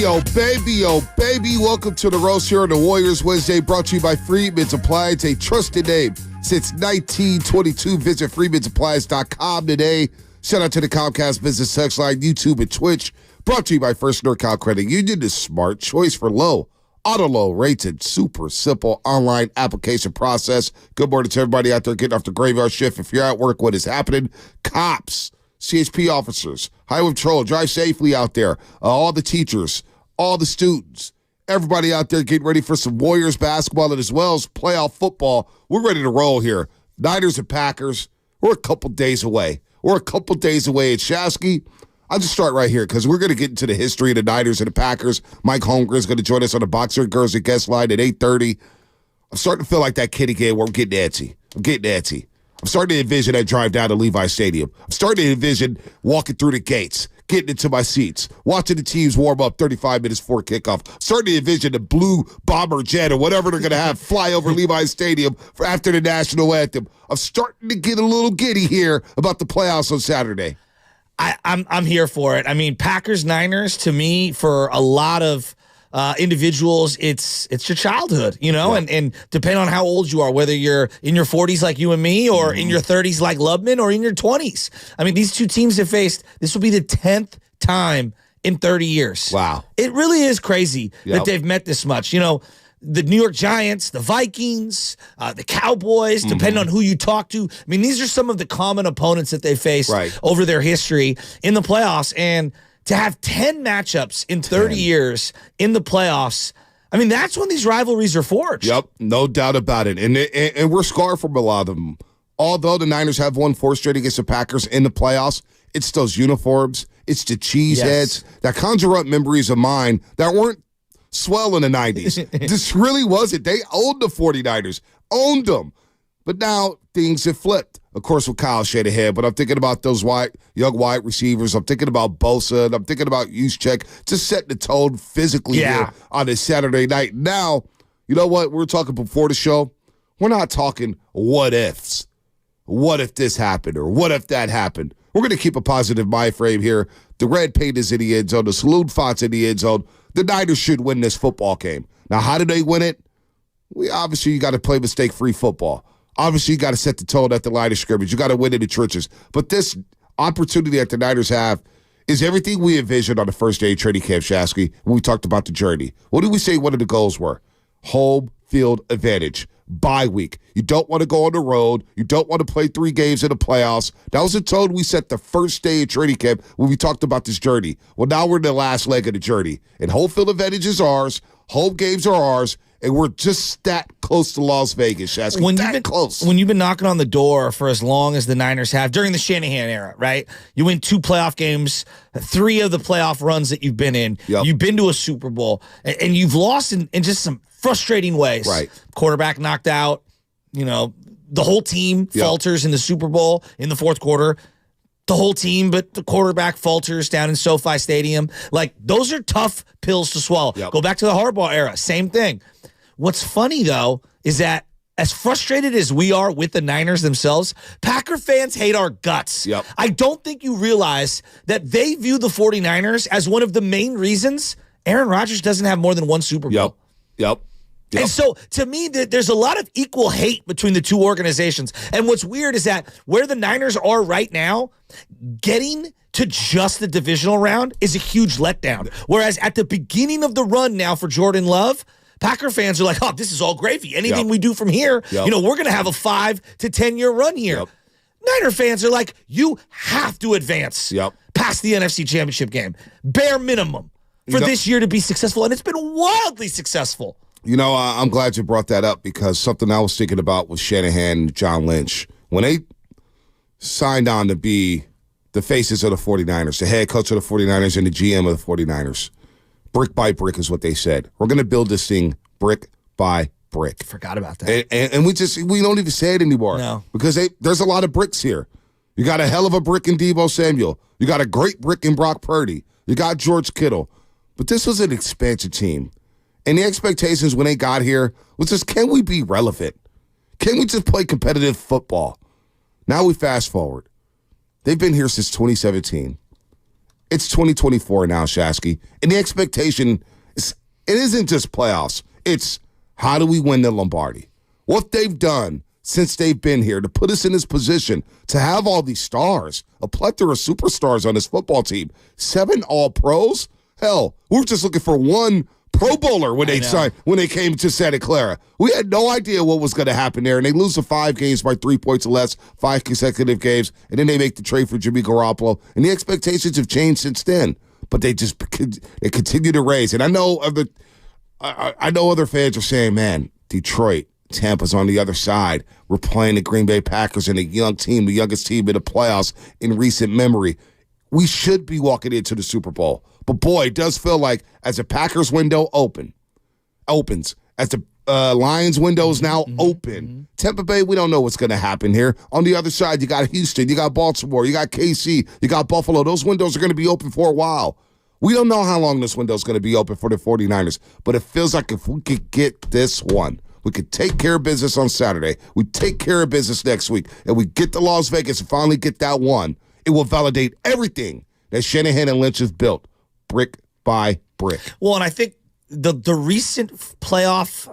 Oh, baby, oh, baby. Welcome to the roast here on the Warriors Wednesday, brought to you by Freedman's Appliance, a trusted name since 1922. Visit freedmansappliance.com today. Shout out to the Comcast Business Text Line, YouTube, and Twitch. Brought to you by First NorCal Credit Union, the smart choice for low, auto-low rates, and super simple online application process. Good morning to everybody out there getting off the graveyard shift. If you're at work, what is happening? Cops, CHP officers, highway patrol, drive safely out there. All the teachers, all the students, everybody out there getting ready for some Warriors basketball and as well as playoff football. We're ready to roll here. Niners and Packers, we're a couple days away. We're a couple days away at Shasky. I'll just start right here because we're going to get into the history of the Niners and the Packers. Mike Holmgren is going to join us on the Boxer and Girls and Guest line at 8:30. I'm starting to feel like that kid again where I'm getting antsy. I'm starting to envision that drive down to Levi Stadium. I'm starting to envision walking through the gates, getting into my seats, watching the teams warm up 35 minutes before kickoff. I'm starting to envision the blue bomber jet or whatever they're going to have fly over Levi Stadium for after the national anthem. I'm starting to get a little giddy here about the playoffs on Saturday. I'm here for it. I mean, Packers-Niners, to me, for a lot of individuals, it's your childhood, you know, Yeah. and depending on how old you are, whether you're in your 40s like you and me or in your 30s like Lubman or in your 20s. I mean, these two teams have faced, this will be the 10th time in 30 years. Wow. It really is crazy Yep. that they've met this much. You know, the New York Giants, the Vikings, the Cowboys, depending on who you talk to. I mean, these are some of the common opponents that they faced Right. over their history in the playoffs. And to have 10 matchups in 30 years in the playoffs, I mean, that's when these rivalries are forged. Yep, no doubt about it. And we're scarred from a lot of them. Although the Niners have won 4 straight against the Packers in the playoffs, it's those uniforms, it's the cheese heads that conjure up memories of mine that weren't swell in the 90s. This really wasn't. They owned the 49ers, owned them. But now things have flipped. Of course, with Kyle Shanahan, but I'm thinking about those young wide receivers. I'm thinking about Bosa, and I'm thinking about Juszczyk, just setting the tone physically here on this Saturday night. Now, you know what? We were talking before the show. We're not talking what ifs. What if this happened or what if that happened? We're going to keep a positive mind frame here. The red paint is in the end zone. The saloon font's in the end zone. The Niners should win this football game. Now, how do they win it? Obviously, you got to play mistake-free football. Obviously, you got to set the tone at the line of scrimmage. You got to win in the trenches. But this opportunity that the Niners have is everything we envisioned on the first day of training camp, Shasky, when we talked about the journey. What did we say one of the goals were? Home field advantage. Bye week. You don't want to go on the road. You don't want to play 3 games in the playoffs. That was the tone we set the first day of training camp when we talked about this journey. Well, now we're in the last leg of the journey. And home field advantage is ours. Home games are ours. And we're just that close to Las Vegas, Shasky. Close. When you've been knocking on the door for as long as the Niners have, during the Shanahan era, right? You win 2 playoff games, 3 of the playoff runs that you've been in. Yep. You've been to a Super Bowl, and you've lost in just some frustrating ways. Right. Quarterback knocked out, you know, the whole team falters in the Super Bowl in the fourth quarter. The whole team, but the quarterback falters down in SoFi Stadium. Like, those are tough pills to swallow. Go back to the Harbaugh era. Same thing. What's funny, though, is that as frustrated as we are with the Niners themselves, Packer fans hate our guts. I don't think you realize that they view the 49ers as one of the main reasons Aaron Rodgers doesn't have more than one Super Bowl. And so, to me, there's a lot of equal hate between the two organizations. And what's weird is that where the Niners are right now, getting to just the divisional round is a huge letdown. Whereas at the beginning of the run now for Jordan Love, Packer fans are like, oh, this is all gravy. Anything we do from here, we're going to have a 5 to 10 year run here. Niner fans are like, you have to advance past the NFC Championship game. Bare minimum for this year to be successful. And it's been wildly successful. I'm glad you brought that up because something I was thinking about was Shanahan and John Lynch. When they signed on to be the faces of the 49ers, the head coach of the 49ers and the GM of the 49ers, brick by brick is what they said. We're going to build this thing brick by brick. Forgot about that. And we don't even say it anymore. No. Because there's a lot of bricks here. You got a hell of a brick in Deebo Samuel. You got a great brick in Brock Purdy. You got George Kittle. But this was an expansion team. And the expectations when they got here was just, can we be relevant? Can we just play competitive football? Now we fast forward. They've been here since 2017. It's 2024 now, Shasky. And the expectation, it isn't just playoffs. It's how do we win the Lombardi? What they've done since they've been here to put us in this position to have all these stars, a plethora of superstars on this football team, 7 All-Pros. Hell, we were just looking for one Pro Bowler when they came to Santa Clara. We had no idea what was going to happen there, and they lose the 5 games by 3 points or less, 5 consecutive games, and then they make the trade for Jimmy Garoppolo, and the expectations have changed since then. But they continue to raise, and I know other fans are saying, "Man, Detroit, Tampa's on the other side. We're playing the Green Bay Packers and a young team, the youngest team in the playoffs in recent memory. We should be walking into the Super Bowl." But boy, it does feel like as the Packers window opens, as the Lions window is now open, Tampa Bay, we don't know what's going to happen here. On the other side, you got Houston, you got Baltimore, you got KC, you got Buffalo. Those windows are going to be open for a while. We don't know how long this window is going to be open for the 49ers, but it feels like if we could get this one, we could take care of business on Saturday, we take care of business next week, and we get to Las Vegas and finally get that one, it will validate everything that Shanahan and Lynch have built. Brick by brick. Well, and I think the recent playoff,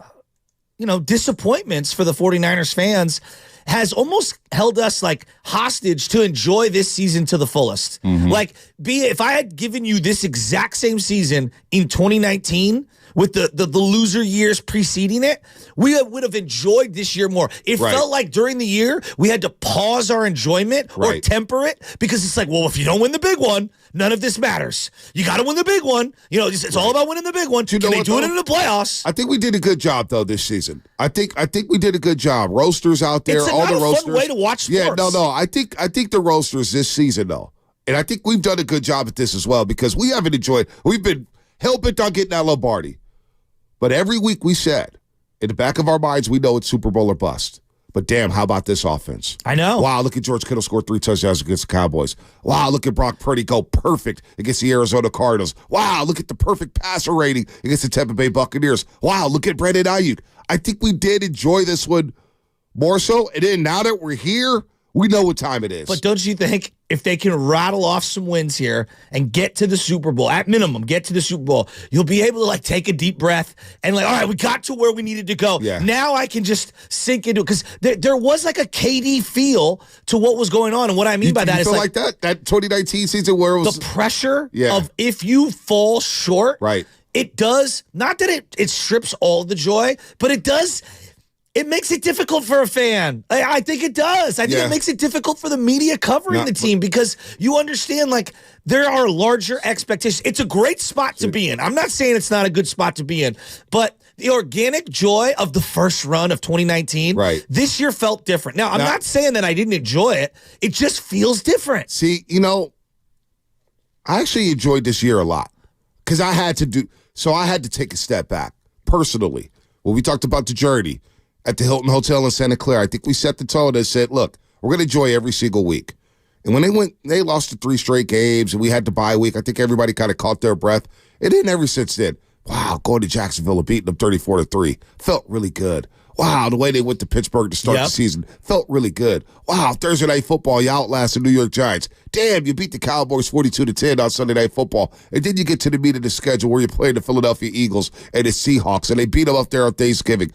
disappointments for the 49ers fans has almost held us like hostage to enjoy this season to the fullest. Like, if I had given you this exact same season in 2019 with the loser years preceding it, we would have enjoyed this year more. It felt like during the year we had to pause our enjoyment or temper it because it's like, well, if you don't win the big one, none of this matters. You got to win the big one. It's all about winning the big one. Can they do it in the playoffs? I think we did a good job though this season. I think we did a good job. Roasters out there, all the roasters. It's a fun way to watch sports. Yeah, no. I think the roasters this season though, and I think we've done a good job at this as well because we haven't enjoyed. We've been hell-bent on getting that Lombardi. But every week we said, in the back of our minds, we know it's Super Bowl or bust. But damn, how about this offense? I know. Wow, look at George Kittle score 3 touchdowns against the Cowboys. Wow, look at Brock Purdy go perfect against the Arizona Cardinals. Wow, look at the perfect passer rating against the Tampa Bay Buccaneers. Wow, look at Brandon Ayuk. I think we did enjoy this one more so. And then now that we're here, we know what time it is. But don't you think if they can rattle off some wins here and get to the Super Bowl, at minimum, get to the Super Bowl, you'll be able to take a deep breath and all right, we got to where we needed to go. Yeah. Now I can just sink into it because there was a KD feel to what was going on. And what I mean by that is like that 2019 season where it was the pressure of if you fall short, it does, not that it strips all the joy, but it does. It makes it difficult for a fan. I think it does. I think it makes it difficult for the media covering the team because you understand, there are larger expectations. It's a great spot to be in. I'm not saying it's not a good spot to be in, but the organic joy of the first run of 2019 this year felt different. Now, I'm not saying that I didn't enjoy it. It just feels different. See, I actually enjoyed this year a lot because I had to take a step back personally. When we talked about the journey, at the Hilton Hotel in Santa Clara. I think we set the tone and said, look, we're going to enjoy every single week. And when they lost the 3 straight games and we had the bye week, I think everybody kind of caught their breath. And then ever since then, wow, going to Jacksonville and beating them 34-3 felt really good. Wow, the way they went to Pittsburgh to start the season felt really good. Wow, Thursday Night Football, you outlast the New York Giants. Damn, you beat the Cowboys 42-10 on Sunday Night Football. And then you get to the meat of the schedule where you're playing the Philadelphia Eagles and the Seahawks, and they beat them up there on Thanksgiving.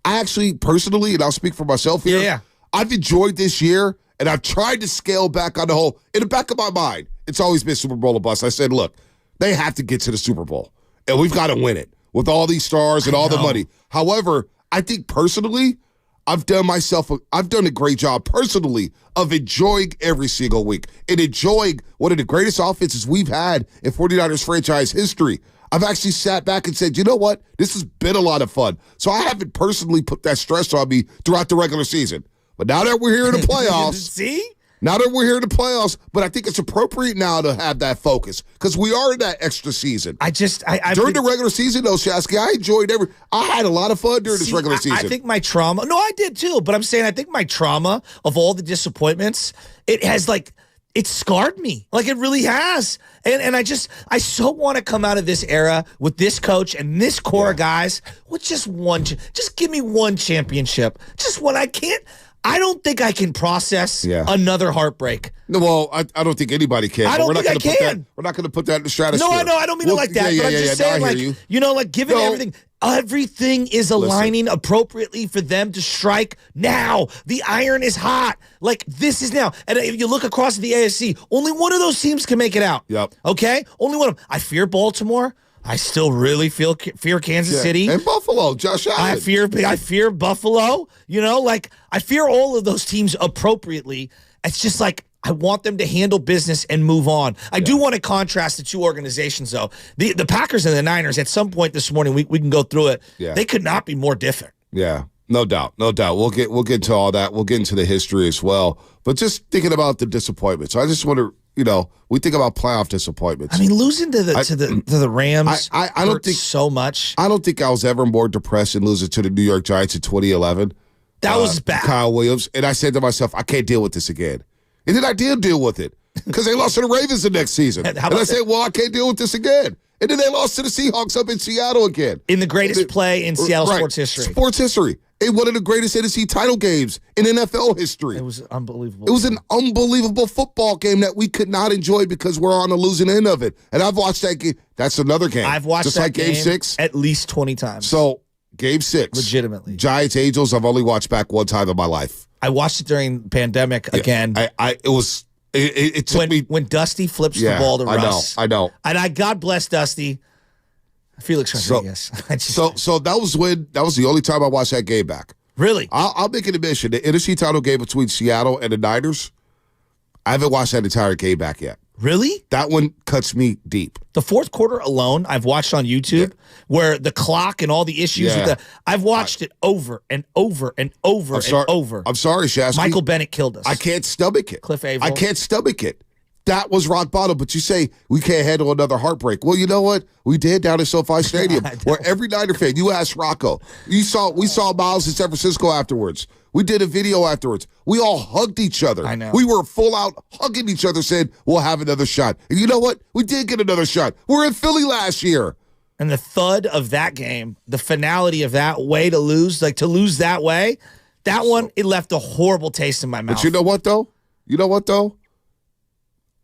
I actually, personally, and I'll speak for myself here, I've enjoyed this year. And I've tried to scale back on the whole. In the back of my mind, it's always been Super Bowl or bust. I said, look, they have to get to the Super Bowl. And we've got to win it with all these stars and all the money. However, I think personally, I've done a great job personally of enjoying every single week and enjoying one of the greatest offenses we've had in 49ers franchise history. I've actually sat back and said, you know what? This has been a lot of fun. So I haven't personally put that stress on me throughout the regular season. But now that we're here in the playoffs, see? Now that we're here in the playoffs, but I think it's appropriate now to have that focus because we are in that extra season. During the regular season, though, Shasky, I enjoyed I had a lot of fun during this regular season. I think my trauma, no, I did too, but I'm saying I think my trauma of all the disappointments, it has it scarred me. Like it really has. And I so want to come out of this era with this coach and this core of guys with just give me one championship. Just one. I don't think I can process another heartbreak. No, well, I don't think anybody can. I don't think I can. We're not going to put that in the stratosphere. No, I know. I don't mean it like that. But I'm just saying, given everything is aligning appropriately for them to strike now. The iron is hot. Like, this is now. And if you look across the AFC, only one of those teams can make it out. Yep. Okay? Only one of them. I fear Baltimore. I still really fear Kansas City. And Buffalo, Josh Allen. I fear Buffalo. I fear all of those teams appropriately. It's just I want them to handle business and move on. I do want to contrast the two organizations, though. The Packers and the Niners, at some point this morning, we can go through it. Yeah. They could not be more different. Yeah, no doubt. No doubt. We'll get into all that. We'll get into the history as well. But just thinking about the disappointments, I just want to, we think about playoff disappointments. I mean, losing to the Rams I don't think so much. I don't think I was ever more depressed than losing to the New York Giants in 2011. That was bad. Kyle Williams. And I said to myself, I can't deal with this again. And then I did deal with it because they lost to the Ravens the next season. And I said, well, I can't deal with this again. And then they lost to the Seahawks up in Seattle again. In the greatest play in Seattle sports history. Sports history. In one of the greatest NFC title games in NFL history. It was unbelievable. It was an unbelievable football game that we could not enjoy because we're on the losing end of it. And I've watched that game. That's another game. I've watched just that like game 6 at least 20 times. So, game 6. Legitimately. Giants, Angels, I've only watched back one time in my life. I watched it during the pandemic again. It took me when Dusty flips the ball to Russ. I know. And God bless Dusty. Felix Rodriguez. So that was the only time I watched that game back. Really? I'll make an admission. The NFC title game between Seattle and the Niners, I haven't watched that entire game back yet. Really? That one cuts me deep. The fourth quarter alone, I've watched on YouTube, where the clock and all the issues with I've watched it over and over and over and over. I'm sorry, Shasky. Michael Bennett killed us. I can't stomach it. Cliff Averill. I can't stomach it. That was rock bottom, but you say we can't handle another heartbreak. Well, you know what? We did down at SoFi Stadium, where every Niner fan, you asked Rocco, we saw Miles in San Francisco afterwards. We did a video afterwards. We all hugged each other. I know. We were full out hugging each other, saying, we'll have another shot. And you know what? We did get another shot. We're in Philly last year. And the thud of that game, the finality of that way to lose, that way, it left a horrible taste in my mouth. But you know what, though?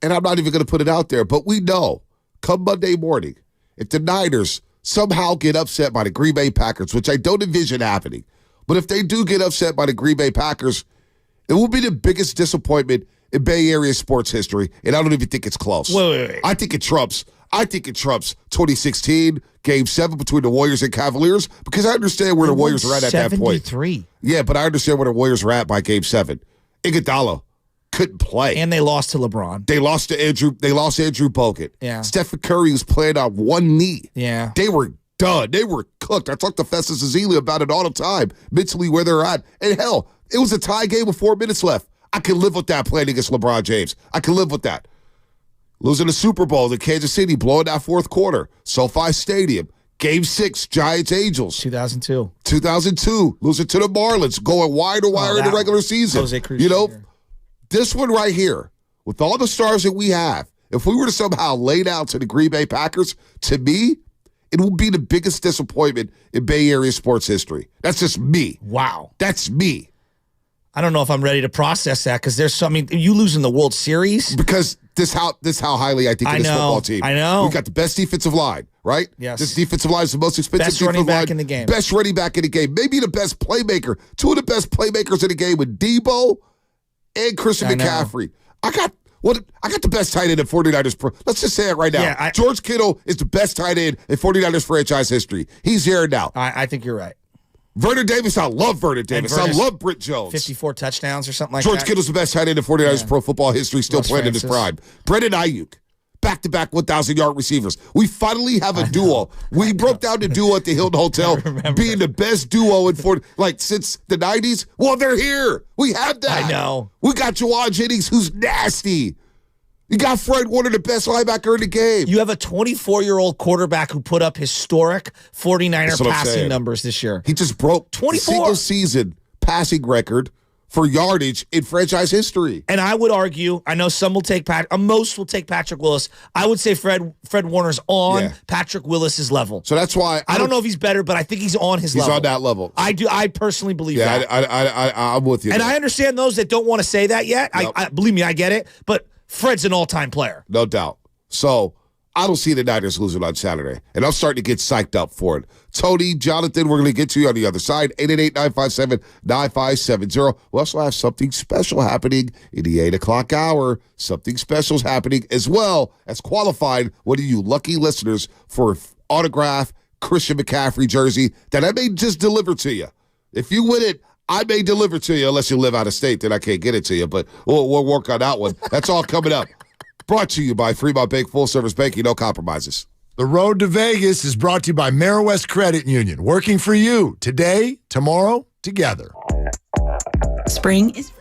And I'm not even going to put it out there, but we know, come Monday morning, if the Niners somehow get upset by the Green Bay Packers, which I don't envision happening, but if they do get upset by the Green Bay Packers, it will be the biggest disappointment in Bay Area sports history, and I don't even think it's close. Wait. I think it trumps 2016, Game 7 between the Warriors and Cavaliers, because I understand where the Warriors are at that point. 73. Yeah, but I understand where the Warriors are at by Game 7. Iguodala couldn't play. And they lost to LeBron. They lost Andrew Bogut. Yeah. Stephen Curry was playing on one knee. Yeah. They were done. They were cooked. I talk to Festus Ezeli about it all the time, mentally where they're at. And hell, it was a tie game with 4 minutes left. I can live with that playing against LeBron James. I can live with that. Losing the Super Bowl to Kansas City, blowing that fourth quarter, SoFi Stadium, Game 6, Giants-Angels. 2002. 2002, losing to the Marlins, going wire to wire in the regular season. You know, this one right here, with all the stars that we have, if we were to somehow lay down to the Green Bay Packers, to me, it will be the biggest disappointment in Bay Area sports history. That's just me. Wow. That's me. I don't know if I'm ready to process that because you losing the World Series. Because this how highly I think of this football team. I know. We've got the best defensive line, right? Yes. This defensive line is the most expensive best defensive running back line. in the game. Best running back in the game. Maybe the best playmaker. Two of the best playmakers in the game with Debo and Christian McCaffrey. I got the best tight end in 49ers. Let's just say it right now. Yeah, George Kittle is the best tight end in 49ers franchise history. He's here now. I think you're right. Vernon Davis, I love Vernon Davis. I love Britt Jones. 54 touchdowns or something like George that. Kittle's the best tight end in 49ers pro football history, still playing in his prime. Brendan Ayuk, back-to-back 1,000-yard receivers. We finally have a duo. We broke down the duo at the Hilton Hotel, being the best duo in since the 90s. Well, they're here. We have that. I know. We got Jawan Jennings, who's nasty. You got Fred Warner, the best linebacker in the game. You have a 24-year-old quarterback who put up historic 49er passing numbers this year. He just broke 24 single-season passing record for yardage in franchise history. And I would argue, I know most will take Patrick Willis. I would say Fred Warner's on Patrick Willis's level. So that's why I don't know if he's better, but I think he's on his level. He's on that level. I do. I personally believe that. I'm with you. And I understand those that don't want to say that yet. Nope. I believe me, I get it. But Fred's an all-time player. No doubt. So I don't see the Niners losing on Saturday, and I'm starting to get psyched up for it. Tony, Jonathan, we're going to get to you on the other side. 888-957-9570. We also have something special happening in the 8 o'clock hour. Something special is happening as well as qualifying one of you lucky listeners for an autographed Christian McCaffrey jersey that I may just deliver to you. If you win it, I may deliver to you unless you live out of state, then I can't get it to you, but we'll work on that one. That's all coming up. Brought to you by Fremont Bank, full-service banking, no compromises. The road to Vegas is brought to you by West Credit Union, working for you today, tomorrow, together. Spring is free.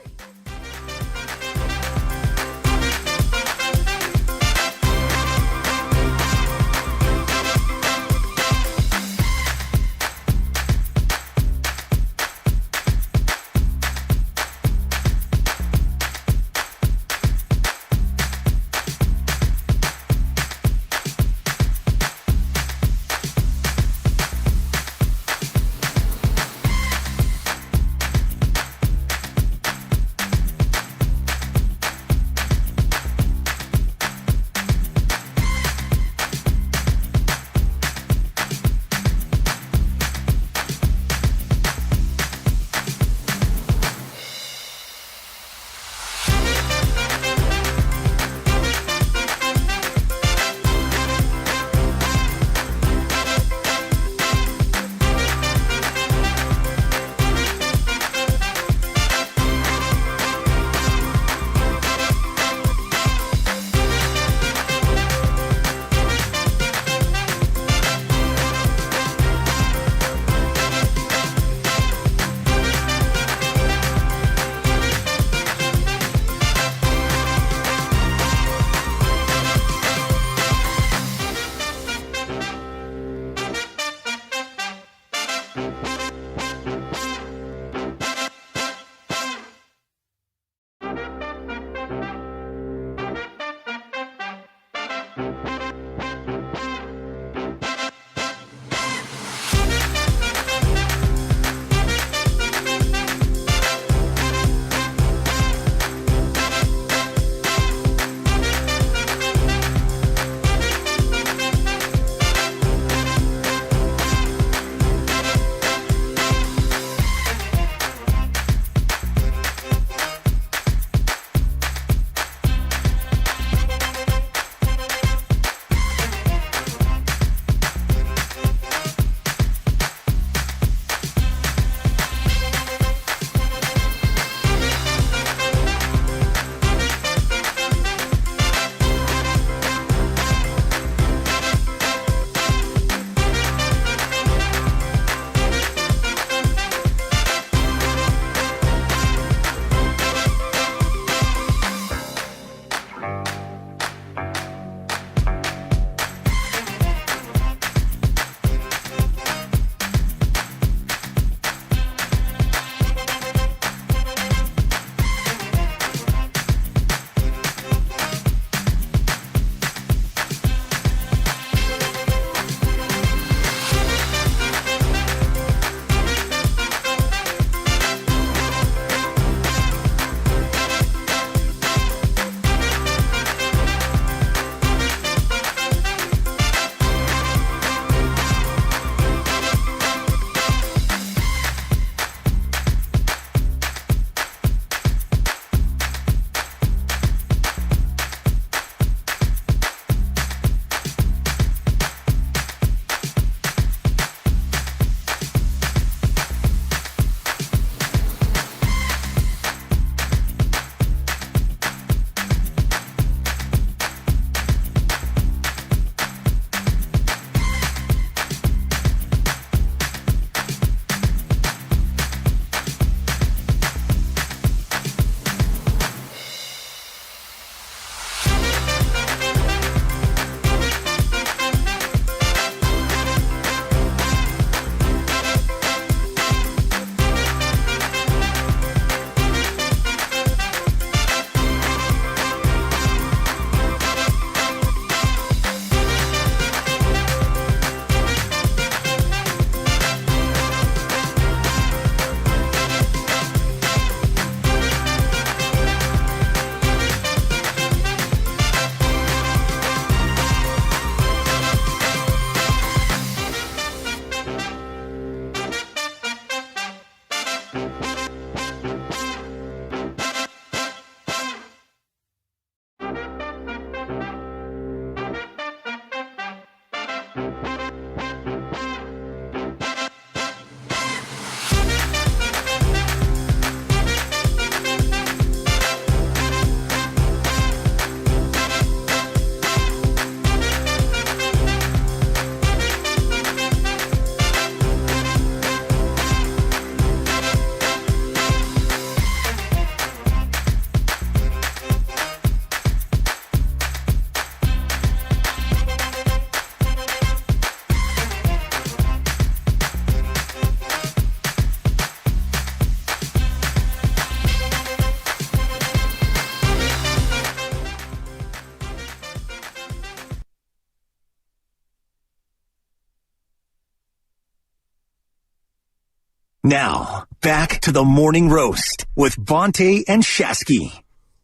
Now, back to the morning roast with Bonte and Shasky.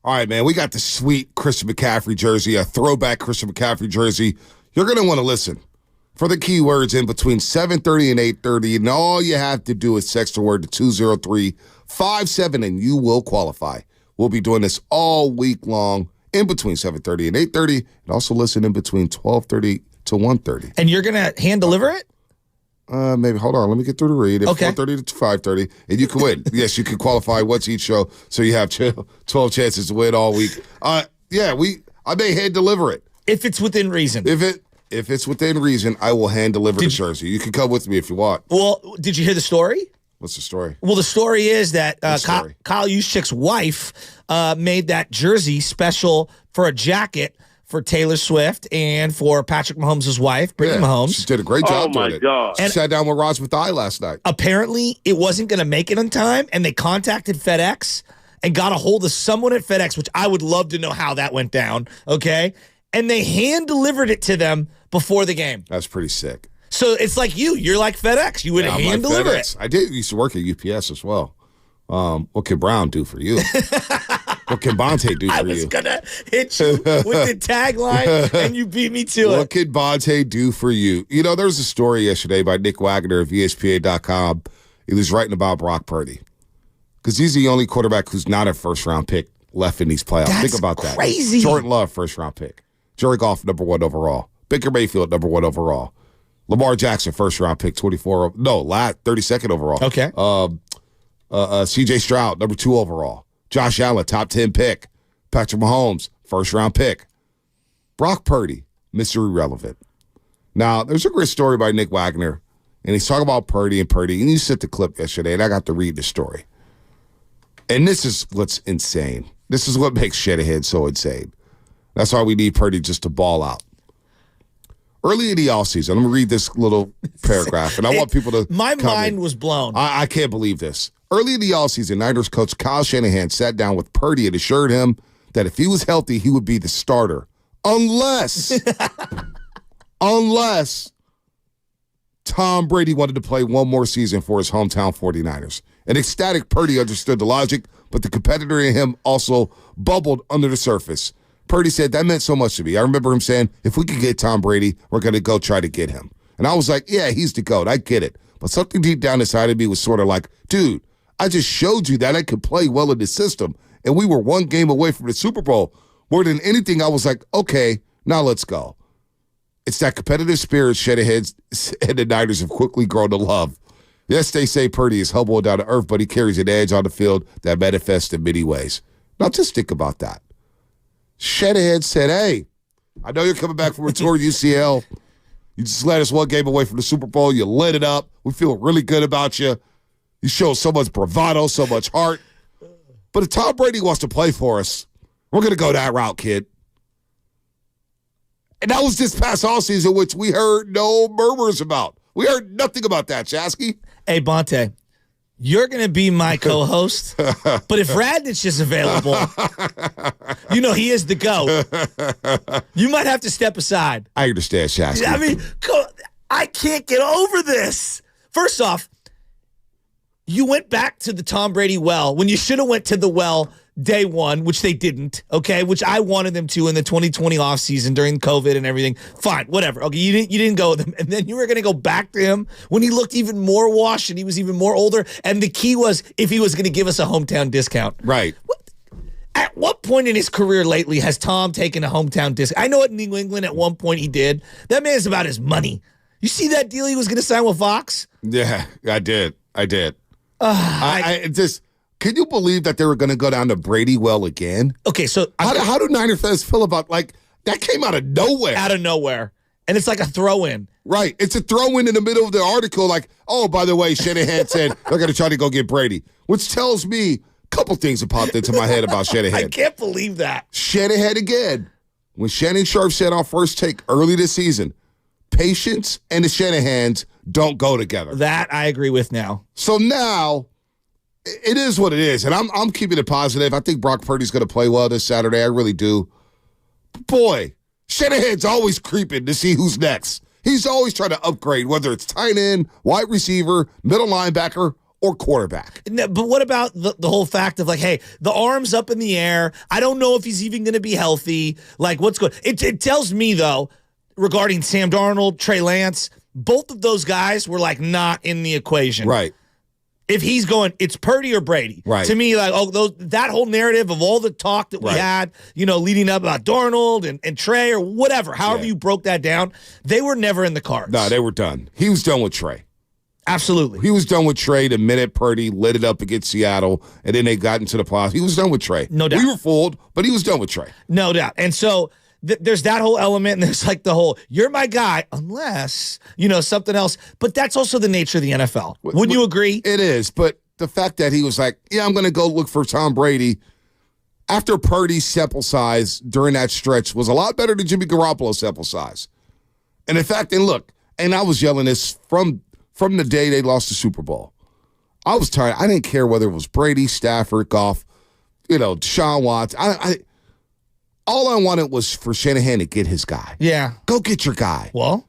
All right, man, we got the sweet Christian McCaffrey jersey, a throwback Christian McCaffrey jersey. You're going to want to listen for the keywords in between 7:30 and 8:30, and all you have to do is text the word to 20357, and you will qualify. We'll be doing this all week long in between 7:30 and 8:30, and also listen in between 12:30 to 1:30. And you're going to hand deliver it? Maybe. Hold on. Let me get through the read. At Okay. 4:30 to 5:30, and you can win. Yes, you can qualify once each show, so you have 12 chances to win all week. I may hand deliver it. If it's within reason. If it's within reason, I will hand deliver the jersey. You can come with me if you want. Well, did you hear the story? What's the story? Well, the story is that story? Kyle Juszczyk's wife made that jersey special for a jacket for Taylor Swift and for Patrick Mahomes' wife, Brittany Mahomes. She did a great job doing it. God. She sat down with Roz Mathai last night. Apparently, it wasn't going to make it on time, and they contacted FedEx and got a hold of someone at FedEx, which I would love to know how that went down, okay? And they hand-delivered it to them before the game. That's pretty sick. So it's like you're like FedEx. You would hand-deliver it. I did used to work at UPS as well. What can Brown do for you? What can Bonte do for you? I was going to hit you with the tagline, and you beat me to it. What can Bonte do for you? You know, there was a story yesterday by Nick Wagner of ESPN.com. He was writing about Brock Purdy because he's the only quarterback who's not a first-round pick left in these playoffs. That's Think about that. crazy. Jordan Love, first-round pick. Jared Goff, number 1 overall. Baker Mayfield, number 1 overall. Lamar Jackson, first-round pick, 32nd overall. Okay. C.J. Stroud, number 2 overall. Josh Allen, top 10 pick. Patrick Mahomes, first-round pick. Brock Purdy, Mr. Irrelevant. Now, there's a great story by Nick Wagner, and he's talking about Purdy, and you sent the clip yesterday, and I got to read the story. And this is what's insane. This is what makes Shanahan so insane. That's why we need Purdy just to ball out. Early in the offseason, I'm going to read this little paragraph, and I want people to My comment. mind was blown. I can't believe this. Early in the offseason, Niners coach Kyle Shanahan sat down with Purdy and assured him that if he was healthy, he would be the starter. Unless Tom Brady wanted to play one more season for his hometown 49ers. An ecstatic Purdy understood the logic, but the competitor in him also bubbled under the surface. Purdy said, that meant so much to me. I remember him saying, if we could get Tom Brady, we're going to go try to get him. And I was like, yeah, he's the GOAT. I get it. But something deep down inside of me was sort of like, dude, I just showed you that I could play well in the system, and we were one game away from the Super Bowl. More than anything, I was like, okay, now let's go. It's that competitive spirit Shanahan and the Niners have quickly grown to love. Yes, they say Purdy is humble and down to earth, but he carries an edge on the field that manifests in many ways. Now, just think about that. Shanahan said, hey, I know you're coming back from a torn UCL. You just led us one game away from the Super Bowl. You lit it up. We feel really good about you. You show so much bravado, so much heart. But if Tom Brady wants to play for us, we're going to go that route, kid. And that was this past offseason, which we heard no murmurs about. We heard nothing about that, Chasky. Hey, Bonte, you're going to be my co-host, but if Radnich is available, you know he is the GOAT. You might have to step aside. I understand, Chasky. I mean, I can't get over this. First off, you went back to the Tom Brady well when you should have went to the well day one, which they didn't, okay, which I wanted them to in the 2020 offseason during COVID and everything. Fine, whatever. Okay, you didn't go with him. And then you were going to go back to him when he looked even more washed and he was even more older. And the key was if he was going to give us a hometown discount. Right. At what point in his career lately has Tom taken a hometown discount? I know at New England at one point he did. That man's about his money. You see that deal he was going to sign with Fox? Yeah, I did. I just... Can you believe that they were going to go down to Brady well again? Okay, so... How do Niner fans feel about, like, that came out of nowhere? Out of nowhere. And it's like a throw-in. Right. It's a throw-in in the middle of the article, like, oh, by the way, Shanahan said they're going to try to go get Brady, which tells me a couple things that popped into my head about Shanahan. I can't believe that. Shanahan again. When Shannon Sharp said on First Take early this season, patience and the Shanahans don't go together. That I agree with now. So now... it is what it is, and I'm keeping it positive. I think Brock Purdy's going to play well this Saturday. I really do. Boy, Shanahan's always creeping to see who's next. He's always trying to upgrade, whether it's tight end, wide receiver, middle linebacker, or quarterback. But what about the whole fact of like, hey, the arm's up in the air. I don't know if he's even going to be healthy. Like, what's going? It tells me though, regarding Sam Darnold, Trey Lance, both of those guys were like not in the equation. Right. If he's going, it's Purdy or Brady. Right. To me, like, that whole narrative of all the talk that we had, leading up about Darnold and Trey or whatever, however you broke that down, they were never in the cards. No, they were done. He was done with Trey. Absolutely. He was done with Trey the minute Purdy lit it up against Seattle, and then they got into the playoffs. He was done with Trey. No doubt. We were fooled, but he was done with Trey. No doubt. And so there's that whole element, and there's like the whole, you're my guy, unless, something else. But that's also the nature of the NFL. Wouldn't you agree? It is, but the fact that he was like, yeah, I'm going to go look for Tom Brady after Purdy's sample size during that stretch was a lot better than Jimmy Garoppolo's sample size. And in fact, and look, and I was yelling this from the day they lost the Super Bowl. I was tired. I didn't care whether it was Brady, Stafford, Goff, Deshaun Watson. All I wanted was for Shanahan to get his guy. Yeah. Go get your guy. Well.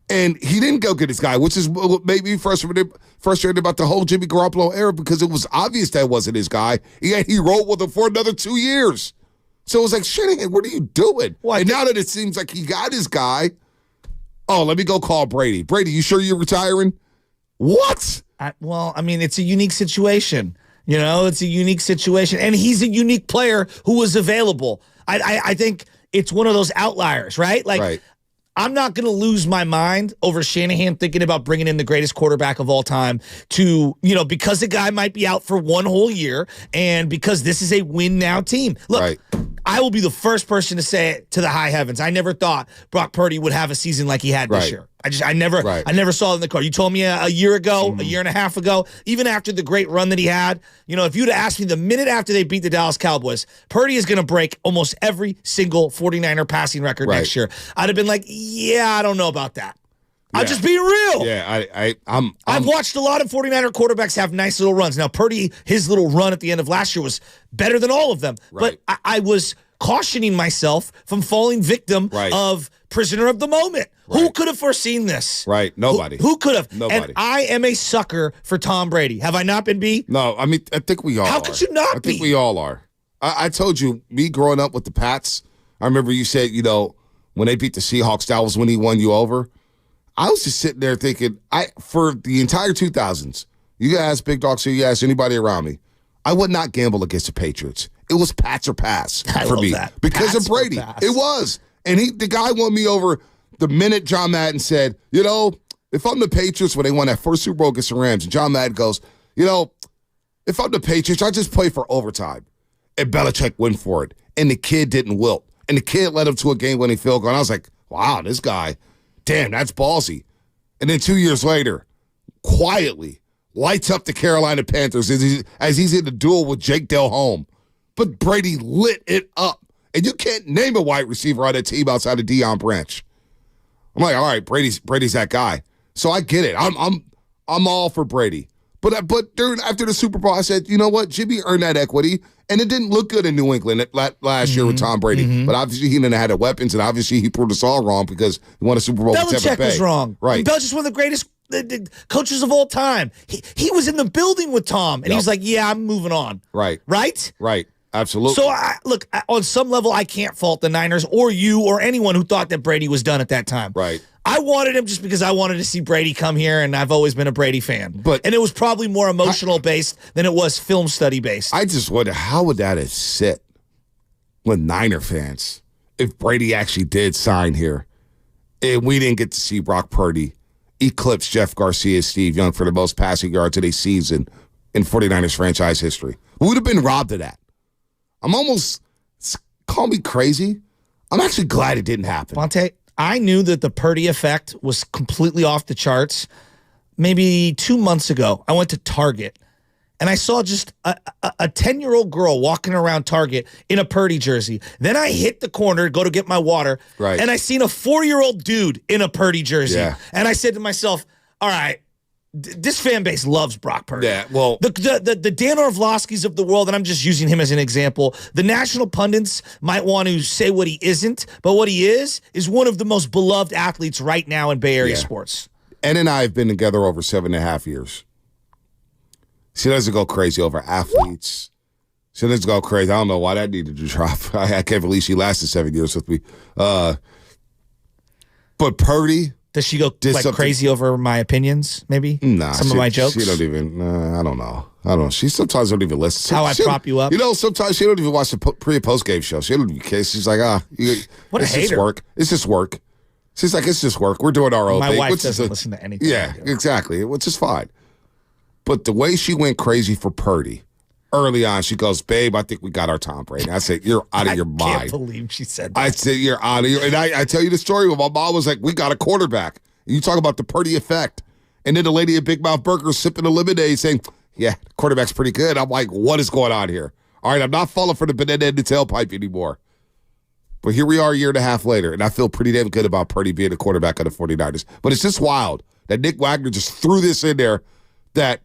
And he didn't go get his guy, which is what made me frustrated about the whole Jimmy Garoppolo era because it was obvious that wasn't his guy. Yet he rolled with him for another 2 years. So it was like, Shanahan, what are you doing? Well, and now that it seems like he got his guy, let me go call Brady. Brady, you sure you're retiring? What? It's a unique situation. It's a unique situation. And he's a unique player who was available. I think it's one of those outliers, right? Like, right. I'm not going to lose my mind over Shanahan thinking about bringing in the greatest quarterback of all time to, because the guy might be out for one whole year and because this is a win now team. Look, right. I will be the first person to say it to the high heavens. I never thought Brock Purdy would have a season like he had this year. I never saw it in the card. You told me a year ago, a year and a half ago, even after the great run that he had, if you'd have asked me the minute after they beat the Dallas Cowboys, Purdy is going to break almost every single 49er passing record next year. I'd have been like, yeah, I don't know about that. I'm just being real. Yeah, I've watched a lot of 49er quarterbacks have nice little runs. Now, Purdy, his little run at the end of last year was better than all of them. Right. But I was cautioning myself from falling victim of prisoner of the moment. Right. Who could have foreseen this? Right. Nobody. Who could have? Nobody. And I am a sucker for Tom Brady. Have I not been, B? No, I think we all are. How could you not be? I think we all are. I told you, me growing up with the Pats, I remember you said, when they beat the Seahawks, that was when he won you over. I was just sitting there thinking, for the entire 2000s, you guys, Big Dog, so you ask anybody around me, I would not gamble against the Patriots. It was Pats or pass for me. That. Because Pats of Brady. It was. And the guy won me over the minute John Madden said, if I'm the Patriots when they won that first Super Bowl against the Rams, and John Madden goes, if I'm the Patriots, I just play for overtime. And Belichick went for it. And the kid didn't wilt. And the kid led him to a game-winning field goal. And I was like, wow, this guy, damn, that's ballsy. And then 2 years later, quietly, lights up the Carolina Panthers as he's in the duel with Jake Delhomme. But Brady lit it up. And you can't name a wide receiver on that team outside of Deion Branch. I'm like, all right, Brady's that guy. So I get it. I'm all for Brady. But after the Super Bowl, I said, you know what? Jimmy earned that equity, and it didn't look good in New England last year with Tom Brady. Mm-hmm. But obviously, he didn't have the weapons, and obviously, he proved us all wrong because he won a Super Bowl with Tampa Bay. Belichick was wrong. Right. Belichick's one of the greatest coaches of all time. He was in the building with Tom, and he was like, yeah, I'm moving on. Right. Right? Right. Absolutely. So, look, on some level, I can't fault the Niners or you or anyone who thought that Brady was done at that time. Right. I wanted him just because I wanted to see Brady come here, and I've always been a Brady fan. And it was probably more emotional based than it was film study based. I just wonder, how would that have sit with Niner fans if Brady actually did sign here and we didn't get to see Brock Purdy eclipse Jeff Garcia, Steve Young for the most passing yards of a season in 49ers franchise history? We would have been robbed of that. I'm almost, call me crazy, I'm actually glad it didn't happen. Bonte, I knew that the Purdy effect was completely off the charts. Maybe 2 months ago, I went to Target, and I saw just a 10-year-old girl walking around Target in a Purdy jersey. Then I hit the corner, go to get my water, and I seen a 4-year-old dude in a Purdy jersey. Yeah. And I said to myself, all right, this fan base loves Brock Purdy. Yeah, well, the Dan Orlovskis of the world, and I'm just using him as an example. The national pundits might want to say what he isn't, but what he is one of the most beloved athletes right now in Bay Area sports. Ed and I have been together over 7.5 years. She doesn't go crazy over athletes. She doesn't go crazy. I don't know why that needed to drop. I can't believe she lasted 7 years with me. But Purdy. Does she go like crazy over my opinions, maybe? Nah. Some of my jokes? She don't even, I don't know. She sometimes don't even listen. How I prop you up? Sometimes she don't even watch the pre- and post-game show. She don't even care. She's like, what it's a hater. Just work. It's just work. She's like, it's just work. We're doing our own thing. My wife doesn't listen to anything. Yeah, exactly, which is fine. But the way she went crazy for Purdy, early on, she goes, babe, I think we got our Tom Brady. I said, you're out of your mind. I can't believe she said that. I said, you're out of your... And I tell you the story where my mom was like, we got a quarterback. You talk about the Purdy effect. And then the lady at Big Mouth Burger sipping a lemonade saying, yeah, the quarterback's pretty good. I'm like, what is going on here? All right, I'm not falling for the banana in the tailpipe anymore. But here we are a year and a half later, and I feel pretty damn good about Purdy being a quarterback of the 49ers. But it's just wild that Nick Wagner just threw this in there, that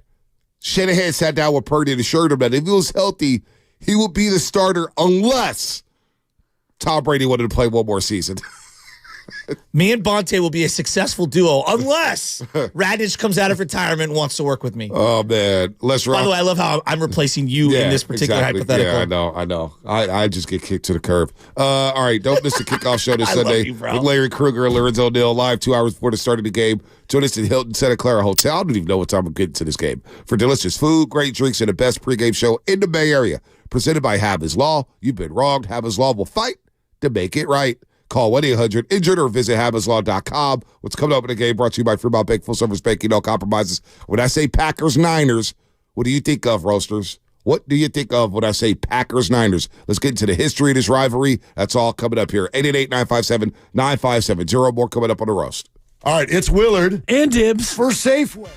Shanahan sat down with Purdy and assured him that if he was healthy, he would be the starter unless Tom Brady wanted to play one more season. Me and Bonte will be a successful duo unless Radich comes out of retirement and wants to work with me. Oh, man. Let's rock. By the way, I love how I'm replacing you in this particular hypothetical. Yeah, I know. I just get kicked to the curb. All right, don't miss the kickoff show this Sunday with Larry Krueger and Lorenzo Neal live 2 hours before the start of the game. Join us at Hilton Santa Clara Hotel. I don't even know what time I'm getting to this game. For delicious food, great drinks, and the best pregame show in the Bay Area. Presented by Habas Law. You've been wronged. Habas Law will fight to make it right. Call 1-800-INJURED or visit HabasLaw.com. What's coming up in the game brought to you by Fremont Bank, full-service banking, no compromises. When I say Packers-Niners, what do you think of, Roasters? What do you think of when I say Packers-Niners? Let's get into the history of this rivalry. That's all coming up here. 888-957-9570. More coming up on the Roast. All right, it's Willard And Dibs. for Safeway.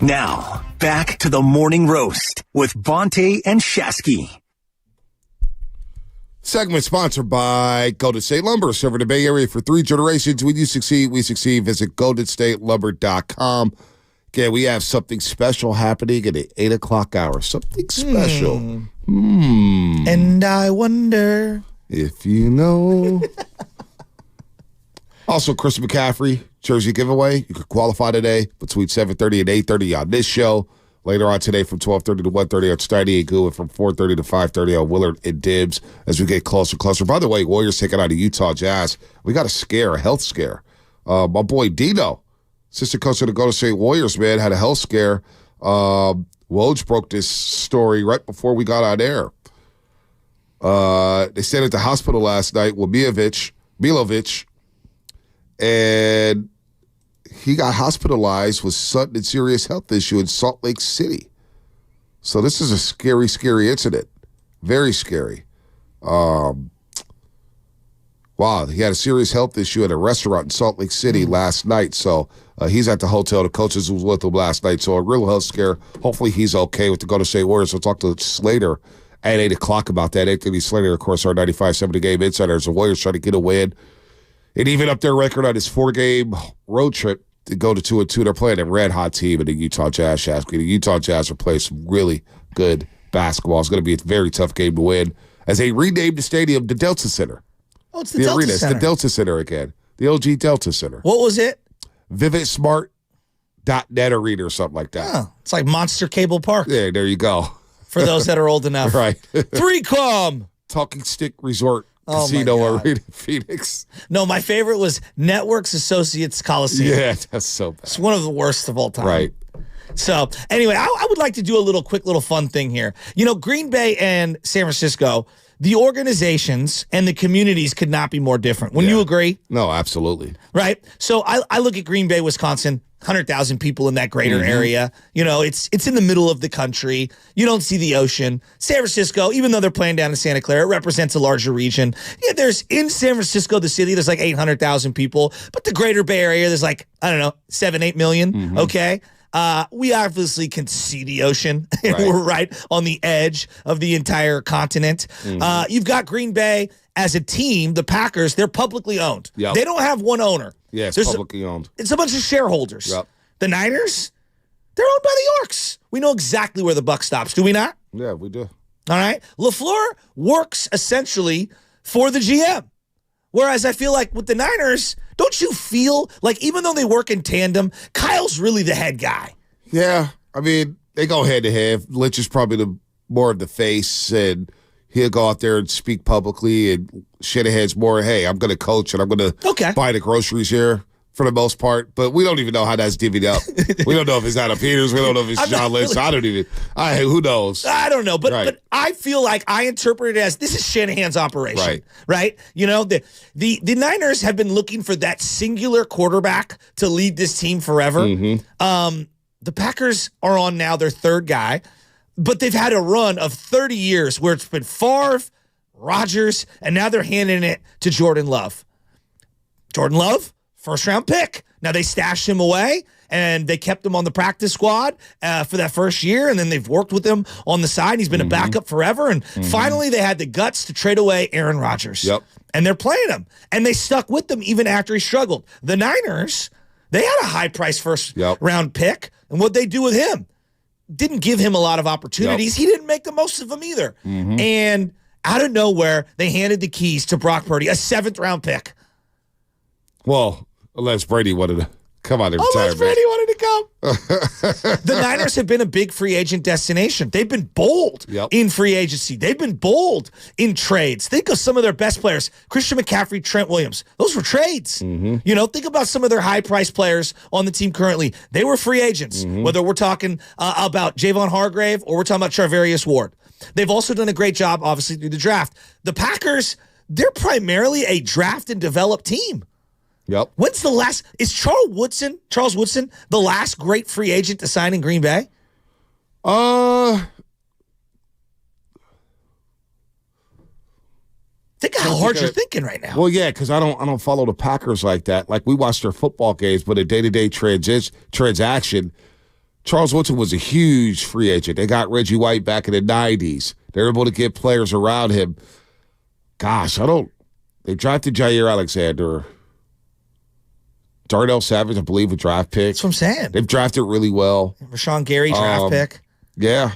Now, back to the morning roast with Bonte and Shasky. Segment sponsored by Golden State Lumber, serving the Bay Area for 3 generations. When you succeed, we succeed. Visit goldenstatelumber.com. Okay, we have something special happening at the 8 o'clock hour. Something special. And I wonder if you know. Also, Chris McCaffrey jersey giveaway. You could qualify today between 7:30 and 8:30 on this show. Later on today from 12:30 to 1:30 on Steiny and Goo, and from 4:30 to 5:30 on Willard and Dibbs as we get closer and closer. By the way, Warriors taking on the Utah Jazz. We got a health scare. My boy Dino, assistant coach of the Golden State Warriors, man, had a health scare. Woj broke this story right before we got on air. They stayed at the hospital last night with Milovic, and he got hospitalized with sudden serious health issue in Salt Lake City. So this is a scary, scary incident. Very scary. Wow, he had a serious health issue at a restaurant in Salt Lake City last night. So he's at the hotel. The coaches was with him last night. So a real health scare. Hopefully he's okay with the Golden State Warriors. We'll talk to Slater at 8 o'clock about that. Anthony Slater, of course, our 95-70 game insider. As the Warriors trying to get a win. And even up their record on his 4-game road trip to go to 2-2. They're playing a red-hot team in the Utah Jazz, Shasky. The Utah Jazz are playing some really good basketball. It's going to be a very tough game to win as they renamed the stadium the Delta Center. Oh, it's the Delta arena. Center. It's the Delta Center again. The OG Delta Center. What was it? VividSmart.net arena or something like that. Oh, it's like Monster Cable Park. Yeah, there you go. For those that are old enough. Right. 3Com. Talking Stick Resort Oh, Casino Arena, Phoenix. No, my favorite was Networks Associates Coliseum. Yeah, that's so bad. It's one of the worst of all time. Right. So, anyway, I would like to do a quick little fun thing here. You know, Green Bay and San Francisco, the organizations and the communities could not be more different. Wouldn't you agree? No, absolutely. Right? So, I look at Green Bay, Wisconsin, 100,000 people in that greater area. You know, it's in the middle of the country. You don't see the ocean. San Francisco, even though they're playing down in Santa Clara, it represents a larger region. Yeah, there's in San Francisco, the city, there's like 800,000 people. But the greater Bay Area, there's like, I don't know, 7-8 million. Okay? We obviously can see the ocean. Right. We're right on the edge of the entire continent. You've got Green Bay as a team, the Packers, they're publicly owned. Yep. They don't have one owner. Yeah, it's publicly owned. It's a bunch of shareholders. Yep. The Niners, they're owned by the Yorks. We know exactly where the buck stops, do we not? Yeah, we do. All right. LaFleur works essentially for the GM. Whereas I feel like with the Niners, don't you feel like even though they work in tandem, Kyle's really the head guy? Yeah, I mean, they go head to head. Lynch is probably the more of the face, and he'll go out there and speak publicly, and Shanahan's more, hey, I'm going to coach and I'm going to buy the groceries here for the most part. But we don't even know how that's divvied up. We don't know if it's Adam Peters. We don't know if it's John Lynch. Who knows? I don't know. But I feel like I interpret it as this is Shanahan's operation. Right? You know, the Niners have been looking for that singular quarterback to lead this team forever. The Packers are on now their third guy. But they've had a run of 30 years where it's been Favre, Rodgers, and now they're handing it to Jordan Love. Jordan Love, first-round pick. Now they stashed him away, and they kept him on the practice squad for that first year, and then they've worked with him on the side. He's been a backup forever, and finally they had the guts to trade away Aaron Rodgers. Yep. And they're playing him, and they stuck with him even after he struggled. The Niners, they had a high-priced first-round pick, and what'd they do with him? Didn't give him a lot of opportunities. He didn't make the most of them either. And out of nowhere, they handed the keys to Brock Purdy, a 7th-round pick. Well, unless Brady wanted to Come on, How much Brady wanted to come? The Niners have been a big free agent destination. They've been bold in free agency. They've been bold in trades. Think of some of their best players. Christian McCaffrey, Trent Williams. Those were trades. You know, think about some of their high-priced players on the team currently. They were free agents, whether we're talking about Javon Hargrave or we're talking about Charvarius Ward. They've also done a great job, obviously, through the draft. The Packers, they're primarily a draft and develop team. Yep. When's the last? Is Charles Woodson the last great free agent to sign in Green Bay? Think of how hard you're thinking right now. Well, yeah, because I don't follow the Packers like that. Like, we watch their football games, but a day-to-day transaction, Charles Woodson was a huge free agent. They got Reggie White back in the 90s. They were able to get players around him. Gosh, they drafted Jair Alexander. Darnell Savage, I believe, a draft pick. That's what I'm saying. They've drafted really well. Rashawn Gary, draft pick. Yeah.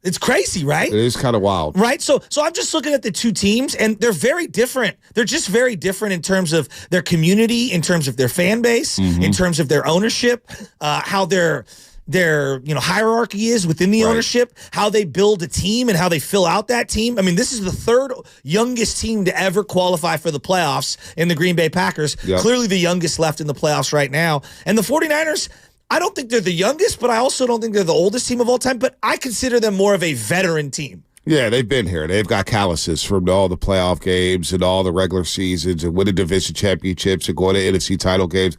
It's crazy, right? It is kind of wild. Right? So I'm just looking at the two teams, and they're very different. They're just very different in terms of their community, in terms of their fan base, in terms of their ownership, how their hierarchy is within the ownership, how they build a team and how they fill out that team. I mean, this is the third youngest team to ever qualify for the playoffs in the Green Bay Packers. Yep. Clearly the youngest left in the playoffs right now. And the 49ers, I don't think they're the youngest, but I also don't think they're the oldest team of all time, but I consider them more of a veteran team. Yeah, they've been here. They've got calluses from all the playoff games and all the regular seasons and winning division championships and going to NFC title games.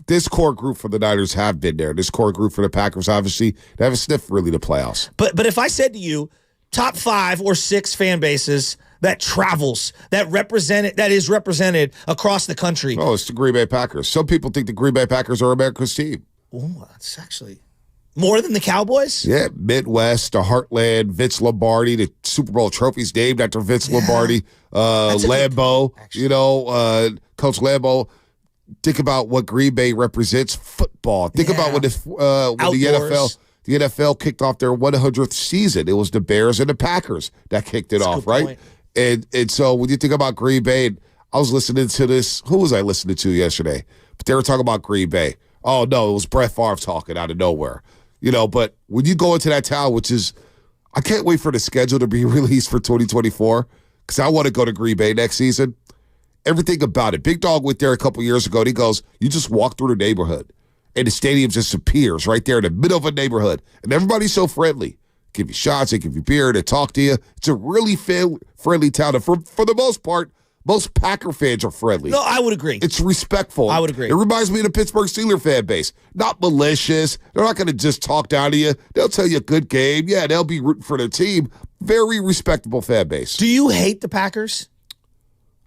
This core group for the Niners have been there. This core group for the Packers, obviously, they haven't sniffed really the playoffs. But if I said to you, top 5 or 6 fan bases that travels, that is represented across the country. Oh, it's the Green Bay Packers. Some people think the Green Bay Packers are America's team. Oh, that's actually more than the Cowboys? Yeah, Midwest, the Heartland, Vince Lombardi, the Super Bowl trophies named after Vince Lombardi, Lambeau, Coach Lambeau. Think about what Green Bay represents, football. Think about when the NFL kicked off their 100th season. It was the Bears and the Packers that kicked it off, right? And so when you think about Green Bay, I was listening to this. Who was I listening to yesterday? But they were talking about Green Bay. Oh, no, it was Brett Favre talking out of nowhere. But when you go into that town, which is, I can't wait for the schedule to be released for 2024 because I want to go to Green Bay next season. Everything about it. Big Dog went there a couple years ago, and he goes, you just walk through the neighborhood, and the stadium just appears right there in the middle of a neighborhood, and everybody's so friendly. Give you shots, they give you beer, they talk to you. It's a really friendly town, and for the most part, most Packer fans are friendly. No, I would agree. It's respectful. I would agree. It reminds me of the Pittsburgh Steelers fan base. Not malicious. They're not going to just talk down to you. They'll tell you a good game. Yeah, they'll be rooting for their team. Very respectable fan base. Do you hate the Packers?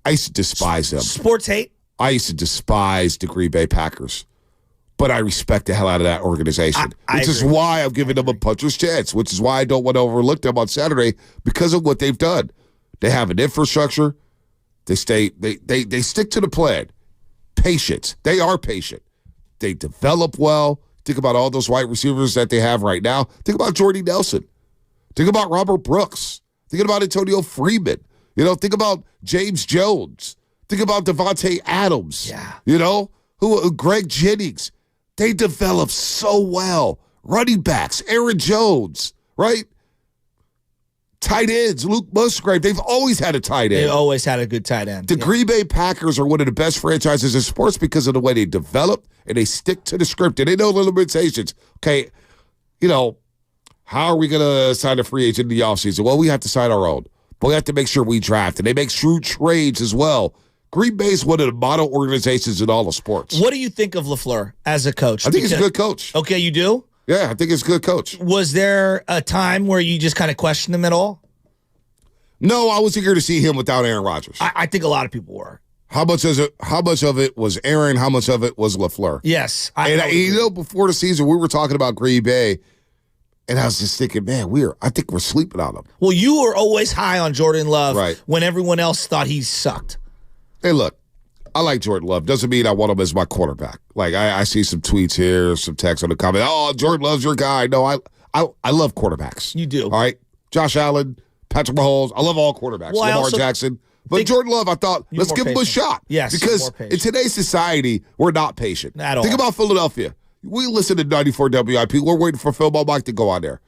I used to despise them. Sports hate? I used to despise the Green Bay Packers. But I respect the hell out of that organization. Which is why I'm giving them a puncher's chance, which is why I don't want to overlook them on Saturday because of what they've done. They have an infrastructure. They stick to the plan. Patience. They are patient. They develop well. Think about all those wide receivers that they have right now. Think about Jordy Nelson. Think about Robert Brooks. Think about Antonio Freeman. Think about James Jones. Think about Devontae Adams. Yeah. Greg Jennings. They develop so well. Running backs, Aaron Jones, right? Tight ends, Luke Musgrave. They've always had a tight end. They always had a good tight end. The Green Bay Packers are one of the best franchises in sports because of the way they develop and they stick to the script and they know the limitations. Okay, how are we going to sign a free agent in the offseason? Well, we have to sign our own. But we have to make sure we draft, and they make shrewd trades as well. Green Bay is one of the model organizations in all of sports. What do you think of LaFleur as a coach? I think he's a good coach. Okay, you do? Yeah, I think he's a good coach. Was there a time where you just kind of questioned him at all? No, I was eager to see him without Aaron Rodgers. I think a lot of people were. How much of it was Aaron? How much of it was LaFleur? Yes. Before the season, we were talking about Green Bay, and I was just thinking, man, I think we're sleeping on them. Well, you were always high on Jordan Love right. when everyone else thought he sucked. Hey, look, I like Jordan Love. Doesn't mean I want him as my quarterback. Like, I see some tweets here, some text on the comment. Oh, Jordan Love's your guy. No, I love quarterbacks. You do. All right? Josh Allen, Patrick Mahomes. I love all quarterbacks. Well, Lamar Jackson. But Jordan Love, I thought, let's give him a patient. shot. Yes, because more patient. in today's society, we're not patient. At all. Think about Philadelphia. We listen to 94 WIP. We're waiting for Phil Mike to go on there.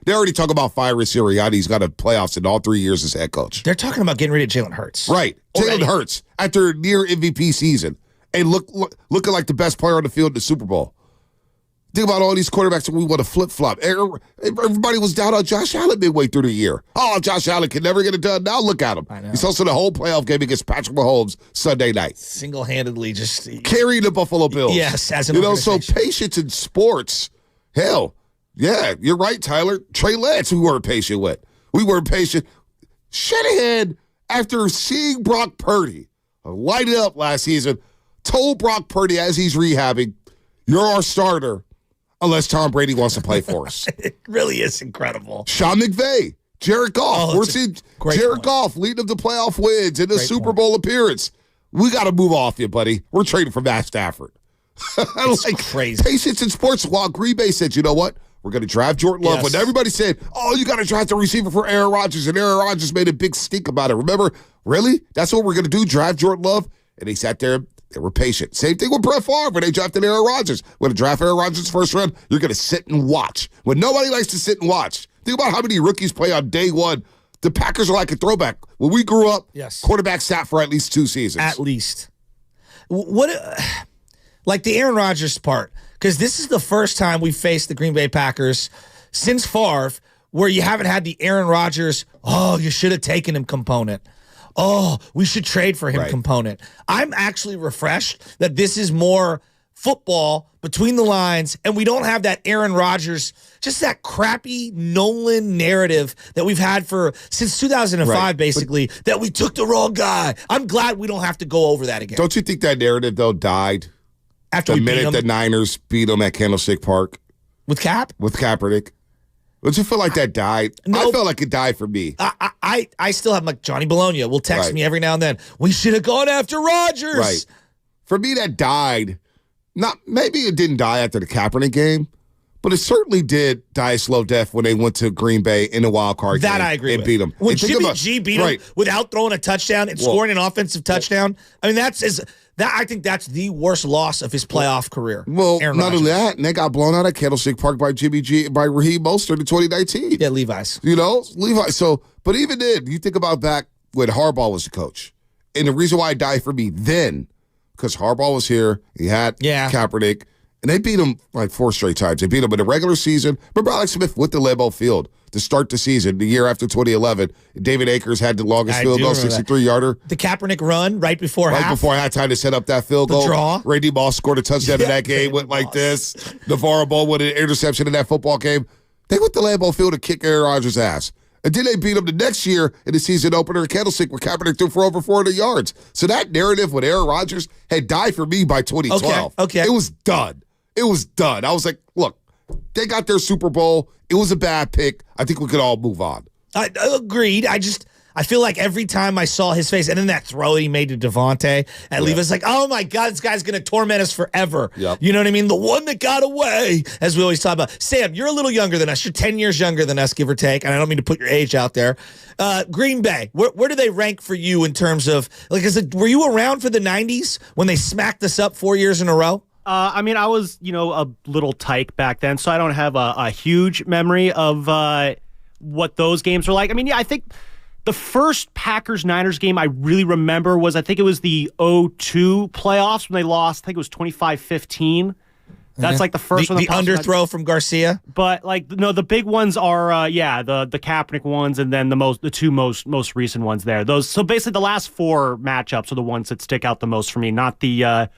They already talk about firing Sirianni. He's got a playoffs in all 3 years as head coach. They're talking about getting rid of Jalen Hurts. Right. Jalen Hurts after a near MVP season and looking like the best player on the field in the Super Bowl. Think about all these quarterbacks that we want to flip-flop. Everybody was down on Josh Allen midway through the year. Oh, Josh Allen can never get it done. Now look at him. I know. He's hosting the whole playoff game against Patrick Mahomes Sunday night. Single-handedly just Carrying the Buffalo Bills. Yes, as an so organization. patience in sports, hell, yeah, you're right, Tyler. Trey Lance, we weren't patient with. We weren't patient. Shanahan, after seeing Brock Purdy light it up last season, told Brock Purdy as he's rehabbing, you're our starter unless Tom Brady wants to play for us. It really is incredible. Sean McVay, Jared Goff. We're seeing Jared Goff leading up to playoff wins and a Super Bowl appearance. We got to move off you, buddy. We're trading for Matt Stafford. It's crazy. Patience in sports. While Green Bay said, you know what? We're going to draft Jordan Love. Yes. When everybody said, oh, you got to draft a receiver for Aaron Rodgers, and Aaron Rodgers made a big stink about it. Remember? Really? That's what we're going to do? Draft Jordan Love? And they sat there. They were patient. Same thing with Brett Favre when they drafted Aaron Rodgers. When they draft Aaron Rodgers first round, you're going to sit and watch. When nobody likes to sit and watch. Think about how many rookies play on day one. The Packers are like a throwback. When we grew up, quarterback sat for at least 2 seasons. At least. What, like the Aaron Rodgers part, because this is the first time we've faced the Green Bay Packers since Favre where you haven't had the Aaron Rodgers, oh, you should have taken him component. Oh, we should trade for him component. I'm actually refreshed that this is more football between the lines, and we don't have that Aaron Rodgers, just that crappy Nolan narrative that we've had since 2005, basically, that we took the wrong guy. I'm glad we don't have to go over that again. Don't you think that narrative, though, died after the we beat minute them? the Niners beat them at Candlestick Park? With Cap? With Kaepernick. Don't you feel like that died? No. I felt like it died for me. I still have, like, Johnny Bologna will text me every now and then. We should have gone after Rodgers. Right. For me, that died. Maybe it didn't die after the Kaepernick game, but it certainly did die a slow death when they went to Green Bay in the wild card game. That I agree and with. beat them. When Jimmy G beat him without throwing a touchdown and scoring an offensive touchdown, I mean, I think that's the worst loss of his playoff career. Well, Aaron not Rodgers. only that, and they got blown out at Candlestick Park by Jimmy G, by Raheem Mostert in 2019. Yeah, Levi's. You know, Levi. So, but even then, you think about back when Harbaugh was the coach. And the reason why it died for me then, because Harbaugh was here, he had Kaepernick, and they beat him like 4 straight times. They beat him in the regular season. Remember Alex Smith went to Lambeau Field to start the season, the year after 2011. David Akers had the longest field goal, 63-yarder. The Kaepernick run right before halftime to set up that field goal. Draw. Randy Moss scored a touchdown in that game, went like this. Navarro Ball with an interception in that football game. They went to Lambeau Field to kick Aaron Rodgers' ass. And then they beat him the next year in the season opener at Candlestick where Kaepernick threw for over 400 yards. So that narrative with Aaron Rodgers had died for me by 2012. Okay. It was done. It was done. I was like, look, they got their Super Bowl. It was a bad pick. I think we could all move on. I agreed. I feel like every time I saw his face, and then that throw he made to Devontae at Levi's, like, oh my God, this guy's going to torment us forever. Yep. You know what I mean? The one that got away, as we always talk about. Sam, you're a little younger than us. You're 10 years younger than us, give or take. And I don't mean to put your age out there. Green Bay, where do they rank for you in terms of, like, were you around for the 90s when they smacked us up 4 years in a row? I mean, I was, a little tyke back then, so I don't have a huge memory of what those games were like. I mean, I think the first Packers-Niners game I really remember was, I think it was the 2002 playoffs when they lost, I think it was 25-15. That's like the first one. The underthrow from Garcia. But the big ones are the Kaepernick ones, and then the two most recent ones there. So basically the last 4 matchups are the ones that stick out the most for me, not the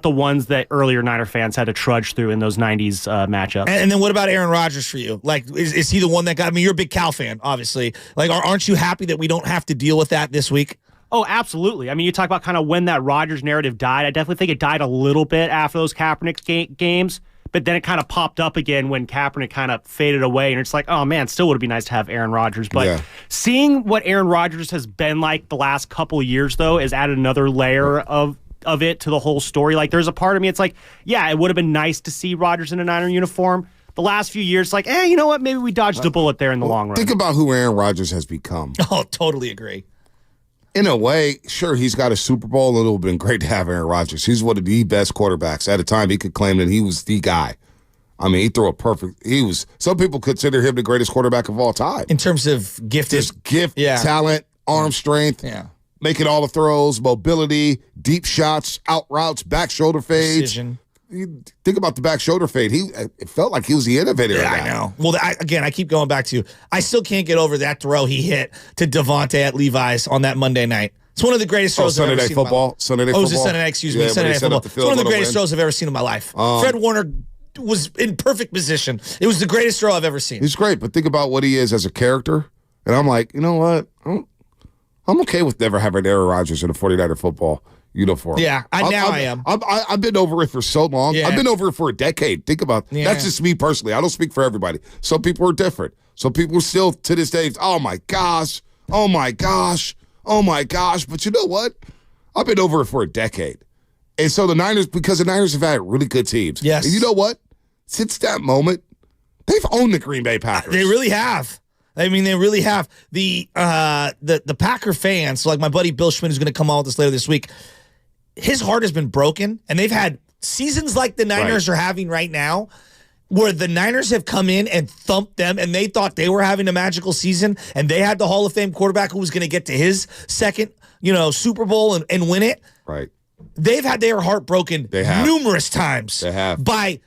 ones that earlier Niner fans had to trudge through in those 90s matchups. And then what about Aaron Rodgers for you? Like, is he the one that got, I mean, you're a big Cal fan, obviously. Like, aren't you happy that we don't have to deal with that this week? Oh, absolutely. I mean, you talk about kind of when that Rodgers narrative died. I definitely think it died a little bit after those Kaepernick games, but then it kind of popped up again when Kaepernick kind of faded away, and it's like, oh man, still would be nice to have Aaron Rodgers. But seeing what Aaron Rodgers has been like the last couple of years, though, has added another layer of it to the whole story. Like, there's a part of me, it's like, yeah, it would have been nice to see Rodgers in a Niner uniform. The last few years, like, you know what? Maybe we dodged a bullet there in the long run. Think about who Aaron Rodgers has become. Oh, totally agree. in a way, sure, he's got a Super Bowl, and it would have been great to have Aaron Rodgers. He's one of the best quarterbacks. At a time, he could claim that he was the guy. I mean, he threw a perfect. Some people consider him the greatest quarterback of all time. In terms of gifted. Just talent, arm strength, making all the throws, mobility, deep shots, out routes, back shoulder fades. Precision. You think about the back shoulder fade. It felt like he was the innovator. Yeah, I know. Well, I keep going back to, I still can't get over that throw he hit to Devontae at Levi's on that Monday night. It's one of the greatest throws I've ever seen. Sunday Night Football. Oh, it was a Sunday night, excuse me. Sunday Night Football. It's one of the greatest throws I've ever seen in my life. Fred Warner was in perfect position. It was the greatest throw I've ever seen. He's great, but think about what he is as a character. And I'm like, you know what? I'm okay with never having Aaron Rodgers in a 49er football uniform. Yeah, I am. I've been over it for so long. Yeah. I've been over it for a decade. Think about that's just me personally. I don't speak for everybody. Some people are different. Some people are still to this day, oh my gosh. But you know what? I've been over it for a decade. And so the Niners, because the Niners have had really good teams. Yes. And you know what? Since that moment, they've owned the Green Bay Packers. They really have. I mean, they really have. The Packer fans, so like my buddy Bill Schmidt, who's going to come on with us later this week, his heart has been broken, and they've had seasons like the Niners are having right now, where the Niners have come in and thumped them, and they thought they were having a magical season, and they had the Hall of Fame quarterback who was going to get to his second, Super Bowl and win it. Right. They've had their heart broken numerous times by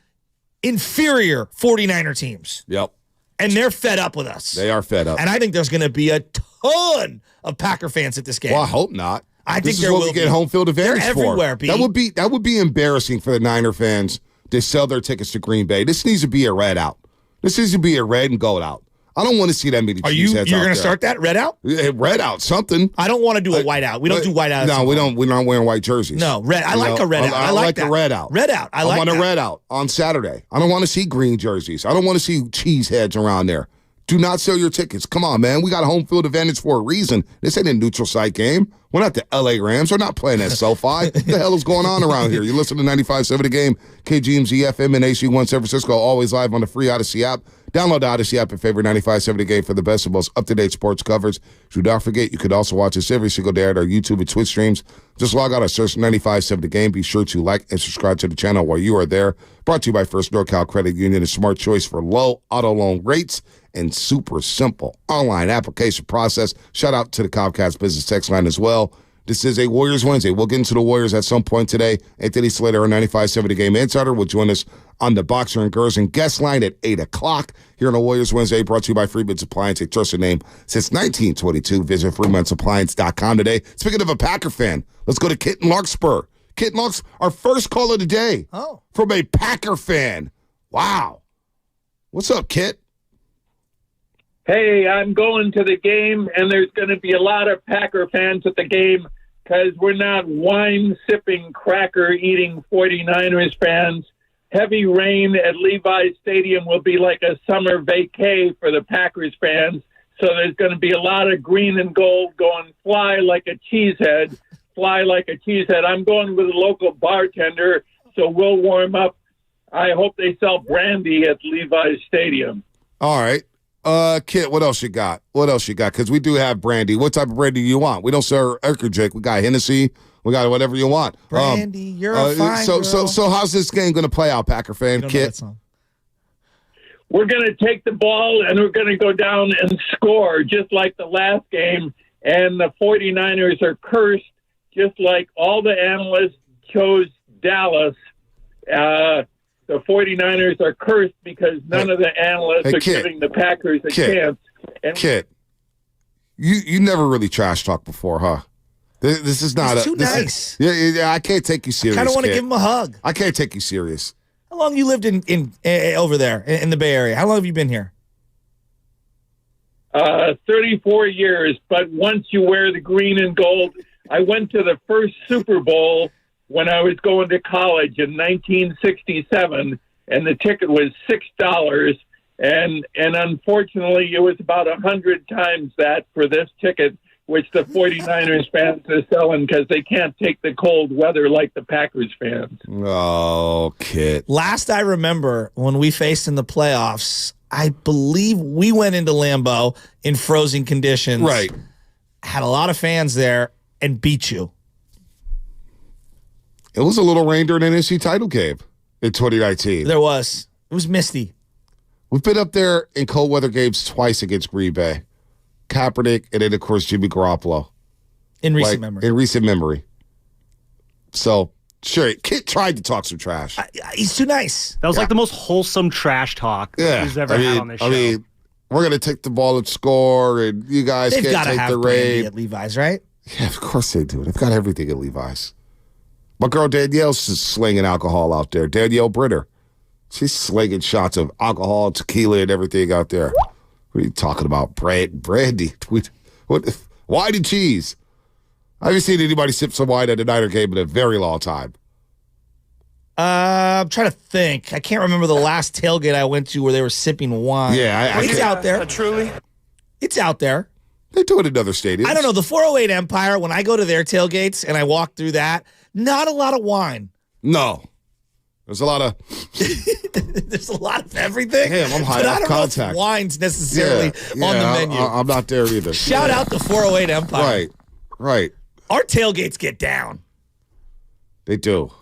inferior 49er teams. Yep. And they're fed up with us. They are fed up. And I think there's going to be a ton of Packer fans at this game. Well, I hope not. I think there will be. This is what we get home field advantage for. They're everywhere, B. That would be embarrassing for the Niner fans to sell their tickets to Green Bay. This needs to be a red out. This needs to be a red and gold out. I don't want to see that many cheeseheads out there. You're going to start that? Red out? Red out, something. I don't want to do a white out. We don't do white out. No, we don't. We're not wearing white jerseys. No, red. I like a red out. I like a red out. Red out. I want a red out on Saturday. I don't want to see green jerseys. I don't want to see cheeseheads around there. Do not sell your tickets. Come on, man. We got a home field advantage for a reason. This ain't a neutral site game. We're not the L.A. Rams. We're not playing at SoFi. What the hell is going on around here? You listen to 95.7 The Game, KGMZ FM and AC1 San Francisco, always live on the free Odyssey app. Download the Odyssey app and favorite 95.7 The Game for the best and most up-to-date sports coverage. Do not forget, you could also watch us every single day at our YouTube and Twitch streams. Just log on and search 95.7 The Game. Be sure to like and subscribe to the channel while you are there. Brought to you by First NorCal Credit Union, a smart choice for low auto loan rates and super simple online application process. Shout out to the Comcast Business Text line as well. This is a Warriors Wednesday. We'll get into the Warriors at some point today. Anthony Slater, our 95.7 The Game insider, will join us on the Boxer and Gerson guest line at 8 o'clock here on a Warriors Wednesday, brought to you by Freeman's Appliance, a trusted name since 1922. Visit freemansappliance.com today. Speaking of a Packer fan, let's go to Kit in Larkspur. Kit in Larkspur, our first call of the day from a Packer fan. Wow. What's up, Kit? Hey, I'm going to the game, and there's going to be a lot of Packer fans at the game because we're not wine-sipping, cracker-eating 49ers fans. Heavy rain at Levi's Stadium will be like a summer vacay for the Packers fans, so there's going to be a lot of green and gold going fly like a cheesehead, fly like a cheesehead. I'm going with a local bartender, so we'll warm up. I hope they sell brandy at Levi's Stadium. All right. Kit, what else you got? Because we do have brandy. What type of brandy do you want? We don't sell Jake. We got Hennessy. We got whatever you want. Brandy, you're a fine girl. So how's this game going to play out, Packer fan? Kit? We're going to take the ball, and we're going to go down and score, just like the last game. And the 49ers are cursed, just like all the analysts chose Dallas. The 49ers are cursed because none of the analysts are giving the Packers a chance. Kit, you never really trash talk before, huh? This is not too nice. Yeah, I can't take you serious. I kind of want to give him a hug. I can't take you serious. How long you lived in over there in the Bay Area? How long have you been here? 34 years, but once you wear the green and gold, I went to the first Super Bowl when I was going to college in 1967, and the ticket was $6, and unfortunately it was about 100 times that for this ticket, which the 49ers fans are selling because they can't take the cold weather like the Packers fans. Oh, Kit. Last I remember, when we faced in the playoffs, I believe we went into Lambeau in frozen conditions. Right. Had a lot of fans there. and beat you? It was a little rain during an NFC title game in 2019. There was. It was misty. We've been up there in cold weather games twice against Green Bay. Kaepernick, and then, of course, Jimmy Garoppolo. In recent memory. In recent memory. So, sure, Kit tried to talk some trash. He's too nice. That was like the most wholesome trash talk he's ever had on this show. I mean, we're going to take the ball and score, and you guys They've can't got to take have the Brandy rain. at Levi's, right? Yeah, of course they do. They've got everything at Levi's. My girl Danielle's just slinging alcohol out there. Danielle Britter. She's slinging shots of alcohol, tequila, and everything out there. What are you talking about? Brandy. What? Wine and cheese. I haven't seen anybody sip some wine at a Niner game in a very long time. I'm trying to think. I can't remember the last tailgate I went to where they were sipping wine. Yeah, it's out there. Truly? It's out there. They do it in other stadiums. I don't know. The 408 Empire, when I go to their tailgates and I walk through that, not a lot of wine. No. There's a lot of... There's a lot of everything. Damn, I'm high but off I don't know contact. if wine's necessarily on the menu. I'm not there either. Shout out the 408 Empire. Right. Our tailgates get down. They do.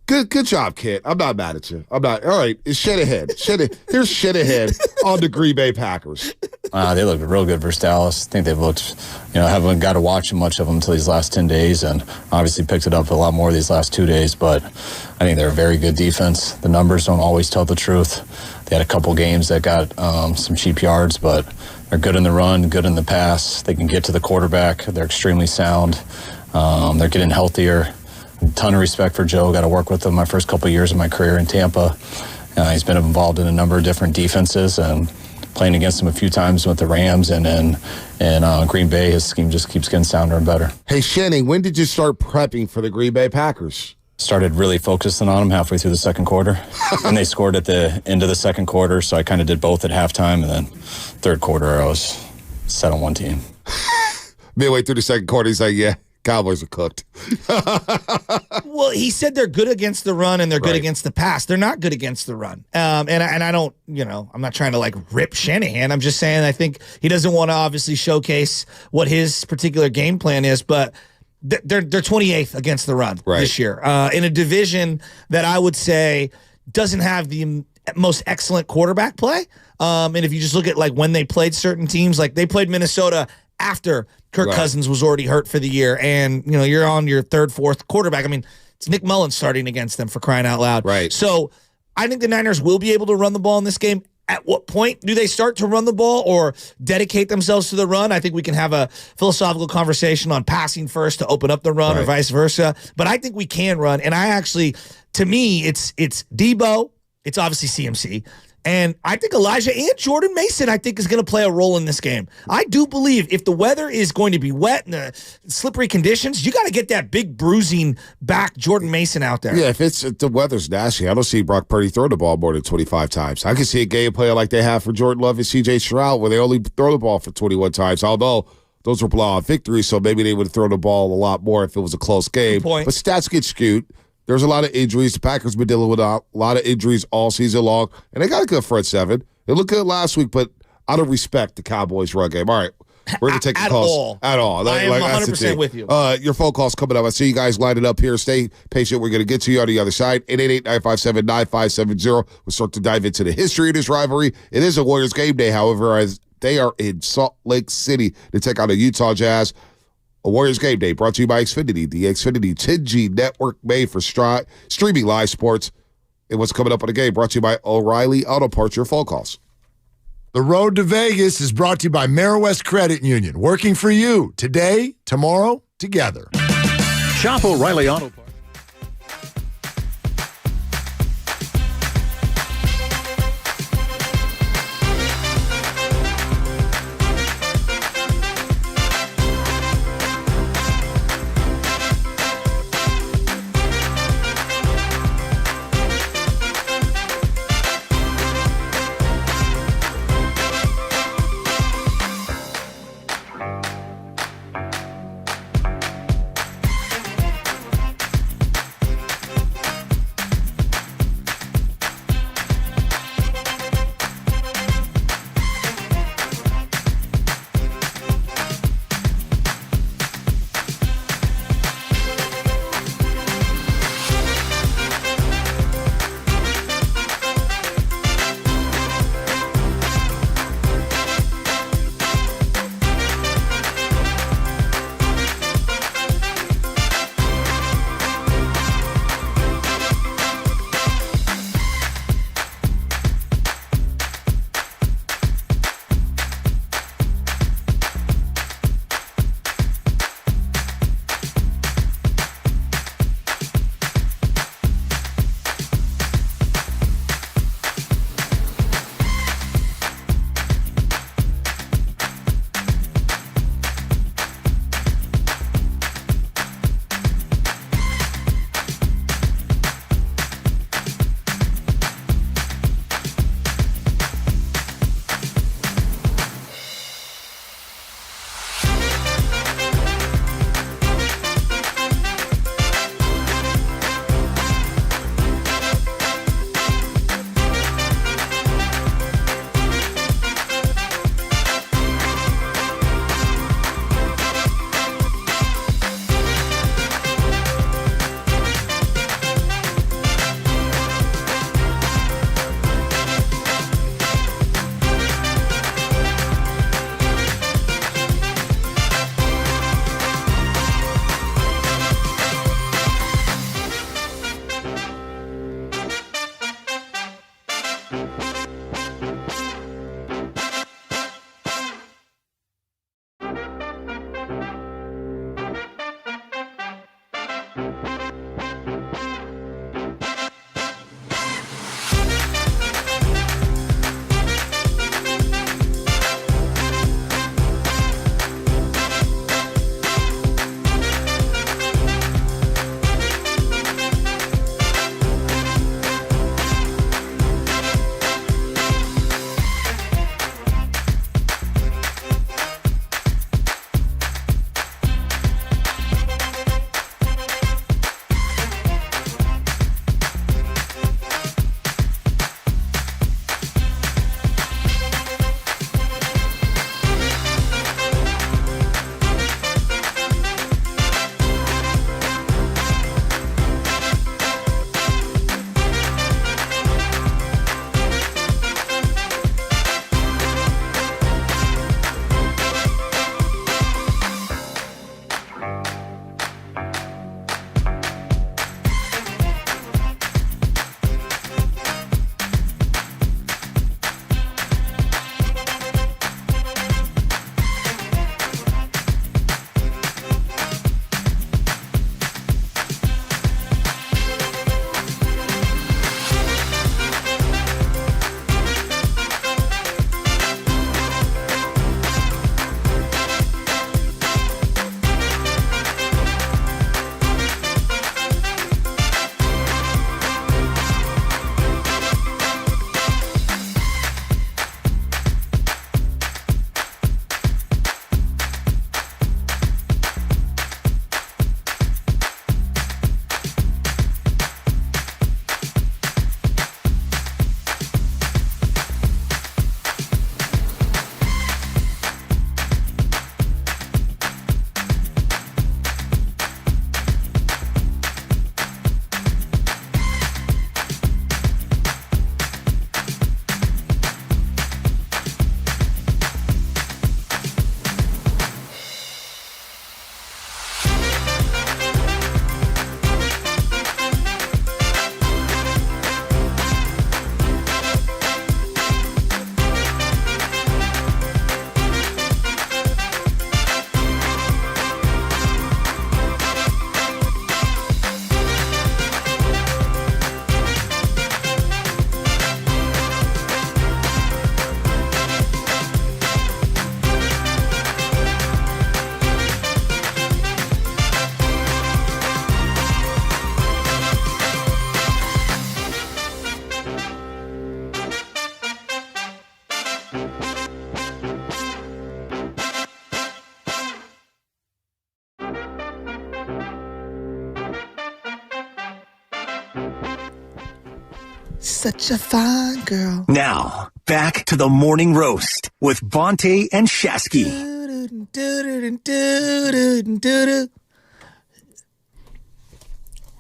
Good job, kid. I'm not mad at you. I'm not. All right, it's shit ahead. Here's shit ahead on the Green Bay Packers. They looked real good versus Dallas. I think they've looked, haven't got to watch much of them until these last 10 days, and obviously picked it up a lot more these last 2 days, but I think they're a very good defense. The numbers don't always tell the truth. They had a couple games that got some cheap yards, but they're good in the run, good in the pass. They can get to the quarterback. They're extremely sound. They're getting healthier. A ton of respect for Joe. Got to work with him my first couple of years of my career in Tampa. He's been involved in a number of different defenses and playing against him a few times with the Rams, and in Green Bay, his scheme just keeps getting sounder and better. Hey, Shannon, when did you start prepping for the Green Bay Packers? Started really focusing on them halfway through the second quarter, and they scored at the end of the second quarter, so I kind of did both at halftime, and then third quarter I was set on one team. Midway through the second quarter, he's like, yeah, Cowboys are cooked. Well, he said they're good against the run and they're good against the pass. They're not good against the run. And I don't, I'm not trying to like rip Shanahan. I'm just saying I think he doesn't want to obviously showcase what his particular game plan is, but they're 28th against the run this year in a division that I would say doesn't have the most excellent quarterback play. And if you just look at like when they played certain teams, like they played Minnesota after Kirk Cousins was already hurt for the year, and you're on your third, fourth quarterback. I mean, it's Nick Mullins starting against them, for crying out loud. Right. So I think the Niners will be able to run the ball in this game. At what point do they start to run the ball or dedicate themselves to the run? I think we can have a philosophical conversation on passing first to open up the run or vice versa. But I think we can run. And I actually, to me, it's Debo. It's obviously CMC. And I think Elijah and Jordan Mason, I think, is going to play a role in this game. I do believe if the weather is going to be wet and the slippery conditions, you got to get that big bruising back Jordan Mason out there. Yeah, if the weather's nasty, I don't see Brock Purdy throw the ball more than 25 times. I can see a game player like they have for Jordan Love and C.J. Stroud where they only throw the ball for 21 times, although those were blowout victories, so maybe they would have thrown the ball a lot more if it was a close game. Good point. But stats get skewed. There's a lot of injuries. The Packers have been dealing with a lot of injuries all season long, and they got a good front seven. They looked good last week, but I don't respect the Cowboys' run game. All right, we're going to take the calls. At all. I am 100% with you. Your phone call's coming up. I see you guys lining up here. Stay patient. We're going to get to you on the other side. 888-957-9570. We'll start to dive into the history of this rivalry. It is a Warriors game day, however, as they are in Salt Lake City to take on the Utah Jazz. A Warriors game day brought to you by Xfinity, the Xfinity 10G network made for streaming live sports. And what's coming up on the game brought to you by O'Reilly Auto Parts. Your phone calls. The road to Vegas is brought to you by West Credit Union. Working for you today, tomorrow, together. Shop O'Reilly Auto Parts. Such a fine girl. Now, back to the morning roast with Bonte and Shasky.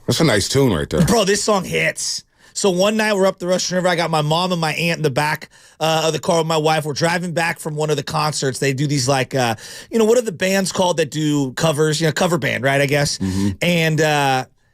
That's a nice tune right there. Bro, this song hits. So one night we're up the Russian River. I got my mom and my aunt in the back of the car with my wife. We're driving back from one of the concerts. They do these what are the bands called that do covers? Cover band, right, I guess. Mm-hmm.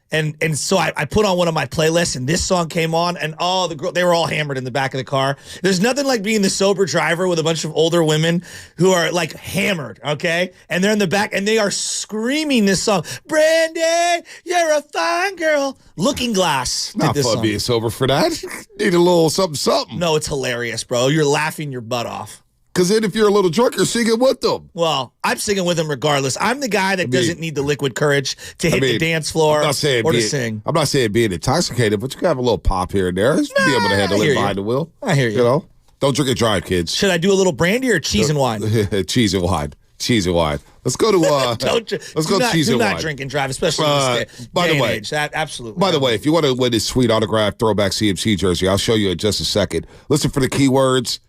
And so I put on one of my playlists, and this song came on, and they were all hammered in the back of the car. There's nothing like being the sober driver with a bunch of older women who are like hammered, okay? And they're in the back, and they are screaming this song. Brandy, you're a fine girl. Looking Glass. Not fun song. being sober for that. Need a little something. No, it's hilarious, bro. You're laughing your butt off. Because then if you're a little drunk, you're singing with them. Well, I'm singing with them regardless. I'm the guy that doesn't need the liquid courage to hit the dance floor or to sing. I'm not saying being intoxicated, but you can have a little pop here and there. Just be able to handle it behind the wheel. I hear you. Don't drink and drive, kids. Should I do a little brandy or cheese and wine? Cheese and wine. Cheese and wine. Let's go to cheese and wine. Do not drink and drive, especially in this day and age. Absolutely. By the way, if you want to win this sweet autographed throwback CMC jersey, I'll show you in just a second. Listen for the keywords.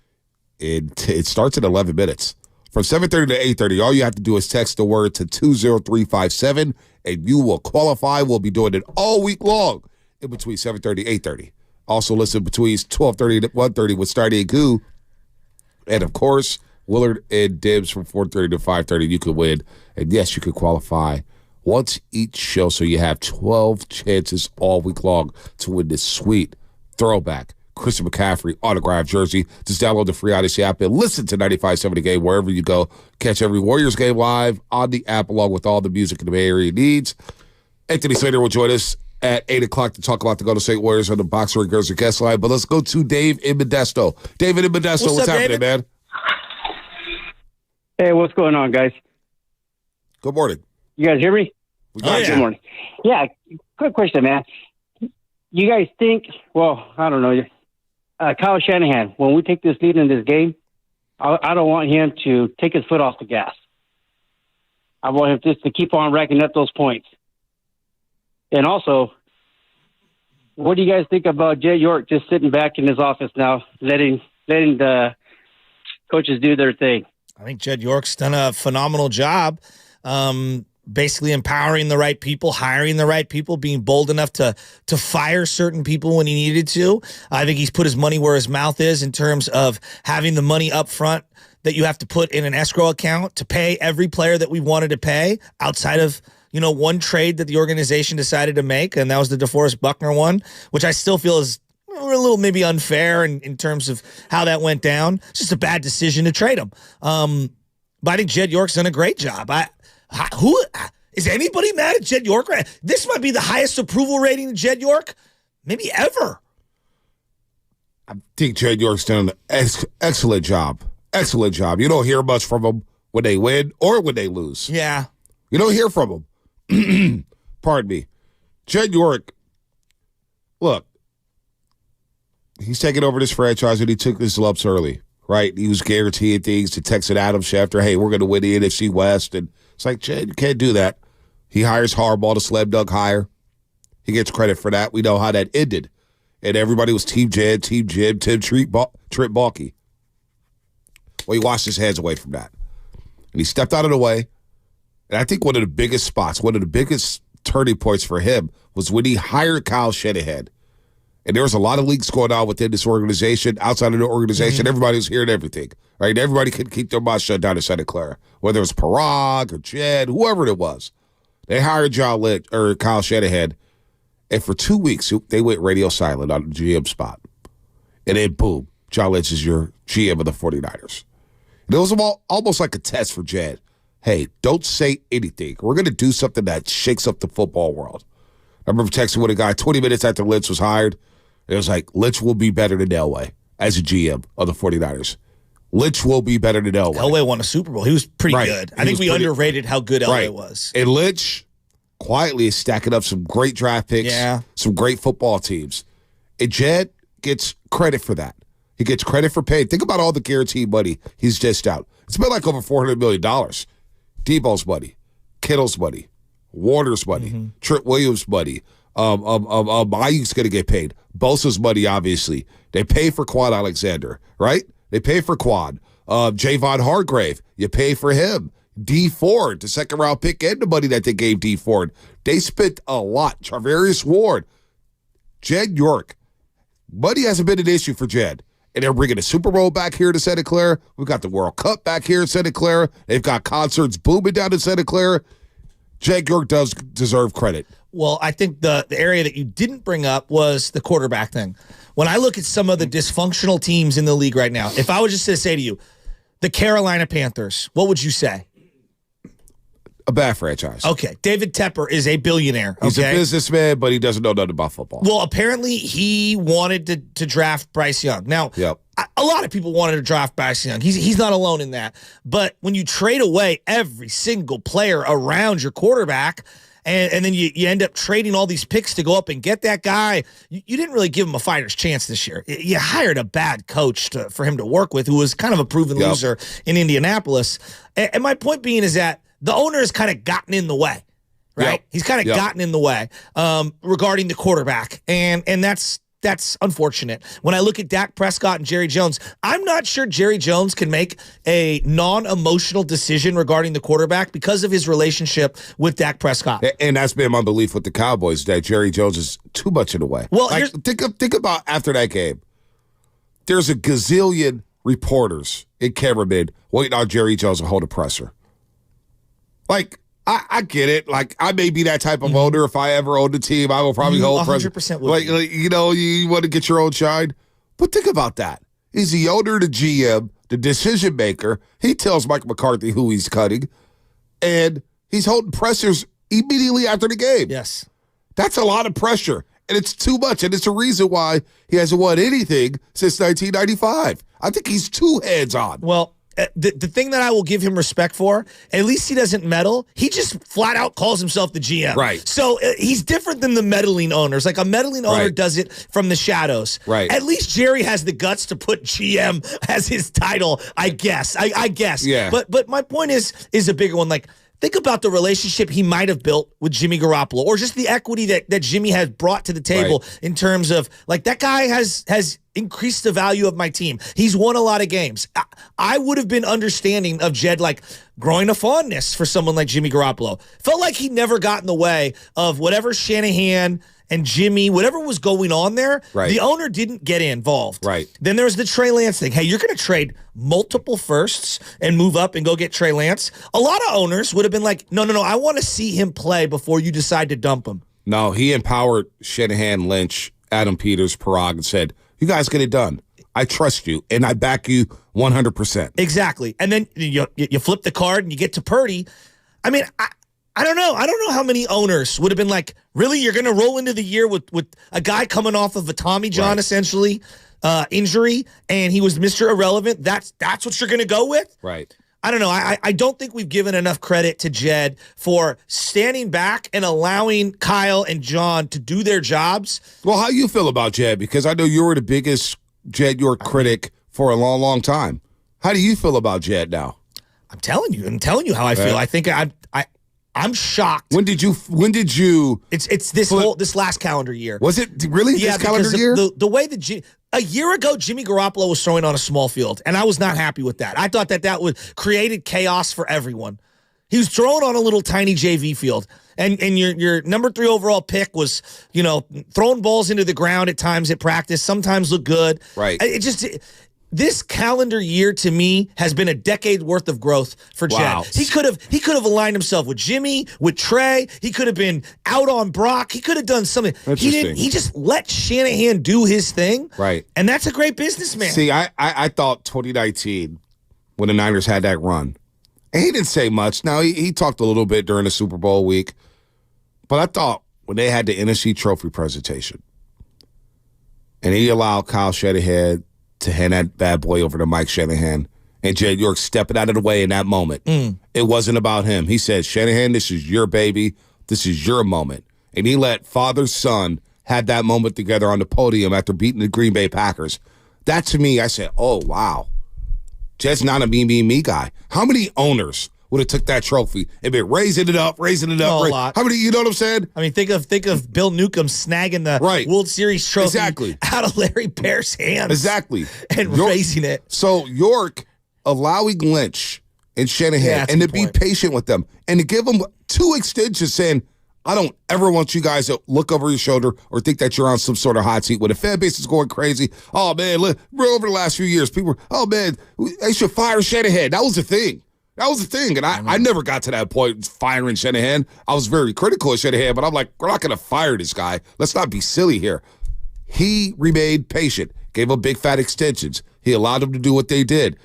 It starts in 11 minutes. From 7:30 to 8:30, all you have to do is text the word to 20357, and you will qualify. We'll be doing it all week long in between 7:30 and 8:30. Also listen between 12:30 to 1:30 with Stardy and Goo. And, of course, Willard and Dibs from 4:30 to 5:30. You could win. And, yes, you could qualify once each show, so you have 12 chances all week long to win this sweet throwback Christian McCaffrey autographed jersey. Just download the free Odyssey app and listen to 95.7 The Game wherever you go. Catch every Warriors game live on the app along with all the music in the Bay Area needs. Anthony Slater will join us at 8 o'clock to talk about the Golden State Warriors on the Boxer and Girls guest line. But let's go to Dave in Modesto. David in Modesto, what's happening, man? Hey, what's going on, guys? Good morning. You guys hear me? Good morning. Yeah, quick question, man. You guys think, I don't know, Kyle Shanahan, when we take this lead in this game, I don't want him to take his foot off the gas. I want him just to keep on racking up those points. And also, what do you guys think about Jed York just sitting back in his office now, letting the coaches do their thing? I think Jed York's done a phenomenal job. Basically empowering the right people, hiring the right people, being bold enough to fire certain people when he needed to. I think he's put his money where his mouth is in terms of having the money up front that you have to put in an escrow account to pay every player that we wanted to pay outside of, one trade that the organization decided to make, and that was the DeForest Buckner one, which I still feel is a little maybe unfair in terms of how that went down. It's just a bad decision to trade him. But I think Jed York's done a great job. Who is anybody mad at Jed York? This might be the highest approval rating of Jed York maybe ever. I think Jed York's done an excellent job. Excellent job. You don't hear much from them when they win or when they lose. Yeah. You don't hear from them. Pardon me. Jed York, look, he's taking over this franchise and he took his lumps early, right? He was guaranteeing things to Texan Adam Schefter. Hey, we're going to win the NFC West. And it's like, Jed, you can't do that. He hires Harbaugh to slam dunk hire. He gets credit for that. We know how that ended. And everybody was Team Jed, Team Jim, Tim Trent Baalke. Well, he washed his hands away from that. And he stepped out of the way. And I think one of the biggest spots, one of the biggest turning points for him was when he hired Kyle Shanahan. And there was a lot of leaks going on within this organization, outside of the organization. Mm-hmm. Everybody was hearing everything, right? Everybody couldn't keep their mouth shut down in Santa Clara, whether it was Parag or Jed, whoever it was. They hired Kyle Shanahan, and for 2 weeks, they went radio silent on the GM spot. And then, boom, John Lynch is your GM of the 49ers. And it was almost like a test for Jed. Hey, don't say anything. We're going to do something that shakes up the football world. I remember texting with a guy 20 minutes after Lynch was hired. It was like, Lynch will be better than Elway as a GM of the 49ers. Lynch will be better than Elway. Elway won a Super Bowl. He was pretty good. I think we underrated how good Elway was. And Lynch quietly is stacking up some great draft picks, some great football teams. And Jed gets credit for that. He gets credit for pay. Think about all the guaranteed money he's dished out. It's been like over $400 million. Debo's money, Kittle's money, Warner's money, Trent Williams' money. Ayuk's going to get paid. Bosa's money, obviously. They pay for Quan Alexander, right? They pay for Quan. Javon Hargrave, you pay for him. D Ford, the second-round pick, and the money that they gave D Ford. They spent a lot. Charvarius Ward, Jed York. Money hasn't been an issue for Jed. And they're bringing the Super Bowl back here to Santa Clara. We've got the World Cup back here in Santa Clara. They've got concerts booming down in Santa Clara. Jed York does deserve credit. Well, I think the area that you didn't bring up was the quarterback thing. When I look at some of the dysfunctional teams in the league right now, if I was just to say to you, the Carolina Panthers, what would you say? A bad franchise. Okay. David Tepper is a billionaire. Okay? He's a businessman, but he doesn't know nothing about football. Well, apparently he wanted to draft Bryce Young. Now, a lot of people wanted to draft Bryce Young. He's not alone in that. But when you trade away every single player around your quarterback, and then you end up trading all these picks to go up and get that guy, you didn't really give him a fighter's chance this year. You hired a bad coach for him to work with who was kind of a proven loser in Indianapolis. And my point being is that the owner has kind of gotten in the way, right? He's kind of gotten in the way regarding the quarterback, and that's unfortunate. When I look at Dak Prescott and Jerry Jones, I'm not sure Jerry Jones can make a non-emotional decision regarding the quarterback because of his relationship with Dak Prescott. And that's been my belief with the Cowboys, that Jerry Jones is too much in the way. Well, like, think about after that game. There's a gazillion reporters in cameramen waiting on Jerry Jones to hold a presser. Like, I get it. Like, I may be that type of owner. If I ever owned a team, I will probably hold 100% would. Like, you want to get your own shine. But think about that. He's the owner, the GM, the decision maker. He tells Mike McCarthy who he's cutting, and he's holding pressers immediately after the game. Yes. That's a lot of pressure, and it's too much, and it's a reason why he hasn't won anything since 1995. I think he's too hands-on. Well, the thing that I will give him respect for, at least he doesn't meddle. He just flat out calls himself the GM. Right. So he's different than the meddling owners. Like a meddling owner does it from the shadows. Right. At least Jerry has the guts to put GM as his title, I guess. I guess. Yeah. But my point is a bigger one. Like, think about the relationship he might have built with Jimmy Garoppolo, or just the equity that Jimmy has brought to the table in terms of, like, that guy has increased the value of my team. He's won a lot of games. I would have been understanding of Jed, like, growing a fondness for someone like Jimmy Garoppolo. Felt like he never got in the way of whatever Shanahan and Jimmy, whatever was going on there, the owner didn't get involved. Right. Then there's the Trey Lance thing. Hey, you're going to trade multiple firsts and move up and go get Trey Lance? A lot of owners would have been like, no, I want to see him play before you decide to dump him. No, he empowered Shanahan, Lynch, Adam Peters, Parag, and said, you guys get it done. I trust you, and I back you 100%. Exactly. And then you flip the card and you get to Purdy. I mean, I don't know. I don't know how many owners would have been like, really, you're going to roll into the year with a guy coming off of a Tommy John, essentially, injury, and he was Mr. Irrelevant. That's what you're going to go with? Right. I don't know. I don't think we've given enough credit to Jed for standing back and allowing Kyle and John to do their jobs. Well, how you feel about Jed? Because I know you were the biggest Jed York critic for a long, long time. How do you feel about Jed now? I'm telling you how I feel. I think I'm shocked. When did you? It's this last calendar year. Was it really this calendar year? The way that a year ago, Jimmy Garoppolo was throwing on a small field, and I was not happy with that. I thought that would created chaos for everyone. He was throwing on a little tiny JV field, and your number 3 overall pick was, throwing balls into the ground at times at practice. Sometimes looked good. Right. This calendar year to me has been a decade worth of growth for Jed. Wow. He could have aligned himself with Jimmy, with Trey. He could have been out on Brock. He could have done something. He didn't. He just let Shanahan do his thing. Right. And that's a great businessman. See, I thought 2019 when the Niners had that run, and he didn't say much. Now he talked a little bit during the Super Bowl week, but I thought when they had the NFC Trophy presentation, and he allowed Kyle Shanahan to hand that bad boy over to Mike Shanahan, and Jed York stepping out of the way in that moment. It wasn't about him. He said, Shanahan, this is your baby. This is your moment. And he let father, son have that moment together on the podium after beating the Green Bay Packers. That to me, I said, oh, wow. Jed's not a me guy. How many owners would have took that trophy and been raising it up? A lot. How many, you know what I'm saying? I mean, think of Bill Newcomb snagging the World Series trophy out of Larry Bear's hands. Exactly. And raising it. So York allowing Lynch and Shanahan and to be patient with them and to give them 2 extensions saying, I don't ever want you guys to look over your shoulder or think that you're on some sort of hot seat when the fan base is going crazy. Oh, man, look, over the last few years, people were, oh, man, they should fire Shanahan. That was the thing. And I never got to that point firing Shanahan. I was very critical of Shanahan, but I'm like, we're not going to fire this guy. Let's not be silly here. He remained patient, gave them big, fat extensions. He allowed them to do what they did.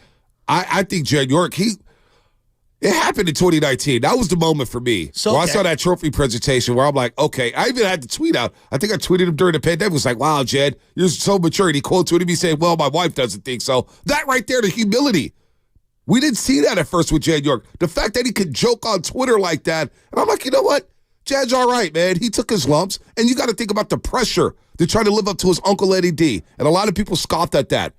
I think Jed York, it happened in 2019. That was the moment for me. So I saw that trophy presentation where I'm like, okay, I even had to tweet out. I think I tweeted him during the pandemic. It was like, wow, Jed, you're so mature. And he quote tweeted me saying, well, my wife doesn't think so. That right there, the humility. We didn't see that at first with Jed York. The fact that he could joke on Twitter like that. And I'm like, you know what? Jed's all right, man. He took his lumps. And you got to think about the pressure to try to live up to his Uncle Eddie D. And a lot of people scoffed at that.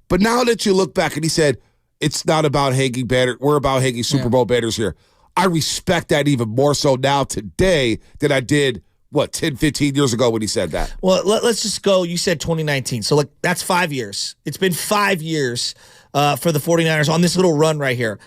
But now that you look back and he said, it's not about hanging banner. We're about hanging Super Bowl banners here. I respect that even more so now today than I did, 10, 15 years ago when he said that. Well, let's just go. You said 2019. So, that's 5 years. It's been 5 years for the 49ers on this little run right here.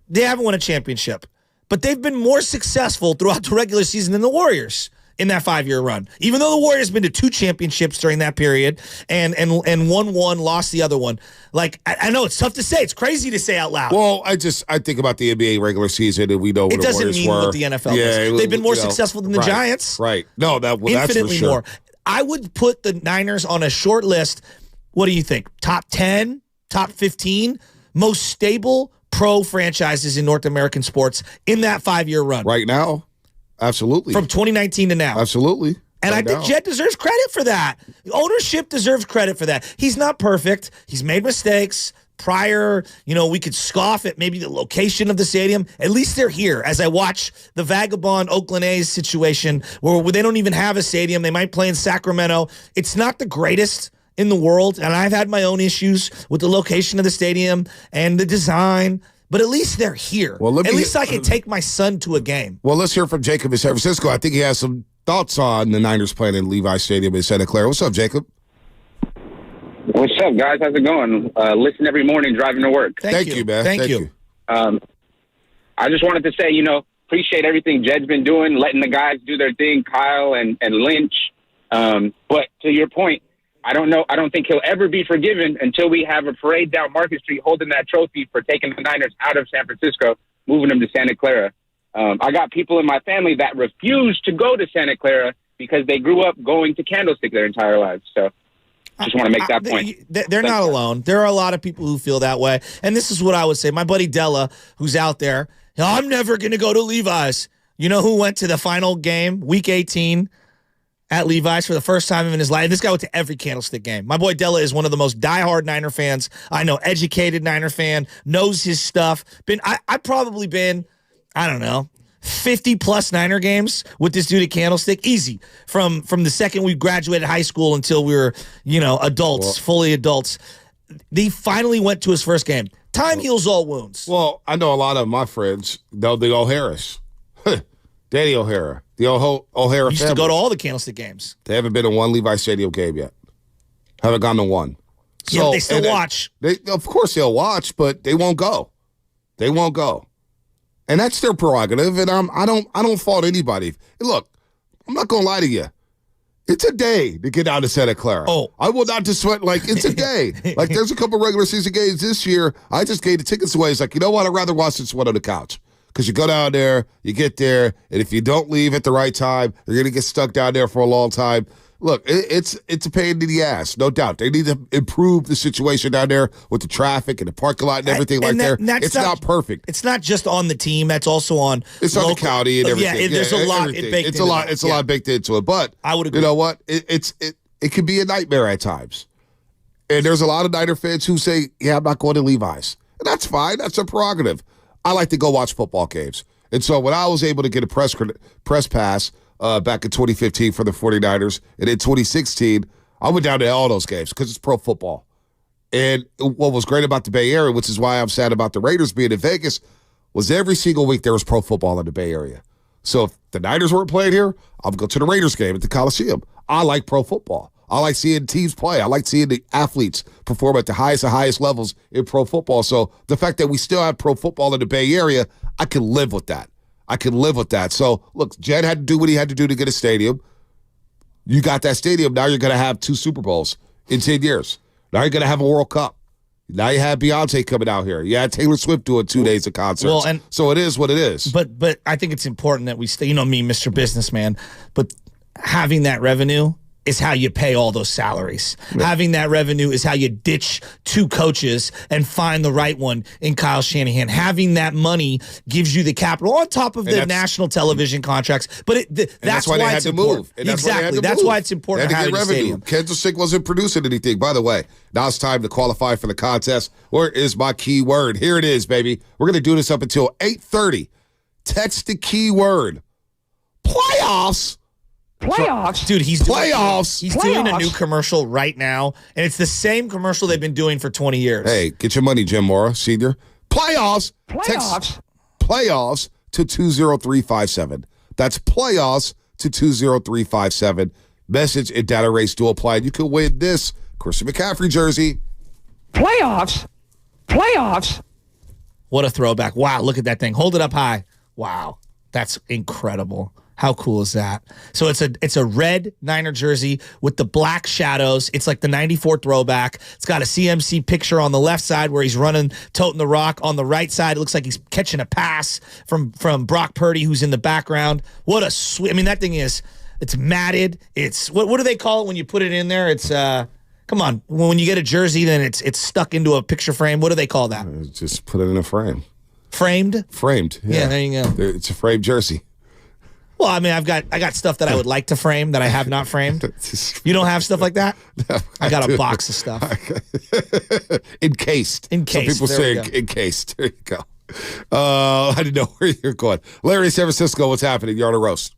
They haven't won a championship, but they've been more successful throughout the regular season than the Warriors in that 5-year run. Even though the Warriors been to 2 championships during that period and won one, lost the other one. I know it's tough to say. It's crazy to say out loud. Well, I think about the NBA regular season and we know what the Warriors were. It doesn't mean what the NFL is. They've been more successful than the Giants. Right. No, that's infinitely for sure. more. I would put the Niners on a short list. What do you think? Top 10? Top 15? Most stable pro franchises in North American sports in that 5-year run. Right now? Absolutely. From 2019 to now. Absolutely. And I think Jed deserves credit for that. Ownership deserves credit for that. He's not perfect. He's made mistakes. Prior, we could scoff at maybe the location of the stadium. At least they're here. As I watch the vagabond Oakland A's situation where they don't even have a stadium. They might play in Sacramento. It's not the greatest in the world. And I've had my own issues with the location of the stadium and the design. But at least they're here. Well, at least I can take my son to a game. Well, let's hear from Jacob in San Francisco. I think he has some thoughts on the Niners playing in Levi Stadium in Santa Clara. What's up, Jacob? What's up, guys? How's it going? Listen every morning driving to work. Thank you, man. Thank you. I just wanted to say, appreciate everything Jed's been doing, letting the guys do their thing, Kyle and Lynch. But to your point, I don't think he'll ever be forgiven until we have a parade down Market Street holding that trophy for taking the Niners out of San Francisco, moving them to Santa Clara. I got people in my family that refuse to go to Santa Clara because they grew up going to Candlestick their entire lives. So just want to make that point. They're not alone. There are a lot of people who feel that way. And this is what I would say. My buddy Della, who's out there, I'm never going to go to Levi's. You know who went to the final game, Week 18, at Levi's for the first time in his life? This guy went to every Candlestick game. My boy Della is one of the most diehard Niner fans I know. Educated Niner fan, knows his stuff. I've probably been, I don't know, 50-plus Niner games with this dude at Candlestick. Easy. From the second we graduated high school until we were, adults, fully adults. They finally went to his first game. Time heals all wounds. Well, I know a lot of my friends know the O'Haras. Danny O'Hara. The O'Hara used family. To go to all the Candlestick games. They haven't been to one Levi Stadium game yet. Haven't gone to one. So, they still watch. Of course they'll watch, but they won't go. They won't go. And that's their prerogative, and I don't fault anybody. Look, I'm not gonna lie to you. It's a day to get out of Santa Clara. Oh. I will not just sweat. It's a day. There's a couple regular season games this year. I just gave the tickets away. It's you know what? I'd rather watch this one on the couch. Because you go down there, you get there, and if you don't leave at the right time, you're going to get stuck down there for a long time. Look, it's a pain in the ass, no doubt. They need to improve the situation down there with the traffic and the parking lot and everything It's not perfect. It's not just on the team. That's also on It's on the county and everything. Yeah, there's a lot baked into it. It's a lot baked into it. But I would agree. You know what? It can be a nightmare at times. And there's a lot of Niner fans who say, yeah, I'm not going to Levi's. And that's fine. That's their prerogative. I like to go watch football games. And so when I was able to get a press pass back in 2015 for the 49ers, and in 2016, I went down to all those games because it's pro football. And what was great about the Bay Area, which is why I'm sad about the Raiders being in Vegas, was every single week there was pro football in the Bay Area. So if the Niners weren't playing here, I'll go to the Raiders game at the Coliseum. I like pro football. I like seeing teams play. I like seeing the athletes perform at the highest levels in pro football. So the fact that we still have pro football in the Bay Area, I can live with that. So, look, Jed had to do what he had to do to get a stadium. You got that stadium. Now you're going to have 2 Super Bowls in 10 years. Now you're going to have a World Cup. Now you have Beyonce coming out here. You had Taylor Swift doing 2 days of concerts. Well, and so it is what it is. But I think it's important that we stay, me, Mr. Businessman, but having that revenue is how you pay all those salaries. Yeah. Having that revenue is how you ditch 2 coaches and find the right one in Kyle Shanahan. Having that money gives you the capital on top of the national television contracts. But that's why they had to move. Exactly. That's why it's important to have revenue. Stadium. Kansas City wasn't producing anything. By the way, now it's time to qualify for the contest. Where is my keyword? Here it is, baby. We're going to do this up until 8:30. Text the keyword playoffs. Dude, he's doing a new playoffs. Commercial right now, and it's the same commercial they've been doing for 20 years. Hey, get your money, Jim Mora, Sr. Playoffs. Text playoffs to 20357. That's playoffs to 20357. Message and data rates do apply. You could win this Christian McCaffrey jersey. Playoffs. What a throwback. Wow, look at that thing. Hold it up high. Wow, that's incredible. How cool is that? So it's a red Niner jersey with the black shadows. It's like the 94 throwback. It's got a CMC picture on the left side where he's running, toting the rock. On the right side, it looks like he's catching a pass from Brock Purdy, who's in the background. What a sweet. I mean, that thing it's matted. It's what do they call it when you put it in there? It's come on. When you get a jersey, then it's stuck into a picture frame. What do they call that? Just put it in a frame. Framed? Framed. Yeah, there you go. It's a framed jersey. Well, I mean, I got stuff that I would like to frame that I have not framed. You don't have stuff like that? No, I got a box of stuff. Encased. Some people say encased. There you go. I didn't know where you're going. Larry, San Francisco, what's happening? You're on a roast.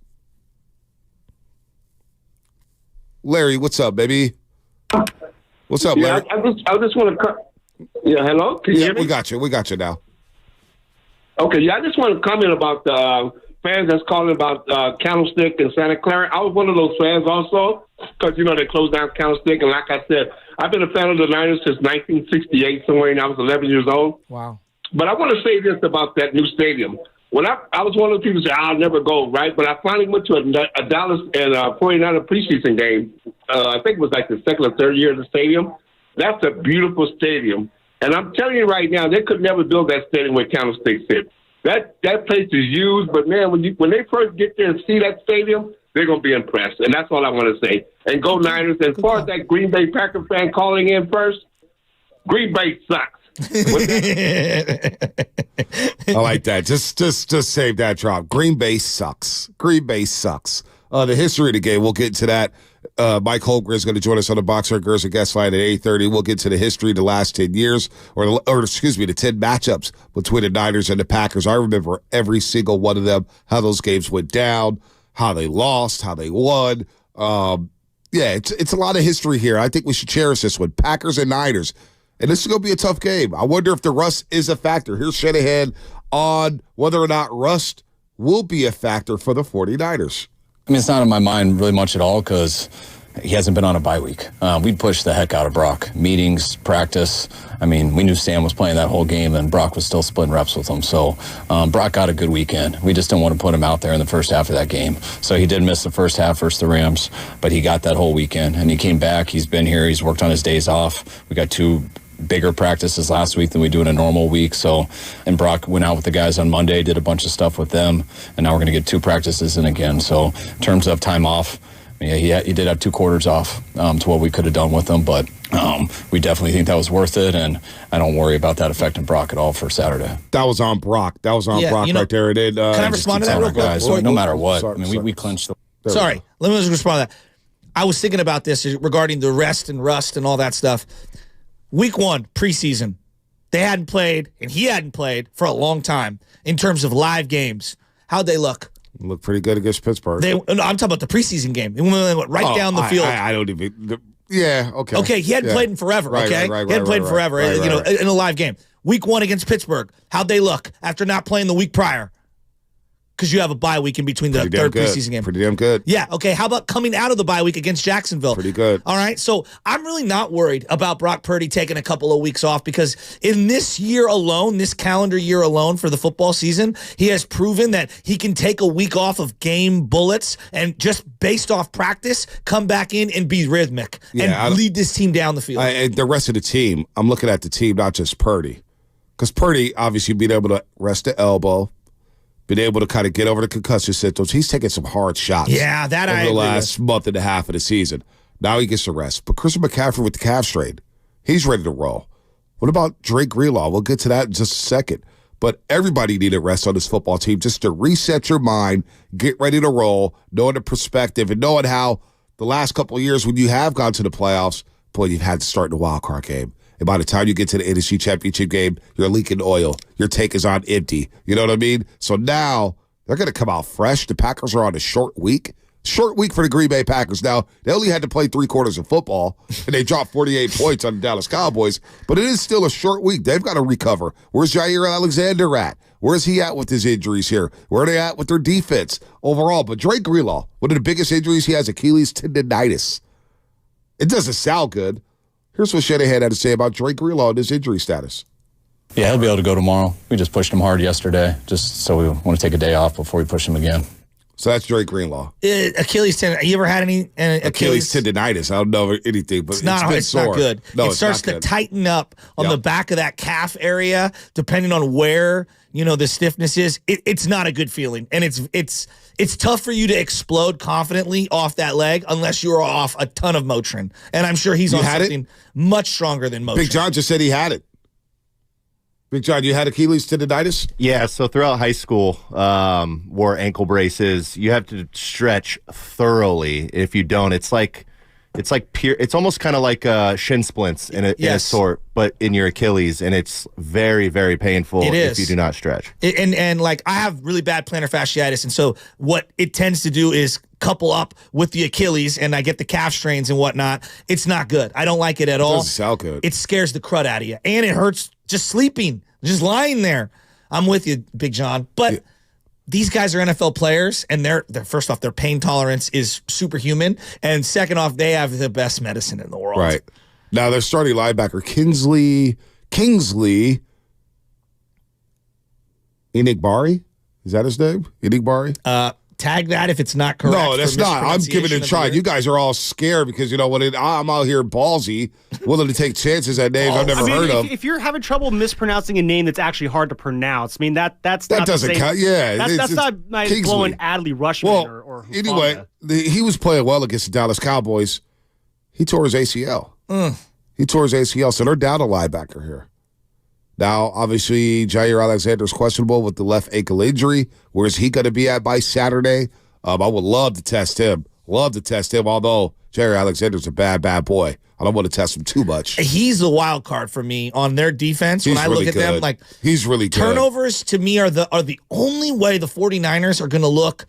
Larry, what's up, baby? What's up, Larry? I just want to. Yeah, hello. Can you hear me? We got you now. Okay, I just want to comment about the fans that's calling about Candlestick and Santa Clara. I was one of those fans also because, they closed down Candlestick. And like I said, I've been a fan of the Niners since 1968, somewhere, and I was 11 years old. Wow. But I want to say this about that new stadium. When I was one of the people who said, I'll never go, right? But I finally went to a Dallas and 49er preseason game. I think it was like the second or third year of the stadium. That's a beautiful stadium. And I'm telling you right now, they could never build that stadium where Candlestick sits. That place is used, but man, when they first get there and see that stadium, they're gonna be impressed, and that's all I want to say. And go Niners! As far as that Green Bay Packer fan calling in first, Green Bay sucks. I like that. Just save that drop. Green Bay sucks. Green Bay sucks. The history of the game. We'll get to that. Mike Holmgren is going to join us on the Boxer Girls and Guest Line at 8:30. We'll get to the history of the last 10 years, or excuse me, the 10 matchups between the Niners and the Packers. I remember every single one of them, how those games went down, how they lost, how they won. It's a lot of history here. I think we should cherish this one. Packers and Niners. And this is going to be a tough game. I wonder if the rust is a factor. Here's Shanahan on whether or not rust will be a factor for the 49ers. I mean, it's not in my mind really much at all because he hasn't been on a bye week. We pushed the heck out of Brock. Meetings, practice. I mean, we knew Sam was playing that whole game, and Brock was still splitting reps with him. So Brock got a good weekend. We just didn't want to put him out there in the first half of that game. So he did miss the first half versus the Rams, but he got that whole weekend. And he came back. He's been here. He's worked on his days off. We got 2 bigger practices last week than we do in a normal week. So, and Brock went out with the guys on Monday, did a bunch of stuff with them, and now we're going to get 2 practices in again. So, in terms of time off, he did have 2 quarters off to what we could have done with them, but we definitely think that was worth it, and I don't worry about that affecting Brock at all for Saturday. That was on Brock. Brock right there. It, can I respond to that real quick? Guys, no matter what. We clinched the... Sorry, let me just respond to that. I was thinking about this regarding the rest and rust and all that stuff. Week 1, preseason, they hadn't played, and he hadn't played for a long time in terms of live games. How'd they look? Looked pretty good against Pittsburgh. I'm talking about the preseason game. They went right down the field. I don't even. Yeah, okay. Okay, he hadn't played in forever, okay? He hadn't played in forever, in a live game. Week 1 against Pittsburgh. How'd they look after not playing the week prior? Because you have a bye week in between the third preseason game. Pretty damn good. Yeah, okay. How about coming out of the bye week against Jacksonville? Pretty good. All right, so I'm really not worried about Brock Purdy taking a couple of weeks off because in this year alone, this calendar year alone for the football season, he has proven that he can take a week off of game bullets and just based off practice, come back in and be rhythmic and lead this team down the field. The rest of the team, I'm looking at the team, not just Purdy. Because Purdy, obviously, being able to rest the elbow, been able to kind of get over the concussion symptoms. He's taking some hard shots. Yeah, that over the last month and a half of the season. Now he gets the rest. But Christian McCaffrey with the calf strain, he's ready to roll. What about Drake Greenlaw? We'll get to that in just a second. But everybody needed rest on this football team just to reset your mind, get ready to roll, knowing the perspective, and knowing how the last couple of years when you have gone to the playoffs, boy, you've had to start in the wild card game. And by the time you get to the NFC Championship game, you're leaking oil. Your tank is on empty. You know what I mean? So now they're going to come out fresh. The Packers are on a short week. Short week for the Green Bay Packers. Now, they only had to play 3 quarters of football, and they dropped 48 points on the Dallas Cowboys. But it is still a short week. They've got to recover. Where's Jair Alexander at? Where's he at with his injuries here? Where are they at with their defense overall? But Drake Greenlaw, one of the biggest injuries, he has Achilles tendonitis. It doesn't sound good. Here's what Shanahan had to say about Drake Greenlaw and his injury status. Yeah, he'll be able to go tomorrow. We just pushed him hard yesterday, just so we want to take a day off before we push him again. So that's Drake Greenlaw. Achilles tendon. You ever had any Achilles tendonitis? I don't know anything, but it's not good. No, it starts to tighten up on the back of that calf area, depending on where the stiffness is. It's not a good feeling, and it's tough for you to explode confidently off that leg unless you are off a ton of Motrin. And I'm sure he's on something much stronger than Motrin. Big John just said he had it. Big John, you had Achilles tendonitis? Yeah, so throughout high school, wore ankle braces. You have to stretch thoroughly. If you don't, it's almost kind of like shin splints in a sort, but in your Achilles, and it's very, very painful if you do not stretch. And I have really bad plantar fasciitis, and so what it tends to do is couple up with the Achilles, and I get the calf strains and whatnot. It's not good. I don't like it at all. It doesn't sound good. It scares the crud out of you, and it hurts just sleeping, just lying there. I'm with you, Big John, but these guys are NFL players, and they're first off, their pain tolerance is superhuman, and second off, they have the best medicine in the world. Right. Now, their starting linebacker, Kingsley Enigbari? Is that his name? Enigbari? Tag that if it's not correct. No, that's not. I'm giving it a try. You guys are all scared because, I'm out here ballsy, willing to take chances at names I've never heard of. If you're having trouble mispronouncing a name that's actually hard to pronounce, that doesn't count. Yeah. That's not like blowing Adley Rushman or anyway, he was playing well against the Dallas Cowboys. He tore his ACL. He tore his ACL, so they're down a linebacker here. Now, obviously, Jair Alexander's questionable with the left ankle injury. Where is he going to be at by Saturday? I would love to test him. Although Jair Alexander's a bad, bad boy. I don't want to test him too much. He's the wild card for me on their defense. When I look at them, he's really good. Turnovers, to me, are the only way the 49ers are going to look,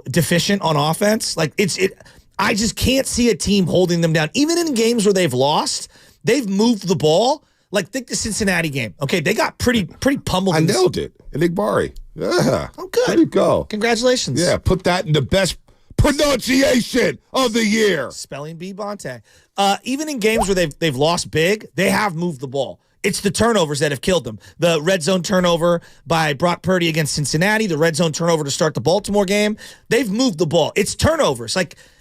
deficient on offense. I just can't see a team holding them down. Even in games where they've lost, they've moved the ball. Think the Cincinnati game. Okay, they got pretty pummeled. I nailed it. Enigbari. Yeah. Oh, good. There you go. Congratulations. Yeah, put that in the best pronunciation of the year. Spelling bee Bonte. Even in games where they've lost big, they have moved the ball. It's the turnovers that have killed them. The red zone turnover by Brock Purdy against Cincinnati, the red zone turnover to start the Baltimore game. They've moved the ball. It's turnovers.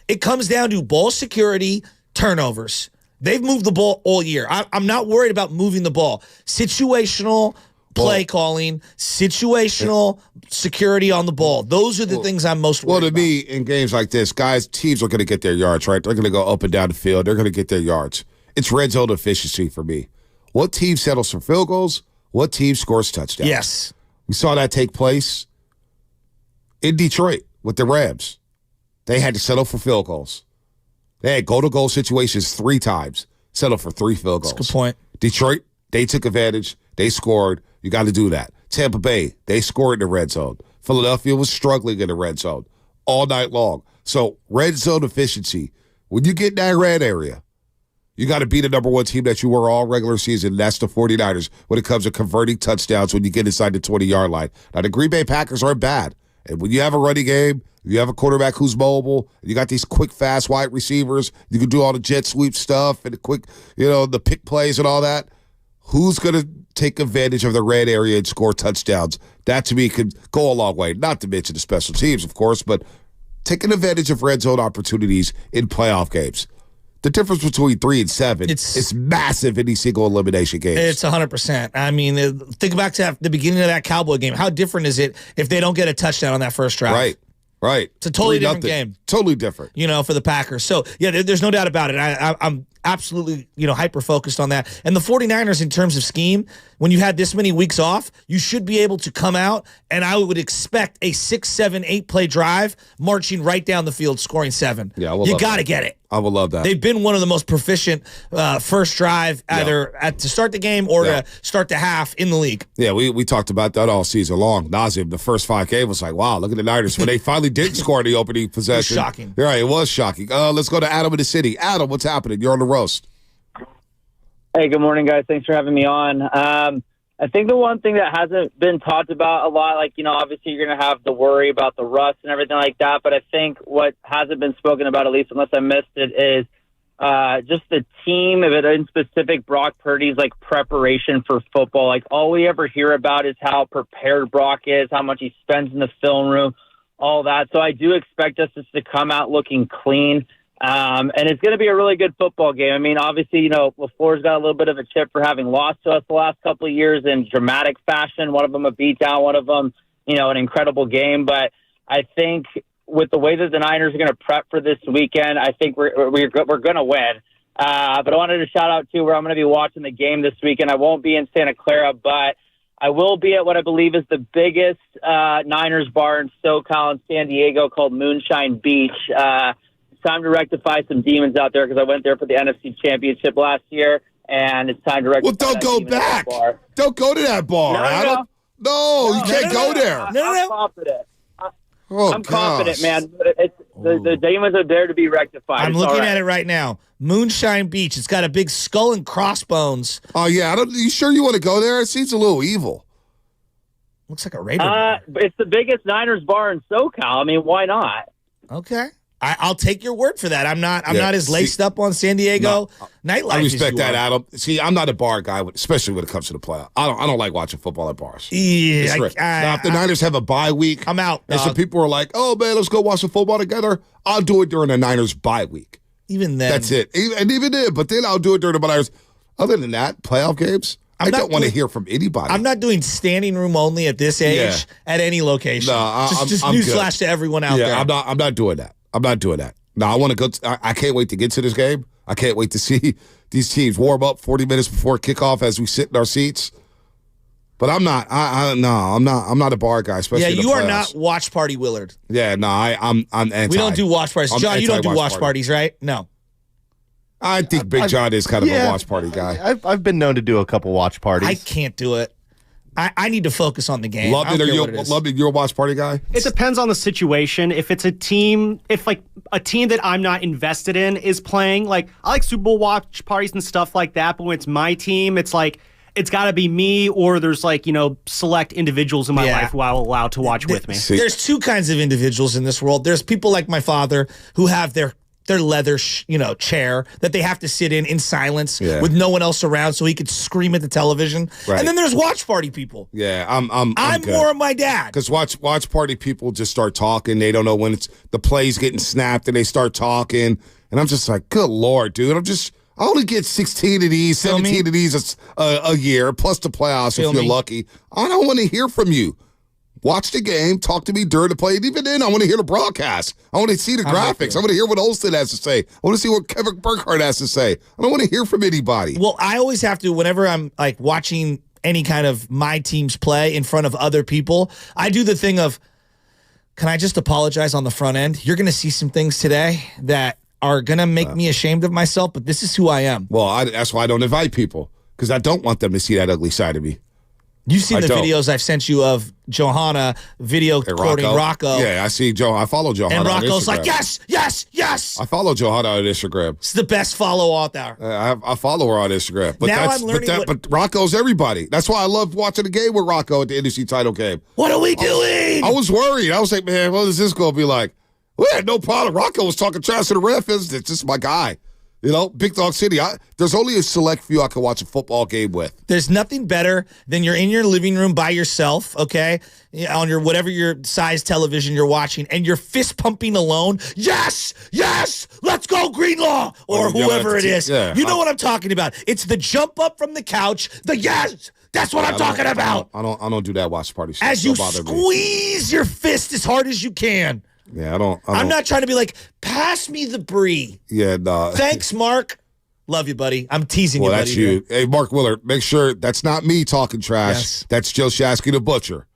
It comes down to ball security, turnovers. They've moved the ball all year. I'm not worried about moving the ball. Situational play calling, situational security on the ball. Those are the things I'm most worried about. Well, to me, in games like this, teams are going to get their yards, right? They're going to go up and down the field. They're going to get their yards. It's red zone efficiency for me. What team settles for field goals? What team scores touchdowns? Yes. We saw that take place in Detroit with the Rams. They had to settle for field goals. They had goal-to-goal situations 3 times, settled for 3 field goals. That's a good point. Detroit, they took advantage. They scored. You got to do that. Tampa Bay, they scored in the red zone. Philadelphia was struggling in the red zone all night long. So red zone efficiency, When you get in that red area, you got to beat a number one team that you were all regular season. That's the 49ers when it comes to converting touchdowns when you get inside the 20-yard line. Now, the Green Bay Packers aren't bad. And when you have a running game, you have a quarterback who's mobile, you got these quick, fast wide receivers, you can do all the jet sweep stuff and the quick, the pick plays and all that. Who's going to take advantage of the red area and score touchdowns? That, to me, could go a long way. Not to mention the special teams, of course, but taking advantage of red zone opportunities in playoff games. The difference between 3 and 7 is massive in these single elimination games. It's 100%. I mean, think back to the beginning of that Cowboy game. How different is it if they don't get a touchdown on that first drive? Right. It's a totally different game. Totally different. For the Packers. So, yeah, there's no doubt about it. I'm absolutely, hyper-focused on that. And the 49ers, in terms of scheme, when you had this many weeks off, you should be able to come out, and I would expect a 6, 7, 8-play drive marching right down the field, scoring 7. Yeah, you got to get it. I would love that. They've been one of the most proficient first drive, either to start the game or to start the half in the league. Yeah, we talked about that all season long. Nazim, the first 5 games was like, wow, look at the Niners. When they finally did score in the opening possession. It was shocking. Right, it was shocking. Let's go to Adam in the city. Adam, what's happening? You're on the roast. Hey, good morning, guys. Thanks for having me on. I think the one thing that hasn't been talked about a lot, obviously you're going to have the worry about the rust and everything like that, but I think what hasn't been spoken about, at least unless I missed it, is just the team, if it in specific, Brock Purdy's preparation for football. All we ever hear about is how prepared Brock is, how much he spends in the film room, all that. So I do expect us to come out looking clean. And it's going to be a really good football game. I mean, obviously, LaFleur's got a little bit of a chip for having lost to us the last couple of years in dramatic fashion. One of them a beatdown, one of them, an incredible game. But I think with the way that the Niners are going to prep for this weekend, I think we're going to win. But I wanted to shout out, too, where I'm going to be watching the game this weekend. I won't be in Santa Clara, but I will be at what I believe is the biggest Niners bar in SoCal in San Diego called Moonshine Beach. Time to rectify some demons out there because I went there for the NFC Championship last year, and it's time to rectify. Well, don't go back. Don't go to that bar. No, you can't go there. I'm confident. I'm confident, man. The demons are there to be rectified. I'm looking at it right now. Moonshine Beach. It's got a big skull and crossbones. Oh, yeah. You sure you want to go there? It seems a little evil. Looks like a Raider bar. It's the biggest Niners bar in SoCal. I mean, why not? Okay. I'll take your word for that. I'm not as laced up on San Diego nightlife. I respect that, are. Adam. See, I'm not a bar guy, especially when it comes to the playoff. I don't like watching football at bars. Yeah, now, if the Niners have a bye week, I'm out. And some people are like, "Oh man, let's go watch some football together." I'll do it during the Niners bye week. Even then, that's it. Even then, but then I'll do it during the Niners. Other than that, playoff games. I don't want to hear from anybody. I'm not doing standing room only at this age at any location. No, just newsflash to everyone out there. I'm not doing that. I'm not doing that. No, I want to go. I can't wait to get to this game. I can't wait to see these teams warm up 40 minutes before kickoff as we sit in our seats. But I'm not. I'm not a bar guy. Especially you are not watch party Willard. Yeah, no, I'm anti. We don't do watch parties. John, you don't do watch parties, right? No. I think Big John is kind of a watch party guy. I've been known to do a couple watch parties. I can't do it. I need to focus on the game. London, you're a watch party guy? It depends on the situation. If it's a team that I'm not invested in is playing, I like Super Bowl watch parties and stuff like that, but when it's my team, it's it's got to be me or there's select individuals in my life who I will allow to watch with me. There's two kinds of individuals in this world. There's people like my father who have their leather, chair that they have to sit in silence with no one else around, so he could scream at the television. Right. And then there's watch party people. Yeah, I'm more of my dad. Because watch party people just start talking. They don't know when the play's getting snapped, and they start talking. And I'm just like, good Lord, dude. I only get 16 of these, 17 of these a year, plus the playoffs if you're lucky. I don't want to hear from you. Watch the game, talk to me during the play, and even then, I want to hear the broadcast. I want to see the graphics. I want to hear what Olsen has to say. I want to see what Kevin Burkhardt has to say. I don't want to hear from anybody. Well, I always have to, whenever I'm watching any kind of my team's play in front of other people, I do the thing of, can I just apologize on the front end? You're going to see some things today that are going to make me ashamed of myself, but this is who I am. Well, that's why I don't invite people, because I don't want them to see that ugly side of me. You've seen the videos I've sent you of Johanna quoting Rocco. Yeah, I see Joe. I follow Johanna. And Rocco's on like, yes. I follow Johanna on Instagram. It's the best follow out there. I follow her on Instagram. But now I'm learning. But Rocco's everybody. That's why I love watching the game with Rocco at the NFC title game. What are we doing? I was worried. I was like, man, what is this going to be like? We had no problem. Rocco was talking trash to the ref. It's just my guy. You know, Big Dog City. There's only a select few I can watch a football game with. There's nothing better than you're in your living room by yourself, okay, on your whatever your size television you're watching, and you're fist pumping alone. Yes, let's go Greenlaw, or whoever it is. Yeah, you know what I'm talking about. It's the jump up from the couch. The yes. That's what I'm talking about. I don't do that watch party stuff. As you squeeze your fist as hard as you can. Yeah, I don't. I'm not trying to be like, pass me the brie. Yeah, no. Thanks, Mark. Love you, buddy. I'm teasing you, buddy. That's you. Hey, Mark Willard, make sure that's not me talking trash. Yes. That's Joe Shasky the Butcher.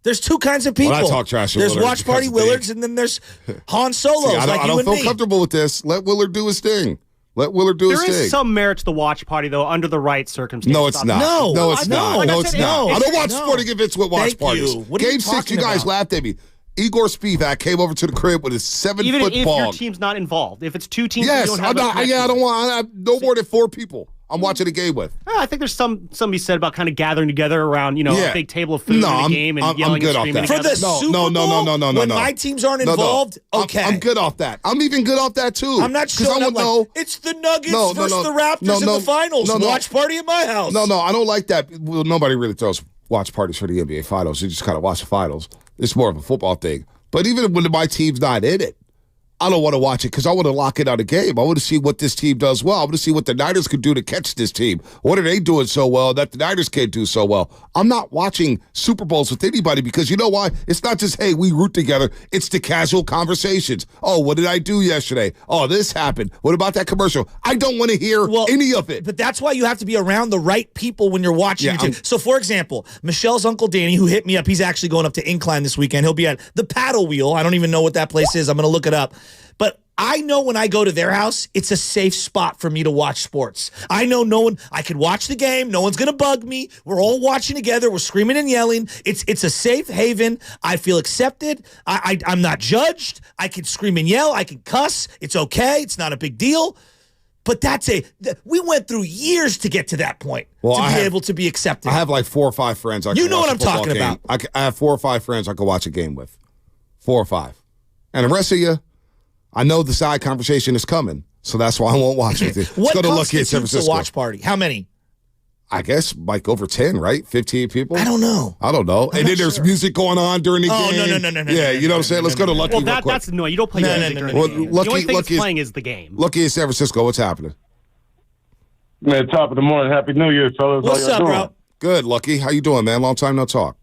There's two kinds of people. When I talk trash, there's Watch Party Willards, and then there's Han Solos. See, I don't feel comfortable with this. Let Willard do his thing. There is some merit to the watch party, though, under the right circumstances. No, it's not. No, it's not. No, it's not. I don't watch sporting events with watch Thank parties. you. What Game 6, you guys laughed at me. Igor Spivak came over to the crib with his 7-foot ball. Even if your team's not involved. If it's two teams, yes, you don't have I don't want no more than 4 people I'm watching a game with. I think there's something to be said about kind of gathering together around, a big table of food in a game and yelling and screaming together. For the Super Bowl, no. When my teams aren't involved, okay. I'm good off that. I'm even good off that, too. I'm not showing up like, it's the Nuggets versus the Raptors in the finals. Watch party at my house. No, I don't like that. Well, nobody really throws watch parties for the NBA finals. You just kind of watch the finals. It's more of a football thing. But even when my team's not in it, I don't want to watch it because I want to lock in on a game. I want to see what this team does well. I want to see what the Niners could do to catch this team. What are they doing so well that the Niners can't do so well? I'm not watching Super Bowls with anybody because you know why? It's not just, hey, we root together. It's the casual conversations. Oh, what did I do yesterday? Oh, this happened. What about that commercial? I don't want to hear any of it. But that's why you have to be around the right people when you're watching your team. So, for example, Michelle's Uncle Danny, who hit me up, he's actually going up to Incline this weekend. He'll be at the Paddle Wheel. I don't even know what that place is. I'm going to look it up. But I know when I go to their house, it's a safe spot for me to watch sports. I know I can watch the game. No one's going to bug me. We're all watching together. We're screaming and yelling. It's a safe haven. I feel accepted. I'm not judged. I can scream and yell. I can cuss. It's okay. It's not a big deal. But we went through years to get to that point able to be accepted. I have like 4 or 5 friends. You know what I'm talking about. I have 4 or 5 friends I could watch a game with. 4 or 5. And the rest of you, I know the side conversation is coming, so that's why I won't watch with you. What constitutes a watch party? How many? I guess like over 10, right? 15 people? I don't know. And then there's music going on during the game. No. Yeah, you know what I'm saying? Let's go to Lucky real quick. That's you don't play music during the game. The only thing it's playing is the game. Lucky in San Francisco, what's happening? Man, top of the morning. Happy New Year, fellas. What's up, bro? Good, Lucky. How you doing, man? Long time no talk.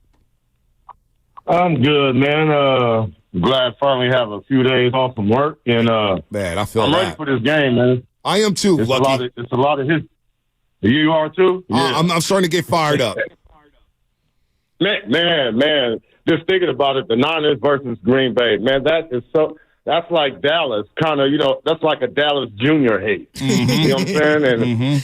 I'm good, man. Glad finally have a few days off from work, and man, I feel I'm ready for this game, man. I am too, Lucky. It's a lot of his. You are too. Yeah. I'm starting to get fired up. man. Just thinking about it, the Niners versus Green Bay, man. That's like Dallas, kind of. That's like a Dallas Junior hate. Mm-hmm. You know what I'm saying?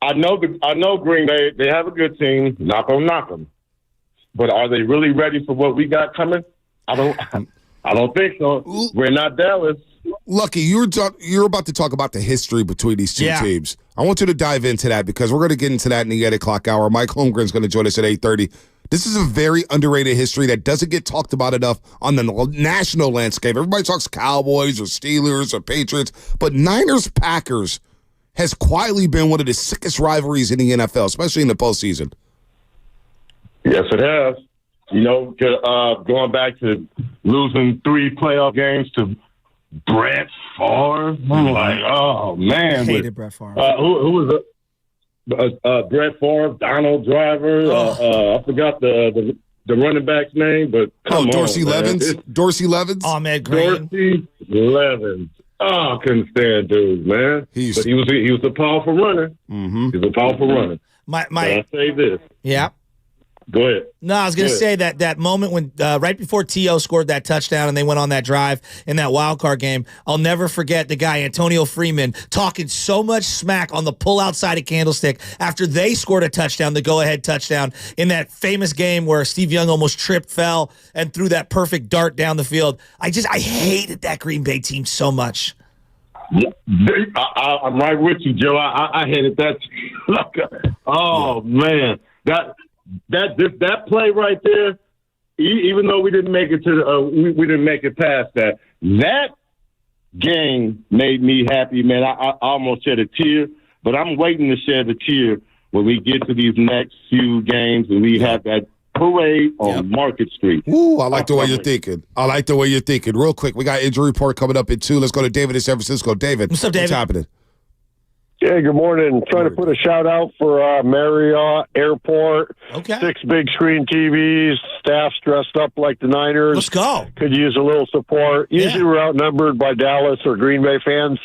And I know Green Bay. They have a good team. Not gonna knock them. But are they really ready for what we got coming? I don't think so. We're not Dallas. Lucky, you're about to talk about the history between these two teams. I want you to dive into that because we're going to get into that in the 8 o'clock hour. Mike Holmgren's going to join us at 8:30. This is a very underrated history that doesn't get talked about enough on the national landscape. Everybody talks Cowboys or Steelers or Patriots, but Niners-Packers has quietly been one of the sickest rivalries in the NFL, especially in the postseason. Yes, it has. Going back to losing 3 playoff games to Brett Favre. I'm like, oh, man. I hated Brett Favre. Who was it? Brett Favre, Donald Driver. I forgot the running back's name, but come on, Dorsey Levens? Dorsey Levens? Ahmed Green. Dorsey Levens. Oh, I couldn't stand dude, man. But he was a powerful runner. Mm-hmm. He's a powerful runner. But I'll say this. Yeah. Go ahead. No, I was going to say that moment when right before T.O. scored that touchdown and they went on that drive in that wild card game, I'll never forget the guy, Antonio Freeman, talking so much smack on the pull-out side of Candlestick after they scored a touchdown, the go-ahead touchdown, in that famous game where Steve Young almost tripped, fell, and threw that perfect dart down the field. I hated that Green Bay team so much. I'm right with you, Joe. I hated that. Man, that play right there. Even though we didn't make it to we didn't make it past that. That game made me happy, man. I almost shed a tear, but I'm waiting to shed a tear when we get to these next few games and we have that parade on Market Street. Ooh, I like the way you're thinking. Real quick, we got injury report coming up in 2. Let's go to David in San Francisco. David, what's up, David? What's happening? Yeah, good morning. Trying to put a shout out for Marriott Airport. Okay. 6 big screen TVs. Staff's dressed up like the Niners. Let's go. Could use a little support. Usually we're outnumbered by Dallas or Green Bay fans.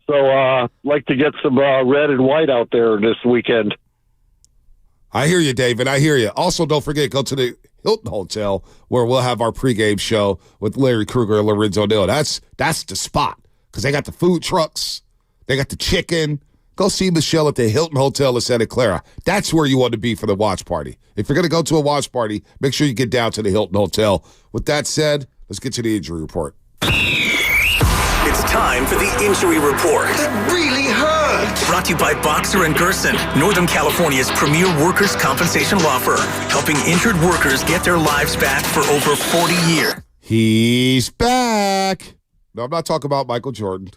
So like to get some red and white out there this weekend. I hear you, David. I hear you. Also, don't forget, go to the Hilton Hotel where we'll have our pregame show with Larry Krueger and Lorenzo Neal. That's the spot because they got the food trucks. They got the chicken. Go see Michelle at the Hilton Hotel in Santa Clara. That's where you want to be for the watch party. If you're going to go to a watch party, make sure you get down to the Hilton Hotel. With that said, let's get to the injury report. It's time for the injury report. That really hurt. Brought to you by Boxer & Gerson, Northern California's premier workers' compensation law firm, helping injured workers get their lives back for over 40 years. He's back. No, I'm not talking about Michael Jordan.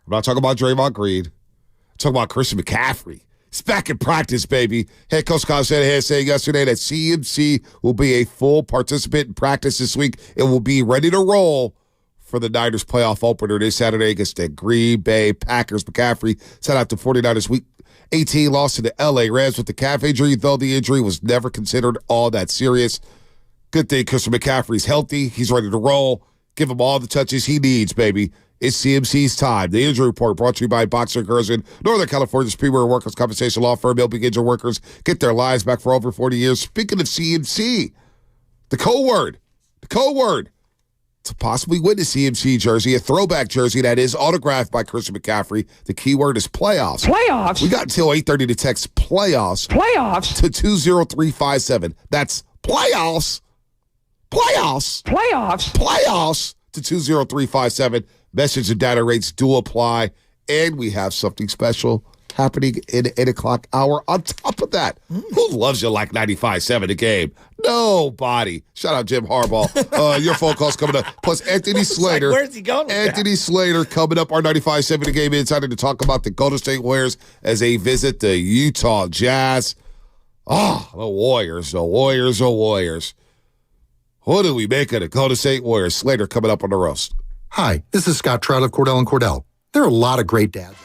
I'm not talking about Draymond Green. I'm talking about Christian McCaffrey. He's back in practice, baby. Head coach Kyle Shanahan said yesterday that CMC will be a full participant in practice this week and will be ready to roll for the Niners playoff opener this Saturday against the Green Bay Packers. McCaffrey set out the 49ers Week 18 loss to the LA Rams with the calf injury, though the injury was never considered all that serious. Good thing Christian McCaffrey's healthy. He's ready to roll. Give him all the touches he needs, baby. It's CMC's time. The injury report brought to you by Boxer & Gerson, Northern California's premier workers' compensation law firm, helping injured workers get their lives back for over 40 years. Speaking of CMC, the code word, to possibly win a CMC jersey, a throwback jersey that is autographed by Christian McCaffrey. The key word is playoffs. Playoffs? We got until 8:30 to text playoffs. Playoffs? To 20357. That's playoffs. Playoffs. Playoffs? Playoffs to 20357. Message and data rates do apply. And we have something special happening in the 8 o'clock hour. On top of that, who loves you like 95.7 The Game? Nobody. Shout out Jim Harbaugh. Your phone call's coming up. Plus Anthony Slater. Like, where's he going with Anthony Slater coming up, our 95.7 The Game insider, to talk about the Golden State Warriors as they visit the Utah Jazz. The Warriors. What do we make of the Golden State Warriors? Slater coming up on the roast. Hi, this is Scott Trout of Cordell & Cordell. There are a lot of great dads.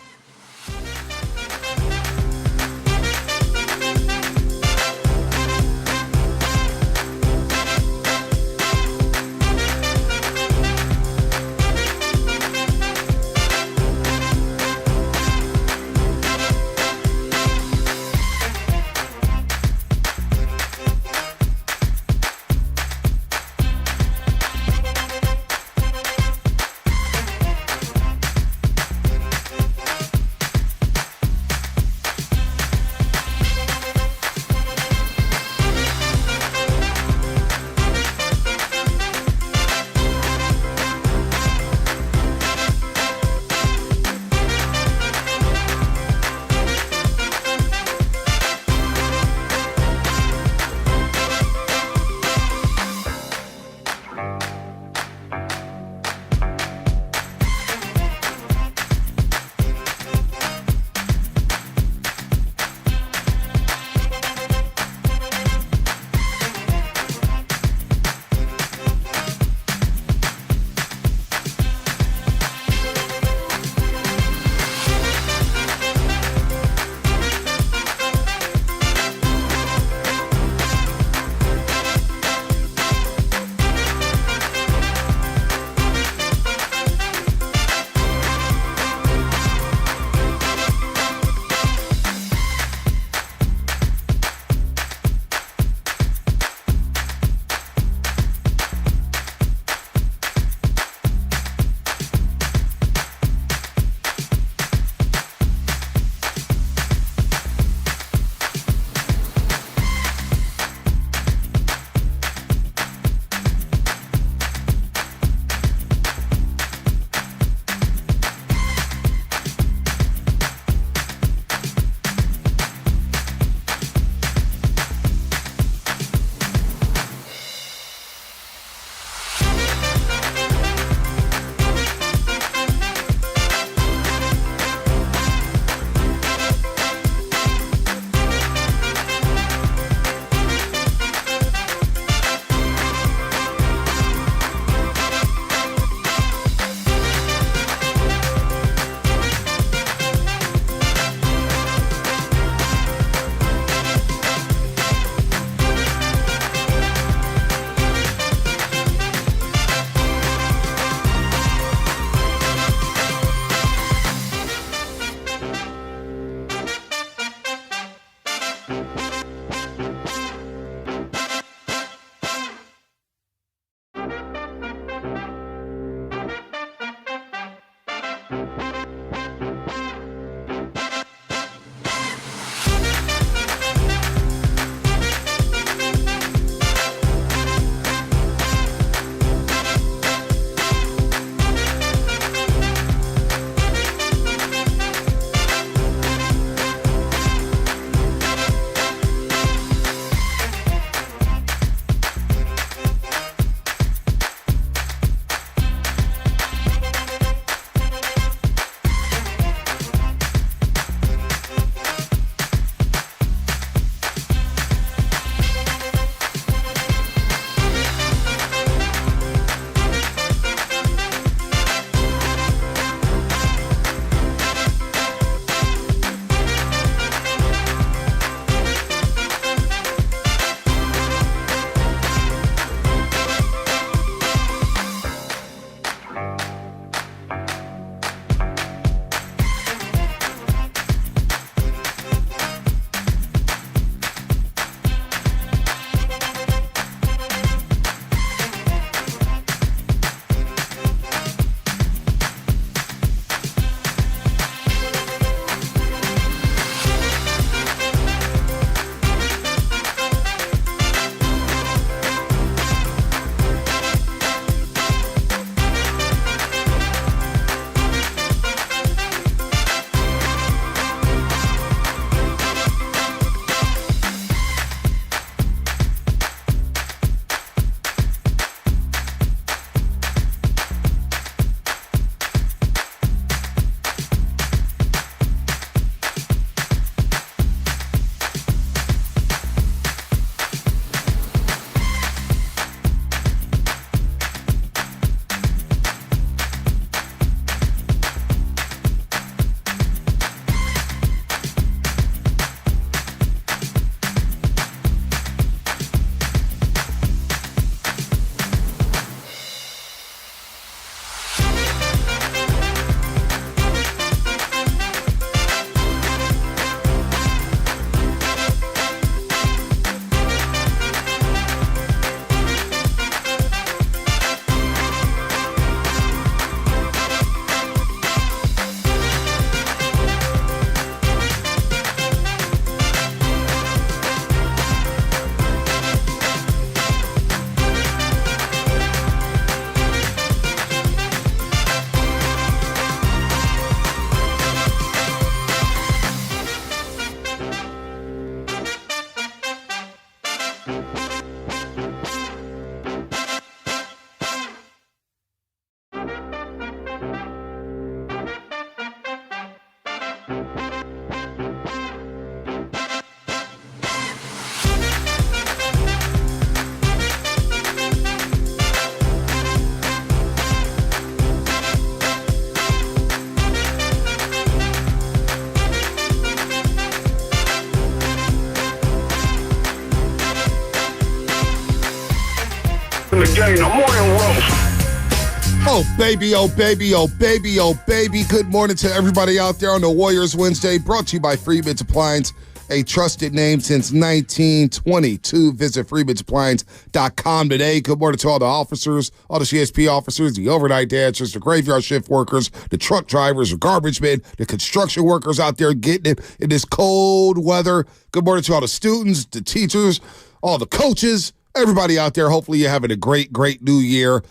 Oh, baby, oh, baby, oh, baby, oh, baby. Good morning to everybody out there on the Warriors Wednesday, brought to you by Freeman's Appliance, a trusted name since 1922. Visit freemansappliance.com today. Good morning to all the officers, all the CSP officers, the overnight dancers, the graveyard shift workers, the truck drivers, the garbage men, the construction workers out there getting it in this cold weather. Good morning to all the students, the teachers, all the coaches, everybody out there. Hopefully you're having a great, great new year.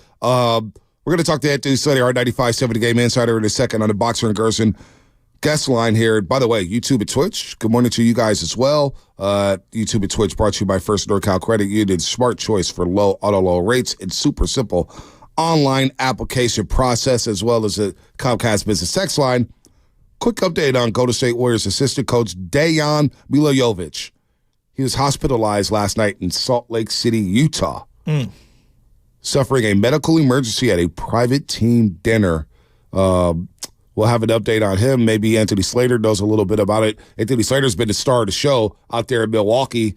We're going to talk to Anthony Slater, our 95.7 The Game Insider, in a second on the Boxer and Gerson guest line here. By the way, YouTube and Twitch, good morning to you guys as well. YouTube and Twitch brought to you by First NorCal Credit Union. Smart choice for low auto loan rates and super simple online application process, as well as a Comcast Business Text line. Quick update on Golden State Warriors assistant coach Dejan Milojevic. He was hospitalized last night in Salt Lake City, Utah. Suffering a medical emergency at a private team dinner. We'll have an update on him. Maybe Anthony Slater knows a little bit about it. Anthony Slater's been the star of the show out there in Milwaukee,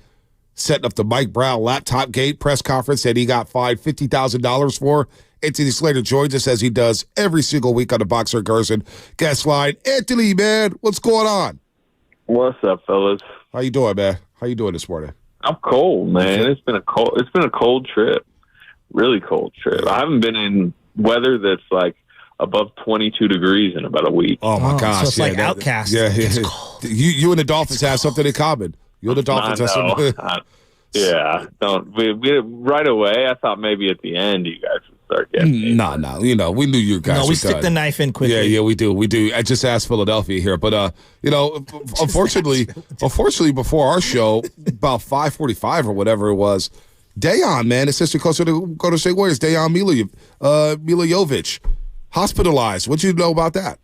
setting up the Mike Brown laptop gate press conference that he got fined $50,000 for. Anthony Slater joins us as he does every single week on the Boxer Gerson guest line. Anthony, man, what's going on? What's up, fellas? How you doing, man? How you doing this morning? I'm cold, man. It's been a cold trip. Really cold trip. I haven't been in weather that's like above 22 degrees in about a week. Oh my gosh! So it's like Outcast. Yeah. You and the Dolphins have something in common. You and the Dolphins have something. We right away. I thought maybe at the end you guys would start getting. No. You know, we knew you guys. No, we were stick done. the knife in quickly. Yeah, we do. I just asked Philadelphia here, but unfortunately, before our show, about 5:45 or whatever it was, Dejan, man, assistant coach of the Golden State Warriors, Dejan Milojevic, hospitalized. What'd you know about that?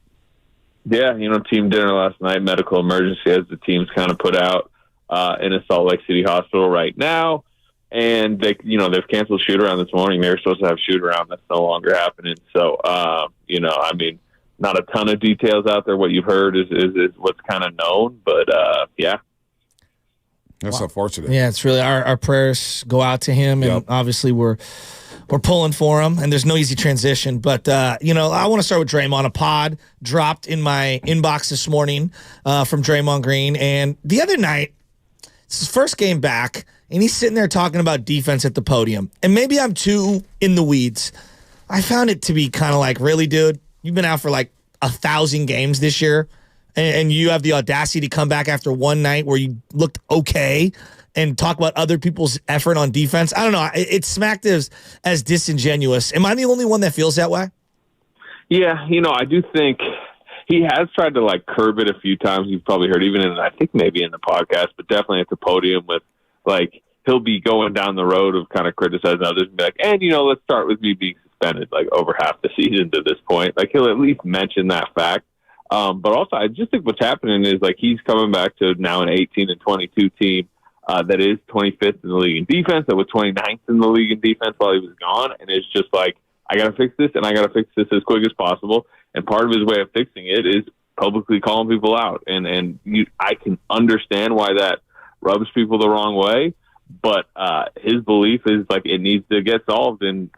Yeah, team dinner last night, medical emergency, as the team's kind of put out in a Salt Lake City hospital right now. And they've canceled shoot around this morning. They were supposed to have shoot around. That's no longer happening. So, not a ton of details out there. What you've heard is what's kind of known, but yeah. That's unfortunate. Yeah, it's really our prayers go out to him, and obviously we're pulling for him, and there's no easy transition. But I want to start with Draymond. A pod dropped in my inbox this morning from Draymond Green, and the other night, it's his first game back, and he's sitting there talking about defense at the podium. And maybe I'm too in the weeds. I found it to be kind of like, really, dude? You've been out for like 1,000 games this year, and you have the audacity to come back after one night where you looked okay and talk about other people's effort on defense. I don't know. It smacked as disingenuous. Am I the only one that feels that way? Yeah, I do think he has tried to like curb it a few times. You've probably heard, even I think maybe in the podcast, but definitely at the podium with like, he'll be going down the road of kind of criticizing others and be like, and let's start with me being suspended like over half the season to this point. Like, he'll at least mention that fact. But also, I just think what's happening is like he's coming back to now an 18-22 team that is 25th in the league in defense, that was 29th in the league in defense while he was gone, and it's just like, I got to fix this, and I got to fix this as quick as possible. And part of his way of fixing it is publicly calling people out, and I can understand why that rubs people the wrong way, but his belief is like it needs to get solved, and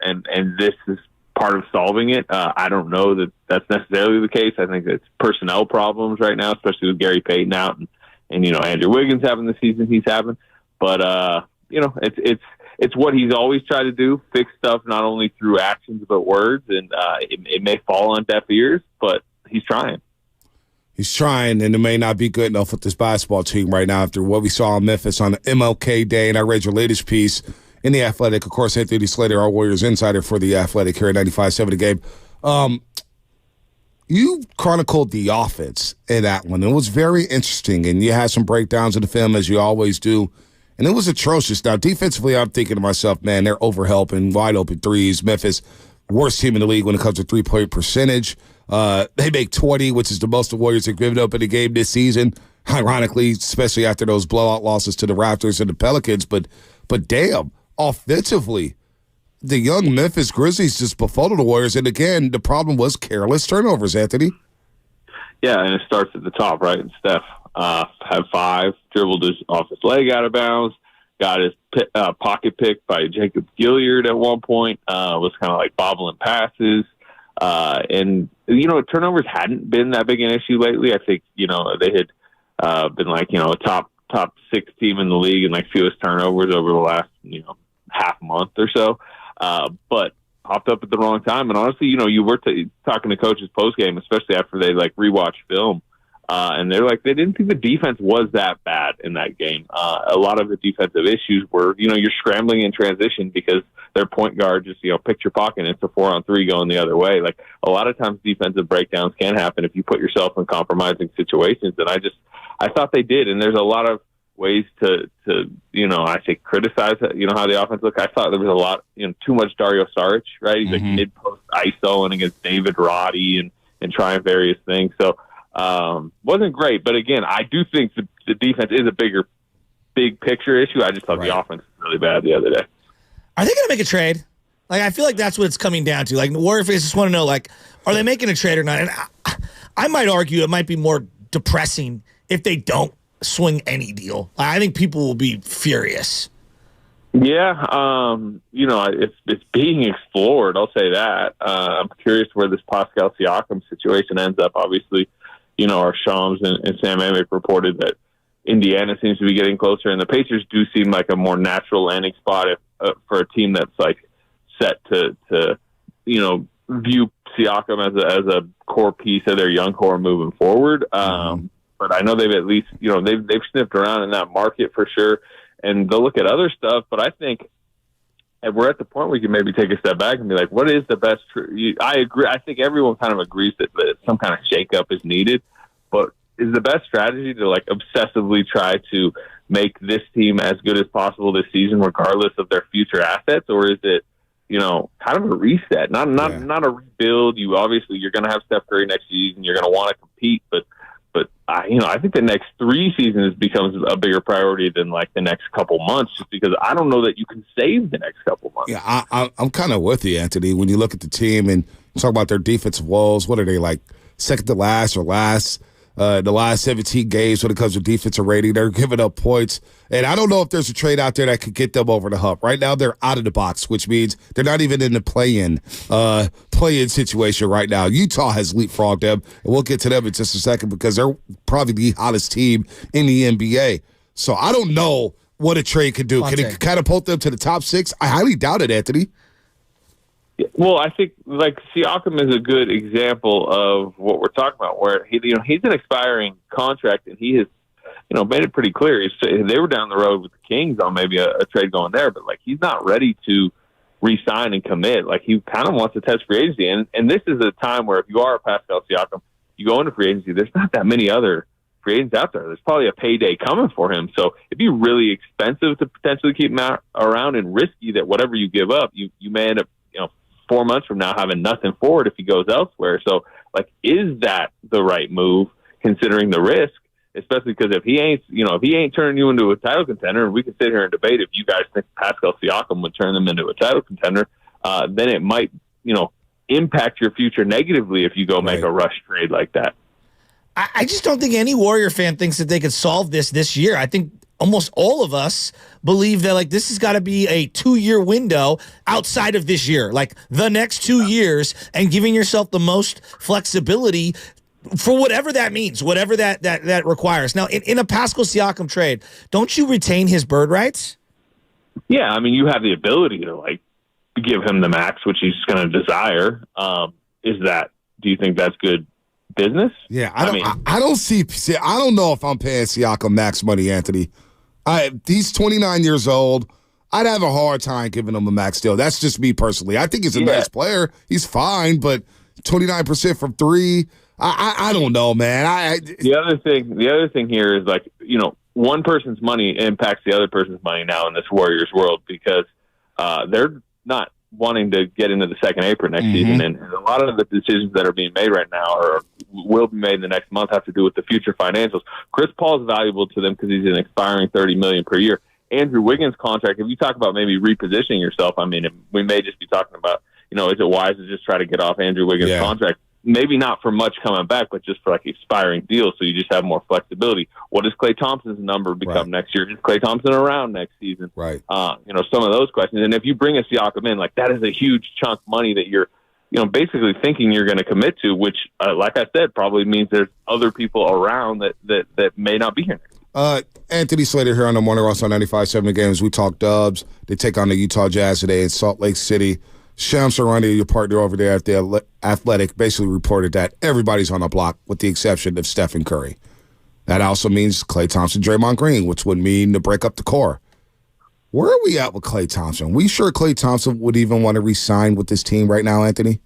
this is part of solving it. I don't know that that's necessarily the case. I think it's personnel problems right now, especially with Gary Payton out and Andrew Wiggins having the season he's having. But it's what he's always tried to do: fix stuff not only through actions but words. And it may fall on deaf ears, but he's trying. He's trying, and it may not be good enough with this basketball team right now after what we saw in Memphis on MLK Day. And I read your latest piece in The Athletic. Of course, Anthony Slater, our Warriors insider for The Athletic here at 95.7 The Game. You chronicled the offense in that one. It was very interesting, and you had some breakdowns of the film, as you always do. and it was atrocious. Now, defensively, I'm thinking to myself, man, they're overhelping, wide open threes. Memphis, worst team in the league when it comes to three-point percentage. They make 20, which is the most the Warriors have given up in a game this season, ironically, especially after those blowout losses to the Raptors and the Pelicans. But damn, offensively, the young Memphis Grizzlies just befuddled the Warriors. And again, the problem was careless turnovers, Anthony. Yeah, and it starts at the top, right? And Steph had 5, dribbled off his leg out of bounds, got his pocket picked by Jacob Gilyard at one point, was kind of like bobbling passes. And, turnovers hadn't been that big an issue lately. I think, they had been like, a top 6 team in the league and like fewest turnovers over the last, half month or so. But popped up at the wrong time. And honestly, you were talking to coaches post-game, especially after they like rewatched film. And they're like, they didn't think the defense was that bad in that game. A lot of the defensive issues were, you're scrambling in transition because their point guard just, pick your pocket and it's a 4-on-3 going the other way. Like a lot of times defensive breakdowns can happen if you put yourself in compromising situations. And I thought they did. And there's a lot of ways to I think criticize, how the offense looked. I thought there was a lot, too much Dario Saric, right? He's like mid-post ISO and against David Roddy and trying various things. So, wasn't great, but again, I do think the defense is a big picture issue. I just thought the offense was really bad the other day. Are they going to make a trade? Like, I feel like that's what it's coming down to. Like, the Warrior fans just want to know, like, are they making a trade or not? And I might argue it might be more depressing if they don't swing any deal. I think people will be furious. Yeah, it's being explored. I'll say that. I'm curious where this Pascal Siakam situation ends up. Obviously, our Shams and Sam Amick reported that Indiana seems to be getting closer, and the Pacers do seem like a more natural landing spot for a team that's like set to view Siakam as a core piece of their young core moving forward. But I know they've at least they've sniffed around in that market for sure, and they'll look at other stuff. But I think we're at the point where we can maybe take a step back and be like, what is the best? I agree. I think everyone kind of agrees that some kind of shakeup is needed. But is the best strategy to like obsessively try to make this team as good as possible this season, regardless of their future assets, or is it kind of a reset, not a rebuild? You're going to have Steph Curry next season. You're going to want to compete, but I think the next 3 seasons becomes a bigger priority than like the next couple months, just because I don't know that you can save the next couple months. Yeah, I'm kind of with you, Anthony. When you look at the team and talk about their defensive woes, what are they, like second to last or last? The last 17 games when it comes to defensive rating, they're giving up points. And I don't know if there's a trade out there that could get them over the hump. Right now, they're out of the box, which means they're not even in the play-in situation right now. Utah has leapfrogged them, and we'll get to them in just a second because they're probably the hottest team in the NBA. So I don't know what a trade could do. Can it catapult them to the top 6? I highly doubt it, Anthony. Well, I think like Siakam is a good example of what we're talking about, where he's an expiring contract, and he has made it pretty clear. They were down the road with the Kings on maybe a trade going there, but like he's not ready to re-sign and commit. Like he kind of wants to test free agency, and this is a time where if you are a Pascal Siakam, you go into free agency. There's not that many other free agents out there. There's probably a payday coming for him, so it'd be really expensive to potentially keep him around and risky that whatever you give up, you may end up 4 months from now having nothing for it if he goes elsewhere. So, like, is that the right move considering the risk? Especially because if he ain't turning you into a title contender, and we can sit here and debate if you guys think Pascal Siakam would turn them into a title contender, then it might impact your future negatively if you go make a rush trade like that. I just don't think any Warrior fan thinks that they could solve this year. I think almost all of us believe that like this has got to be a 2-year window outside of this year, like the next 2 years, and giving yourself the most flexibility for whatever that means, whatever that requires. Now, in a Pascal Siakam trade, don't you retain his bird rights? Yeah, I mean, you have the ability to like give him the max, which he's going to desire. Do you think that's good business? Yeah, I don't know if I'm paying Siakam max money, Anthony. He's 29 years old. I'd have a hard time giving him a max deal. That's just me personally. I think he's a nice player. He's fine, but 29% from 3, I don't know, man. The other thing here is like, one person's money impacts the other person's money now in this Warriors world because they're not wanting to get into the second apron next season. And a lot of the decisions that are being made right now or will be made in the next month have to do with the future financials. Chris Paul is valuable to them because he's an expiring $30 million per year. Andrew Wiggins' contract, if you talk about maybe repositioning yourself, I mean, we may just be talking about, is it wise to just try to get off Andrew Wiggins' contract? Maybe not for much coming back, but just for like expiring deals, so you just have more flexibility. What does Klay Thompson's number become next year? Is Klay Thompson around next season? Right. Some of those questions. And if you bring a Siakam in, like that is a huge chunk of money that you're, basically thinking you're going to commit to, which, like I said, probably means there's other people around that may not be here. Anthony Slater here on the Morning Ross on 95.7 The Game. As we talk Dubs, they take on the Utah Jazz today in Salt Lake City. Shams Charania, your partner over there at the Athletic, basically reported that everybody's on the block with the exception of Steph and Curry. That also means Klay Thompson, Draymond Green, which would mean to break up the core. Where are we at with Klay Thompson? We sure Klay Thompson would even want to re-sign with this team right now, Anthony?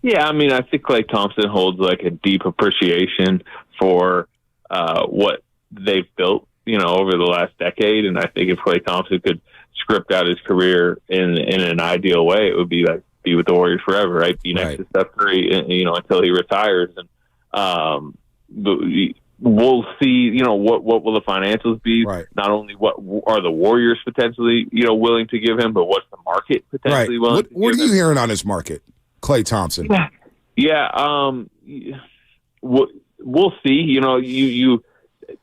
Yeah, I mean, I think Klay Thompson holds like a deep appreciation for what they've built, over the last decade. And I think if Klay Thompson could script out his career in an ideal way, it would be like be with the Warriors forever, right? Be next to Steph Curry, until he retires. And we'll see, what will the financials be? Right. Not only what are the Warriors potentially, willing to give him, but what's the market potentially willing to give him? What are you hearing on his market, Klay Thompson? Yeah. We'll see.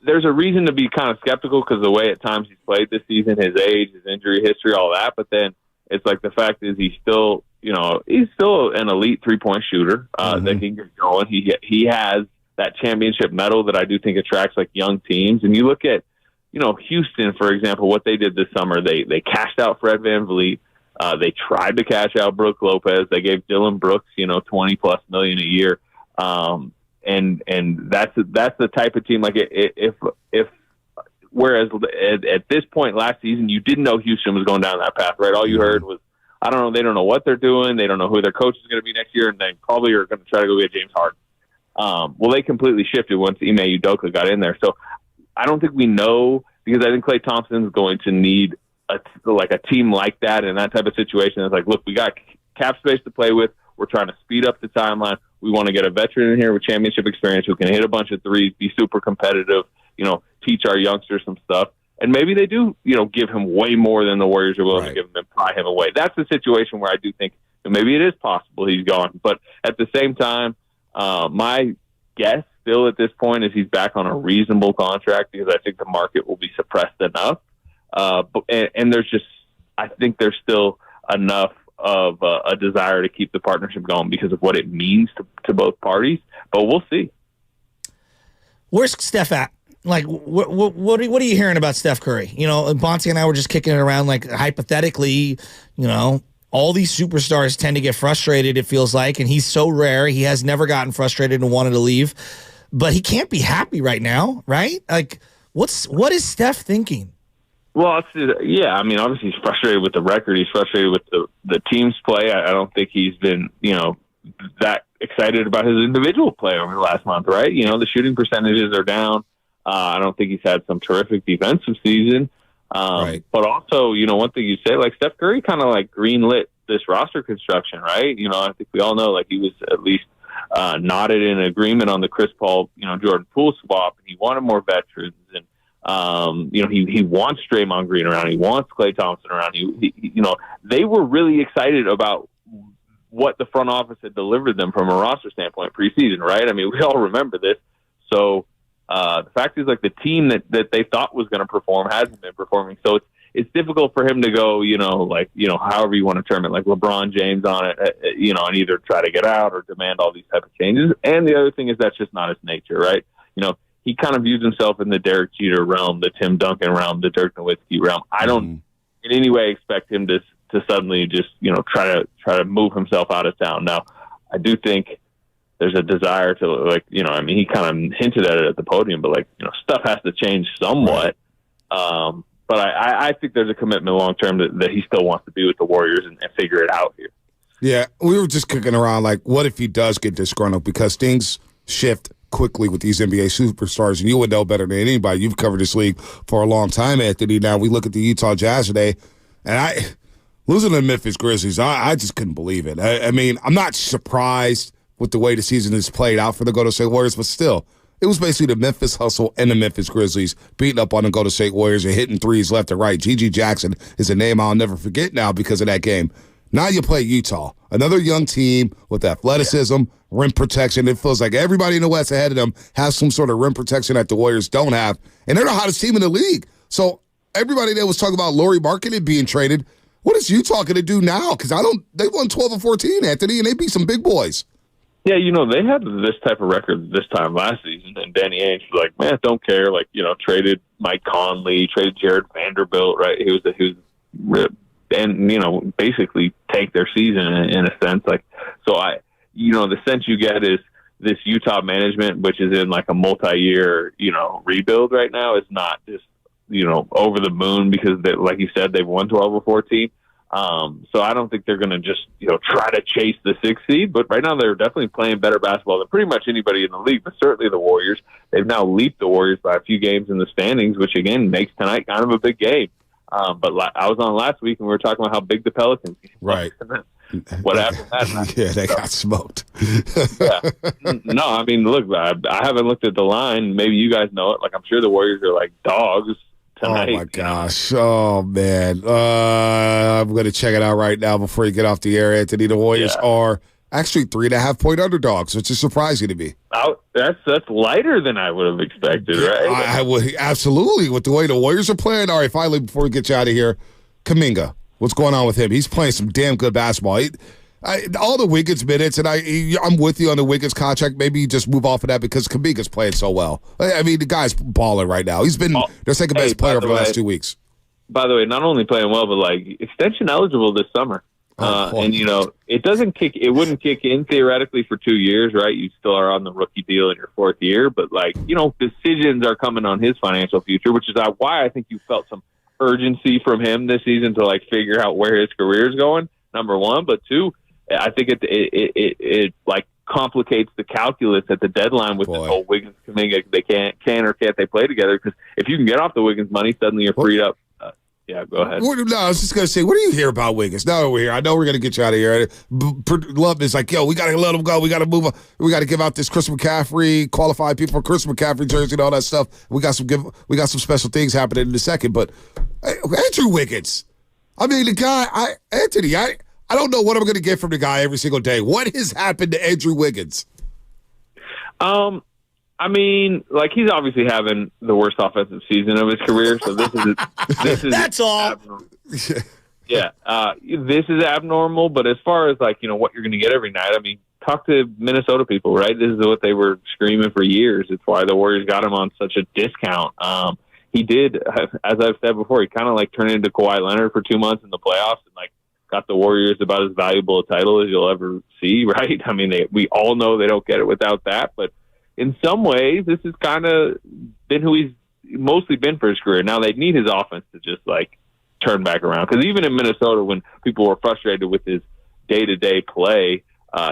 There's a reason to be kind of skeptical because the way at times he's played this season, his age, his injury history, all that. But then it's like the fact is he's still an elite 3-point shooter that can get going. He has that championship medal that I do think attracts like young teams. And you look at, Houston, for example, what they did this summer. They cashed out Fred VanVleet. They tried to cash out Brook Lopez. They gave Dylan Brooks, $20+ million a year. And that's the type of team, like if whereas at this point last season, you didn't know Houston was going down that path, right? All you heard was, I don't know, they don't know what they're doing. They don't know who their coach is going to be next year, and they probably are going to try to go get James Harden. Well, they completely shifted once Ime Udoka got in there. So I don't think we know, because I think Klay Thompson is going to need a team like that in that type of situation. It's like, look, we got cap space to play with. We're trying to speed up the timeline. We want to get a veteran in here with championship experience who can hit a bunch of threes, be super competitive, teach our youngsters some stuff. And maybe they do, give him way more than the Warriors are willing to give him and pry him away. That's the situation where I do think maybe it is possible he's gone. But at the same time, my guess still at this point is he's back on a reasonable contract because I think the market will be suppressed enough. And I think there's still enough of a desire to keep the partnership going because of what it means to both parties. But we'll see. Where's Steph at? Like, what are you hearing about Steph Curry? Bonte and I were just kicking it around, like, hypothetically, all these superstars tend to get frustrated, it feels like, and he's so rare. He has never gotten frustrated and wanted to leave. But he can't be happy right now, right? Like, what is Steph thinking? Well, I mean, obviously he's frustrated with the record. He's frustrated with the team's play. I don't think he's been, that excited about his individual play over the last month, right? The shooting percentages are down. I don't think he's had some terrific defensive season. But also, one thing you say, like Steph Curry kind of like greenlit this roster construction, right? I think we all know like he was at least nodded in agreement on the Chris Paul, Jordan Poole swap, and he wanted more veterans. And he wants Draymond Green around. He wants Klay Thompson around. They were really excited about what the front office had delivered them from a roster standpoint preseason, right? I mean, we all remember this. So the fact is, like, the team that they thought was going to perform hasn't been performing. So it's difficult for him to go, however you want to term it, like LeBron James on it, and either try to get out or demand all these type of changes. And the other thing is that's just not his nature, right? He kind of views himself in the Derek Jeter realm, the Tim Duncan realm, the Dirk Nowitzki realm. I don't in any way expect him to suddenly just, try to move himself out of town. Now, I do think there's a desire to, like, he kind of hinted at it at the podium, but stuff has to change somewhat. But I think there's a commitment long term that he still wants to be with the Warriors and figure it out here. Yeah, we were just kicking around like, what if he does get disgruntled? Because things shift quickly with these NBA superstars, and you would know better than anybody. You've covered this league for a long time, Anthony. Now we look at the Utah Jazz today, and losing to the Memphis Grizzlies, I just couldn't believe it. I mean, I'm not surprised with the way the season has played out for the Golden State Warriors, but still, it was basically the Memphis Hustle and the Memphis Grizzlies beating up on the Golden State Warriors and hitting threes left and right. G.G. Jackson is a name I'll never forget now because of that game. Now you play Utah, another young team with athleticism, rim protection. It feels like everybody in the West ahead of them has some sort of rim protection that the Warriors don't have, and they're the hottest team in the league. So everybody that was talking about Lauri Markkanen being traded, what is Utah going to do now? Because they won 12 or 14, Anthony, and they beat some big boys. Yeah, they had this type of record this time last season, and Danny Ainge was like, man, don't care. Like, traded Mike Conley, traded Jared Vanderbilt, right? He was and basically take their season in a sense. Like, so the sense you get is this Utah management, which is in like a multi-year, rebuild right now, is not just over the moon because they, like you said, they've won 12 or 14. So I don't think they're going to just, try to chase the 6th seed, but right now they're definitely playing better basketball than pretty much anybody in the league, but certainly the Warriors. They've now leaped the Warriors by a few games in the standings, which again makes tonight kind of a big game. But I was on last week and we were talking about how big the Pelicans were. Right. What happened that night? Yeah, they got smoked. Yeah. No, I mean, look, I haven't looked at the line. Maybe you guys know it. Like, I'm sure the Warriors are like dogs tonight. Oh, my gosh. Oh, man. I'm going to check it out right now before you get off the air, Anthony. The Warriors are actually 3.5-point underdogs, which is surprising to me. That's lighter than I would have expected, right? I would absolutely with the way the Warriors are playing. All right, finally, before we get you out of here, Kuminga, what's going on with him? He's playing some damn good basketball. All the Wiggins minutes, and I'm with you on the Wiggins contract. Maybe you just move off of that because Kuminga's playing so well. I mean, the guy's balling right now. He's been their second best player over the last 2 weeks. By the way, not only playing well, but like extension eligible this summer. And it wouldn't kick in theoretically for 2 years, right? You still are on the rookie deal in your 4th year, but decisions are coming on his financial future, which is why I think you felt some urgency from him this season to figure out where his career is going. Number one, but two, I think it complicates the calculus at the deadline with this whole Wiggins Kuminga. They can or can't they play together? Because if you can get off the Wiggins money, suddenly you're freed up. Yeah, go ahead. No, I was just going to say, what do you hear about Wiggins? Now we're here. I know we're going to get you out of here. Love is like, we got to let him go. We got to move on. We got to give out this Chris McCaffrey, qualified people for Chris McCaffrey jersey and all that stuff. We got some special things happening in a second. But Andrew Wiggins, I mean, the guy, Anthony, I don't know what I'm going to get from the guy every single day. What has happened to Andrew Wiggins? I mean, he's obviously having the worst offensive season of his career, so this is that's all. Yeah, this is abnormal. But as far as what you're going to get every night, I mean, talk to Minnesota people, right? This is what they were screaming for years. It's why the Warriors got him on such a discount. He did, as I've said before, he kind of turned into Kawhi Leonard for 2 months in the playoffs and got the Warriors about as valuable a title as you'll ever see, right? I mean, we all know they don't get it without that, but in some ways, this has kind of been who he's mostly been for his career. Now they need his offense to just turn back around. Because even in Minnesota, when people were frustrated with his day-to-day play,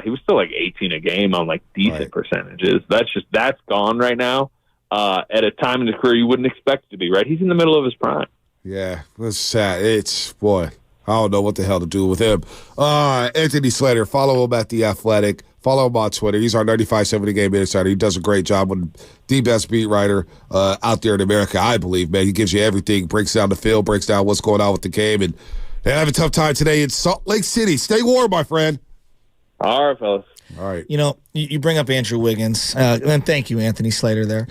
he was still 18 a game on decent percentages. That's gone right now. At a time in his career you wouldn't expect it to be, right? He's in the middle of his prime. Yeah, it's sad. I don't know what the hell to do with him. Anthony Slater, follow him at The Athletic. Follow him on Twitter. He's our 95.7 Game Insider. He does a great job with the best beat writer out there in America, I believe, man. He gives you everything, breaks down the field, breaks down what's going on with the game. And they have a tough time today in Salt Lake City. Stay warm, my friend. All right, fellas. All right. You bring up Andrew Wiggins. And thank you, Anthony Slater, there.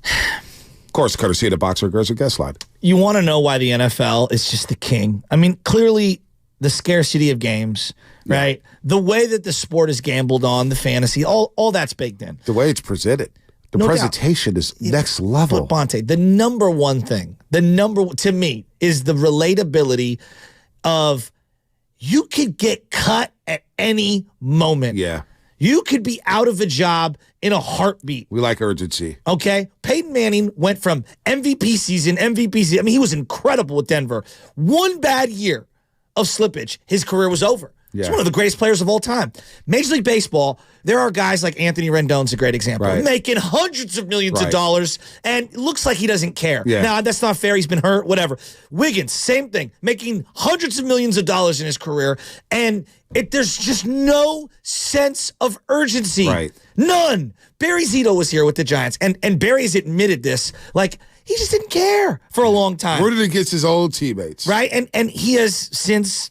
Of course, courtesy of the Boxer Girls and Guest Line. You want to know why the NFL is just the king. I mean, clearly the scarcity of games, right? The way that the sport is gambled on, the fantasy, all that's baked in. The way it's presented. The presentation is next level. But Bonte, the number one thing, to me, is the relatability of you could get cut at any moment. Yeah. You could be out of a job in a heartbeat. We like urgency. Okay? Peyton Manning went from MVP season. I mean, he was incredible with Denver. One bad year of slippage, his career was over. He's one of the greatest players of all time. Major League Baseball, there are guys like Anthony Rendon's a great example, making hundreds of millions of dollars, and it looks like he doesn't care. Yeah. Now, that's not fair. He's been hurt, whatever. Wiggins, same thing, making hundreds of millions of dollars in his career, and there's just no sense of urgency. Right. None. Barry Zito was here with the Giants, and Barry has admitted this. Like, he just didn't care for a long time. Rooted against his old teammates. Right? And he has since,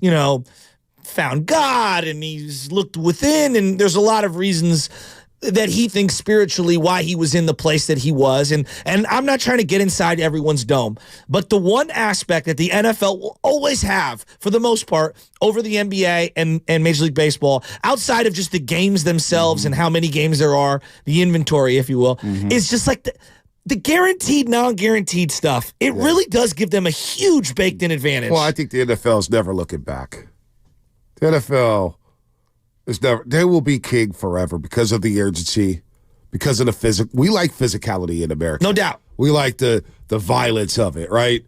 found God, and he's looked within, and there's a lot of reasons that he thinks spiritually why he was in the place that he was. And I'm not trying to get inside everyone's dome, but the one aspect that the NFL will always have, for the most part, over the NBA and Major League Baseball, outside of just the games themselves and how many games there are, the inventory, if you will, is just like the guaranteed, non-guaranteed stuff. It really does give them a huge baked-in advantage. Well, I think the NFL is never looking back. The NFL is never. They will be king forever because of the urgency, because of the physical. We like physicality in America. No doubt. We like the violence of it, right?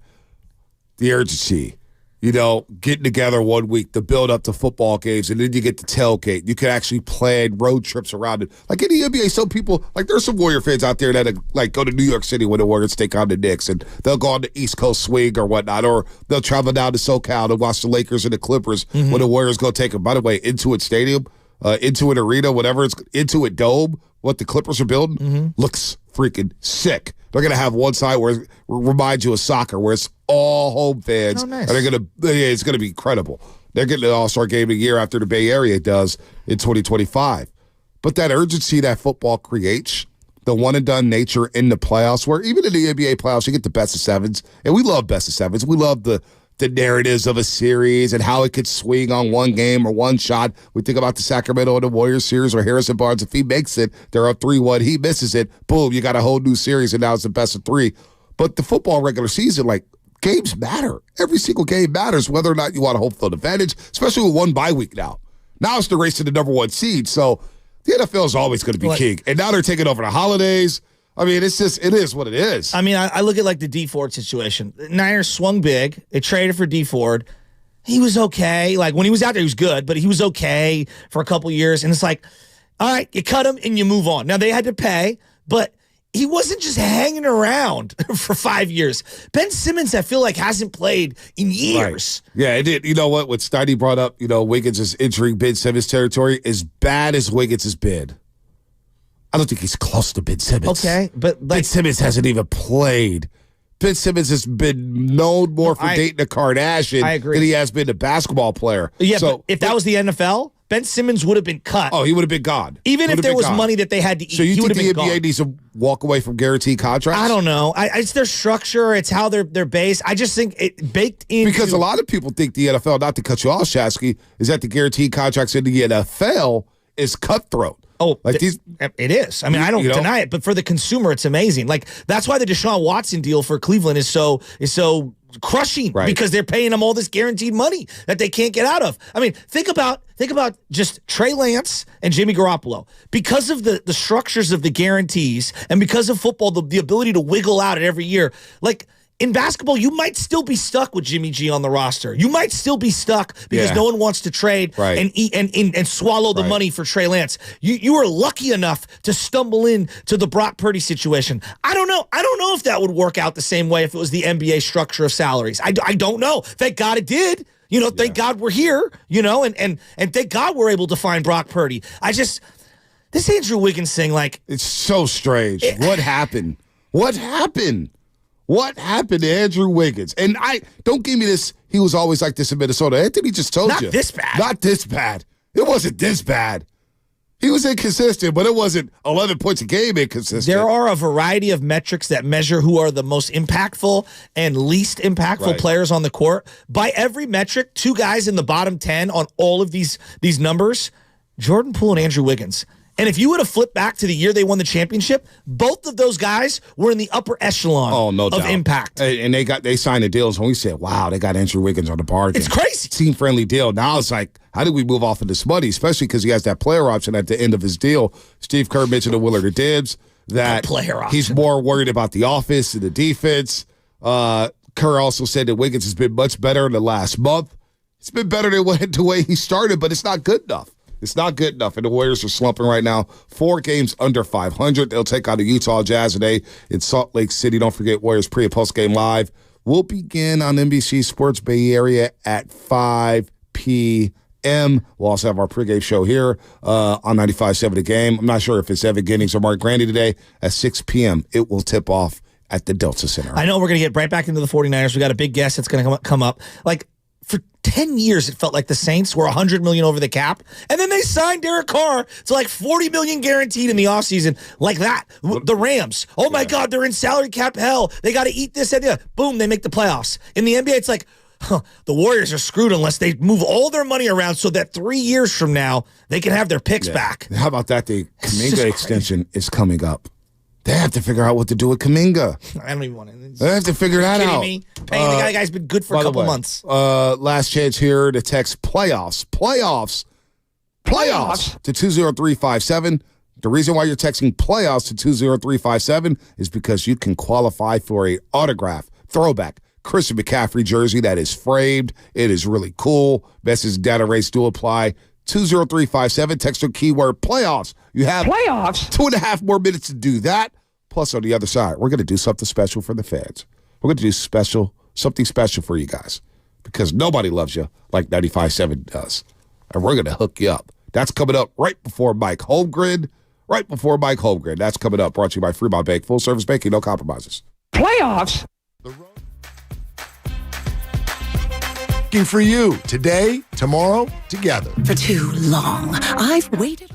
The urgency. Getting together one week to build up to football games, and then you get the tailgate. You can actually plan road trips around it. Like in the NBA, some people, like there's some Warrior fans out there that like go to New York City when the Warriors take on the Knicks, and they'll go on the East Coast swing or whatnot, or they'll travel down to SoCal to watch the Lakers and the Clippers when the Warriors go take them. By the way, Intuit Stadium, Intuit Arena, whatever it's Intuit Dome, what the Clippers are building, looks freaking sick. They're going to have one side where it reminds you of soccer, where it's all home fans. Oh, nice. And it's going to be incredible. They're getting the All-Star game a year after the Bay Area does in 2025. But that urgency that football creates, the one-and-done nature in the playoffs, where even in the NBA playoffs, you get the best of sevens. And we love best of sevens. We love the narratives of a series and how it could swing on one game or one shot. We think about the Sacramento and the Warriors series where Harrison Barnes, if he makes it, they're up 3-1. He misses it. Boom, you got a whole new series, and now it's the best of three. But the football regular season, like, games matter. Every single game matters, whether or not you want a home field advantage, especially with one bye week now. Now it's the race to the number one seed. So the NFL is always going to be king. And now they're taking over the holidays. I mean, it is what it is. I mean, I look at like the D Ford situation. The Niners swung big. They traded for D Ford. He was okay. Like when he was out there, he was good, but he was okay for a couple years. And it's like, all right, you cut him and you move on. Now they had to pay, but he wasn't just hanging around for 5 years. Ben Simmons, I feel like, hasn't played in years. Right. Yeah, it did. You know what? What Steiny brought up, Wiggins is entering Ben Simmons territory. As bad as Wiggins has been, I don't think he's close to Ben Simmons. Okay, but Ben Simmons hasn't even played. Ben Simmons has been known more for dating a Kardashian than he has been a basketball player. Yeah, but if that was the NFL, Ben Simmons would have been cut. Oh, he would have been gone. Even if there was money that they had to eat, so you he would think have the been NBA gone. needs to walk away from guaranteed contracts? I don't know. It's their structure. It's how they're based. I just think it baked in. Because a lot of people think the NFL, not to cut you off, Shasky, is that the guaranteed contracts in the NFL is cutthroat. Oh, like it is. I mean, I don't deny it, but for the consumer, it's amazing. Like that's why the Deshaun Watson deal for Cleveland is so crushing, because they're paying them all this guaranteed money that they can't get out of. I mean, think about just Trey Lance and Jimmy Garoppolo. Because of the structures of the guarantees and because of football, the ability to wiggle out it every year, like. In basketball, you might still be stuck with Jimmy G on the roster. You might still be stuck because no one wants to trade and eat and swallow the money for Trey Lance. You were lucky enough to stumble into the Brock Purdy situation. I don't know. I don't know if that would work out the same way if it was the NBA structure of salaries. I don't know. Thank God it did. Thank God we're here. And thank God we're able to find Brock Purdy. This Andrew Wiggins thing, like, it's so strange. What happened? What happened? What happened to Andrew Wiggins? And don't give me this, he was always like this in Minnesota. Anthony just told you. Not this bad. Not this bad. It wasn't this bad. He was inconsistent, but it wasn't 11 points a game inconsistent. There are a variety of metrics that measure who are the most impactful and least impactful players on the court. By every metric, two guys in the bottom 10 on all of these numbers, Jordan Poole and Andrew Wiggins. And if you would have flipped back to the year they won the championship, both of those guys were in the upper echelon of impact. And they signed the deals when we said, wow, they got Andrew Wiggins on the bargain. It's crazy. Team-friendly deal. Now it's like, how do we move off of this money? Especially because he has that player option at the end of his deal. Steve Kerr mentioned to Willard or Dibbs that he's more worried about the offense and the defense. Kerr also said that Wiggins has been much better in the last month. It's been better than the way he started, but it's not good enough. It's not good enough, and the Warriors are slumping right now. 4 games under 500. They'll take on the Utah Jazz today in Salt Lake City. Don't forget Warriors pre- and post-game live. We'll begin on NBC Sports Bay Area at 5 p.m. We'll also have our pregame show here on 95.7 The Game. I'm not sure if it's Evan Giddings or Mark Grandy today. At 6 p.m., it will tip off at the Delta Center. I know we're going to get right back into the 49ers. We got a big guest that's going to come up. Like, for 10 years, it felt like the Saints were $100 million over the cap, and then they signed Derek Carr to like $40 million guaranteed in the offseason, like that. The Rams, oh my God, they're in salary cap hell. They got to eat this and that. Boom, they make the playoffs. In the NBA, it's like, the Warriors are screwed unless they move all their money around so that 3 years from now they can have their picks back. How about that? The Kuminga extension is coming up. They have to figure out what to do with Kuminga. I don't even want to. They have to figure that out. Me? Paying the guy's been good for a couple months. Last chance here to text playoffs to 20357. The reason why you're texting playoffs to 20357 is because you can qualify for a autograph throwback Christian McCaffrey jersey that is framed. It is really cool. Message data rates do apply. 20357. Text your keyword playoffs. You have 2.5 more minutes to do that. Plus, on the other side, we're going to do something special for the fans. We're going to do something special for you guys because nobody loves you like 95.7 does. And we're going to hook you up. That's coming up right before Mike Holmgren. That's coming up. Brought to you by Fremont Bank. Full service banking, no compromises. Playoffs? Working for you today, tomorrow, together. For too long, I've waited.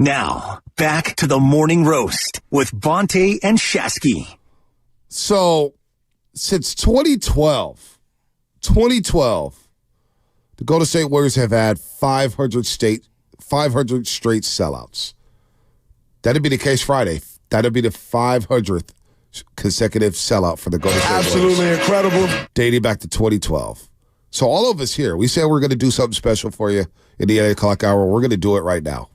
Now, back to the morning roast with Bonte and Shasky. So, since 2012, the Golden State Warriors have had 500 straight sellouts. That'd be the case Friday. That'd be the 500th consecutive sellout for the Golden State Warriors. Absolutely incredible. Dating back to 2012. So all of us here, we said we're going to do something special for you in the 8 o'clock hour. We're going to do it right now.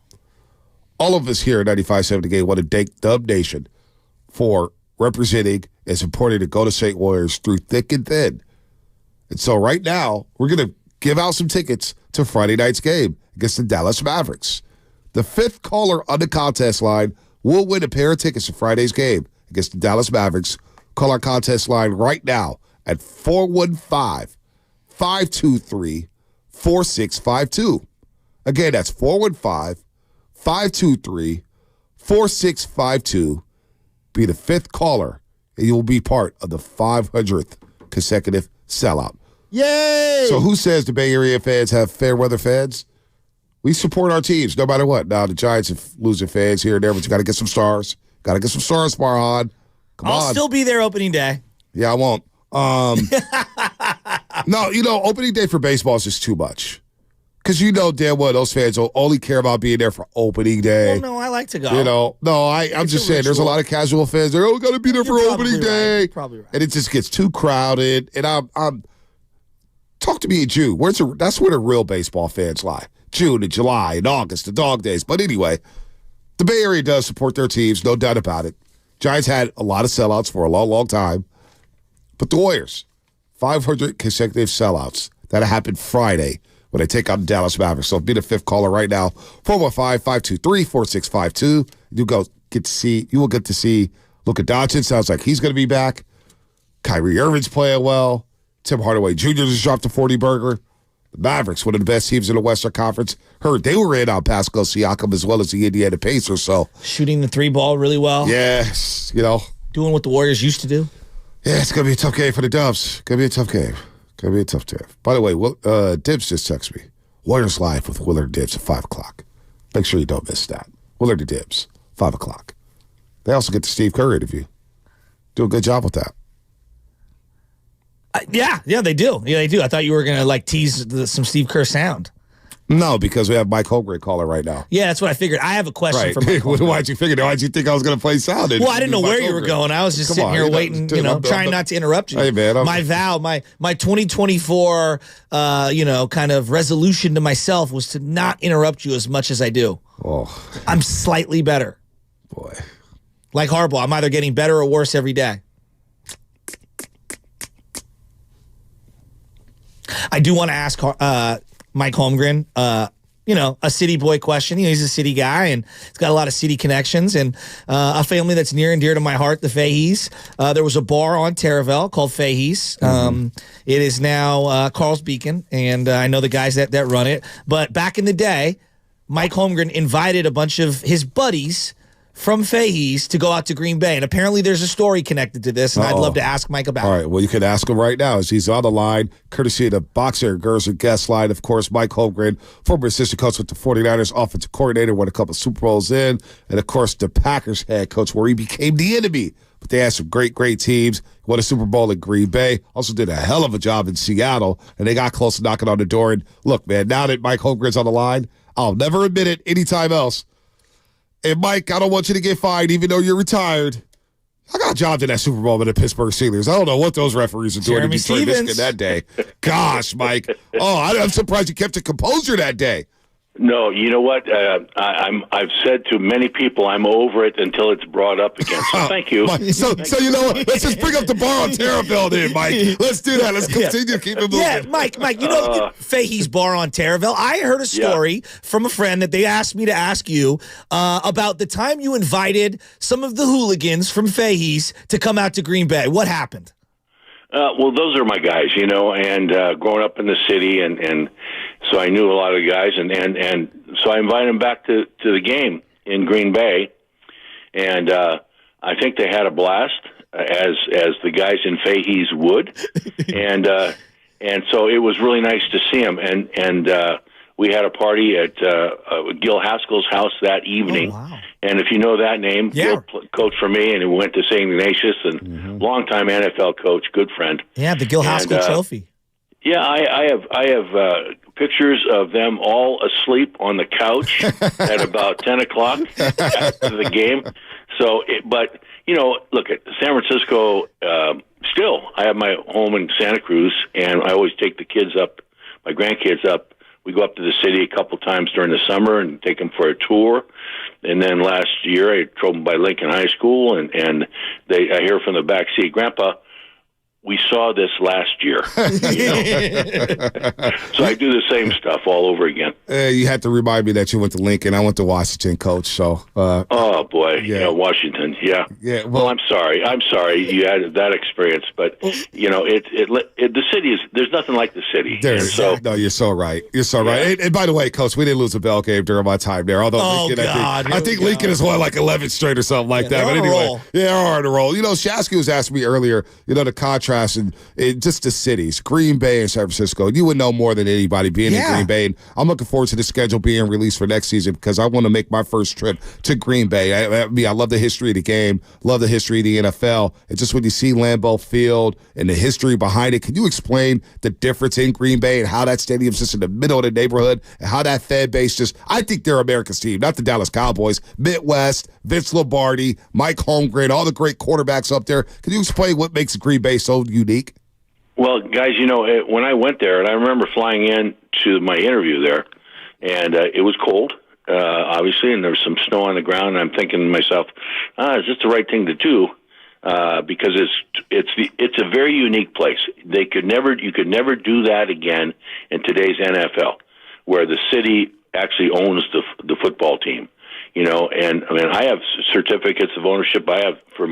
All of us here at 95.7 The Game want to thank Dub Nation for representing and supporting the Golden State Warriors through thick and thin. And so right now, we're going to give out some tickets to Friday night's game against the Dallas Mavericks. The fifth caller on the contest line will win a pair of tickets to Friday's game against the Dallas Mavericks. Call our contest line right now at 415-523-4652. Again, that's 415-523-4652. Be the fifth caller, and you'll be part of the 500th consecutive sellout. Yay! So who says the Bay Area fans have fair weather fans? We support our teams no matter what. Now, the Giants are losing fans here and there, but you got to get some stars. Got to get some stars, Marhan. Come on. I'll still be there opening day. Yeah, I won't. No, opening day for baseball is just too much. Because damn well those fans will only care about being there for opening day. Well, no, I like to go. I'm just saying there's a lot of casual fans. They're got to be there for opening day. You're probably right. And it just gets too crowded. And I'm talk to me in June. That's where the real baseball fans lie. June and July and August, the dog days. But anyway, the Bay Area does support their teams, no doubt about it. Giants had a lot of sellouts for a long, long time. But the Warriors, 500 consecutive sellouts. That'll happen Friday when they take out the Dallas Mavericks. So be the fifth caller right now, 415-523-4652. You will get to see Luka Doncic. Sounds like he's going to be back. Kyrie Irving's playing well. Tim Hardaway Jr. just dropped a 40-burger. The Mavericks, one of the best teams in the Western Conference. Heard they were in on Pascal Siakam as well as the Indiana Pacers. So shooting the three ball really well. Yes, doing what the Warriors used to do. Yeah, it's going to be a tough game for the Dubs. Going to be a tough game. By the way, Dibs just texted me. Warriors Live with Willard Dibs at 5 o'clock. Make sure you don't miss that. Willard and Dibs, 5 o'clock. They also get the Steve Kerr interview. Do a good job with that. Yeah, they do. Yeah, they do. I thought you were going to tease some Steve Kerr sound. No, because we have Mike Holmgren calling right now. Yeah, that's what I figured. I have a question for Mike Holmgren. Why'd you figure that? Why'd you think I was going to play sound? Well, I didn't know where you were going. I was just sitting here waiting, trying not to interrupt you. Hey, man. My vow, my 2024, kind of resolution to myself was to not interrupt you as much as I do. Oh. I'm slightly better. Boy. Like Harbaugh, I'm either getting better or worse every day. I do want to ask Mike Holmgren, a city boy question. He's a city guy, and he's got a lot of city connections, and a family that's near and dear to my heart, the Fahey's. There was a bar on Terraville called Fahey's. It is now Carl's Beacon, and I know the guys that run it. But back in the day, Mike Holmgren invited a bunch of his buddies from Fahey's to go out to Green Bay. And apparently there's a story connected to this, and I'd love to ask Mike about it. All right, well, you can ask him right now as he's on the line, courtesy of the Boxer and Girls and Guest line. Of course, Mike Holmgren, former assistant coach with the 49ers, offensive coordinator, won a couple of Super Bowls in, and, of course, the Packers head coach where he became the enemy. But they had some great, great teams. Won a Super Bowl in Green Bay. Also did a hell of a job in Seattle, and they got close to knocking on the door. And, look, man, now that Mike Holmgren's on the line, I'll never admit it anytime else. And, Mike, I don't want you to get fined even though you're retired. I got jobs in that Super Bowl with the Pittsburgh Steelers. I don't know what those referees are doing in Detroit, Michigan that day. Gosh, Mike. I'm surprised you kept your composure that day. No, you know what? I've said to many people I'm over it until it's brought up again. So thank you. So you know what? Let's just bring up the bar on Terraville then, Mike. Let's do that. Let's continue to keep it moving. Yeah, Mike, Fahey's bar on Terraville. I heard a story from a friend that they asked me to ask you about the time you invited some of the hooligans from Fahey's to come out to Green Bay. What happened? Well, those are my guys, and growing up in the city, and so I knew a lot of the guys, and so I invited them back to the game in Green Bay, and I think they had a blast, as the guys in Fahey's would, and so it was really nice to see them, and we had a party at Gil Haskell's house that evening. Oh, wow. And if you know that name, Yeah. Gil coached for me, and he went to St. Ignatius, and longtime NFL coach, good friend. Yeah, the Gil Haskell Trophy. Yeah, I have pictures of them all asleep on the couch at about 10 o'clock after the game. So, but, look at San Francisco. Still, I have my home in Santa Cruz, and I always take the kids up, my grandkids up. We go up to the city a couple times during the summer and take them for a tour. And then last year, I drove them by Lincoln High School, and I hear from the back seat, Grandpa, we saw this last year. So I do the same stuff all over again. You had to remind me that you went to Lincoln. I went to Washington, Coach. So, oh boy, Washington, yeah. Well, I'm sorry you had that experience, but the city is. There's nothing like the city. No, you're so right. You're so right. And by the way, Coach, we didn't lose a bell game during my time there. Although Lincoln, I think Lincoln is like 11 straight or something like that. But anyway, they're on a roll. Shasky was asking me earlier. The contrast and just the cities, Green Bay and San Francisco. You would know more than anybody being in Green Bay. And I'm looking forward to the schedule being released for next season because I want to make my first trip to Green Bay. I love the history of the game, love the history of the NFL. And just when you see Lambeau Field and the history behind it, can you explain the difference in Green Bay and how that stadium's just in the middle of the neighborhood and how that fan base I think they're America's team, not the Dallas Cowboys, Midwest, Vince Lombardi, Mike Holmgren, all the great quarterbacks up there. Can you explain what makes Green Bay so unique? Well, guys, when I went there, and I remember flying in to my interview there, and it was cold, obviously, and there was some snow on the ground, and I'm thinking to myself, is this the right thing to do? Because it's a very unique place. You could never do that again in today's NFL, where the city actually owns the football team. And I mean, I have certificates of ownership. I have for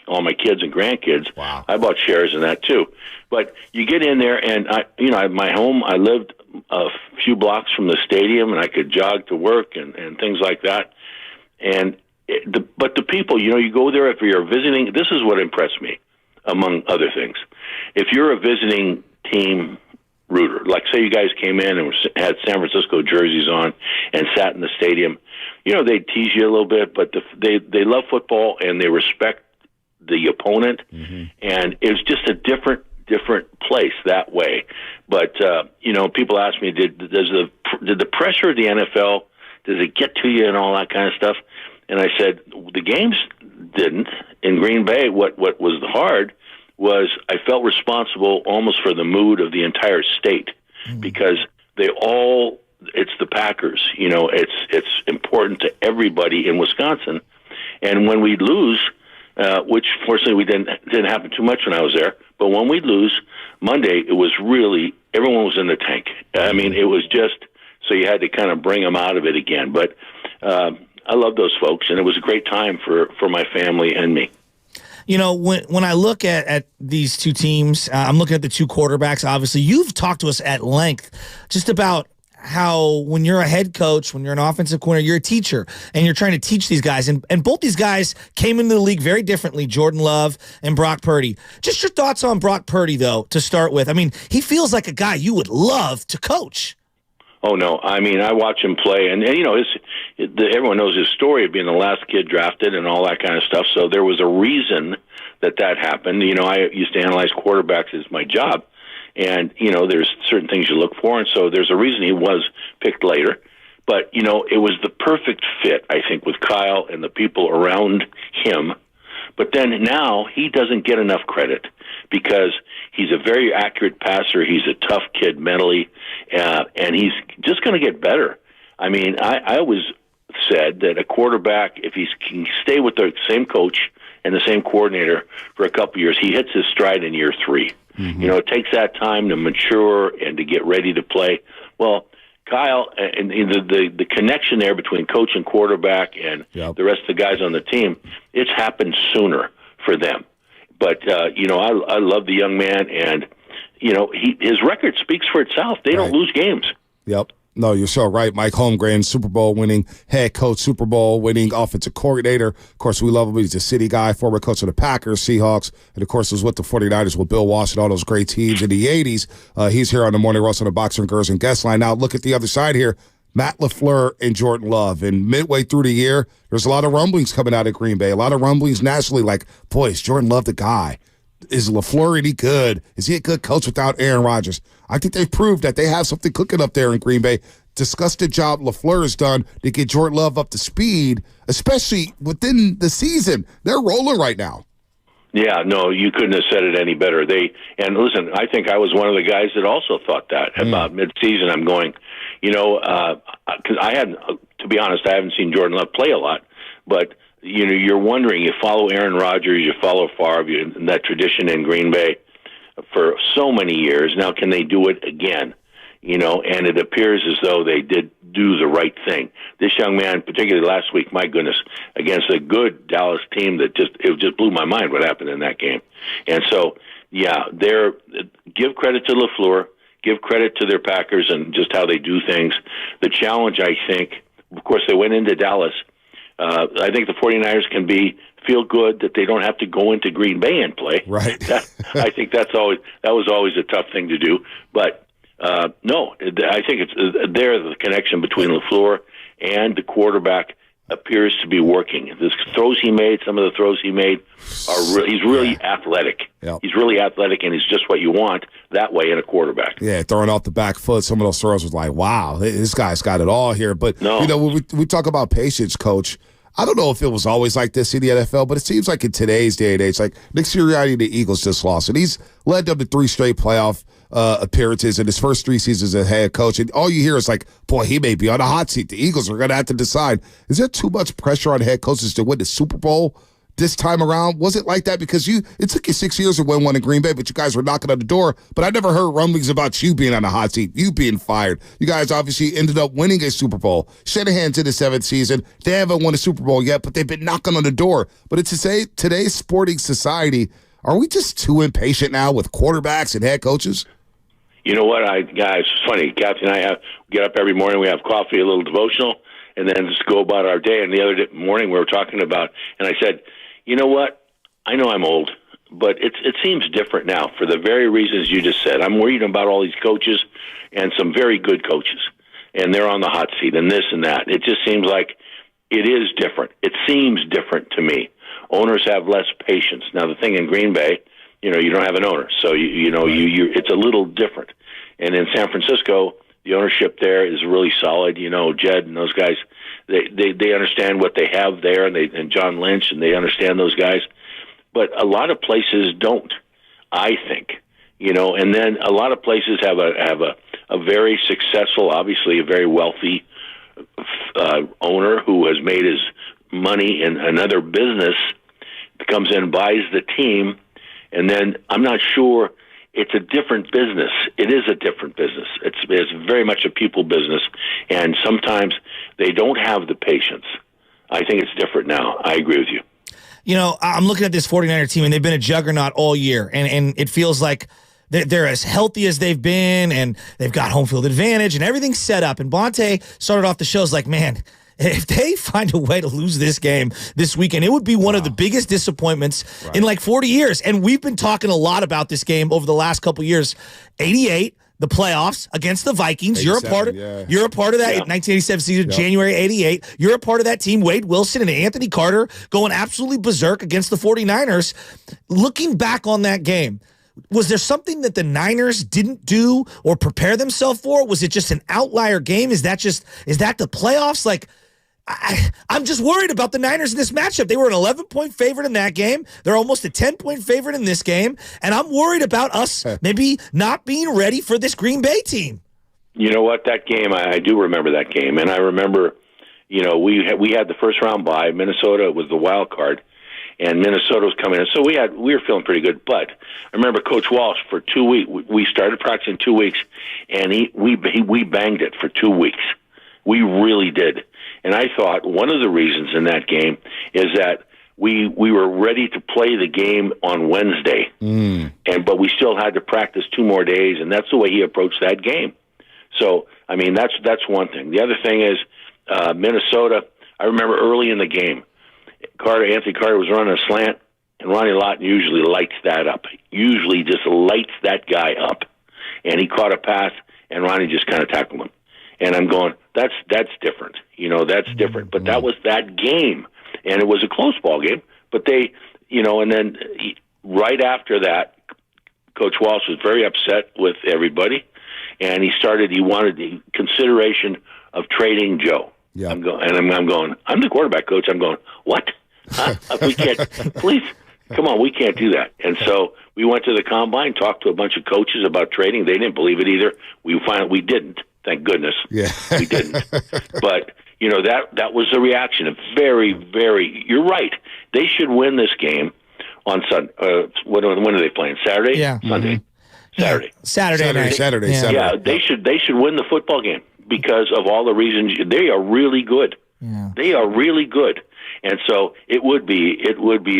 all my kids and grandkids. Wow. I bought shares in that too. But you get in there, and my home. I lived a few blocks from the stadium, and I could jog to work and things like that. And but the people, you go there if you're visiting. This is what impressed me, among other things. If you're a visiting team rooter, like say you guys came in and had San Francisco jerseys on and sat in the stadium, they'd tease you a little bit, but they love football and they respect the opponent, and it was just a different place that way. But people ask me, did the pressure of the NFL, does it get to you and all that kind of stuff? And I said the games didn't. In Green Bay, what was hard was I felt responsible almost for the mood of the entire state because it's the Packers. It's important to everybody in Wisconsin. And when we lose, which fortunately we didn't happen too much when I was there, but when we lose Monday, it was really everyone was in the tank. I mean, it was just so you had to kind of bring them out of it again. But I love those folks, and it was a great time for my family and me. When I look at these two teams, I'm looking at the two quarterbacks, obviously. You've talked to us at length just about how when you're a head coach, when you're an offensive coordinator, you're a teacher, and you're trying to teach these guys. And both these guys came into the league very differently, Jordan Love and Brock Purdy. Just your thoughts on Brock Purdy, though, to start with. I mean, he feels like a guy you would love to coach. Oh, no. I mean, I watch him play, and everyone knows his story of being the last kid drafted and all that kind of stuff, so there was a reason that happened. I used to analyze quarterbacks as my job, and, there's certain things you look for, and so there's a reason he was picked later. But, it was the perfect fit, I think, with Kyle and the people around him. But then now he doesn't get enough credit because he's a very accurate passer. He's a tough kid mentally, and he's just going to get better. I mean, I always said that a quarterback, if he can stay with the same coach and the same coordinator for a couple of years, he hits his stride in year 3. It takes that time to mature and to get ready to play. Well, Kyle, and the connection there between coach and quarterback and the rest of the guys on the team, it's happened sooner for them. But, I love the young man, and, his record speaks for itself. They don't lose games. Yep. No, you're so right. Mike Holmgren, Super Bowl winning head coach, Super Bowl winning offensive coordinator. Of course, we love him. He's a city guy, former coach of the Packers, Seahawks, and of course was with the 49ers with Bill Walsh and all those great teams in the 80s. He's here on the Morning Roast on the Boxer and Gerson guest line. Now look at the other side here. Matt LaFleur and Jordan Love. And midway through the year, there's a lot of rumblings coming out of Green Bay, a lot of rumblings nationally like, boy, is Jordan Love the guy? Is LaFleur any good? Is he a good coach without Aaron Rodgers? I think they've proved that they have something cooking up there in Green Bay. Discuss the job LaFleur has done to get Jordan Love up to speed, especially within the season. They're rolling right now. Yeah, no, you couldn't have said it any better. And listen, I think I was one of the guys that also thought that about midseason. I'm going, because I hadn't, to be honest, I haven't seen Jordan Love play a lot, but you're wondering. You follow Aaron Rodgers, you follow Favre, and that tradition in Green Bay for so many years. Now, can they do it again? And it appears as though they did do the right thing. This young man, particularly last week, my goodness, against a good Dallas team it just blew my mind what happened in that game. And so, yeah, give credit to LaFleur, give credit to their Packers and just how they do things. The challenge, I think, of course, they went into Dallas. I think the 49ers can feel good that they don't have to go into Green Bay and play. Right. I think that was always a tough thing to do. But no, I think it's the connection between LaFleur and the quarterback appears to be working. Some of the throws he made he's really athletic. Yep. He's really athletic, and he's just what you want that way in a quarterback. Yeah, throwing off the back foot. Some of those throws was like, wow, this guy's got it all here. But, when we talk about patience, Coach, I don't know if it was always like this in the NFL, but it seems like in today's day and age, like Nick Sirianni, the Eagles just lost, and he's led them to 3 straight playoff appearances in his first 3 seasons as head coach. And all you hear is like, boy, he may be on a hot seat. The Eagles are going to have to decide. Is there too much pressure on head coaches to win the Super Bowl this time around? Was it like that? Because it took you 6 years to win one in Green Bay, but you guys were knocking on the door. But I never heard rumblings about you being on a hot seat, you being fired. You guys obviously ended up winning a Super Bowl. Shanahan's in the 7th season. They haven't won a Super Bowl yet, but they've been knocking on the door. But it's to say, today's sporting society, are we just too impatient now with quarterbacks and head coaches? You know what, guys, it's funny. Kathy and I get up every morning, we have coffee, a little devotional, and then just go about our day. And the other morning we were talking about, and I said, you know what, I know I'm old, but it seems different now for the very reasons you just said. I'm worried about all these coaches and some very good coaches, and they're on the hot seat and this and that. It just seems like it is different. It seems different to me. Owners have less patience. Now, the thing in Green Bay, you don't have an owner, so it's a little different. And in San Francisco, the ownership there is really solid. Jed and those guys, they understand what they have there, and John Lynch, and they understand those guys. But a lot of places don't, I think. And then a lot of places have a very successful, obviously a very wealthy owner who has made his money in another business, comes in, buys the team. And then I'm not sure it's a different business. It is a different business. It's very much a people business. And sometimes they don't have the patience. I think it's different now. I agree with you. I'm looking at this 49er team, and they've been a juggernaut all year. And it feels like they're as healthy as they've been, and they've got home field advantage, and everything's set up. And Bonte started off the show like, man, if they find a way to lose this game this weekend, it would be one of the biggest disappointments in like 40 years. And we've been talking a lot about this game over the last couple years. 88, the playoffs against the Vikings. You're a part of that 1987 season, January 88. You're a part of that team. Wade Wilson and Anthony Carter going absolutely berserk against the 49ers. Looking back on that game, was there something that the Niners didn't do or prepare themselves for? Was it just an outlier game? Is that the playoffs? Like, I'm just worried about the Niners in this matchup. They were an 11-point favorite in that game. They're almost a 10-point favorite in this game. And I'm worried about us maybe not being ready for this Green Bay team. You know what? That game, I do remember that game. And I remember, we had the first round bye. Minnesota was the wild card. And Minnesota was coming in. So we were feeling pretty good. But I remember Coach Walsh for 2 weeks. We started practicing 2 weeks, and we banged it for 2 weeks. We really did. And I thought one of the reasons in that game is that we were ready to play the game on Wednesday, but we still had to practice 2 more days, and that's the way he approached that game. So, I mean, that's one thing. The other thing is Minnesota. I remember early in the game, Anthony Carter was running a slant, and Ronnie Lott usually lights that up. Usually just lights that guy up. And he caught a pass, and Ronnie just kind of tackled him. And I'm going, that's different. That's different. But that was that game. And it was a close ball game. But they, and then right after that, Coach Walsh was very upset with everybody. And he wanted the consideration of trading Joe. Yeah. I'm going, I'm the quarterback coach. I'm going, what? Huh? We can't, please, come on, we can't do that. And so we went to the combine, talked to a bunch of coaches about trading. They didn't believe it either. We didn't. Thank goodness. Yeah. We didn't. But, that was the reaction. A very, very, you're right. They should win this game on Sunday. When are they playing? Saturday? Yeah. Sunday? Saturday. Saturday night. Saturday. Yeah, they should win the football game because of all the reasons. They are really good. Yeah. They are really good. And so it would be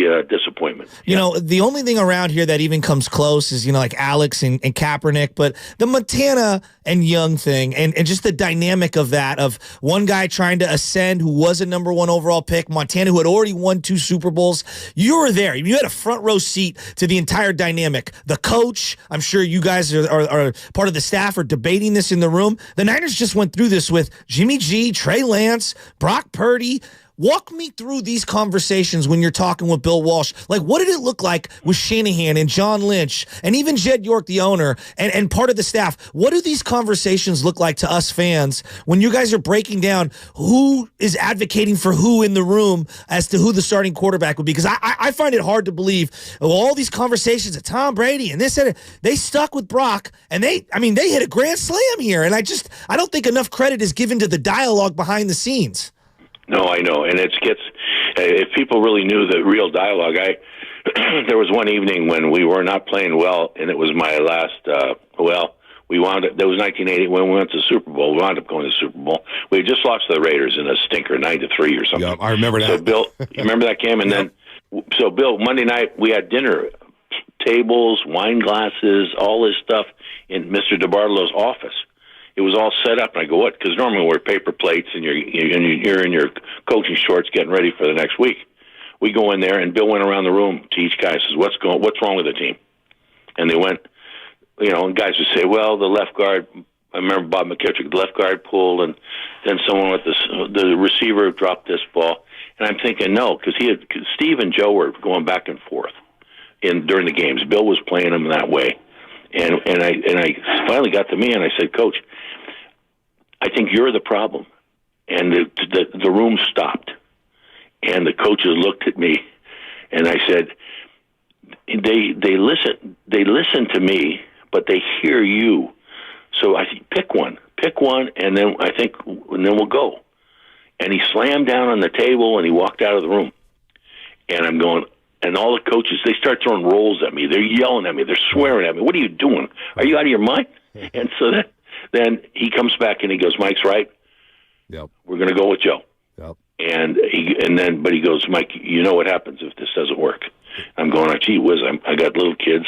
a disappointment. The only thing around here that even comes close is, like Alex and Kaepernick, but the Montana and Young thing and just the dynamic of that, of one guy trying to ascend who was a number 1 overall pick, Montana who had already won 2 Super Bowls. You were there. You had a front row seat to the entire dynamic. The coach, I'm sure you guys are part of the staff are debating this in the room. The Niners just went through this with Jimmy G, Trey Lance, Brock Purdy. Walk me through these conversations when you're talking with Bill Walsh. Like, what did it look like with Shanahan and John Lynch and even Jed York, the owner, and part of the staff? What do these conversations look like to us fans when you guys are breaking down who is advocating for who in the room as to who the starting quarterback would be? Because I find it hard to believe all these conversations of Tom Brady and this, and they stuck with Brock, and they hit a grand slam here. And I don't think enough credit is given to the dialogue behind the scenes. No, I know, and if people really knew the real dialogue, there was one evening when we were not playing well, and it was my last. We wound up. That was 1980 when we went to the Super Bowl. We wound up going to the Super Bowl. We had just lost to the Raiders in a stinker, 9-3 or something. Yeah, I remember that. So Bill, you remember that game? And then, so Bill, Monday night we had dinner, tables, wine glasses, all this stuff in Mr. DeBartolo's office. It was all set up, and I go, what? Because normally we're paper plates, and you're in your coaching shorts getting ready for the next week. We go in there, and Bill went around the room to each guy, says, what's wrong with the team? And they went, and guys would say, well, the left guard, I remember Bob McKittrick, the left guard pulled, and then someone with the receiver dropped this ball. And I'm thinking, no, because Steve and Joe were going back and forth during the games. Bill was playing them that way. And I finally got to me, and I said, Coach, I think you're the problem. And the room stopped. And the coaches looked at me, and I said, they listen to me, but they hear you. So I think pick one, and then we'll go. And he slammed down on the table, and he walked out of the room. And I'm going, and all the coaches, they start throwing rolls at me. They're yelling at me. They're swearing at me. What are you doing? Are you out of your mind? And so then he comes back and he goes, Mike's right. Yep. We're going to go with Joe. Yep. But he goes, Mike, you know what happens if this doesn't work? I'm going, gee whiz, I got little kids.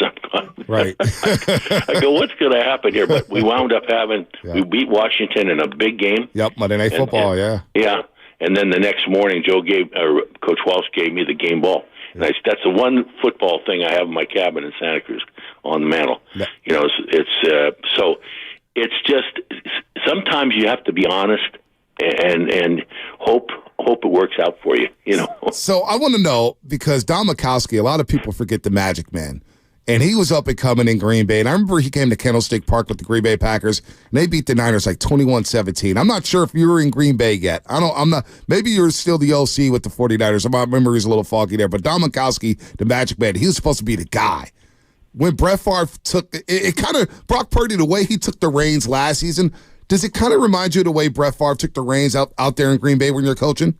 Right. I go, what's going to happen here? But we wound up we beat Washington in a big game. Yep, Monday Night Football, yeah. Yeah. And then the next morning, Coach Walsh gave me the game ball. And that's the one football thing I have in my cabin in Santa Cruz on the mantle. Yeah. So it's just sometimes you have to be honest and hope it works out for you. So I want to know, because Don Majkowski, a lot of people forget the Magic Man. And he was up and coming in Green Bay. And I remember he came to Candlestick Park with the Green Bay Packers, and they beat the Niners like 21-17. I'm not sure if you were in Green Bay yet. I'm not. Maybe you're still the OC with the 49ers. My memory is a little foggy there. But Don Majkowski, the Magic Man, he was supposed to be the guy. When Brett Favre took it kind of, Brock Purdy, the way he took the reins last season, does it kind of remind you of the way Brett Favre took the reins out there in Green Bay when you're coaching?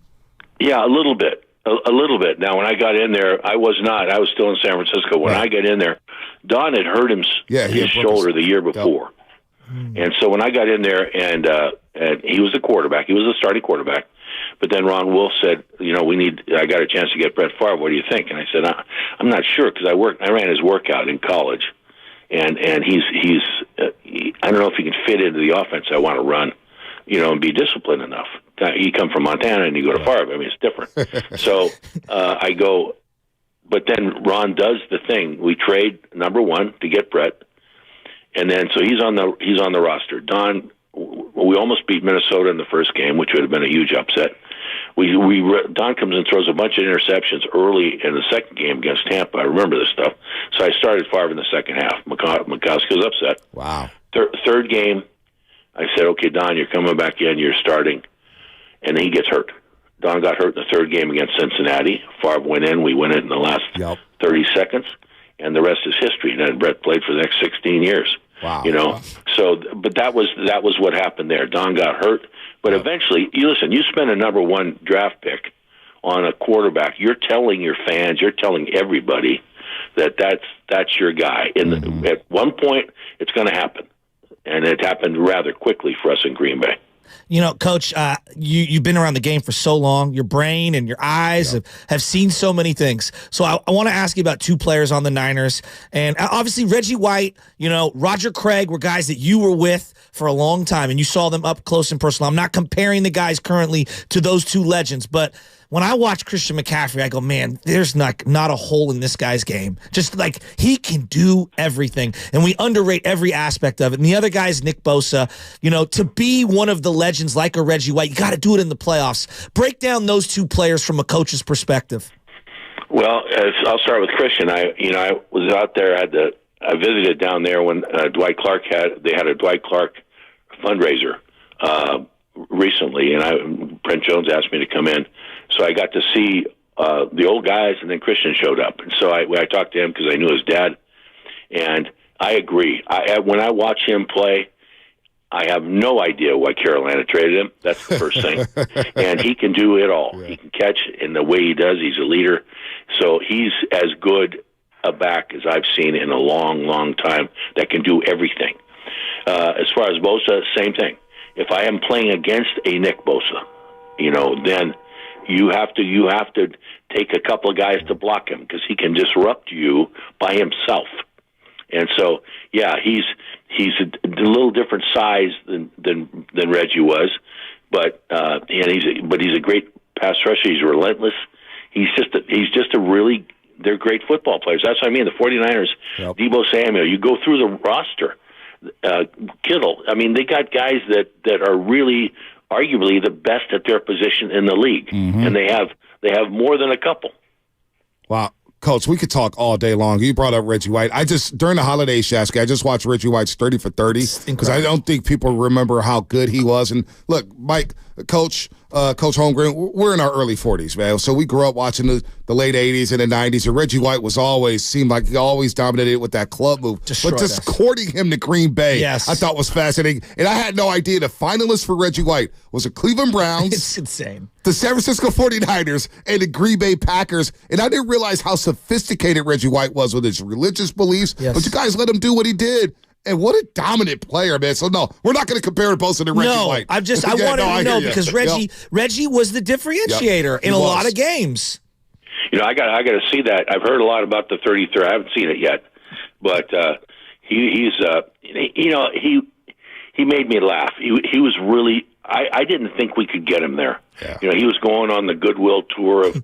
Yeah, a little bit. A little bit. Now, when I got in there, I was not. I was still in San Francisco. When I got in there, Don had hurt his shoulder the year before. Yep. And so when I got in there, and he was the quarterback. He was the starting quarterback. But then Ron Wolf said, I got a chance to get Brett Favre. What do you think? And I said, I'm not sure, because I ran his workout in college. and he's I don't know if he can fit into the offense I want to run, and be disciplined enough. You come from Montana and you go to Favre. I mean, it's different. So I go, but then Ron does the thing. We trade number one to get Brett, and then so he's on the roster. Don, we almost beat Minnesota in the first game, which would have been a huge upset. Don comes and throws a bunch of interceptions early in the second game against Tampa. I remember this stuff. So I started Favre in the second half. Mikowski was upset. Wow. Third game, I said, okay, Don, you're coming back in. You're starting. And then he gets hurt. Don got hurt in the third game against Cincinnati. Favre went in. We win it in the last 30 seconds. And the rest is history. And then Brett played for the next 16 years. Wow. So, but that was what happened there. Don got hurt. But eventually, you spend a number one draft pick on a quarterback. You're telling your fans, you're telling everybody that's your guy. And at one point, it's going to happen. And it happened rather quickly for us in Green Bay. Coach, you've been around the game for so long. Your brain and your eyes have seen so many things. So I want to ask you about two players on the Niners. And obviously Reggie White, Roger Craig were guys that you were with for a long time, and you saw them up close and personal. I'm not comparing the guys currently to those two legends, but when I watch Christian McCaffrey, I go, man, there's not a hole in this guy's game. Just like he can do everything, and we underrate every aspect of it. And the other guy is Nick Bosa. To be one of the legends like a Reggie White, you got to do it in the playoffs. Break down those two players from a coach's perspective. Well, I'll start with Christian. I was out there. I visited down there when Dwight Clark had a Dwight Clark fundraiser recently, and Brent Jones asked me to come in. So I got to see the old guys, and then Christian showed up. And so I talked to him because I knew his dad, and I agree. When I watch him play, I have no idea why Carolina traded him. That's the first thing. And he can do it all. Yeah. He can catch in the way he does. He's a leader. So he's as good a back as I've seen in a long, long time that can do everything. As far as Bosa, same thing. If I am playing against a Nick Bosa, then you have to take a couple of guys to block him because he can disrupt you by himself. And so, yeah, he's a little different size than Reggie was, but he's a great pass rusher. He's relentless. He's just a really, they're great football players. That's what I mean. The 49ers, Deebo Samuel. You go through the roster. Kittle. I mean, they got guys that are really arguably the best at their position in the league, and they have more than a couple. Wow. Coach, we could talk all day long. You brought up Reggie White. During the holiday, Shasky, I just watched Reggie White's 30 for 30 because I don't think people remember how good he was. And look, Mike, Coach Holmgren, we're in our early 40s, man. So we grew up watching the late 80s and the 90s, and Reggie White seemed like he always dominated with that club move. But just courting him to Green Bay, I thought was fascinating. And I had no idea the finalist for Reggie White was the Cleveland Browns. It's insane. The San Francisco 49ers and the Green Bay Packers. And I didn't realize how sophisticated Reggie White was with his religious beliefs. Yes. But you guys let him do what he did. And what a dominant player, man. So, no, we're not going to compare Bosa to Reggie White. I wanted to know because Reggie was the differentiator in a lot of games. I got to see that. I've heard a lot about the 33. I haven't seen it yet. But he made me laugh. He was really – I didn't think we could get him there. Yeah. He was going on the Goodwill tour of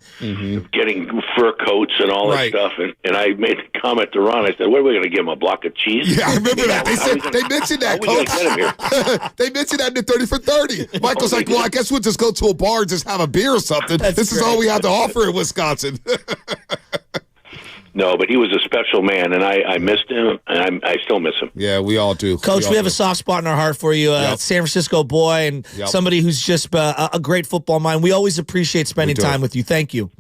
getting fur coats and all that stuff. And I made a comment to Ron. I said, what are we going to give him, a block of cheese? Yeah, I remember that. They mentioned that, Coach. They mentioned that in the 30 for 30. Michael's like, well, I guess we'll just go to a bar and just have a beer or something. This is all we have to offer in Wisconsin. No, but he was a special man, and I missed him, and I still miss him. Yeah, we all do. Coach, we have a soft spot in our heart for you. San Francisco boy and somebody who's just a great football mind. We always appreciate spending time with you. Thank you.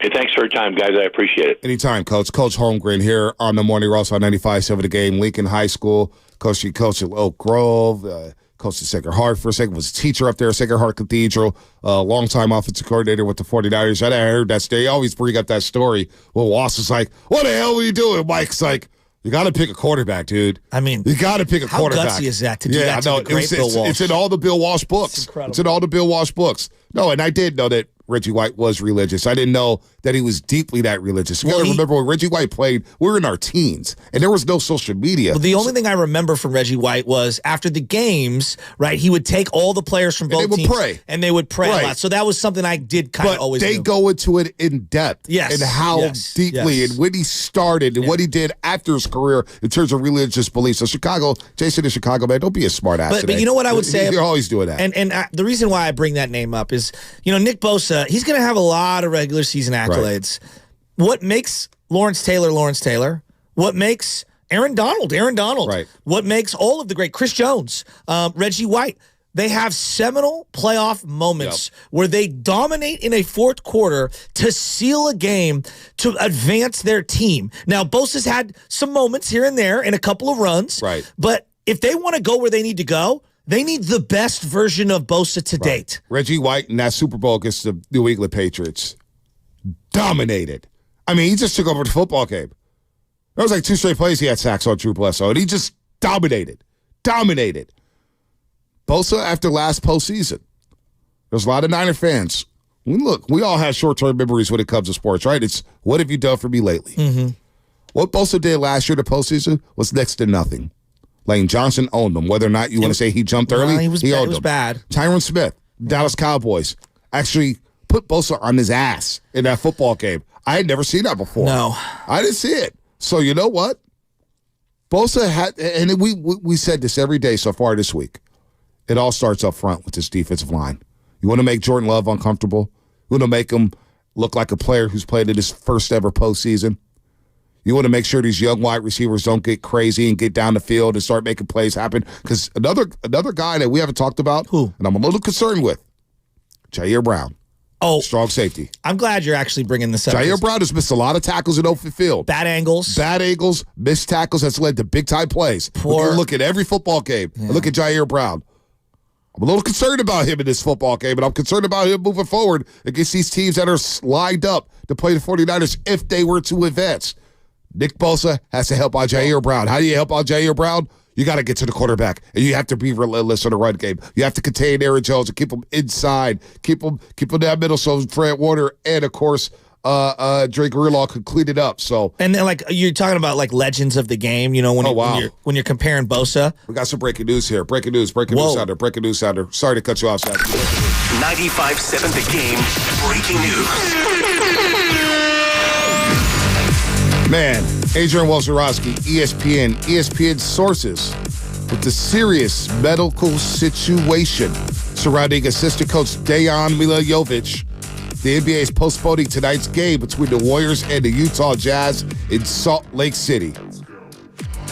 Hey, thanks for your time, guys. I appreciate it. Anytime, Coach. Coach Holmgren here on the Morning Roast on 95.7 The Game, Lincoln High School. Coach at Oak Grove. Coached at Sacred Heart for a second, was a teacher up there at Sacred Heart Cathedral, longtime offensive coordinator with the 49ers. I heard that story. They always bring up that story. Well, Wass is like, what the hell are you doing? Mike's like, you got to pick a quarterback, dude. I mean, you got to pick a quarterback. How gutsy is that to do that to the great Bill Walsh? It's in all the Bill Walsh books. It's incredible. It's in all the Bill Walsh books. No, and I did know that Reggie White was religious. I didn't know that he was deeply that religious. You got to remember when Reggie White played, we were in our teens, and there was no social media. Well, the only thing I remember from Reggie White was after the games, right, he would take all the players from both teams. And they would pray a lot. So that was something I did kind of always They go into it in depth. Yes. And how deeply and when he started and what he did after his career in terms of religious beliefs. So Chicago, Jason in Chicago, man, don't be a smart ass today. But you know what I would say? You're always doing that. And the reason why I bring that name up is, Nick Bosa, he's going to have a lot of regular season accolades. Right. What makes Lawrence Taylor, what makes Aaron Donald, right. What makes all of the great, Chris Jones, Reggie White, they have seminal playoff moments where they dominate in a fourth quarter to seal a game to advance their team. Now, Bosa's had some moments here and there and a couple of runs, right. But if they want to go where they need to go, they need the best version of Bosa to date. Reggie White in that Super Bowl against the New England Patriots dominated. I mean, he just took over the football game. There was like 2 straight plays he had sacks on Drew Bledsoe, and he just dominated. Bosa after last postseason. There's a lot of Niner fans. We all have short-term memories when it comes to sports, right? It's what have you done for me lately? Mm-hmm. What Bosa did last year, the postseason, was next to nothing. Lane Johnson owned him. Whether or not you want to say he jumped early, he owned him. It was bad. Tyron Smith, Dallas Cowboys, actually put Bosa on his ass in that football game. I had never seen that before. No. I didn't see it. So you know what? Bosa had, and we said this every day so far this week. It all starts up front with this defensive line. You want to make Jordan Love uncomfortable? You want to make him look like a player who's played in his first ever postseason? You want to make sure these young wide receivers don't get crazy and get down the field and start making plays happen. Because another guy that we haven't talked about, and I'm a little concerned with, Jair Brown. Oh, strong safety. I'm glad you're actually bringing this up. Jair Brown has missed a lot of tackles in open field. Bad angles, missed tackles has led to big-time plays. Look at every football game. Yeah. Look at Jair Brown. I'm a little concerned about him in this football game, and I'm concerned about him moving forward against these teams that are lined up to play the 49ers if they were to advance. Nick Bosa has to help out Jair Brown. How do you help out Jair Brown? You got to get to the quarterback, and you have to be relentless on the run game. You have to contain Aaron Jones and keep him inside, keep him down middle so Fred Warner and, of course, Drake Greenlaw could clean it up. So, and then, like, you're talking about like legends of the game, when you're comparing Bosa. We got some breaking news here. Breaking news out there. Sorry to cut you off, Zach. 95.7 The Game. Breaking news. Man, Adrian Wojnarowski, ESPN sources with the serious medical situation surrounding assistant coach Dejan Milojevic. The NBA is postponing tonight's game between the Warriors and the Utah Jazz in Salt Lake City.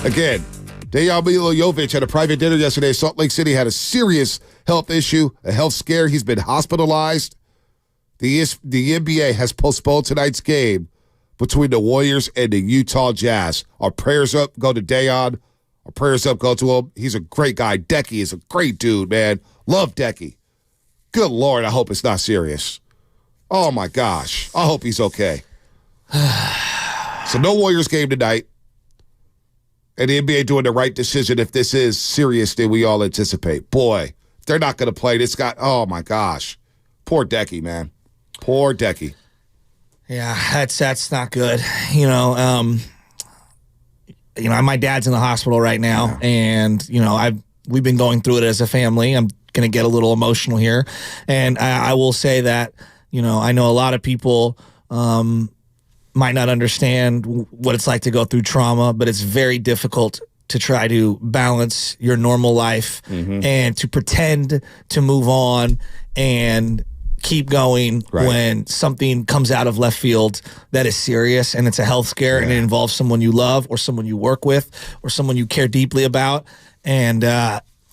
Again, Dejan Milojevic had a private dinner yesterday. Salt Lake City had a serious health issue, a health scare. He's been hospitalized. The NBA has postponed tonight's game between the Warriors and the Utah Jazz. Our prayers up go to Dejan. Our prayers up go to him. He's a great guy. Decky is a great dude, man. Love Decky. Good Lord, I hope it's not serious. Oh, my gosh. I hope he's okay. So no Warriors game tonight. And the NBA doing the right decision if this is serious than we all anticipate. Boy, if they're not going to play this guy. Oh, my gosh. Poor Decky, man. Poor Decky. Yeah, that's not good. My dad's in the hospital right now, and we've been going through it as a family. I'm gonna get a little emotional here, and I will say that I know a lot of people might not understand what it's like to go through trauma, but it's very difficult to try to balance your normal life and to pretend to move on and keep going when something comes out of left field that is serious and it's a health scare and it involves someone you love or someone you work with or someone you care deeply about. And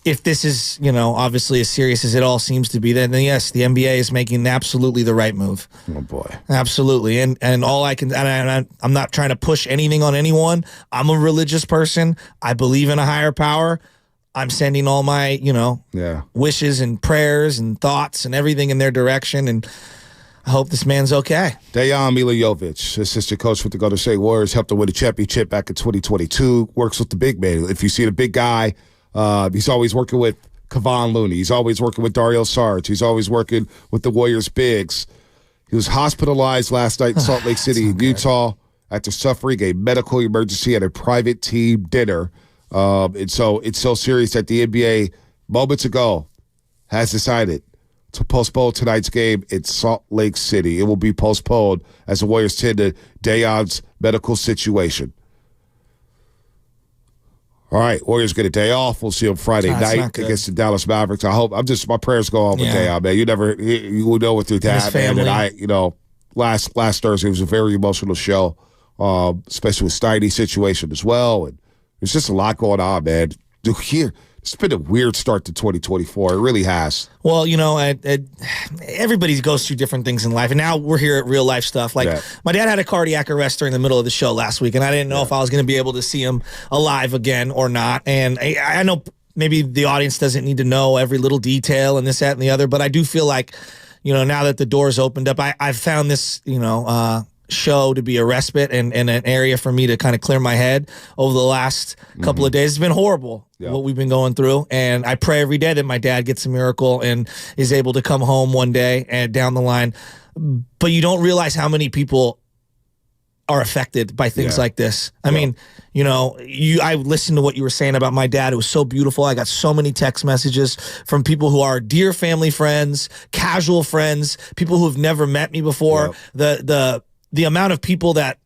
if this is, obviously as serious as it all seems to be, then yes, the NBA is making absolutely the right move. Oh, boy. Absolutely. And all I can, and I'm not trying to push anything on anyone. I'm a religious person. I believe in a higher power. I'm sending all my, wishes and prayers and thoughts and everything in their direction, and I hope this man's okay. Dejan Milojevic, assistant coach with the Golden State Warriors, helped them win a championship back in 2022, works with the big man. If you see the big guy, he's always working with Kevon Looney. He's always working with Dario Saric. He's always working with the Warriors bigs. He was hospitalized last night in Salt Lake City, Utah, after suffering a medical emergency at a private team dinner. And so it's so serious that the NBA, moments ago, has decided to postpone tonight's game in Salt Lake City. It will be postponed as the Warriors tend to Dayon's medical situation. All right, Warriors get a day off. We'll see them Friday night against the Dallas Mavericks. I hope. My prayers go on with Dayon, man. You will know with your dad, man. And last Thursday was a very emotional show, especially with Steiny's situation as well. And there's just a lot going on, man. Here, it's been a weird start to 2024. It really has. Well, everybody goes through different things in life, and now we're here at real life stuff. Like my dad had a cardiac arrest during the middle of the show last week, and I didn't know if I was going to be able to see him alive again or not. And I know maybe the audience doesn't need to know every little detail and this, that, and the other, but I do feel like, now that the doors opened up, I've found this, show to be a respite and an area for me to kind of clear my head over the last couple of days. It's been horrible what we've been going through, and I pray every day that my dad gets a miracle and is able to come home one day and down the line. But you don't realize how many people are affected by things like this. I mean, I listened to what you were saying about my dad. It was so beautiful. I got so many text messages from people who are dear family friends, casual friends, people who have never met me before. The amount of people that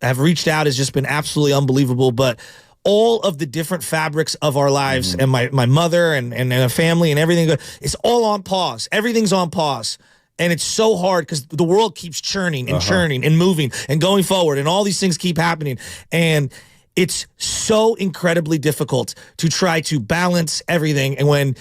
have reached out has just been absolutely unbelievable. But all of the different fabrics of our lives and my mother and a family and everything, it's all on pause. Everything's on pause. And it's so hard because the world keeps churning and churning and moving and going forward, and all these things keep happening. And it's so incredibly difficult to try to balance everything. And when,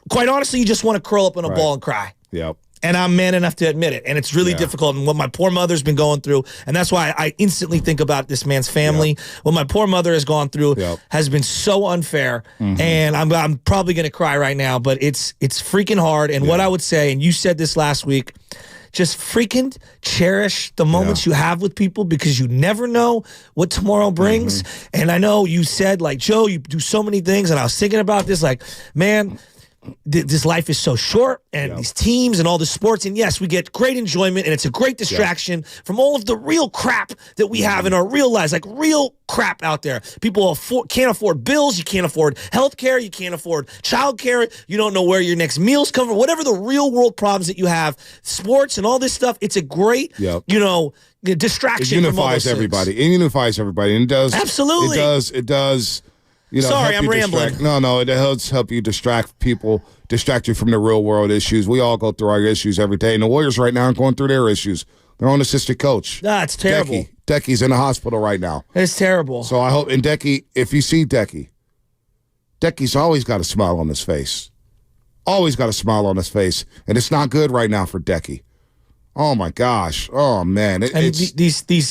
quite honestly, you just want to curl up in a ball and cry. Yep. And I'm man enough to admit it. And it's really difficult. And what my poor mother's been going through, and that's why I instantly think about this man's family. What my poor mother has gone through has been so unfair. And I'm probably going to cry right now, but it's freaking hard. And what I would say, and you said this last week, just freaking cherish the moments you have with people, because you never know what tomorrow brings. And I know you said, like, Joe, you do so many things. And I was thinking about this, like, man, this life is so short, and these teams and all the sports, and yes, we get great enjoyment, and it's a great distraction from all of the real crap that we have in our real lives, like real crap out there. People can't afford bills, you can't afford health care, you can't afford child care, you don't know where your next meal's come from, whatever the real world problems that you have, sports and all this stuff, it's a great, distraction. It unifies everybody. It unifies everybody, and it does. Absolutely. It does. Sorry, I'm rambling. No, it helps help you distract you from the real world issues. We all go through our issues every day, and the Warriors right now are going through their issues. They're on assistant coach. It's terrible. Decky's in the hospital right now. It's terrible. So I hope, and Decky, if you see Decky's always got a smile on his face. Always got a smile on his face, and it's not good right now for Decky. Oh my gosh! Oh man! These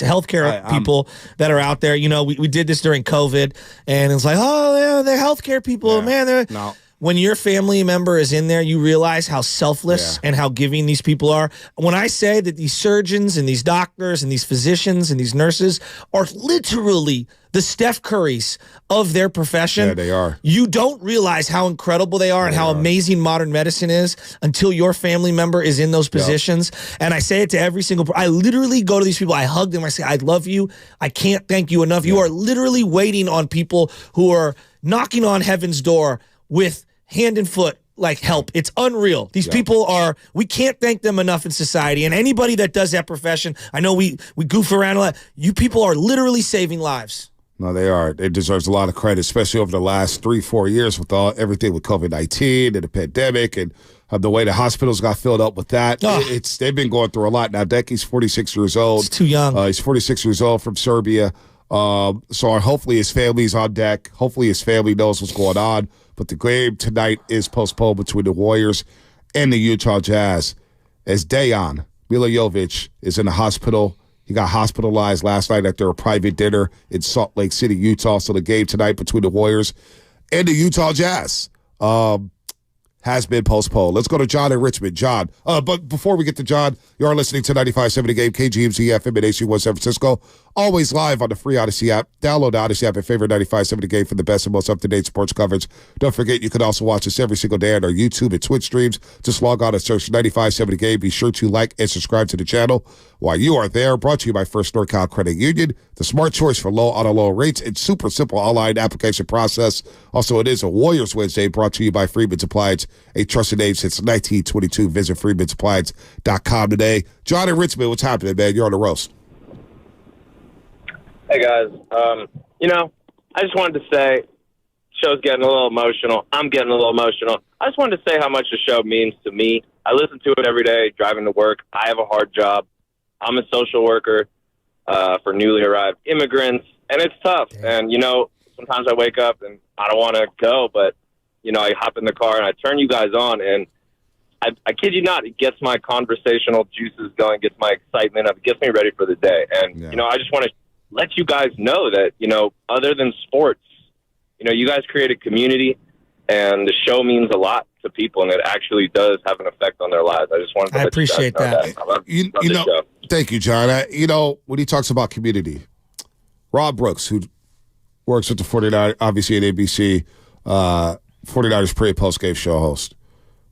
healthcare people that are out there, we did this during COVID, and it's like, oh, they're healthcare people, man. When your family member is in there, you realize how selfless and how giving these people are. When I say that these surgeons and these doctors and these physicians and these nurses are literally the Steph Currys of their profession. Yeah, they are. You don't realize how incredible they are and how amazing modern medicine is until your family member is in those positions. And I say it to every single person. I literally go to these people, I hug them, I say, I love you. I can't thank you enough. You are literally waiting on people who are knocking on heaven's door with hand and foot, like, help. It's unreal. These people we can't thank them enough in society. And anybody that does that profession, I know we goof around a lot. You people are literally saving lives. No, they are. It deserves a lot of credit, especially over the last 3-4 years with everything with COVID-19 and the pandemic and the way the hospitals got filled up with that. They've been going through a lot. Now, Decky's 46 years old. He's too young. He's 46 years old, from Serbia. So hopefully his family's on deck. Hopefully his family knows what's going on. But the game tonight is postponed between the Warriors and the Utah Jazz, as Dayon Miljovic is in the hospital. He got hospitalized last night after a private dinner in Salt Lake City, Utah. So the game tonight between the Warriors and the Utah Jazz has been postponed. Let's go to John in Richmond. John, but before we get to John, you are listening to 95.7 The Game, KGMZ FM at AC1 San Francisco. Always live on the free Odyssey app. Download the Odyssey app and favorite 95.7 The Game for the best and most up-to-date sports coverage. Don't forget, you can also watch us every single day on our YouTube and Twitch streams. Just log on and search 95.7 The Game. Be sure to like and subscribe to the channel while you are there. Brought to you by First NorCal Credit Union, the smart choice for low auto loan rates and super simple online application process. Also, it is a Warriors Wednesday brought to you by Freeman's Appliance, a trusted name since 1922. Visit freemansappliance.com today. John and Richmond, what's happening, man? You're on the roast. Hey, guys. I just wanted to say, show's getting a little emotional. I'm getting a little emotional. I just wanted to say how much the show means to me. I listen to it every day driving to work. I have a hard job. I'm a social worker for newly arrived immigrants, and it's tough. And, sometimes I wake up and I don't want to go, but, I hop in the car and I turn you guys on, and I kid you not, it gets my conversational juices going, gets my excitement up, it gets me ready for the day. And, I just want to let you guys know that, other than sports, you guys create a community, and the show means a lot to people, and it actually does have an effect on their lives. I just wanted to appreciate that. I love the show. Thank you, John. When he talks about community, Rob Brooks, who works with the 49ers, obviously at ABC, 49ers pre- and post-game show host,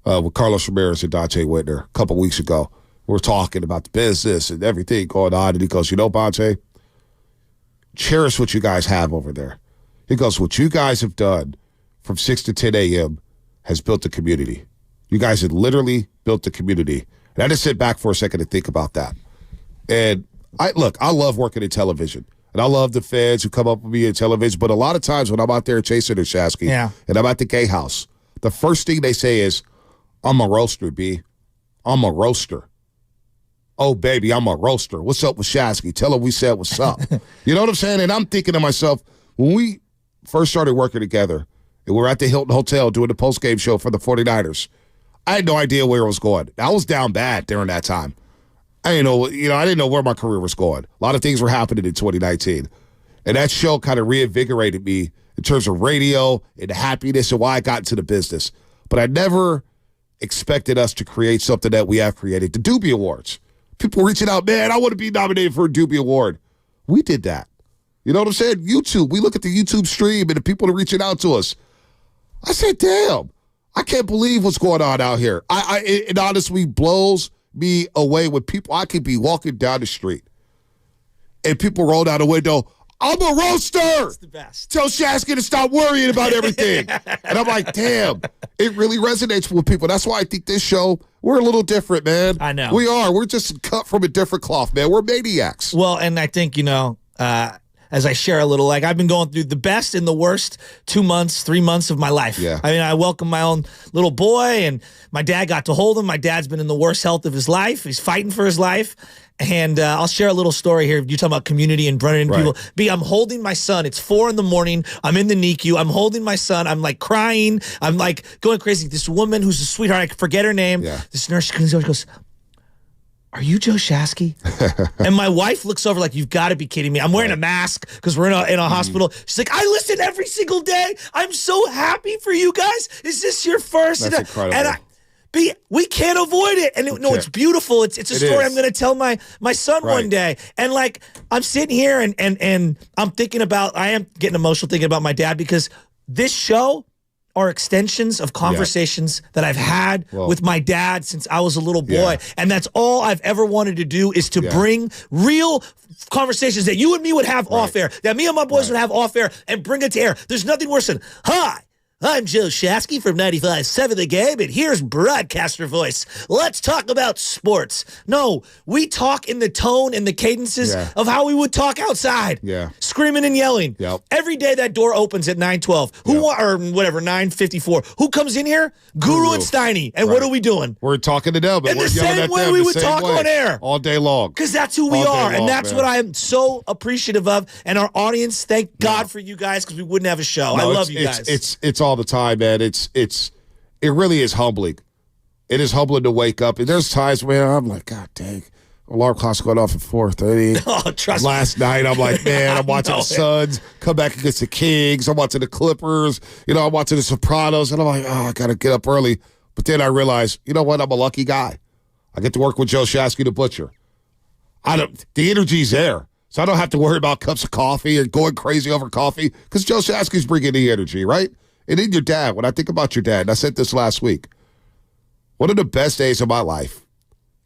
with Carlos Ramirez and Dante Whitner a couple weeks ago. We were talking about the business and everything going on, and he goes, Bonte, cherish what you guys have over there. He goes, what you guys have done from 6 to 10 a.m. has built a community. You guys have literally built a community. And I just sit back for a second and think about that. And I love working in television. And I love the fans who come up with me in television. But a lot of times when I'm out there chasing the Shasky and I'm at the gay house, the first thing they say is, I'm a roaster, B. I'm a roaster. Oh, baby, I'm a roaster. What's up with Shasky? Tell him we said what's up. You know what I'm saying? And I'm thinking to myself, when we first started working together, and we were at the Hilton Hotel doing the post-game show for the 49ers, I had no idea where it was going. I was down bad during that time. I didn't know where my career was going. A lot of things were happening in 2019. And that show kind of reinvigorated me in terms of radio and happiness and why I got into the business. But I never expected us to create something that we have created, the Doobie Awards. People reaching out, man, I want to be nominated for a Doobie Award. We did that. You know what I'm saying? YouTube. We look at the YouTube stream and the people are reaching out to us. I said, damn, I can't believe what's going on out here. It honestly blows me away when people, I could be walking down the street and people roll down the window, I'm a roaster. It's the best. Tell Shasky to stop worrying about everything. And I'm like, damn, it really resonates with people. That's why I think this show, we're a little different, man. I know. We are. We're just cut from a different cloth, man. We're maniacs. Well, and I think, as I share a little, I've been going through the best and the worst 2 months, 3 months of my life. Yeah. I mean, I welcome my own little boy, and my dad got to hold him. My dad's been in the worst health of his life. He's fighting for his life. And I'll share a little story here. You talking about community and running into people. B, I'm holding my son. It's 4 a.m. I'm in the NICU. I'm holding my son. I'm like crying. I'm like going crazy. This woman who's a sweetheart, I forget her name. Yeah. This nurse comes over and goes, are you Joe Shasky? And my wife looks over like, you've got to be kidding me. I'm wearing a mask because we're in a hospital. She's like, I listen every single day. I'm so happy for you guys. Is this your first? That's incredible. And we can't avoid it. And it's beautiful. It's a story I'm going to tell my son one day. And like, I'm sitting here and I'm thinking about, I am getting emotional thinking about my dad, because this show are extensions of conversations that I've had with my dad since I was a little boy. Yeah. And that's all I've ever wanted to do, is to bring real conversations that you and me would have off air, that me and my boys would have off air, and bring it to air. There's nothing worse than, hi, I'm Joe Shasky from 95.7 The Game, and here's broadcaster voice. Let's talk about sports. No, we talk in the tone and the cadences of how we would talk outside. Yeah. Screaming and yelling. Yep. Every day that door opens at 9:12. Or whatever, 9:54. Who comes in here? Guru and Steiny. And what are we doing? We're talking to them. In the same way we would talk on air. All day long. Because that's who we are. And that's what I am so appreciative of. And our audience, thank God for you guys, because we wouldn't have a show. I love you guys. It's all the time, man. It really is humbling. It is humbling to wake up. And there's times where I'm like, God dang, alarm clock's going off at 4:30. Oh, trust me. Last night, I'm like, man, I'm watching the Suns come back against the Kings. I'm watching the Clippers. I'm watching the Sopranos. And I'm like, oh, I got to get up early. But then I realize, you know what? I'm a lucky guy. I get to work with Joe Shasky, the Butcher. The energy's there. So I don't have to worry about cups of coffee and going crazy over coffee because Joe Shasky's bringing the energy, right? And then your dad, when I think about your dad, and I said this last week, one of the best days of my life,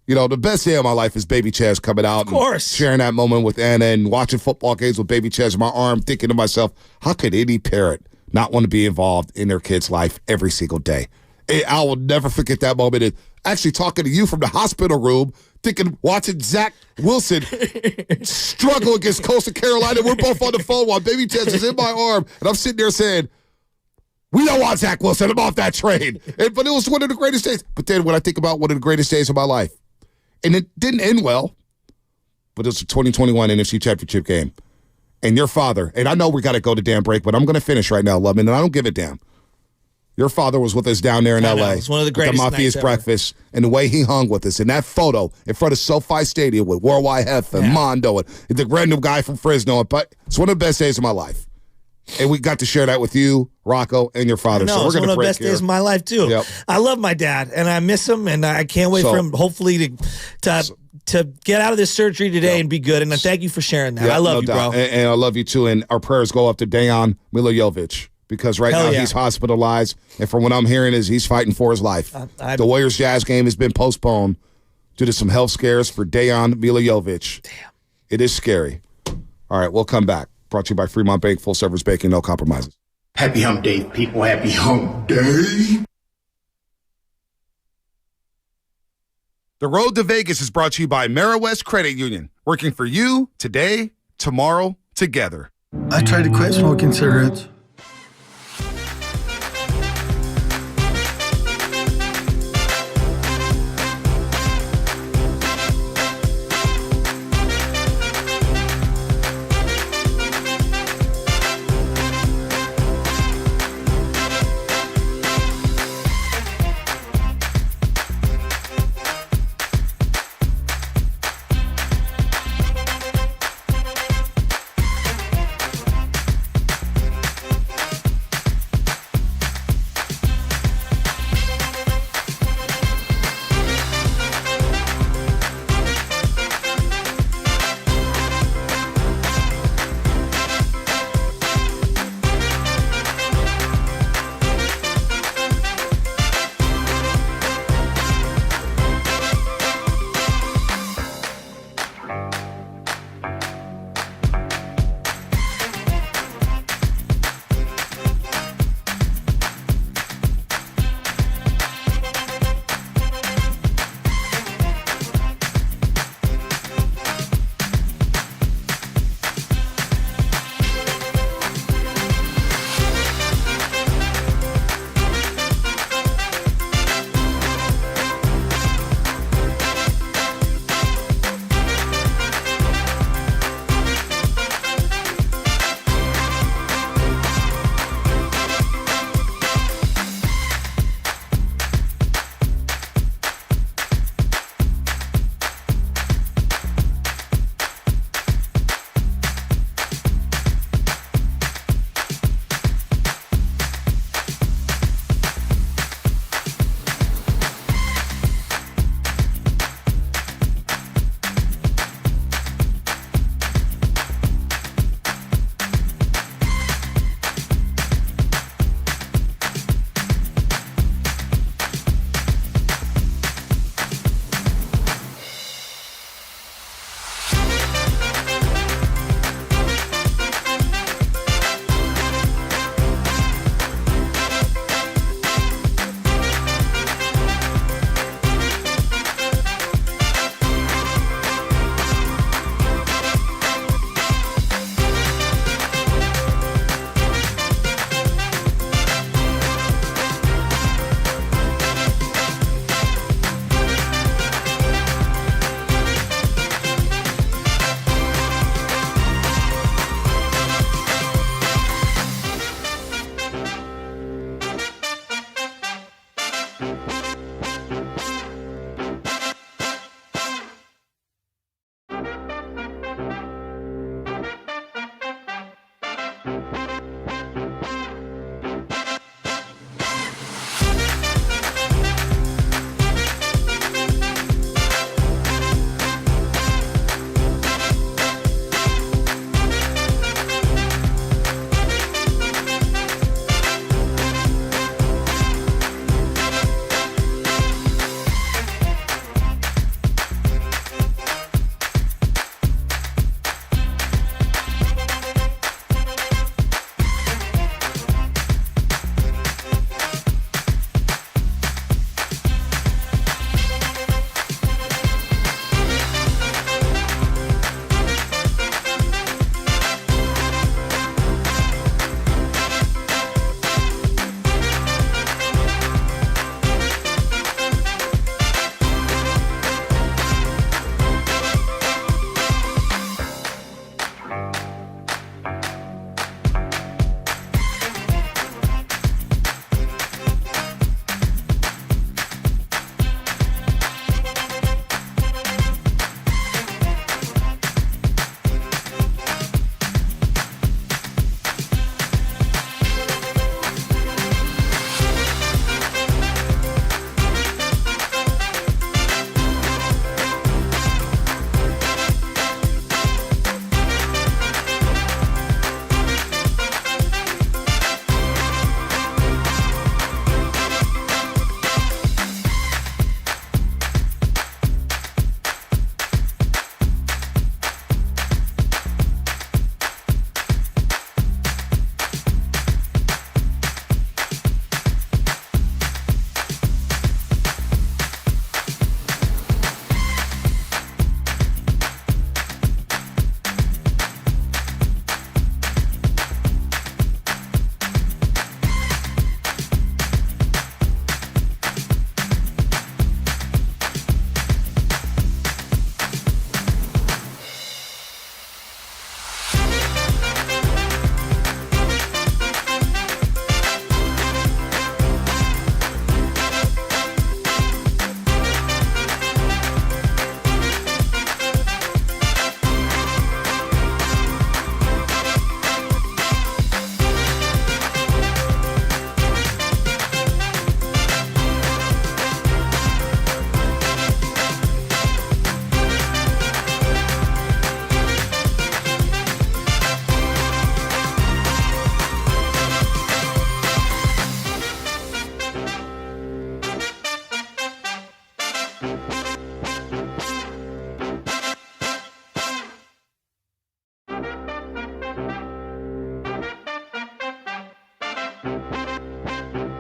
the best day of my life is Baby Chaz coming out and sharing that moment with Anna and watching football games with Baby Chaz in my arm, thinking to myself, how could any parent not want to be involved in their kid's life every single day? I will never forget that moment. And actually talking to you from the hospital room, watching Zach Wilson struggle against Coastal Carolina. We're both on the phone while Baby Chaz is in my arm, and I'm sitting there saying, we don't want Zach Wilson. I'm off that train. But it was one of the greatest days. But then when I think about one of the greatest days of my life, and it didn't end well, but it was a 2021 NFC Championship game. And your father, and I know we got to go to damn break, but I'm going to finish right now, Lubman, and I don't give a damn. Your father was with us down there in L.A. It's one of the greatest the Mafia's breakfast, and the way he hung with us. And that photo in front of SoFi Stadium with Worldwide Hef and Mondo and the random guy from Fresno. But it's one of the best days of my life. And we got to share that with you, Rocco, and your father. So we're going to break. It's one of the best days of my life, too. Yep. I love my dad, and I miss him, and I can't wait for him, hopefully, to get out of this surgery today and be good. And I thank you for sharing that. I love you, bro. And I love you, too. And our prayers go up to Dejan Milojevic. Because right now he's hospitalized, and from what I'm hearing is he's fighting for his life. The Warriors-Jazz game has been postponed due to some health scares for Dejan Milojevic. Damn. It is scary. All right, we'll come back. Brought to you by Fremont Bank, full-service banking, no compromises. Happy Hump Day, people. Happy Hump Day. The road to Vegas is brought to you by West Credit Union. Working for you, today, tomorrow, together. I tried to quit smoking cigarettes.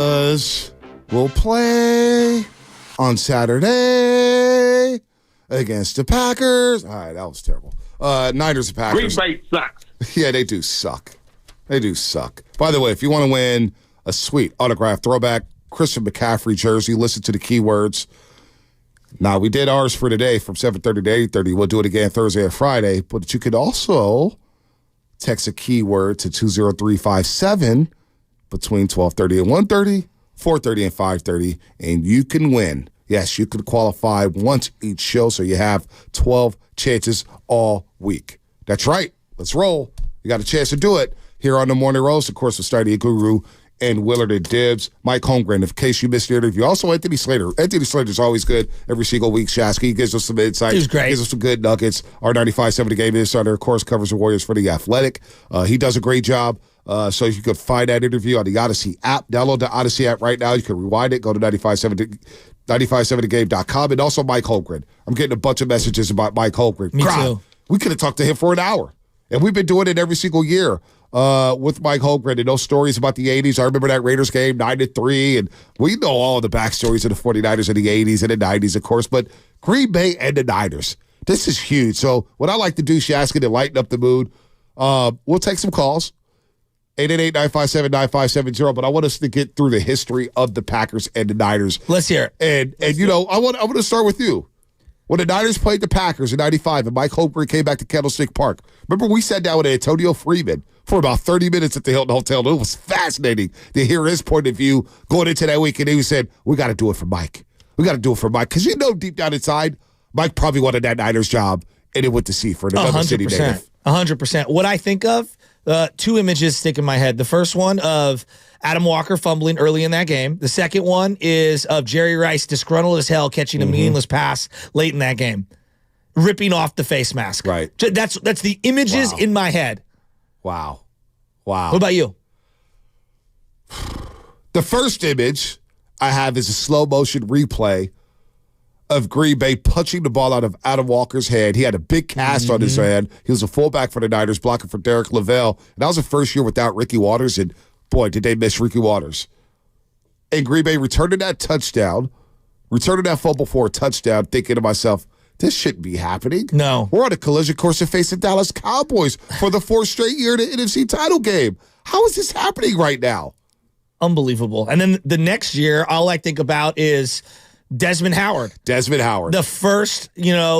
We'll play on Saturday against the Packers. All right, that was terrible. Niners and Packers. Green Bay sucks. Yeah, they do suck. They do suck. By the way, if you want to win a sweet autographed throwback Christian McCaffrey jersey, listen to the keywords. Now, we did ours for today from 7:30 to 8:30. We'll do it again Thursday and Friday. But you could also text a keyword to 20357 between 12:30 and 1:30, 4:30 and 5:30, and you can win. Yes, you could qualify once each show, so you have 12 chances all week. That's right. Let's roll. You got a chance to do it here on the Morning Roast. Of course, with Study Guru and Willard and Dibbs. Mike Holmgren, in case you missed the interview. Also, Anthony Slater. Anthony Slater is always good every single week. Shasky, he gives us some insight. He's great. Gives us some good nuggets. Our 95.7 The Game Insider, of course, covers the Warriors for The Athletic. He does a great job. So you can find that interview on the Odyssey app. Download the Odyssey app right now. You can rewind it. Go to 957thegame.com. And also Mike Holmgren. I'm getting a bunch of messages about Mike Holmgren. Me too. We could have talked to him for an hour. And we've been doing it every single year with Mike Holmgren and those stories about the 80s. I remember that Raiders game, 9-3. And we know all the backstories of the 49ers in the 80s and the 90s, of course. But Green Bay and the Niners, this is huge. So what I like to do, Shaskin, to lighten up the mood, we'll take some calls. 888-957-9570, but I want us to get through the history of the Packers and the Niners. Let's hear it. And you know, I want to start with you. When the Niners played the Packers in 95 and Mike Holmgren came back to Candlestick Park, remember we sat down with Antonio Freeman for about 30 minutes at the Hilton Hotel. It was fascinating to hear his point of view going into that week, and he said, we got to do it for Mike. We got to do it for Mike. Because you know deep down inside, Mike probably wanted that Niners job, and it went to see for another city native. 100%. What I think of, two images stick in my head. The first one of Adam Walker fumbling early in that game. The second one is of Jerry Rice disgruntled as hell catching a meaningless pass late in that game, ripping off the face mask. Right. That's the images in my head. Wow. What about you? The first image I have is a slow motion replay of Green Bay punching the ball out of Adam Walker's hand. He had a big cast on his hand. He was a fullback for the Niners, blocking for Derek Lavelle. And that was the first year without Ricky Waters, and boy, did they miss Ricky Waters. And Green Bay returning that fumble for a touchdown, thinking to myself, this shouldn't be happening. No. We're on a collision course and facing Dallas Cowboys for the fourth straight year in the NFC title game. How is this happening right now? Unbelievable. And then the next year, all I think about is Desmond Howard. The first,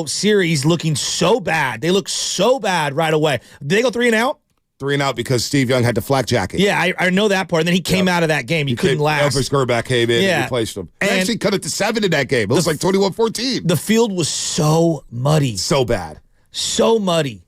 series looking so bad. They look so bad right away. Did they go 3 and out? 3 and out because Steve Young had the flak jacket. Yeah, I know that part. And then he came out of that game. He couldn't last. Elvis Gerback came in and replaced him. He actually cut it to 7 in that game. It was like 21-14. The field was so muddy. So bad. So muddy.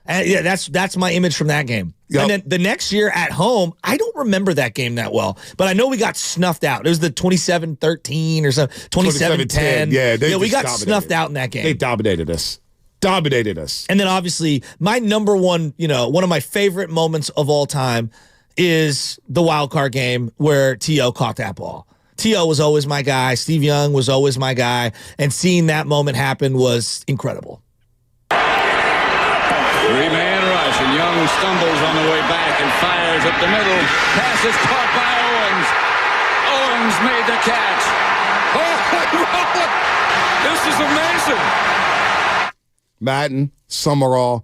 And yeah, that's my image from that game. Yep. And then the next year at home, I don't remember that game that well, but I know we got snuffed out. It was the 27-13 or something, 27-10. Yeah, we got snuffed out in that game. They dominated us. And then obviously my number one, one of my favorite moments of all time is the wild card game where T.O. caught that ball. T.O. was always my guy. Steve Young was always my guy. And seeing that moment happen was incredible. 3-man rush, and Young stumbles on the way back and fires up the middle. Pass is caught by Owens. Owens made the catch. Oh, this is amazing. Madden, Summerall,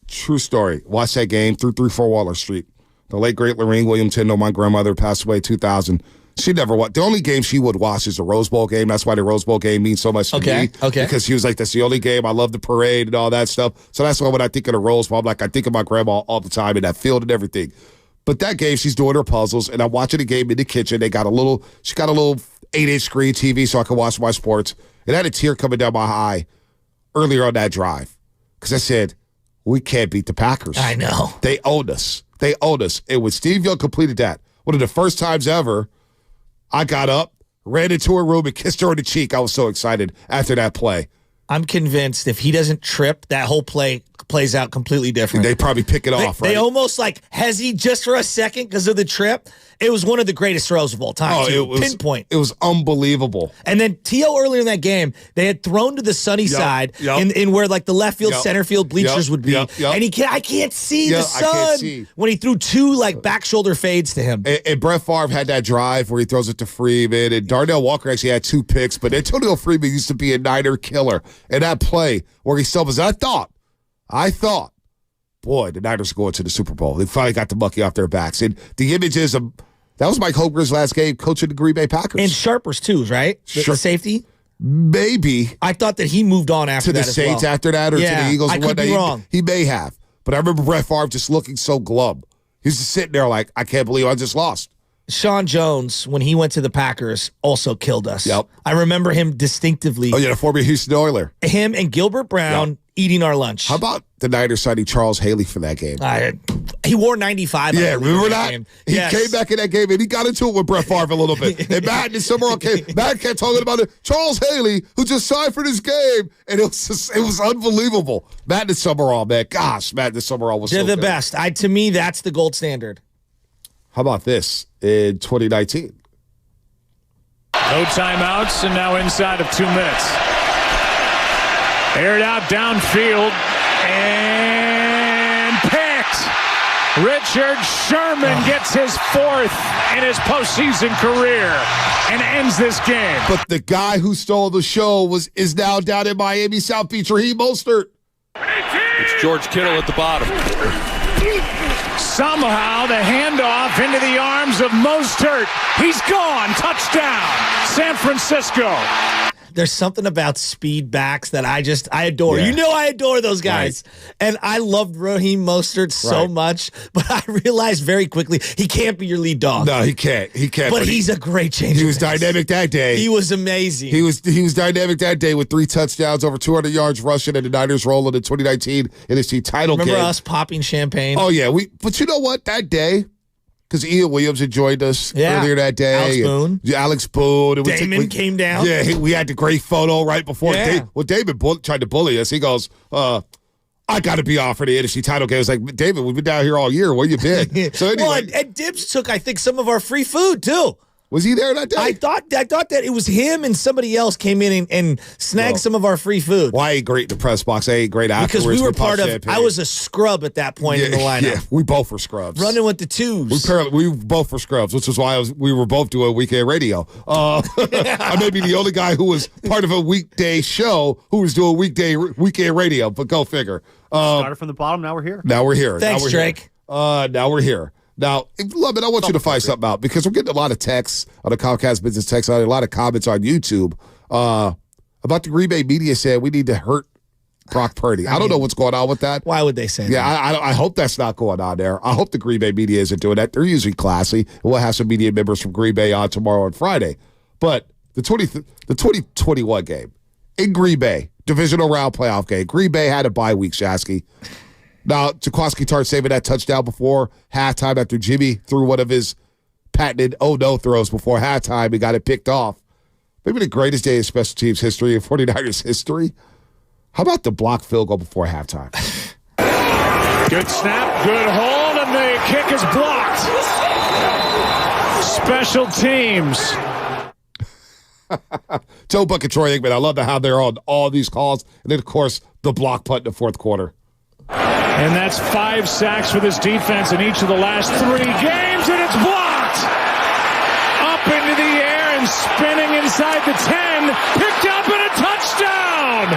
true story. Watch that game through 3-4 Waller Street. The late, great Lorraine William Tyndall, my grandmother, passed away in 2000. She never watched. The only game she would watch is the Rose Bowl game. That's why the Rose Bowl game means so much to me. Okay. Because she was like, that's the only game. I love the parade and all that stuff. So that's why when I think of the Rose Bowl, I'm like, I think of my grandma all the time in that field and everything. But that game, she's doing her puzzles, and I'm watching the game in the kitchen. She got a little 8-inch screen TV so I can watch my sports. And I had a tear coming down my eye earlier on that drive because I said, we can't beat the Packers. I know. They owned us. And when Steve Young completed that, one of the first times ever, I got up, ran into her room, and kissed her on the cheek. I was so excited after that play. I'm convinced if he doesn't trip, that whole play plays out completely different. They probably pick it off, right? They almost hesi just for a second because of the trip. It was one of the greatest throws of all time. Pinpoint. It was unbelievable. And then T.O. earlier in that game, they had thrown to the sunny side in where the left field, center field bleachers would be. And I can't see the sun when he threw two back shoulder fades to him. And Brett Favre had that drive where he throws it to Freeman, and Darnell Walker actually had 2 picks, but Antonio Freeman used to be a Niner killer. And that play where he still was, I thought, boy, the Niners are going to the Super Bowl. They finally got the monkey off their backs. And the images of that was Mike Holmgren's last game coaching the Green Bay Packers. And Sharper's too, right? The safety? Maybe. I thought that he moved on after that as well. To the Saints after that or to the Eagles? I could be wrong. He may have. But I remember Brett Favre just looking so glum. He's just sitting there like, I can't believe I just lost. Sean Jones, when he went to the Packers, also killed us. Yep. I remember him distinctively. Oh, yeah, the former Houston Oiler. Him and Gilbert Brown eating our lunch. How about the Niners signing Charles Haley for that game? He wore 95. Yeah, remember that? Game. He came back in that game, and he got into it with Brett Favre a little bit. And Matt and Summerall Matt kept talking about it. Charles Haley, who just signed for this game, and it was unbelievable. Matt and Summerall, man. Gosh, Matt and Summerall was They're so the good. best. To me, that's the gold standard. How about this in 2019? No timeouts, and now inside of 2 minutes. Aired out downfield, and picked. Richard Sherman gets his 4th in his postseason career and ends this game. But the guy who stole the show is now down in Miami, South Beach, Raheem Mostert. It's George Kittle at the bottom. Somehow the handoff into the arms of Mostert. He's gone. Touchdown, San Francisco. There's something about speed backs that I adore. Yeah. You know I adore those guys. Right. And I loved Raheem Mostert so much, but I realized very quickly he can't be your lead dog. No, he can't. He can't. But he's a great changer. He was dynamic that day. He was amazing. He was dynamic that day with 3 touchdowns, over 200 yards rushing, and the Niners rolling in 2019 NFC title game. Remember us popping champagne? Oh, yeah. But you know what? That day, because Ian Williams had joined us earlier that day. Alex Boone. Damon came down. Yeah, we had the great photo right before. Yeah. David tried to bully us. He goes, I got to be off for the NFC title game. I was like, David, we've been down here all year. Where you been? So anyway. And Dibs took, I think, some of our free food, too. Was he there that day? I thought that it was him and somebody else came in and snagged some of our free food. Well, I ate great in the press box. I ate great afterwards. Because we were part of champagne. I was a scrub at that point in the lineup. Yeah, we both were scrubs. Running with the twos. We both were scrubs, which is why we were both doing weekend radio. I may be the only guy who was part of a weekday show who was doing weekend radio, but go figure. Started from the bottom, now we're here. Thanks, Drake. Now we're here. Now, love it. I want you to find something out because we're getting a lot of texts on the Comcast Business text line, a lot of comments on YouTube about the Green Bay media saying we need to hurt Brock Purdy. I don't know what's going on with that. Why would they say that? Yeah, I hope that's not going on there. I hope the Green Bay media isn't doing that. They're usually classy. We'll have some media members from Green Bay on tomorrow and Friday. But the 2021 game in Green Bay, divisional round playoff game, Green Bay had a bye week, Shasky. Now, Jaquiski Tartt saving that touchdown before halftime after Jimmy threw one of his patented oh-no throws before halftime. He got it picked off. Maybe the greatest day in special teams history, in 49ers history. How about the blocked field goal before halftime? Good snap, good hold, and the kick is blocked. Special teams. Joe Buck and Troy Aikman, I love how they're on all these calls. And then, of course, the block punt in the fourth quarter. And that's 5 sacks for this defense in each of the last 3 games, and it's blocked! Up into the air and spinning inside the 10, picked up and a touchdown!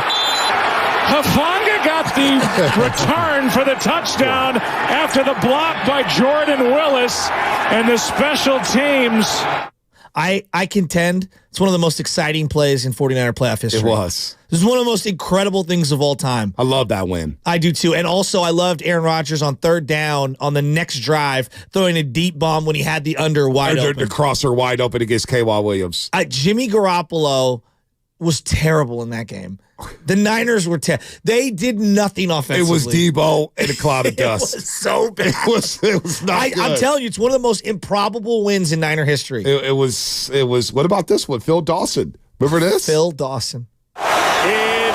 Hufanga got the return for the touchdown after the block by Jordan Willis, and the special teams. I contend it's one of the most exciting plays in 49er playoff history. It was. This is one of the most incredible things of all time. I love that win. I do too. And also I loved Aaron Rodgers on 3rd down on the next drive throwing a deep bomb when he had the under wide open. The crosser wide open against K.Y. Williams. Jimmy Garoppolo was terrible in that game. The Niners were they did nothing offensively. It was Debo in a cloud of dust. It was so bad. It was not good. I'm telling you, it's one of the most improbable wins in Niner history. It was. What about this one? Phil Dawson. Remember this? Phil Dawson. It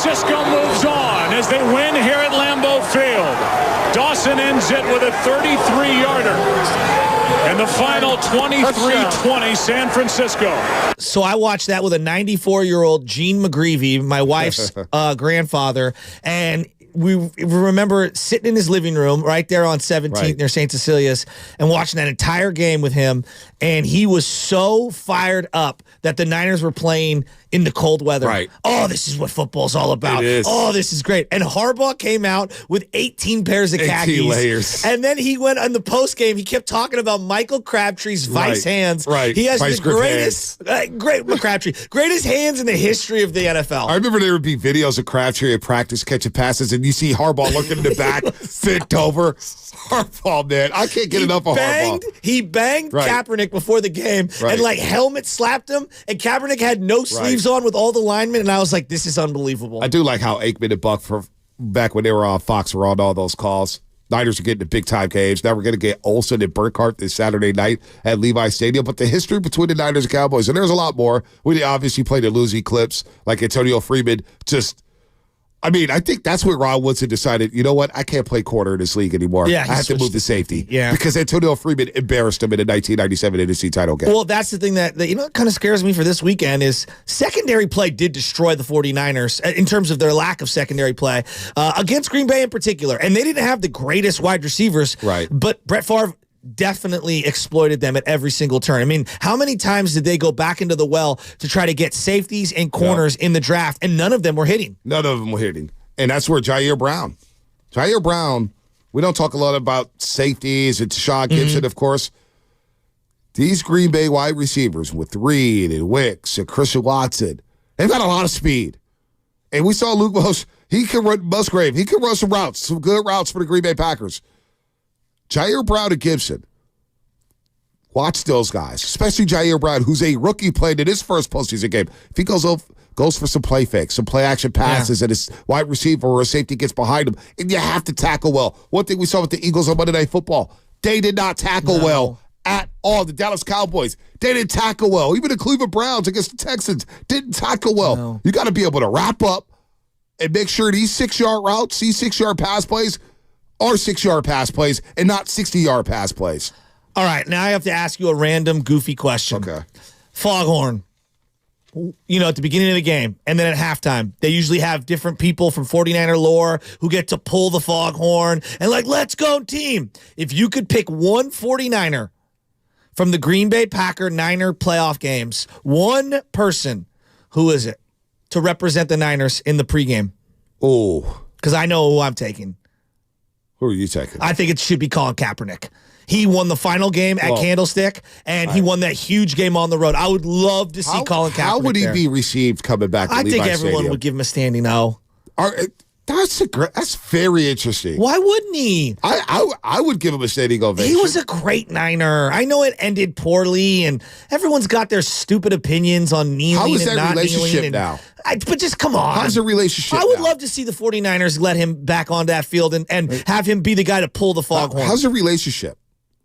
Francisco moves on as they win here at Lambeau Field. Dawson ends it with a 33-yarder. And the final 23-20 San Francisco. So I watched that with a 94-year-old Gene McGreevy, my wife's grandfather, and we remember sitting in his living room right there on 17th near St. Cecilia's and watching that entire game with him, and he was so fired up that the Niners were playing in the cold weather. Right. Oh, this is what football's all about. It is. Oh, this is great. And Harbaugh came out with 18 pairs of 18 khakis. layers. And then he went on the post game. He kept talking about Michael Crabtree's vice hands. Right. He has Vice the grip greatest, greatest hands in the history of the NFL. I remember there would be videos of Crabtree at practice catching passes, and you see Harbaugh looking in the back, bent over. Harbaugh, man. I can't get enough of Harbaugh. He banged Kaepernick before the game and like helmet slapped him, and Kaepernick had no sleeves on with all the linemen, and I was like, this is unbelievable. I do like how Aikman and Buck, back when they were on Fox, were on all those calls. Niners are getting the big-time games. Now we're going to get Olsen and Burkhardt this Saturday night at Levi Stadium. But the history between the Niners and Cowboys, and there's a lot more. We obviously played the losing clips, like Antonio Freeman. I think that's where Ron Woodson decided, you know what, I can't play corner in this league anymore. Yeah, I have to move to safety. Yeah. Because Antonio Freeman embarrassed him in the 1997 NFC title game. Well, that's the thing that kind of scares me for this weekend is secondary play did destroy the 49ers in terms of their lack of secondary play against Green Bay in particular. And they didn't have the greatest wide receivers. Right. But Brett Favre definitely exploited them at every single turn. I mean, how many times did they go back into the well to try to get safeties and corners in the draft, and none of them were hitting? None of them were hitting. And that's where Jair Brown, we don't talk a lot about safeties and Tashawn Gibson, of course. These Green Bay wide receivers with Reed and Wicks and Christian Watson, they've got a lot of speed. And we saw Luke Musgrave. He can run some good routes for the Green Bay Packers. Jair Brown and Gibson. Watch those guys, especially Jair Brown, who's a rookie playing in his first postseason game. If he goes for some play fakes, some play action passes, and his wide receiver or a safety gets behind him, and you have to tackle well. One thing we saw with the Eagles on Monday Night Football, they did not tackle well at all. The Dallas Cowboys, they didn't tackle well. Even the Cleveland Browns against the Texans didn't tackle well. No. You got to be able to wrap up and make sure these 6-yard routes, these 6-yard pass plays, are 6-yard pass plays and not 60-yard pass plays. All right, now I have to ask you a random, goofy question. Okay. Foghorn. At the beginning of the game and then at halftime, they usually have different people from 49er lore who get to pull the foghorn and let's go team. If you could pick one 49er from the Green Bay Packer Niner playoff games, one person, who is it, to represent the Niners in the pregame? Oh. Because I know who I'm taking. Who are you taking? I think it should be Colin Kaepernick. He won the final game at Candlestick, and he won that huge game on the road. I would love to see Colin Kaepernick. How would he be received coming back to Levi Stadium? I think everyone Stadium? would give him a standing O. That's very interesting. Why wouldn't he? I would give him a standing ovation. He was a great Niner. I know it ended poorly, and everyone's got their stupid opinions on kneeling How is and that not relationship kneeling. now? But just come on. How's the relationship I would now? love to see the 49ers let him back on that field and have him be the guy to pull the foghorn. How's the relationship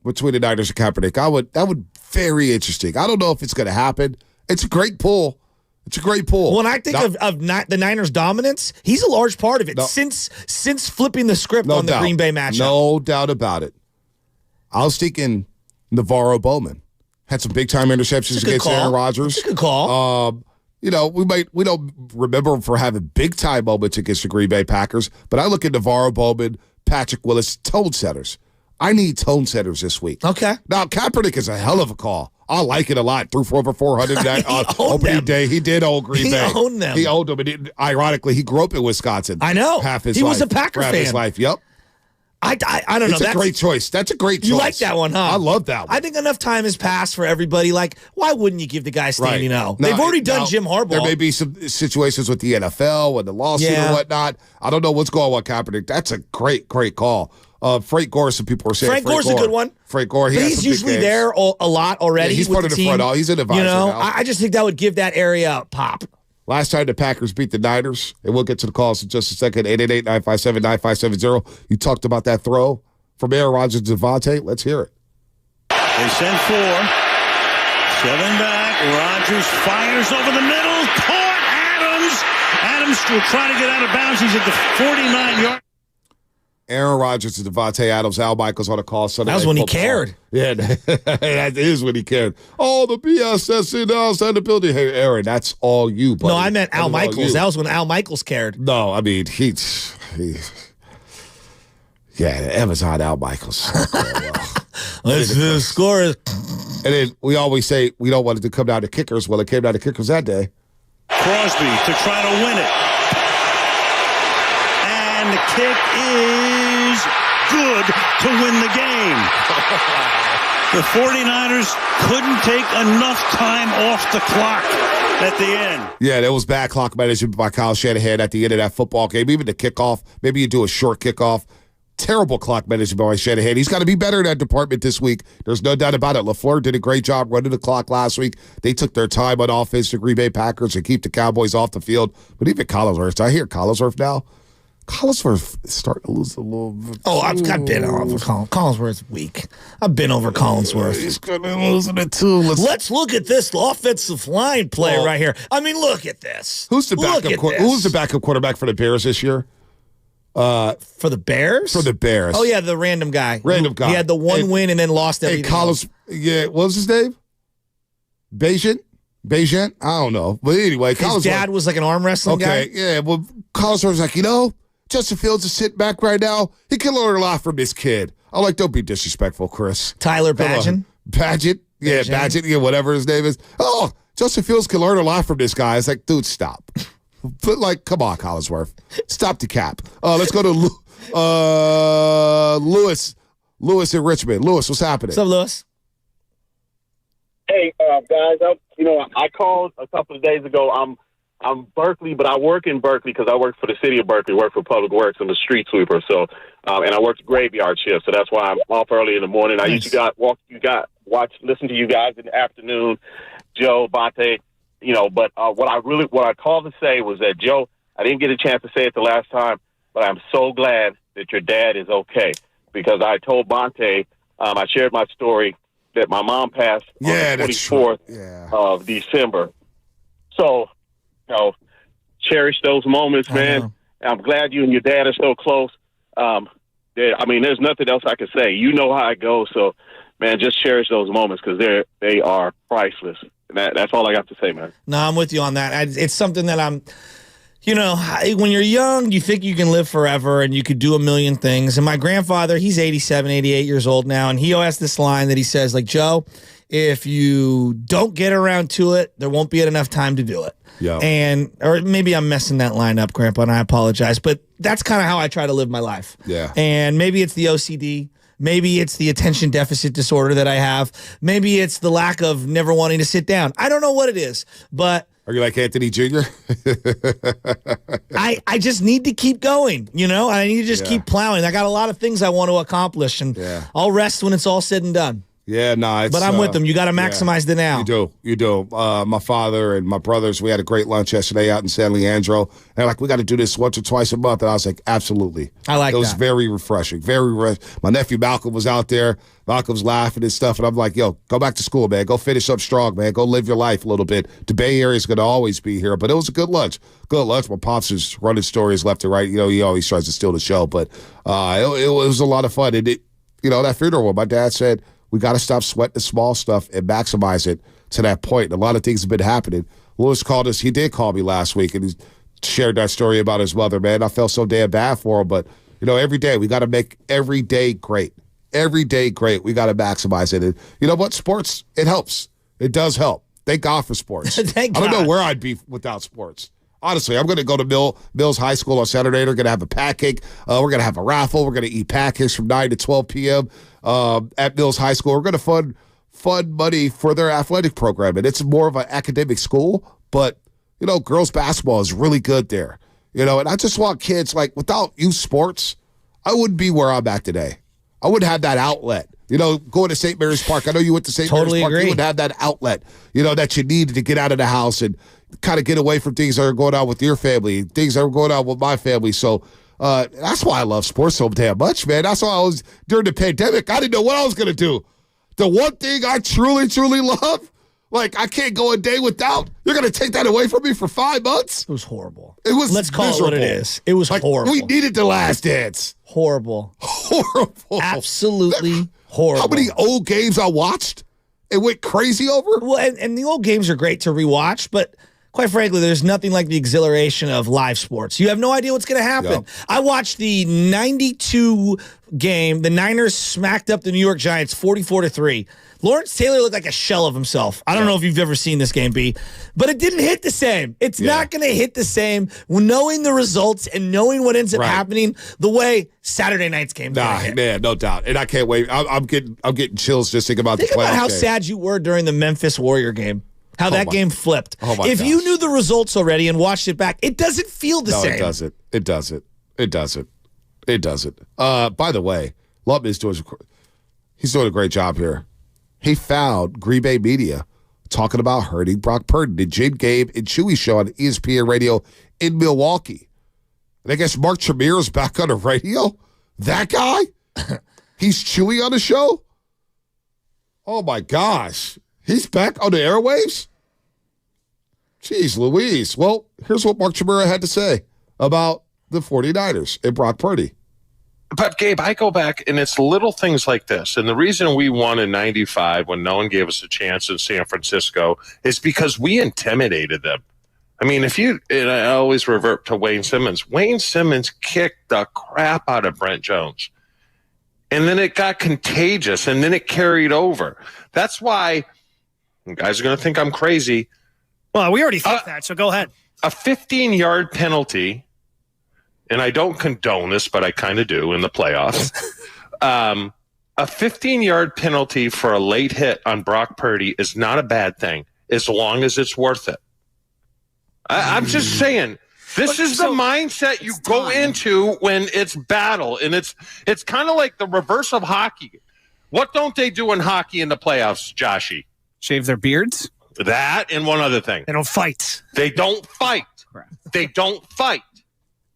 between the Niners and Kaepernick? That would very interesting. I don't know if it's going to happen. It's a great pull. It's a great pull. When I think of the Niners' dominance, he's a large part of it since flipping the script on the Green Bay matchup. No doubt about it. I was thinking Navarro Bowman had some big time interceptions against Aaron Rodgers. That's a good call. We don't remember him for having big time moments against the Green Bay Packers, but I look at Navarro Bowman, Patrick Willis, tone setters. I need tone setters this week. Okay. Now Kaepernick is a hell of a call. I like it a lot. Threw for over 400 on opening day. He did own Green Bay. He owned them. He owned them. And ironically, he grew up in Wisconsin. I know. Half his life. He was a Packer fan. His life. Yep. I don't know. It's a great choice. That's a great choice. You like that one, huh? I love that one. I think enough time has passed for everybody. Why wouldn't you give the guy standing O? They've already done Jim Harbaugh. There may be some situations with the NFL and the lawsuit or whatnot. I don't know what's going on with Kaepernick. That's a great, great call. Frank Gore, some people are saying Frank Gore's a good one. Frank Gore, he's usually there a lot already. Yeah, he's part of the front. He's an advisor now. I just think that would give that area a pop. Last time the Packers beat the Niners, and we'll get to the calls in just a second, 888-957-9570. You talked about that throw from Aaron Rodgers to Devontae. Let's hear it. They send 4. 7 back. Rodgers fires over the middle. Caught Adams. And Adams will try to get out of bounds. He's at the 49-yard. Aaron Rodgers and Devontae Adams, Al Michaels on a call Sunday. That was when he cared. Yeah, that is when he cared. Oh, the BS that's outside the building. Hey, Aaron, that's all you, buddy. No, I meant Al Michaels. That was when Al Michaels cared. No, I mean, Amazon Al Michaels. The score is. And then we always say we don't want it to come down to kickers. Well, it came down to kickers that day. Crosby to try to win it. And the kick is good to win the game. The 49ers couldn't take enough time off the clock at the end. Yeah, there was bad clock management by Kyle Shanahan at the end of that football game. Even the kickoff, maybe you do a short kickoff. Terrible clock management by Shanahan. He's got to be better in that department this week. There's no doubt about it. LaFleur did a great job running the clock last week. They took their time on offense, the Green Bay Packers, and keep the Cowboys off the field. But even Collinsworth, I hear Collinsworth now. Collinsworth is starting to lose a little bit. Oh, I've been over Collinsworth's weak. I've been over Collinsworth. He's going to lose it too. Let's look at this offensive line play right here. I mean, look at this. Who's the backup quarterback for the Bears this year? For the Bears? For the Bears. Oh, yeah, the random guy. Guy. He had the one win and then lost everything. What was his name? Bayesian? I don't know. But anyway, his dad was like an arm wrestling guy? Yeah. Well, Collinsworth was like, Justin Fields is sitting back right now. He can learn a lot from this kid. I'm like, don't be disrespectful, Chris. Tyler Badgett? Badgett? Yeah, Badgett. Yeah, whatever his name is. Oh, Justin Fields can learn a lot from this guy. It's like, dude, stop. But, come on, Collinsworth. Stop the cap. Let's go to Lewis. Lewis in Richmond. Lewis, what's happening? What's up, Lewis? Hey, guys. I called a couple of days ago. I'm Berkeley, but I work in Berkeley because I work for the city of Berkeley, work for Public Works. I'm a street sweeper. So, and I work graveyard shift. So that's why I'm off early in the morning. Nice. I used to listen to you guys in the afternoon, Joe, Bonte. But what I called to say was that, Joe, I didn't get a chance to say it the last time, but I'm so glad that your dad is okay, because I told Bonte, I shared my story that my mom passed on the 24th of December. So, cherish those moments, man. I'm glad you and your dad are so close. There's nothing else I can say. You know how it goes. So, man, just cherish those moments because they are priceless. That's all I got to say, man. No, I'm with you on that. It's something that when you're young, you think you can live forever and you could do a million things. And my grandfather, he's 87, 88 years old now, and he always has this line that he says, Joe, if you don't get around to it, there won't be enough time to do it. Yeah. Or maybe I'm messing that line up, Grandpa, and I apologize. But that's kind of how I try to live my life. Yeah. And maybe it's the OCD. Maybe it's the attention deficit disorder that I have. Maybe it's the lack of never wanting to sit down. I don't know what it is, but... Are you like Anthony Jr.? I just need to keep going, I need to just keep plowing. I got a lot of things I want to accomplish, and I'll rest when it's all said and done. Yeah, no, but I'm with them. You got to maximize the now. You do. My father and my brothers, we had a great lunch yesterday out in San Leandro. And they're like, we got to do this once or twice a month. And I was like, absolutely. I like that. It was very refreshing. My nephew Malcolm was out there. Malcolm's laughing and stuff. And I'm like, yo, go back to school, man. Go finish up strong, man. Go live your life a little bit. The Bay Area is going to always be here. But it was a good lunch. Good lunch. My pops is running stories left and right. He always tries to steal the show. But it was a lot of fun. And that funeral, my dad said, we got to stop sweating the small stuff and maximize it to that point. And a lot of things have been happening. Lewis called us. He did call me last week, and he shared that story about his mother, man. I felt so damn bad for him. But, every day, we got to make every day great. Every day great. We got to maximize it. And you know what? Sports, it helps. It does help. Thank God for sports. Thank God. I don't know where I'd be without sports. Honestly, I'm going to go to Mills High School on Saturday. They're going to have a pancake. We're going to have a raffle. We're going to eat pancakes from 9 to 12 p.m. At Mills High School. We're going to fund money for their athletic program. And it's more of an academic school, but, girls basketball is really good there. And I just want kids, without youth sports, I wouldn't be where I'm at today. I wouldn't have that outlet. Going to St. Mary's Park. I know you went to St. Mary's Park. You would have that outlet, that you needed to get out of the house and kind of get away from things that are going on with your family, things that are going on with my family. So that's why I love sports so damn much, man. That's why during the pandemic, I didn't know what I was going to do. The one thing I truly, truly love Like, I can't go a day without. You're going to take that away from me for 5 months? It was horrible. It was Let's call miserable. it what it is. It was horrible. We needed the last dance. Horrible. Horrible. Absolutely horrible. How many old games I watched and went crazy over? Well, and the old games are great to rewatch, but quite frankly, there's nothing like the exhilaration of live sports. You have no idea what's going to happen. Yep. I watched the 92 game. The Niners smacked up the New York Giants 44-3. Lawrence Taylor looked like a shell of himself. I don't know if you've ever seen this game, B, but it didn't hit the same. It's not going to hit the same knowing the results and knowing what ends up happening the way Saturday night's game. Man, no doubt. And I can't wait. I'm getting chills just thinking about the playoff Think about how game. sad you were during the Memphis Warrior game. How that game flipped. Oh my if gosh. you knew the results already and watched it back, it doesn't feel the same. It doesn't. It doesn't. It doesn't. It doesn't. By the way, Lutman is he's doing a great job here. He found Green Bay media talking about hurting Brock Purdy. The Jim, Gabe, and Chewy show on ESPN Radio in Milwaukee. And I guess Mark Tremere is back on the radio? That guy? He's Chewy on the show? Oh, my gosh. He's back on the airwaves? Jeez Louise. Well, here's what Mark Tremere had to say about the 49ers and Brock Purdy. But, Gabe, I go back, and it's little things like this. And the reason we won in 95 when no one gave us a chance in San Francisco is because we intimidated them. I mean, and I always revert to Wayne Simmons. Wayne Simmons kicked the crap out of Brent Jones. And then it got contagious, and then it carried over. That's why you guys are going to think I'm crazy. Well, we already think that, so go ahead. A 15-yard penalty, and I don't condone this, but I kind of do in the playoffs. A 15-yard penalty for a late hit on Brock Purdy is not a bad thing as long as it's worth it. I'm just saying, this is the mindset you go into when it's battle, and it's kind of like the reverse of hockey. What don't they do in hockey in the playoffs, Joshy? Shave their beards? That and one other thing. They don't fight. They don't fight. They don't fight.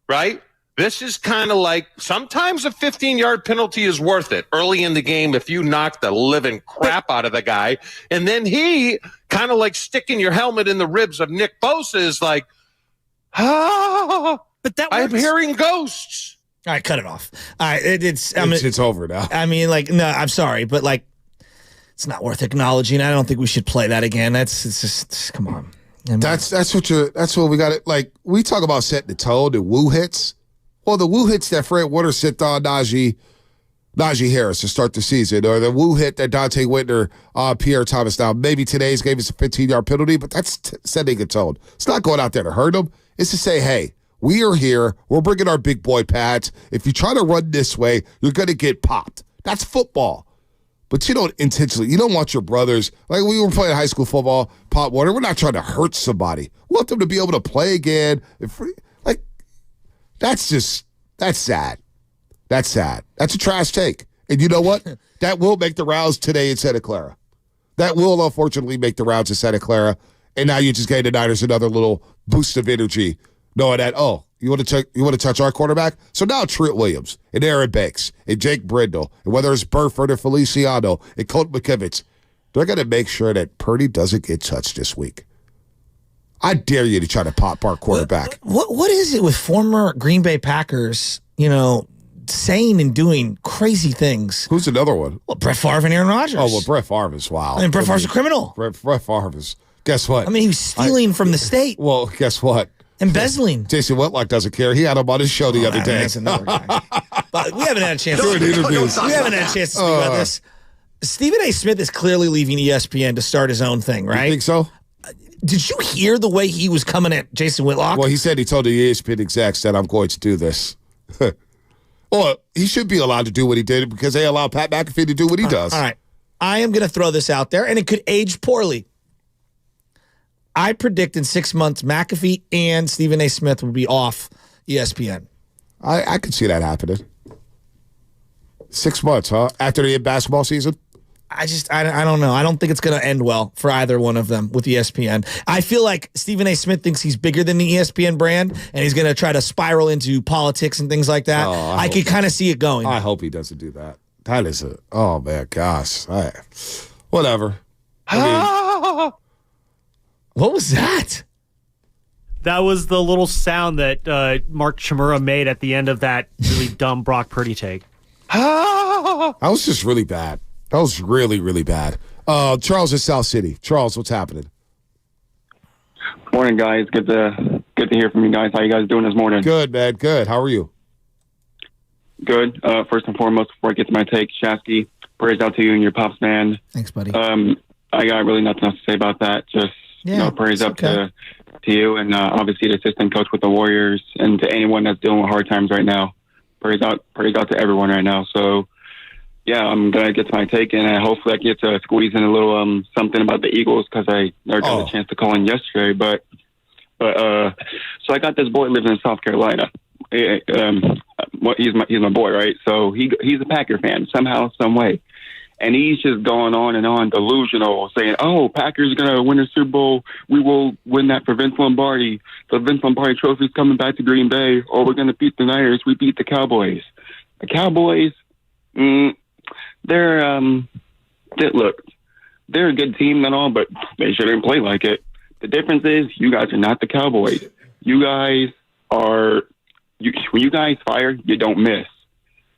Right? This is kind of like sometimes a 15-yard penalty is worth it early in the game if you knock the living crap out of the guy. And then he kind of like sticking your helmet in the ribs of Nick Bosa is like, but I'm hearing ghosts. All right, cut it off. All right, it's over now. I mean, like, no, I'm sorry, but like, it's not worth acknowledging. I don't think we should play that again. It's just come on. I mean, That's what we got it. Like, we talk about setting the tone, the woo hits. Well, the woo hits that Fred Warner sent on Najee Harris to start the season, or the woo hit that Dante Whitner, Pierre Thomas. Now, maybe today's game is a 15-yard penalty, but that's setting a tone. It's not going out there to hurt them. It's to say, hey, we are here. We're bringing our big boy pads. If you try to run this way, you're going to get popped. That's football. But you don't intentionally. You don't want your brothers, like we were playing high school football, Pop Warner. We're not trying to hurt somebody. We want them to be able to play again. That's sad. That's sad. That's a trash take. And you know what? That will make the rounds today in Santa Clara. That will unfortunately make the rounds in Santa Clara. And now you just gave the Niners another little boost of energy, knowing that, you want to touch our quarterback? So now Trent Williams and Aaron Banks and Jake Brindle, and whether it's Burford or Feliciano and Colt McKivitz, they're going to make sure that Purdy doesn't get touched this week. I dare you to try to pop our quarterback. What is it with former Green Bay Packers, saying and doing crazy things? Who's another one? Well, Brett Favre and Aaron Rodgers. Oh, well, Brett Favre is wild. I mean, Brett Favre's a criminal. Brett Favre is, guess what? I mean, he was stealing from the state. Well, guess what? Embezzling. Jason Whitlock doesn't care. He had him on his show the other day. That's another guy. But we haven't had a chance. We haven't had a chance to speak about this. Stephen A. Smith is clearly leaving ESPN to start his own thing, right? You think so? Did you hear the way he was coming at Jason Whitlock? Well, he said he told the ESPN execs that I'm going to do this. Well, he should be allowed to do what he did because they allow Pat McAfee to do what he does. All right. I am going to throw this out there, and it could age poorly. I predict in 6 months, McAfee and Stephen A. Smith will be off ESPN. I could see that happening. 6 months, huh? After the basketball season? I don't know. I don't think it's going to end well for either one of them with ESPN. I feel like Stephen A. Smith thinks he's bigger than the ESPN brand, and he's going to try to spiral into politics and things like that. I could kind of see it going. I hope he doesn't do that. That is oh, man, gosh. Whatever. What was that? That was the little sound that Mark Chmura made at the end of that really dumb Brock Purdy take. That was just really bad. That was really, really bad. Charles in South City. Charles, what's happening? Morning, guys. Good to hear from you guys. How you guys doing this morning? Good, man. Good. How are you? Good. First and foremost, before I get to my take, Shasky, praise out to you and your Pops band. Thanks, buddy. I got really nothing else to say about that. Just praise up to you and obviously the assistant coach with the Warriors and to anyone that's dealing with hard times right now. Praise out to everyone right now. So, yeah, I'm gonna get to my take and hopefully I get to squeeze in a little something about the Eagles because I never got a chance to call in yesterday. But so I got this boy living in South Carolina. He's my boy, right? So he's a Packer fan somehow, some way. And he's just going on and on, delusional, saying, oh, Packers are going to win the Super Bowl. We will win that for Vince Lombardi. The Vince Lombardi trophy's coming back to Green Bay. Or we're going to beat the Niners. We beat the Cowboys. The Cowboys, they're a good team and all, but they shouldn't play like it. The difference is you guys are not the Cowboys. You guys are, when you guys fire, you don't miss.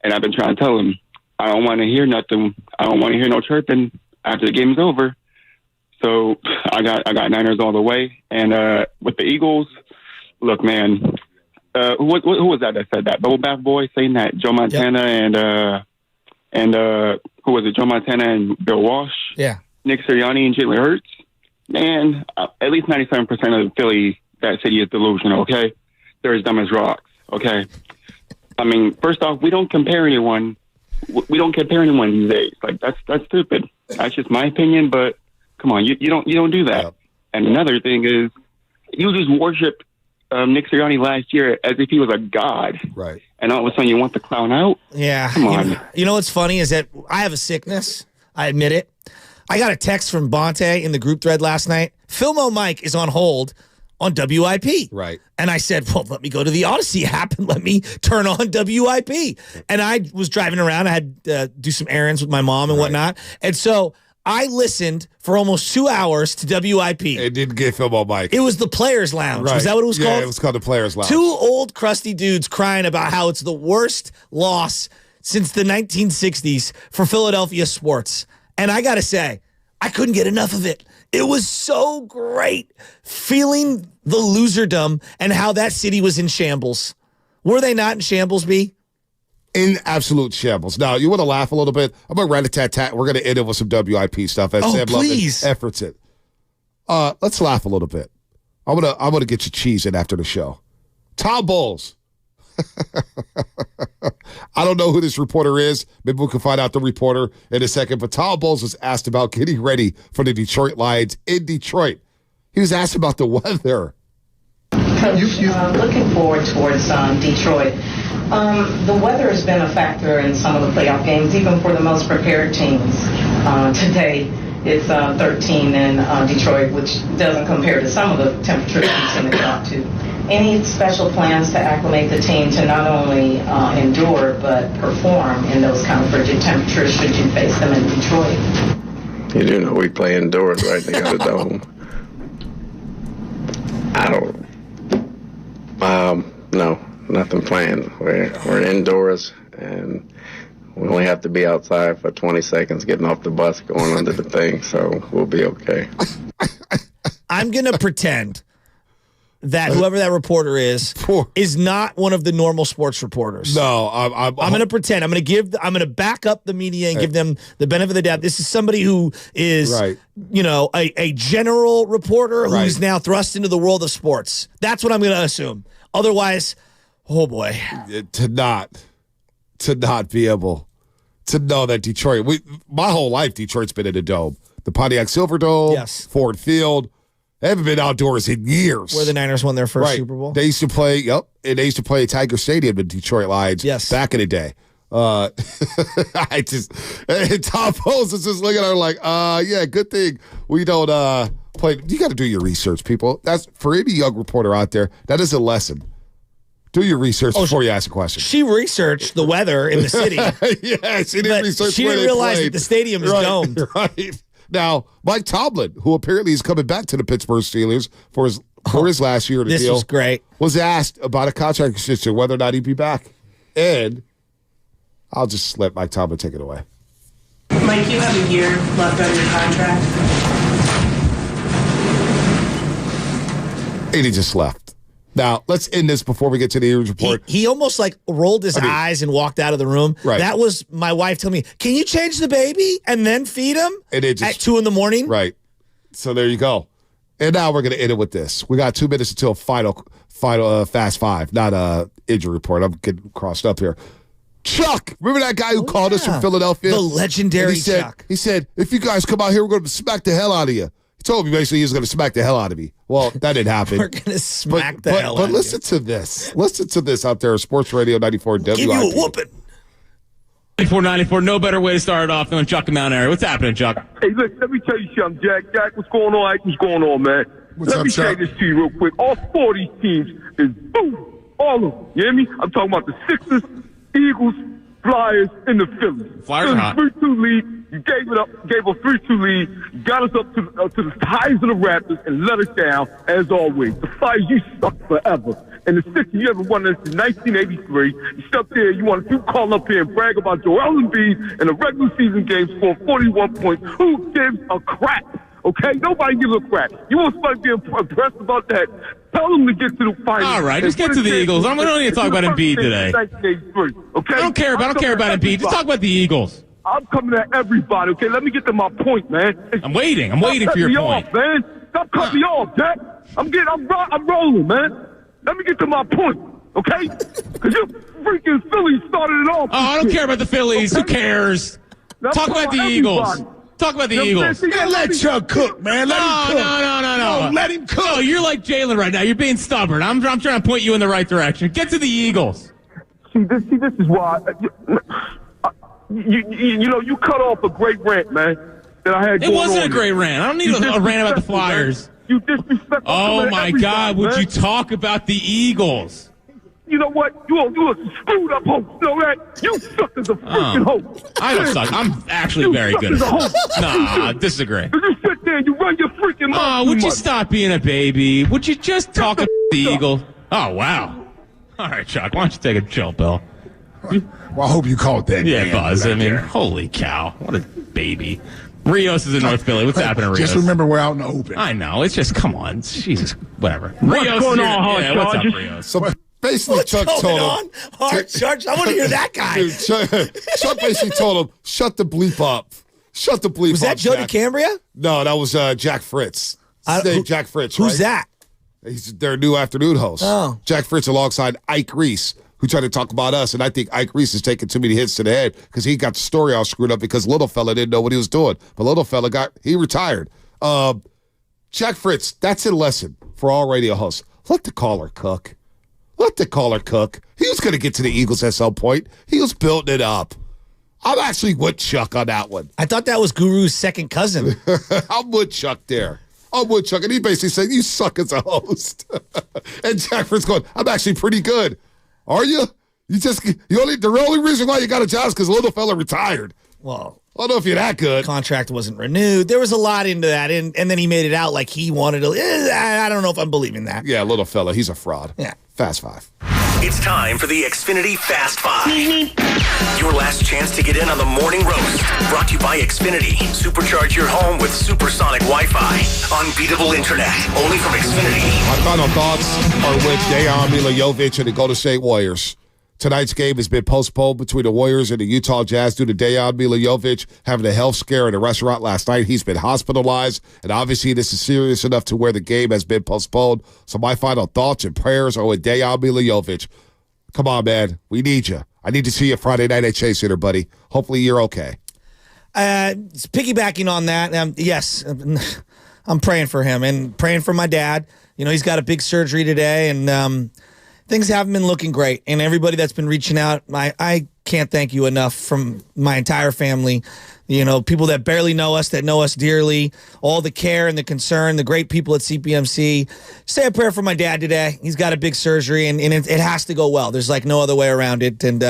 And I've been trying to tell them, I don't want to hear nothing. I don't want to hear no chirping after the game's over. So I got Niners all the way. And with the Eagles, look, man, who was that said that? Bubble Bath Boy saying that Joe Montana and who was it? Joe Montana and Bill Walsh. Yeah. Nick Sirianni and Jalen Hurts. Man, at least 97% of Philly, that city is delusional. Okay, they're as dumb as rocks. Okay, I mean, first off, we don't compare anyone. We don't compare anyone these days. Like that's stupid. That's just my opinion. But come on, you don't do that. Yeah. And another thing is, you just worshipped Nick Sirianni last year as if he was a god. Right. And all of a sudden, you want the clown out? Yeah. Come on. You know what's funny is that I have a sickness. I admit it. I got a text from Bonte in the group thread last night. Filmo Mike is on hold on WIP. Right. And I said, well, let me go to the Odyssey app and let me turn on WIP. And I was driving around. I had to do some errands with my mom and whatnot. And so I listened for almost 2 hours to WIP. It didn't get Filmo Mike. It was the Players Lounge. Right. Was that what it was called? Yeah, it was called the Players Lounge. Two old crusty dudes crying about how it's the worst loss since the 1960s for Philadelphia sports. And I got to say, I couldn't get enough of it. It was so great feeling the loserdom and how that city was in shambles. Were they not in shambles, B? In absolute shambles. Now, you want to laugh a little bit? I'm going to rat-a-tat-tat. We're going to end it with some WIP stuff. As Sam please. Love efforts it. Let's laugh a little bit. I'm gonna get you cheese in after the show. Tom Bowles. I don't know who this reporter is. Maybe we can find out the reporter in a second. But Tom Bowles was asked about getting ready for the Detroit Lions in Detroit. He was asked about the weather. Coach, looking forward towards Detroit. The weather has been a factor in some of the playoff games, even for the most prepared teams. Today, it's 13 in Detroit, which doesn't compare to some of the temperatures we've seen it drop to. Any special plans to acclimate the team to not only endure but perform in those kind of frigid temperatures should you face them in Detroit? You do know we play indoors, right? They got a dome. No, nothing planned. We're indoors, and we only have to be outside for 20 seconds getting off the bus, going under the thing, so we'll be okay. I'm going to pretend that whoever that reporter is not one of the normal sports reporters. No, I'm going to pretend. I'm going to back up the media and give them the benefit of the doubt. This is somebody who is, a general reporter who's now thrust into the world of sports. That's what I'm going to assume. Otherwise, oh boy, to not be able to know that Detroit. My whole life, Detroit's been in a dome. The Pontiac Silverdome, yes. Ford Field. They haven't been outdoors in years. Where the Niners won their first Super Bowl. They used to play, and they used to play at Tiger Stadium in Detroit Lions back in the day. Tom Bowles is just looking at her like, yeah, good thing we don't play. You got to do your research, people. That's for any young reporter out there. That is a lesson. Do your research before you ask a question. She researched the weather in the city. Yeah, she didn't research. She didn't realize that the stadium is domed. Right. Now, Mike Tomlin, who apparently is coming back to the Pittsburgh Steelers for his last year of the this deal, was great. Was asked about a contract extension, whether or not he'd be back. And I'll just let Mike Tomlin take it away. Mike, you have a year left on your contract. And he just left. Now, let's end this before we get to the Eagles report. He almost like rolled his eyes and walked out of the room. Right. That was my wife telling me, can you change the baby and then feed him and it just, at 2 a.m? Right. So there you go. And now we're going to end it with this. We got 2 minutes until final Fast Five, not injury report. I'm getting crossed up here. Chuck, remember that guy who called us from Philadelphia? The legendary Chuck. He said, if you guys come out here, we're going to smack the hell out of you. He told me basically he was going to smack the hell out of me. Well, that didn't happen. We're going to smack the hell out of you. But listen to this. Listen to this out there, Sports Radio 94 WIP. Give you a whooping. 94, no better way to start it off than Chuck in Mount Airy. What's happening, Chuck? Hey, look, let me tell you something, Jack. Jack, what's going on? What's going on, man? Let me say this to you real quick. All 4 of these teams is boom. All of them. You hear me? I'm talking about the Sixers, Eagles, Flyers, and the Phillies. Flyers are hot. 3-2 lead. You gave it up, gave a 3-2 lead. You got us up to the highs of the Raptors and let us down, as always. The Flyers, you suck forever. And the Sixers, you haven't won this since 1983. You stuck there, you want to call up here and brag about Joel Embiid in a regular season game, score 41 points. Who gives a crap? Okay? Nobody gives a crap. You want somebody to be impressed about that? Tell them to get to the finals. All right, just get to the Eagles. We don't need to talk about Embiid today. Okay? I don't care about Embiid. Just talk about the Eagles. I'm coming at everybody, okay? Let me get to my point, man. I'm waiting for your point. Off, man. Stop cutting me off, Jack. I'm rolling, man. Let me get to my point, okay? Because you freaking Phillies started it off. Oh, I don't care about the Phillies. Okay? Who cares? Talk about the Eagles. Talk about the Eagles. Man, let Chuck cook, man. Let him cook. No. Let him cook. No, you're like Jalen right now. You're being stubborn. I'm trying to point you in the right direction. Get to the Eagles. See, this is why. You cut off a great rant, man, that I had. It wasn't a great rant. I don't need a rant about the Flyers. Man. You disrespect. Oh my God! Would you talk about the Eagles? You know what? You a screwed up host. You know that? You suck as a freaking host. I don't suck. I'm actually very good at this. Nah, disagree. You sit there and you run your freaking mouth. Oh, would you stop being a baby? Would you just talk about the Eagles? Oh, wow. All right, Chuck, why don't you take a chill pill? Well, I hope you called that. Yeah, Buzz. I mean, holy cow. What a baby. Rios is in North Philly. What's happening, Rios? Just remember we're out in the open. I know. It's just, come on. Jesus, whatever. What's Rios, going on, what's up, Rios? So basically, Chuck told him. Hard charge. I want to hear that guy. Dude, Chuck basically told him, shut the bleep up. Shut the bleep up. Was that Joe DeCambria? No, that was Jack Fritz. His name, Jack Fritz, who's that? He's their new afternoon host. Oh. Jack Fritz alongside Ike Reese, who tried to talk about us. And I think Ike Reese is taking too many hits to the head because he got the story all screwed up because little fella didn't know what he was doing. But little fella he retired. Jack Fritz, that's a lesson for all radio hosts. Let the caller cook. Let the caller cook. He was going to get to the Eagles at some point. He was building it up. I'm actually with Chuck on that one. I thought that was Guru's second cousin. I'm with Chuck there. I'm with Chuck. And he basically said, you suck as a host. And Jack Fritz going, I'm actually pretty good. Are you? The only reason why you got a job is because little fella retired. Well, I don't know if you're that good. Contract wasn't renewed. There was a lot into that, and then he made it out like he wanted to. I don't know if I'm believing that. Yeah, little fella, he's a fraud. Yeah. Fast Five. It's time for the Xfinity Fast Five. Your last chance to get in on the morning roast. Brought to you by Xfinity. Supercharge your home with supersonic Wi-Fi. Unbeatable internet. Only from Xfinity. My final thoughts are with Dejan Milojevic and the Golden State Warriors. Tonight's game has been postponed between the Warriors and the Utah Jazz due to Dejan Milojevic having a health scare in a restaurant last night. He's been hospitalized, and obviously this is serious enough to where the game has been postponed. So my final thoughts and prayers are with Dejan Milojevic. Come on, man. We need you. I need to see you Friday night at Chase Center, buddy. Hopefully you're okay. Piggybacking on that, yes, I'm praying for him and praying for my dad. You know, he's got a big surgery today, and things haven't been looking great. And everybody that's been reaching out, I can't thank you enough from my entire family. You know, people that barely know us, that know us dearly, all the care and the concern, the great people at CPMC. Say a prayer for my dad today. He's got a big surgery, and it has to go well. There's like no other way around it. And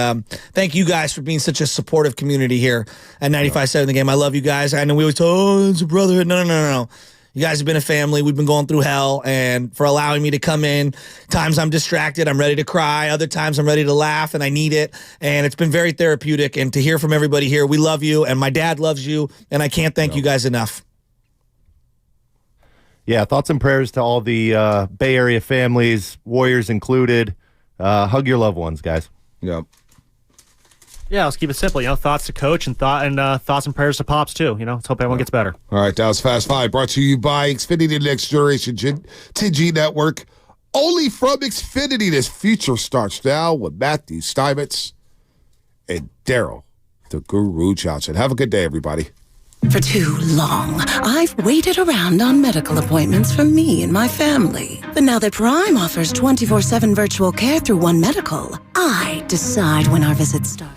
thank you guys for being such a supportive community here at 95.7 The Game. I love you guys. I know we always talk, oh, it's a brotherhood. No. You guys have been a family. We've been going through hell, and for allowing me to come in. Times I'm distracted, I'm ready to cry. Other times I'm ready to laugh, and I need it. And it's been very therapeutic. And to hear from everybody here, we love you, and my dad loves you, and I can't thank you guys enough. Yeah, thoughts and prayers to all the Bay Area families, Warriors included. Hug your loved ones, guys. Yep. Yeah, let's keep it simple. You know, thoughts to Coach and thoughts and prayers to Pops too. You know, let's hope everyone gets better. All right, that was Fast Five, brought to you by Xfinity Next Generation 10G Network. Only from Xfinity, this future starts now with Matthew Steinmetz and Daryl, the Guru Johnson. Have a good day, everybody. For too long, I've waited around on medical appointments for me and my family. But now that Prime offers 24/7 virtual care through One Medical, I decide when our visits start.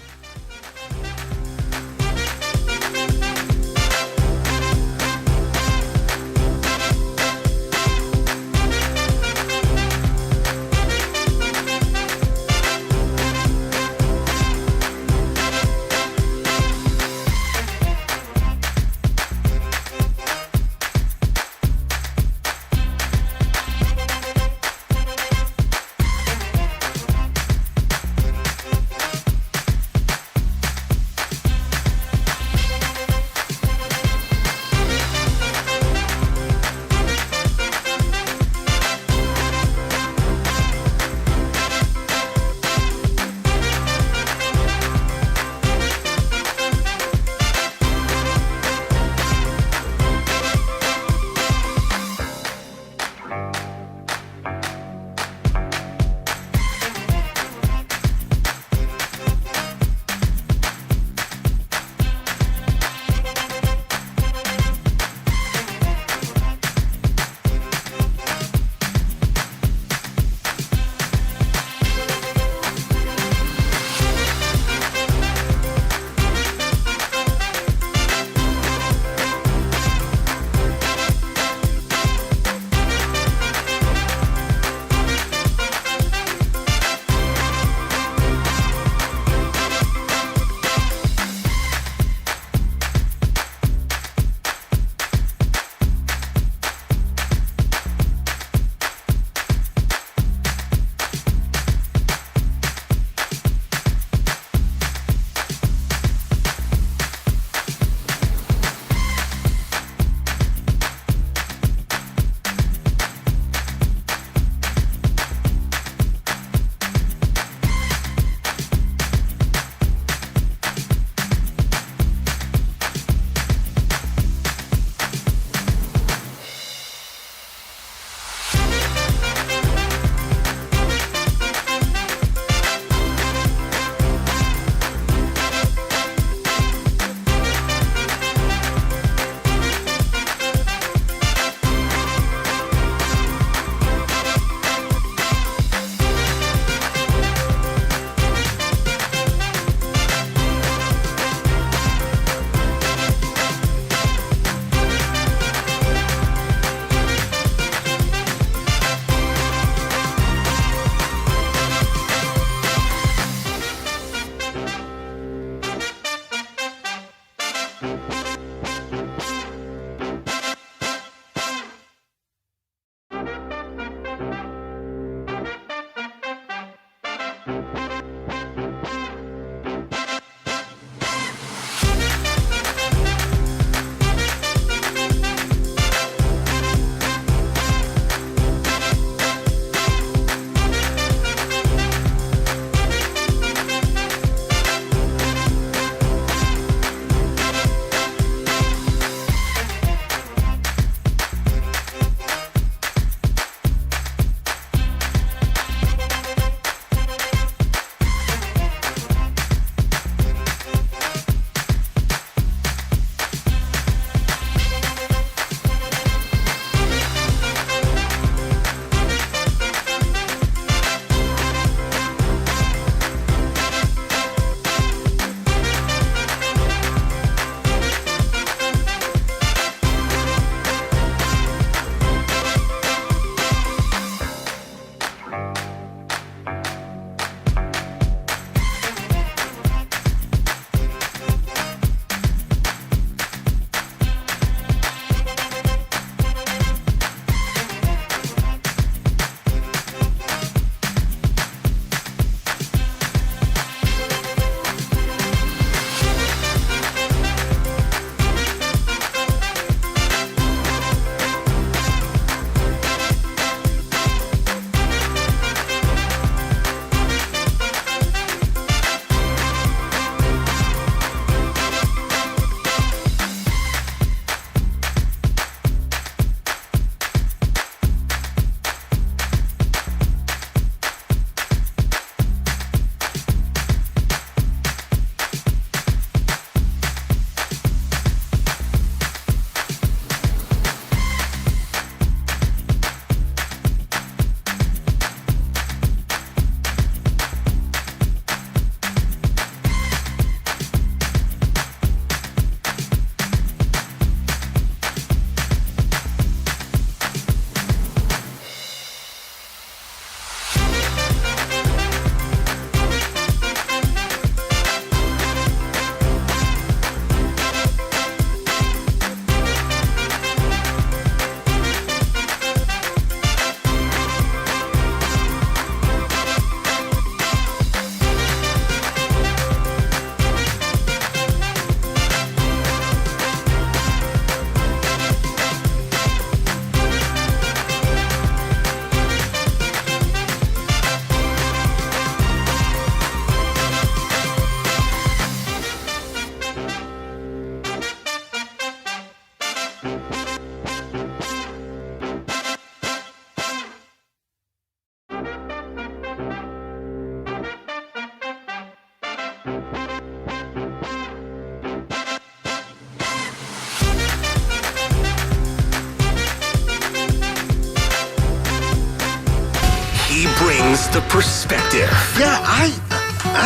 brings the perspective. Yeah, I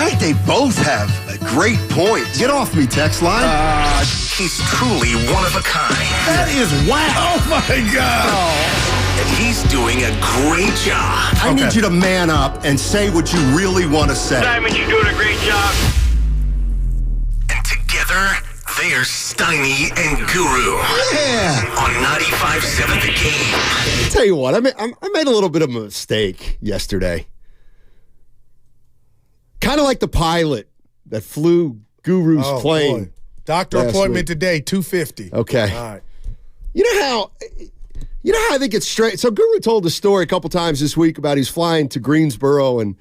think they both have a great point. Get off me, text line. He's truly one of a kind. That is wow. Oh, my God. And he's doing a great job. I need you to man up and say what you really want to say. Diamond, you're doing a great job. And together, they are Steiny and Guru. Yeah. On 95.7 The Game. I'll tell you what, I made a little bit of a mistake yesterday. Kind of like the pilot that flew Guru's plane. Boy. Doctor appointment today, 250. Okay. All right. You know how I think it's straight. So Guru told the story a couple times this week about he's flying to Greensboro, and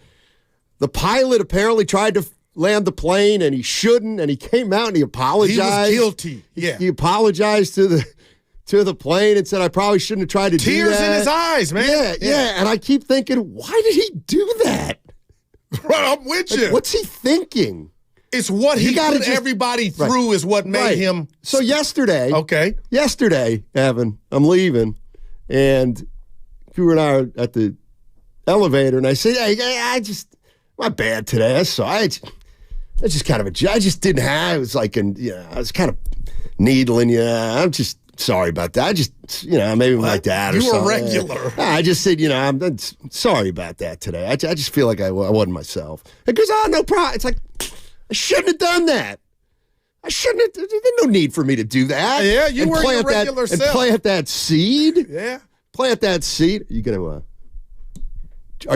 the pilot apparently tried to land the plane, and he shouldn't, and he came out and he apologized. He was guilty. Yeah. He apologized to the plane and said, I probably shouldn't have tried to do that. Tears in his eyes, man. Yeah. And I keep thinking, why did he do that? Right, I'm with you. What's he thinking? It's what he put everybody through is what made him. So yesterday, Evan, I'm leaving, and Guru and I are at the elevator, and I say, hey, my bad today. I just kind of I just didn't have. It was like, I was kind of needling you. I'm just sorry about that. I just, maybe my dad or something. You were regular. I just said, I'm sorry about that today. I just feel like I wasn't myself. It goes, no problem. It's like, I shouldn't have done that. There's no need for me to do that. Yeah, you were your regular self. And plant that seed. Yeah. Plant that seed. Are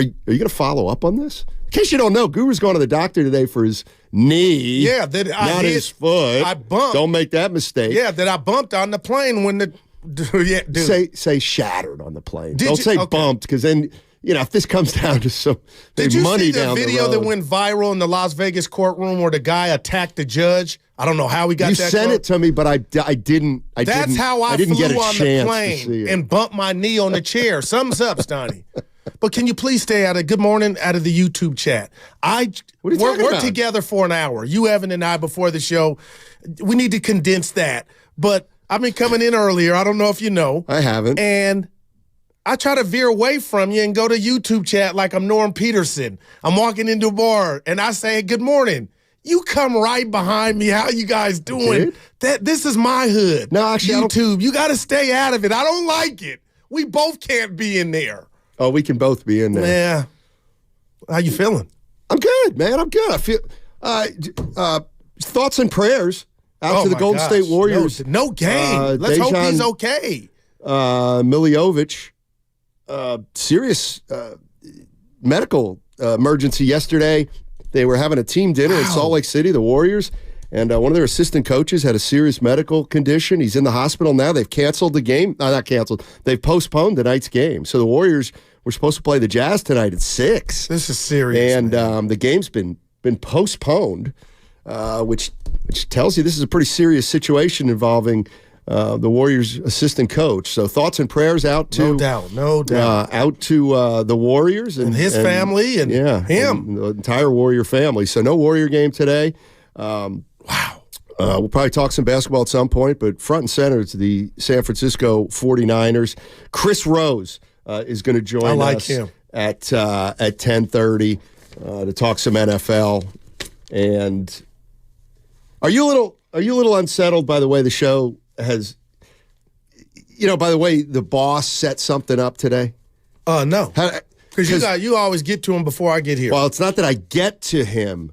you gonna follow up on this? In case you don't know, Guru's going to the doctor today for his knee. Yeah, that not his foot. I bumped. Don't make that mistake. Yeah, that I bumped on the plane when the dude. Say shattered on the plane. Don't say bumped, because then if this comes down to some big money down the road. Did you see the video that went viral in the Las Vegas courtroom where the guy attacked the judge? I don't know how he got that. You sent it to me, but I didn't. That's how I didn't flew get a on chance the plane to and bumped my knee on the chair. Thumbs up, Stoney. But can you please stay out of good morning out of the YouTube chat? We're together for an hour. You, Evan, and I before the show. We need to condense that. But I've been coming in earlier. I don't know if you know. I haven't. And I try to veer away from you and go to YouTube chat like I'm Norm Peterson. I'm walking into a bar and I say, good morning. You come right behind me. How you guys doing? This is my hood. No, actually, YouTube. You got to stay out of it. I don't like it. We both can't be in there. Oh, we can both be in there. Yeah. How you feeling? I'm good, man. I'm good. I feel thoughts and prayers out to the Golden State Warriors. No game. Let's hope he's okay. Miljovic, serious medical emergency yesterday. They were having a team dinner in Salt Lake City, the Warriors, and one of their assistant coaches had a serious medical condition. He's in the hospital now. They've canceled the game. Not canceled. They've postponed tonight's game. So the Warriors were supposed to play the Jazz tonight at 6. This is serious. And the game's been postponed, which tells you this is a pretty serious situation involving the Warriors' assistant coach. So thoughts and prayers out to no doubt out to the Warriors and his family and him, and the entire Warrior family. So no Warrior game today. We'll probably talk some basketball at some point, but front and center is the San Francisco 49ers. Chris Rose is going to join us him. at 10:30 to talk some NFL. And are you a little unsettled by the way the show has, by the way the boss set something up today? No. Because you always get to him before I get here. Well, it's not that I get to him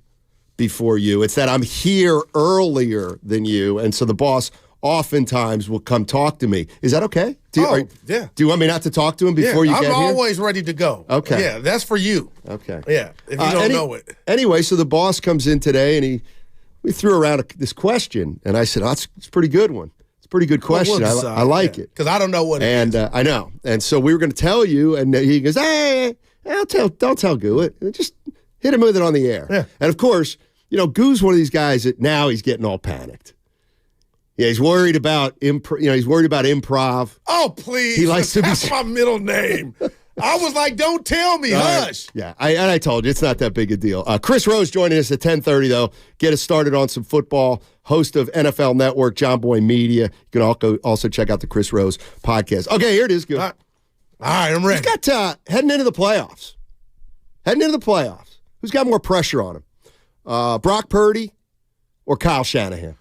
before you. It's that I'm here earlier than you, and so the boss oftentimes will come talk to me. Is that okay? Yeah. Do you want me not to talk to him before you get here? I'm always ready to go. Okay. Yeah, that's for you. Okay. Yeah, if you don't know it. Anyway, so the boss comes in today, and we threw around this question, and I said, it's a pretty good one. It's a pretty good question. I like it. Because I don't know what it is. And I know. And so we were going to tell you, and he goes, hey, don't tell Goo. Just hit him with it on the air. Yeah. And of course, Goo's one of these guys that now he's getting all panicked. Yeah, he's worried about he's worried about improv. Oh, please. He likes to be. That's my middle name. I was like, don't tell me, hush. Yeah, I told you, it's not that big a deal. Chris Rose joining us at 10:30, though. Get us started on some football. Host of NFL Network, John Boy Media. You can also check out the Chris Rose podcast. Okay, here it is. Good. All right, I'm ready. He's got heading into the playoffs. heading into the playoffs, who's got more pressure on him? Brock Purdy or Kyle Shanahan?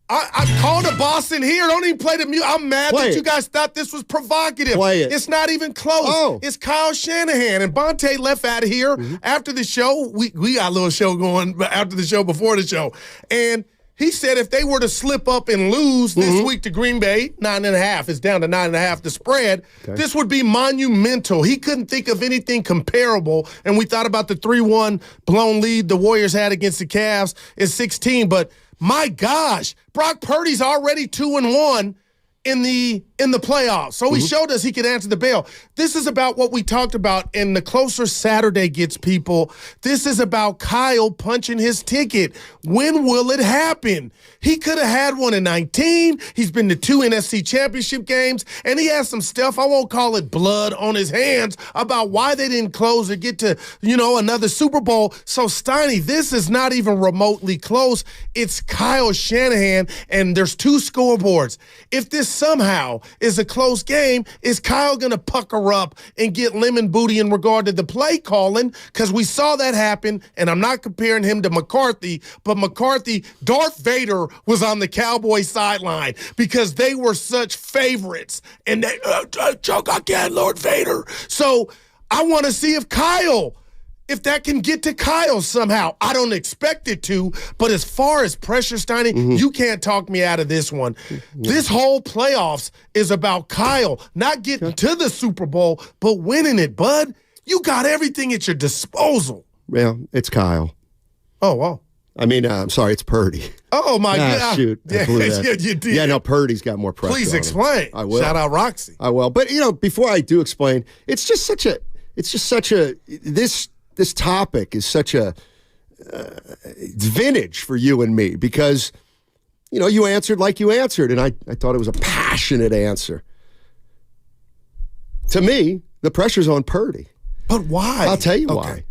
I called the boss in here. Don't even play the music. I'm mad that you guys thought this was provocative. Play it. It's not even close. Oh. It's Kyle Shanahan. And Bonte left out of here after the show. We got a little show going after the show, before the show. And he said if they were to slip up and lose this week to Green Bay, 9.5, it's down to 9.5, the spread, this would be monumental. He couldn't think of anything comparable. And we thought about the 3-1 blown lead the Warriors had against the Cavs in 16. But my gosh, Brock Purdy's already 2-1 in the playoffs. So he showed us he could answer the bell. This is about what we talked about, and the closer Saturday gets, people, this is about Kyle punching his ticket. When will it happen? He could have had one in 19. He's been to 2 NFC championship games, and he has some stuff, I won't call it blood, on his hands about why they didn't close or get to, another Super Bowl. So, Steiny, this is not even remotely close. It's Kyle Shanahan, and there's 2 scoreboards. If this somehow is a close game, is Kyle going to pucker up and get lemon booty in regard to the play calling? Because we saw that happen, and I'm not comparing him to McCarthy, but McCarthy, Darth Vader was on the Cowboys sideline because they were such favorites. And they, choke again, Lord Vader. So I want to see if that can get to Kyle somehow. I don't expect it to, but as far as pressure, Steiny, you can't talk me out of this one. This whole playoffs is about Kyle, not getting to the Super Bowl, but winning it, bud. You got everything at your disposal. Well, it's Kyle. Oh, wow. I mean, I'm sorry, it's Purdy. Oh, my God. Shoot. I blew that. Yeah, you did. Yeah, no, Purdy's got more pressure. Please on explain. him. I will. Shout out Roxy. I will. But, before I do explain, this topic is such a vintage for you and me because, you answered like you answered, and I thought it was a passionate answer. To me, the pressure's on Purdy. But why? I'll tell you why.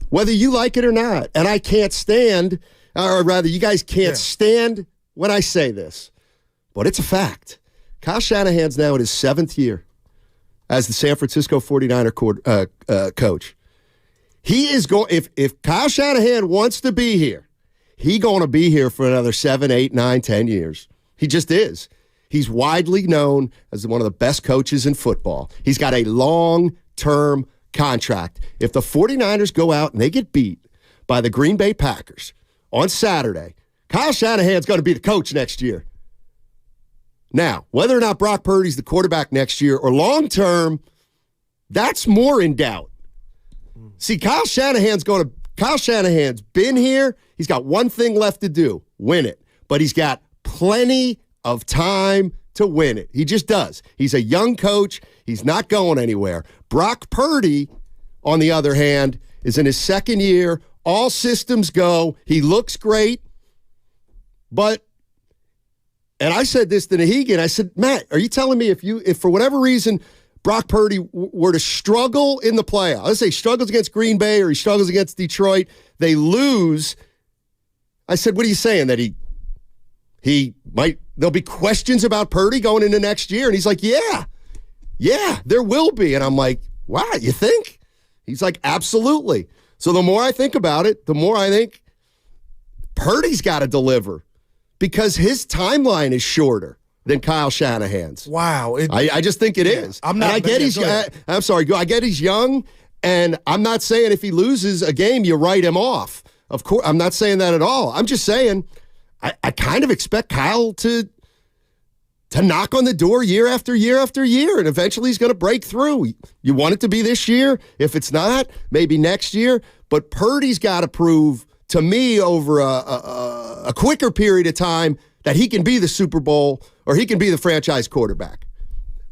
Whether you like it or not, and I can't stand, or rather, you guys can't stand when I say this, but it's a fact. Kyle Shanahan's now in his 7th year as the San Francisco 49er coach. He is going. If Kyle Shanahan wants to be here, he's going to be here for another 7, 8, 9, 10 years. He just is. He's widely known as one of the best coaches in football. He's got a long-term contract. If the 49ers go out and they get beat by the Green Bay Packers on Saturday, Kyle Shanahan's going to be the coach next year. Now, whether or not Brock Purdy's the quarterback next year or long-term, that's more in doubt. See, Kyle Shanahan's been here. He's got one thing left to do, win it. But he's got plenty of time to win it. He just does. He's a young coach. He's not going anywhere. Brock Purdy, on the other hand, is in his 2nd year. All systems go. He looks great. But, and I said this to Nahegan, I said, Matt, are you telling me if for whatever reason Brock Purdy were to struggle in the playoffs, let's say he struggles against Green Bay or he struggles against Detroit, they lose, I said, what are you saying? That there'll be questions about Purdy going into next year? And he's like, yeah, there will be. And I'm like, wow, you think? He's like, absolutely. So the more I think about it, the more I think Purdy's got to deliver because his timeline is shorter than Kyle Shanahan's. Wow. I just think it is. I'm not. I get I'm sorry. I get he's young, and I'm not saying if he loses a game, you write him off. Of course, I'm not saying that at all. I'm just saying I kind of expect Kyle to knock on the door year after year after year, and eventually he's going to break through. You want it to be this year. If it's not, maybe next year. But Purdy's got to prove to me over a quicker period of time that he can be the Super Bowl or he can be the franchise quarterback.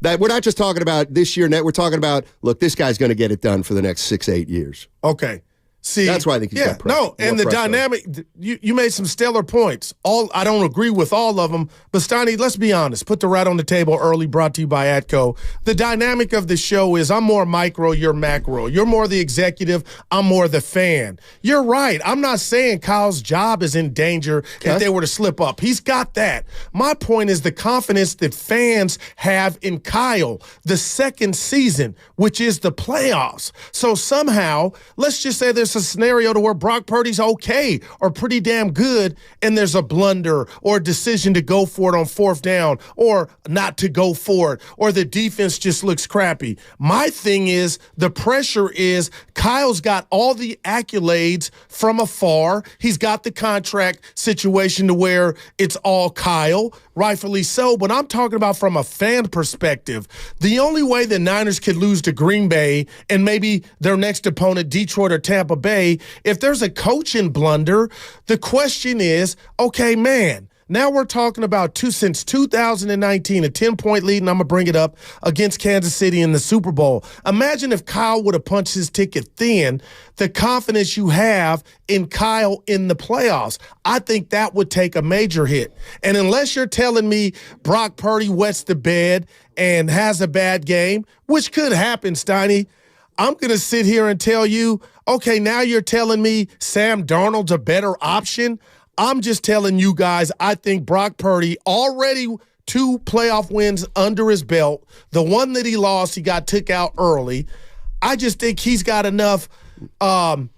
That we're not just talking about this year, we're talking about, look, this guy's going to get it done for the next 6, 8 years. Okay. See, that's why I think he's got pressure. No, and the dynamic, you made some stellar points. I don't agree with all of them, but Steiny, let's be honest. Put the rat on the table early, brought to you by Atco. The dynamic of the show is I'm more micro, you're macro. You're more the executive, I'm more the fan. You're right. I'm not saying Kyle's job is in danger if they were to slip up. He's got that. My point is the confidence that fans have in Kyle, the second season, which is the playoffs. So somehow, let's just say there's a scenario to where Brock Purdy's okay or pretty damn good, and there's a blunder or a decision to go for it on fourth down or not to go for it, or the defense just looks crappy. My thing is the pressure is Kyle's got all the accolades from afar. He's got the contract situation to where it's all Kyle, rightfully so, but I'm talking about from a fan perspective. The only way the Niners could lose to Green Bay and maybe their next opponent, Detroit or Tampa Bay, if there's a coaching blunder, the question is, okay, man, now we're talking about since 2019, a 10-point lead, and I'm going to bring it up, against Kansas City in the Super Bowl. Imagine if Kyle would have punched his ticket thin, the confidence you have in Kyle in the playoffs. I think that would take a major hit. And unless you're telling me Brock Purdy wets the bed and has a bad game, which could happen, Steiny, I'm going to sit here and tell you, okay, now you're telling me Sam Darnold's a better option. I'm just telling you guys, I think Brock Purdy, already 2 playoff wins under his belt. The one that he lost, he got took out early. I just think he's got enough. Kyle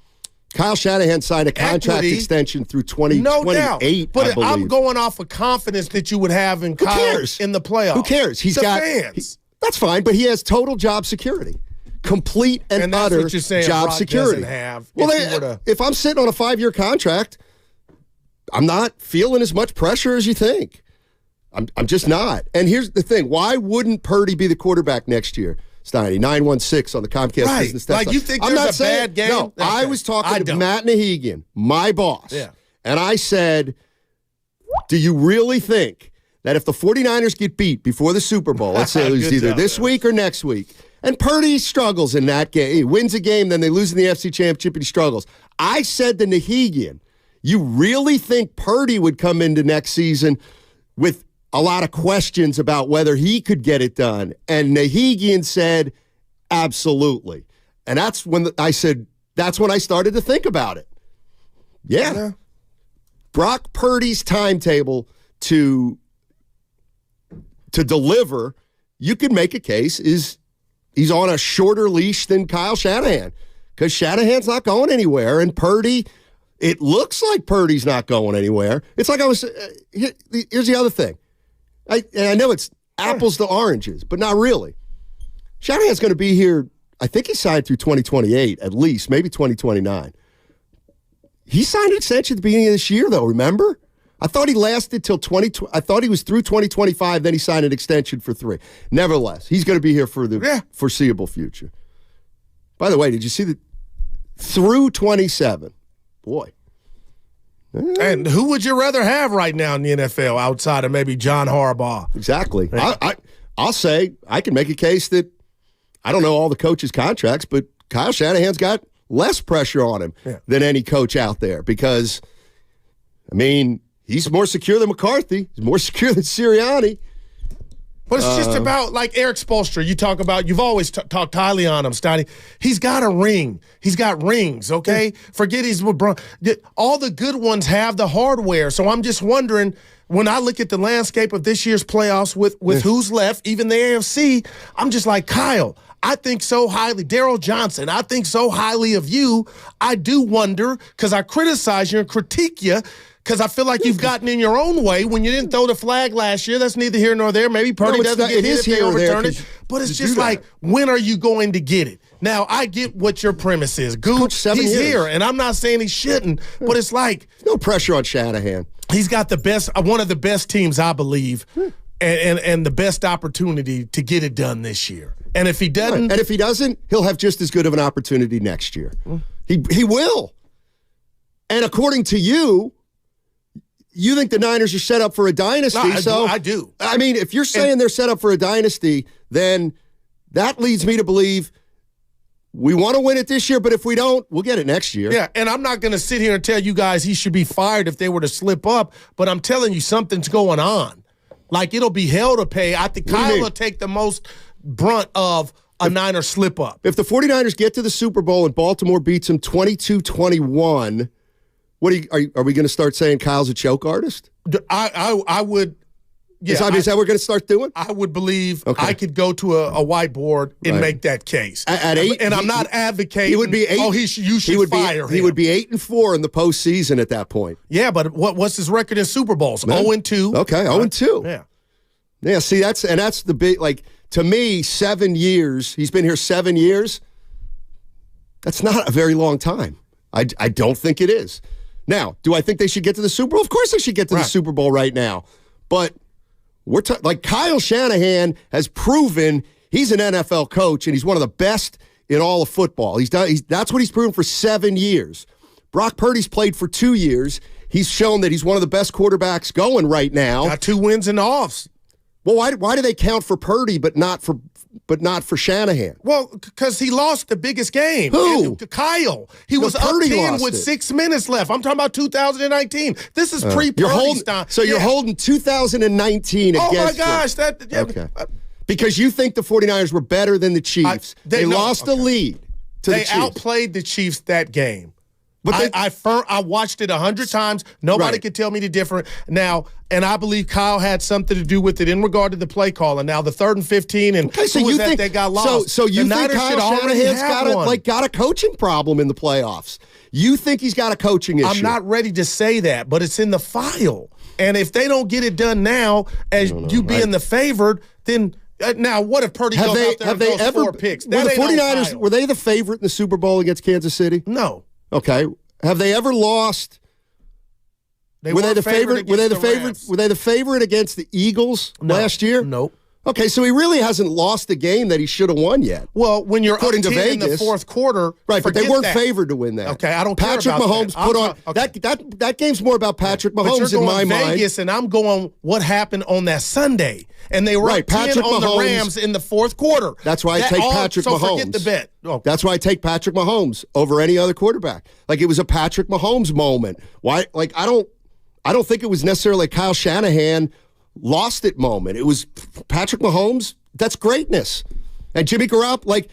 Shanahan signed a contract extension through 2028, no doubt. But I believe. I'm going off of confidence that you would have in Kyle in the playoffs. Who cares? He's got fans. That's fine, but he has total job security. Complete and utter what you're saying job Brock security. Doesn't have. Well, if I'm sitting on a 5-year contract, I'm not feeling as much pressure as you think. I'm just not. And here's the thing. Why wouldn't Purdy be the quarterback next year, Steiny? 916 on the Comcast Business Test. Like you think there's a bad game? No, okay. I was talking to Matt Nahigian, my boss. Yeah. And I said, do you really think that if the 49ers get beat before the Super Bowl, let's say it was either this week or next week, and Purdy struggles in that game, he wins a game, then they lose in the NFC Championship and he struggles. I said to Nahigian, you really think Purdy would come into next season with a lot of questions about whether he could get it done? And Nahigian said, absolutely. And that's when I said, that's when I started to think about it. Yeah. Brock Purdy's timetable to deliver, you could make a case, is he's on a shorter leash than Kyle Shanahan, because Shanahan's not going anywhere, and Purdy, it looks like Purdy's not going anywhere. It's like here's the other thing. I know it's apples to oranges, but not really. Shanahan's going to be here, I think he signed through 2028 at least, maybe 2029. He signed an extension at the beginning of this year, though, remember? I thought he lasted till I thought he was through 2025, then he signed an extension for 3. Nevertheless, he's going to be here for the foreseeable future. By the way, did you see that through 27? Boy. And who would you rather have right now in the NFL outside of maybe John Harbaugh? Exactly. I'll say I can make a case that I don't know all the coaches' contracts, but Kyle Shanahan's got less pressure on him than any coach out there because, I mean, he's more secure than McCarthy. He's more secure than Sirianni. But it's just about, like Eric Spoelstra, you talk about, you've always talked highly on him, Steiny. He's got a ring. He's got rings, okay? Forget he's LeBron. All the good ones have the hardware. So I'm just wondering, when I look at the landscape of this year's playoffs with who's left, even the AFC, I'm just like, Kyle, I think so highly. Daryl Johnson, I think so highly of you. I do wonder, because I criticize you and critique you, because I feel like you've gotten in your own way when you didn't throw the flag last year. That's neither here nor there. Maybe Purdy doesn't get hit if they overturn it. But it's just like, when are you going to get it? Now, I get what your premise is. Gooch, he's here, and I'm not saying he shouldn't, but it's like... No pressure on Shanahan. He's got the best, one of the best teams, I believe, and the best opportunity to get it done this year. And if he doesn't... And if he doesn't, he'll have just as good of an opportunity next year. He will. And according to you... You think the Niners are set up for a dynasty. No, I do. I mean, if you're saying they're set up for a dynasty, then that leads me to believe we want to win it this year, but if we don't, we'll get it next year. Yeah, and I'm not going to sit here and tell you guys he should be fired if they were to slip up, but I'm telling you something's going on. Like, it'll be hell to pay. I think Kyle will take the most brunt of a Niner slip up. If the 49ers get to the Super Bowl and Baltimore beats them 22-21, are we going to start saying Kyle's a choke artist? I would. Yeah, is that what we're going to start doing? I would believe I could go to a whiteboard and make that case. At 8, and I'm not advocating. He would be 8. You should fire him. He would be 8-4 in the postseason at that point. Yeah, but what's his record in Super Bowls? 0-2. Okay, 0-2. Yeah. Yeah. See, that's the big, like, to me, 7 years. He's been here 7 years. That's not a very long time. I don't think it is. Now, do I think they should get to the Super Bowl? Of course they should get to the Super Bowl right now. But like Kyle Shanahan has proven he's an NFL coach and he's one of the best in all of football. That's what he's proven for 7 years. Brock Purdy's played for 2 years. He's shown that he's one of the best quarterbacks going right now. Got 2 wins and offs. Well, why do they count for Purdy but not for Shanahan? Well, because he lost the biggest game. Who? Kyle. He was up 10 with 6 minutes left. I'm talking about 2019. This is pre-Purdy time. So you're holding 2019 against Oh, my gosh. Okay. Because you think the 49ers were better than the Chiefs. They lost the lead to the Chiefs. They outplayed the Chiefs that game. But I watched it 100 times. Nobody could tell me the difference. Now, and I believe Kyle had something to do with it in regard to the play call. And now the 3rd and 15, and so who was you that think they got lost? So you think Kyle Shanahan's got got a coaching problem in the playoffs? You think he's got a coaching issue? I'm not ready to say that, but it's in the file. And if they don't get it done now, as you being the favored, then. Now, what if Purdy goes out there and throws 4 picks? Were the 49ers, were they the favorite in the Super Bowl against Kansas City? No. Okay. Have they ever lost? Were they the favorite? Were they the favorite against the Eagles last year? Nope. Okay, so he really hasn't lost a game that he should have won yet. Well, when you're according up 10 to Vegas, in the 4th quarter, right? But they weren't favored to win that. Okay, I don't Patrick care about Mahomes that. put on that game's more about Patrick Mahomes in my mind. Vegas, and I'm going what happened on that Sunday, and they were up 10 on the Rams in the 4th quarter. That's why I take Patrick Mahomes. So forget the bet. Oh. That's why I take Patrick Mahomes over any other quarterback. Like, it was a Patrick Mahomes moment. Why? Like, I don't think it was necessarily a Kyle Shanahan lost it moment. It was Patrick Mahomes. That's greatness. And Jimmy Garoppolo,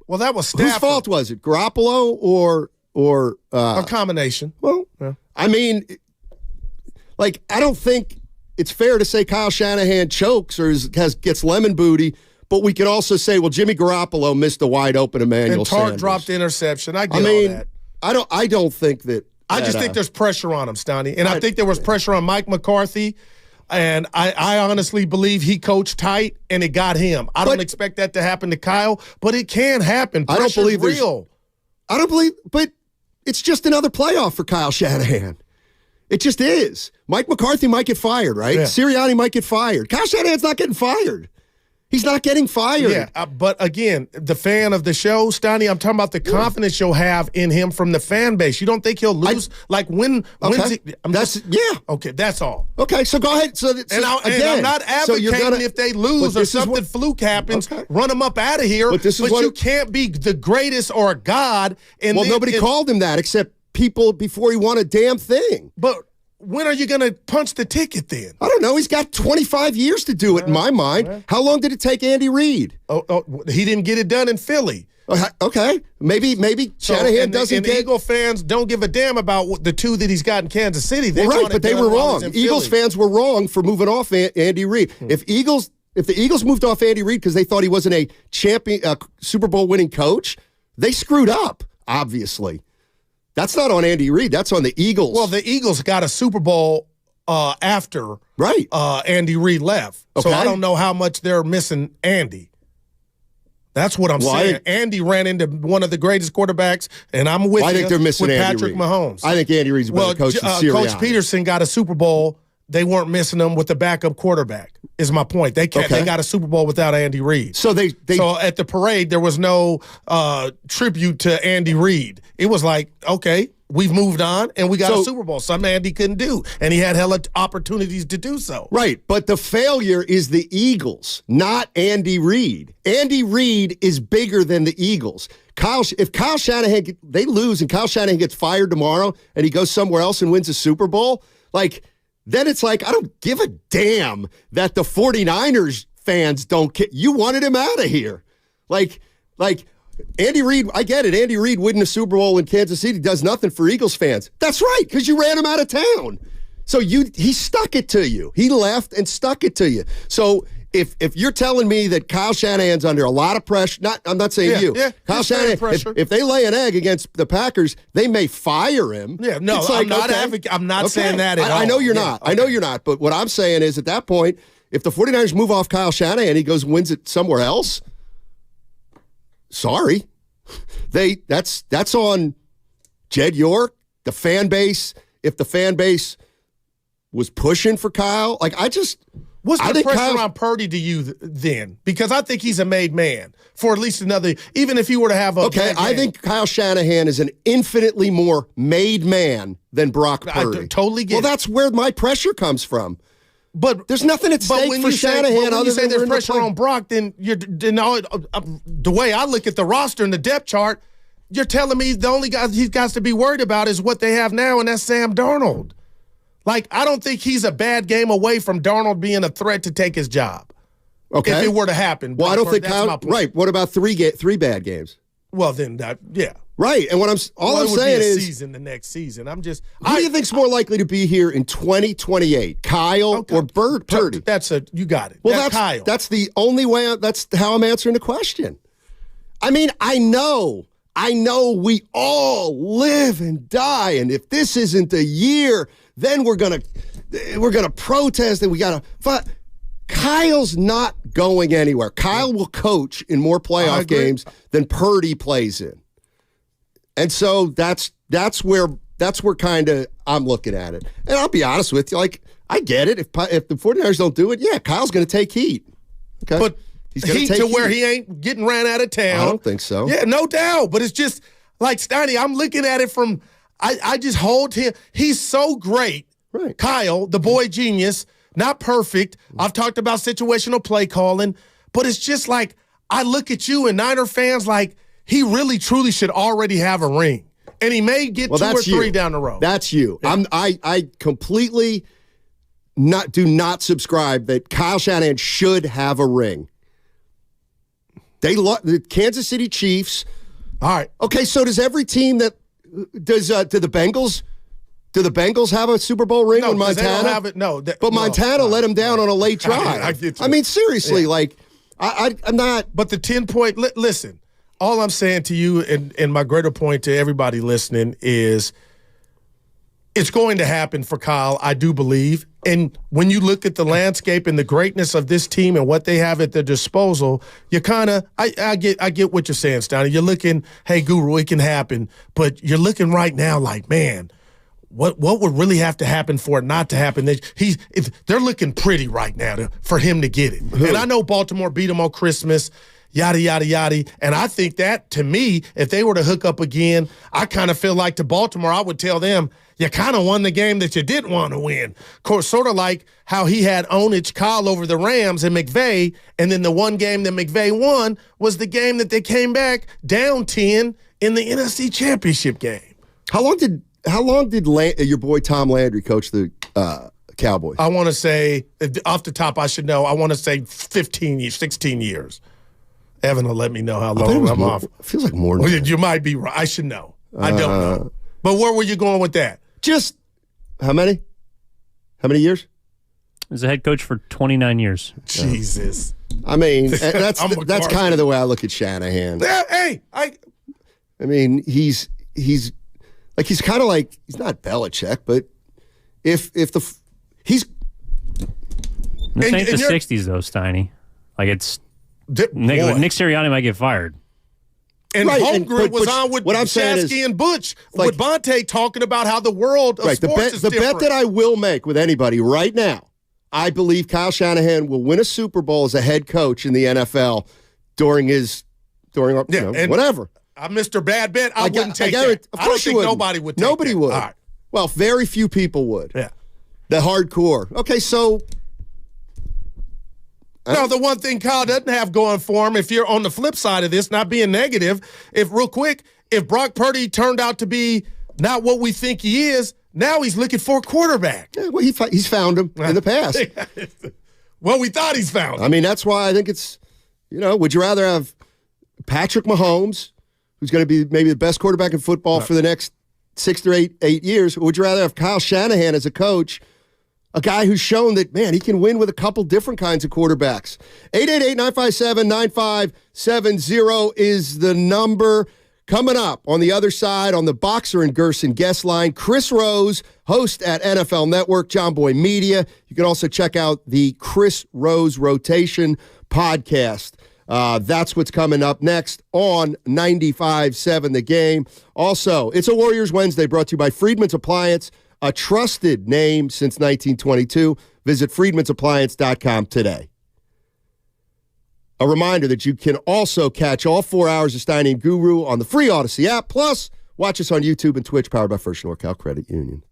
well, that was Stafford. Whose fault was it? Garoppolo or a combination? Well, I mean, I don't think it's fair to say Kyle Shanahan chokes or gets lemon booty, but we can also say, well, Jimmy Garoppolo missed a wide open Emmanuel Sanders. And dropped the interception. I get all that. I don't think that. I just think there's pressure on him, Stoney, and I think there was pressure on Mike McCarthy. And I honestly believe he coached tight, and it got him. I don't expect that to happen to Kyle, but it can happen. I don't believe real. I don't believe, but it's just another playoff for Kyle Shanahan. It just is. Mike McCarthy might get fired, right? Yeah. Sirianni might get fired. Kyle Shanahan's not getting fired. He's not getting fired. Yeah, but again, the fan of the show, Stoney, I'm talking about the confidence you'll have in him from the fan base. You don't think he'll lose? When's he? Okay, that's all. Okay, so go ahead. And I'm not advocating if they lose or something fluke happens, run them up out of here. But you can't be the greatest or a god. Nobody called him that except people before he won a damn thing. But when are you going to punch the ticket then? I don't know. He's got 25 years to do it in my mind. How long did it take Andy Reid? He didn't get it done in Philly. Okay. Maybe Shanahan doesn't get... Eagle fans don't give a damn about the 2 that he's got in Kansas City. But they were wrong. Eagles fans were wrong for moving off Andy Reid. If the Eagles moved off Andy Reid because they thought he wasn't a Super Bowl winning coach, they screwed up, obviously. That's not on Andy Reid. That's on the Eagles. Well, the Eagles got a Super Bowl after Andy Reid left. Okay. So I don't know how much they're missing Andy. That's what I'm saying. Andy ran into one of the greatest quarterbacks, and I'm with you. I think they're missing with Andy Patrick Reid. Mahomes. I think Andy Reid's a better coach than Sirianni. Coach Peterson got a Super Bowl. They weren't missing him with the backup quarterback, is my point. They got a Super Bowl without Andy Reid. So so at the parade, there was no tribute to Andy Reid. It was like, okay, we've moved on, and we got a Super Bowl. Something Andy couldn't do, and he had hella opportunities to do so. Right, but the failure is the Eagles, not Andy Reid. Andy Reid is bigger than the Eagles. If Kyle Shanahan, they lose, and Kyle Shanahan gets fired tomorrow, and he goes somewhere else and wins a Super Bowl, then it's like, I don't give a damn that the 49ers fans don't care. You wanted him out of here. Like Andy Reid, I get it. Andy Reid winning a Super Bowl in Kansas City does nothing for Eagles fans. That's right, because you ran him out of town. So he stuck it to you. He left and stuck it to you. So if you're telling me that Kyle Shanahan's under a lot of pressure, I'm not saying you. Yeah, Kyle Shanahan, if they lay an egg against the Packers, they may fire him. Yeah, no, I'm not saying that at all. I know you're not. Okay. I know you're not. But what I'm saying is, at that point, if the 49ers move off Kyle Shanahan, he goes and wins it somewhere else. Sorry. That's on Jed York, the fan base. If the fan base was pushing for Kyle, what's the pressure on Purdy to you then? Because I think he's a made man for at least another, even if he were to have a okay, I think Kyle Shanahan is an infinitely more made man than Brock Purdy. I totally get it. Well, that's where my pressure comes from. But there's nothing at stake for Shanahan. When you say there's pressure on Brock, then the way I look at the roster and the depth chart, you're telling me the only guy he's got to be worried about is what they have now, and that's Sam Darnold. I don't think he's a bad game away from Darnold being a threat to take his job. Okay. If it were to happen. Well, I don't think Kyle. Right. What about three bad games? Well, then yeah. Right. And what I'm saying is season the next season. Who do you think's more likely to be here in 2028? Kyle or Purdy? You got it. Well, that's Kyle. That's the only way. That's how I'm answering the question. I mean, I know we all live and die, and if this isn't a year, then we're gonna protest and we gotta fight. Kyle's not going anywhere. Kyle will coach in more playoff games than Purdy plays in. And so that's where kind of I'm looking at it. And I'll be honest with you, I get it. If the 49ers don't do it, Kyle's going to take heat. Okay. But he's heat to where he ain't getting ran out of town. I don't think so. Yeah, no doubt. But it's just like Steiny, I'm looking at it from I just hold him. He's so great. Right. Kyle, the boy genius, not perfect. I've talked about situational play calling, but it's just like I look at you and Niner fans like he really truly should already have a ring. And he may get 2 or 3 down the road. That's you. Yeah. I completely do not subscribe that Kyle Shanahan should have a ring. The Kansas City Chiefs. All right. Okay, so does every team that do the Bengals? Do the Bengals have a Super Bowl ring when Montana? They don't have it. But Montana let them down on a late drive. I mean, seriously, I'm not. But the 10-point. Listen. All I'm saying to you and my greater point to everybody listening is it's going to happen for Kyle, I do believe. And when you look at the landscape and the greatness of this team and what they have at their disposal, you kind of I get what you're saying, Steiner. You're looking, hey, Guru, it can happen. But you're looking right now like, man, what would really have to happen for it not to happen? They're looking pretty right now for him to get it. And I know Baltimore beat him on Christmas. Yada, yada, yada. And I think that, to me, if they were to hook up again, I kind of feel like to Baltimore, I would tell them, you kind of won the game that you didn't want to win. Of course, sort of like how he had ownage Kyle over the Rams and McVay, and then the one game that McVay won was the game that they came back down 10 in the NFC Championship game. How long did your boy Tom Landry coach the Cowboys? I want to say, off the top I should know, I want to say 15 years, 16 years. Evan will let me know how long I'm off. Feels like more than that. You might be right. I should know. I don't know. But where were you going with that? Just how many? How many years? As a head coach for 29 years. Jesus. I mean, that's kind of the way I look at Shanahan. Hey, I mean, he's kind of like, he's not Belichick, but he's this ain't the 60s though, Steiny. Like it's Nick Sirianni might get fired. And Holmgren was on with Shasky and Butch with Bonte talking about how the world of sports is different. The bet that I will make with anybody right now, I believe Kyle Shanahan will win a Super Bowl as a head coach in the NFL during whatever. Mr. Bad Bet, I wouldn't take that. Of I don't course think nobody would take Nobody that. would. All right. Well, very few people would. Yeah. The hardcore. Okay, so. No, the one thing Kyle doesn't have going for him, if you're on the flip side of this, not being negative, if Brock Purdy turned out to be not what we think he is, now he's looking for a quarterback. Yeah, well, he's found him in the past. Well, we thought he's found him. I mean, that's why I think it's, would you rather have Patrick Mahomes, who's going to be maybe the best quarterback in football for the next 6 to 8 years, or would you rather have Kyle Shanahan as a coach, a guy who's shown that, man, he can win with a couple different kinds of quarterbacks? 888-957-9570 is the number. Coming up on the other side, on the Boxer and Gerson guest line, Chris Rose, host at NFL Network, John Boy Media. You can also check out the Chris Rose Rotation podcast. That's what's coming up next on 95.7 The Game. Also, it's a Warriors Wednesday brought to you by Friedman's Appliance, a trusted name since 1922. Visit friedmansappliance.com today. A reminder that you can also catch all 4 hours of Steiny and Guru on the free Odyssey app. Plus, watch us on YouTube and Twitch, powered by First NorCal Credit Union.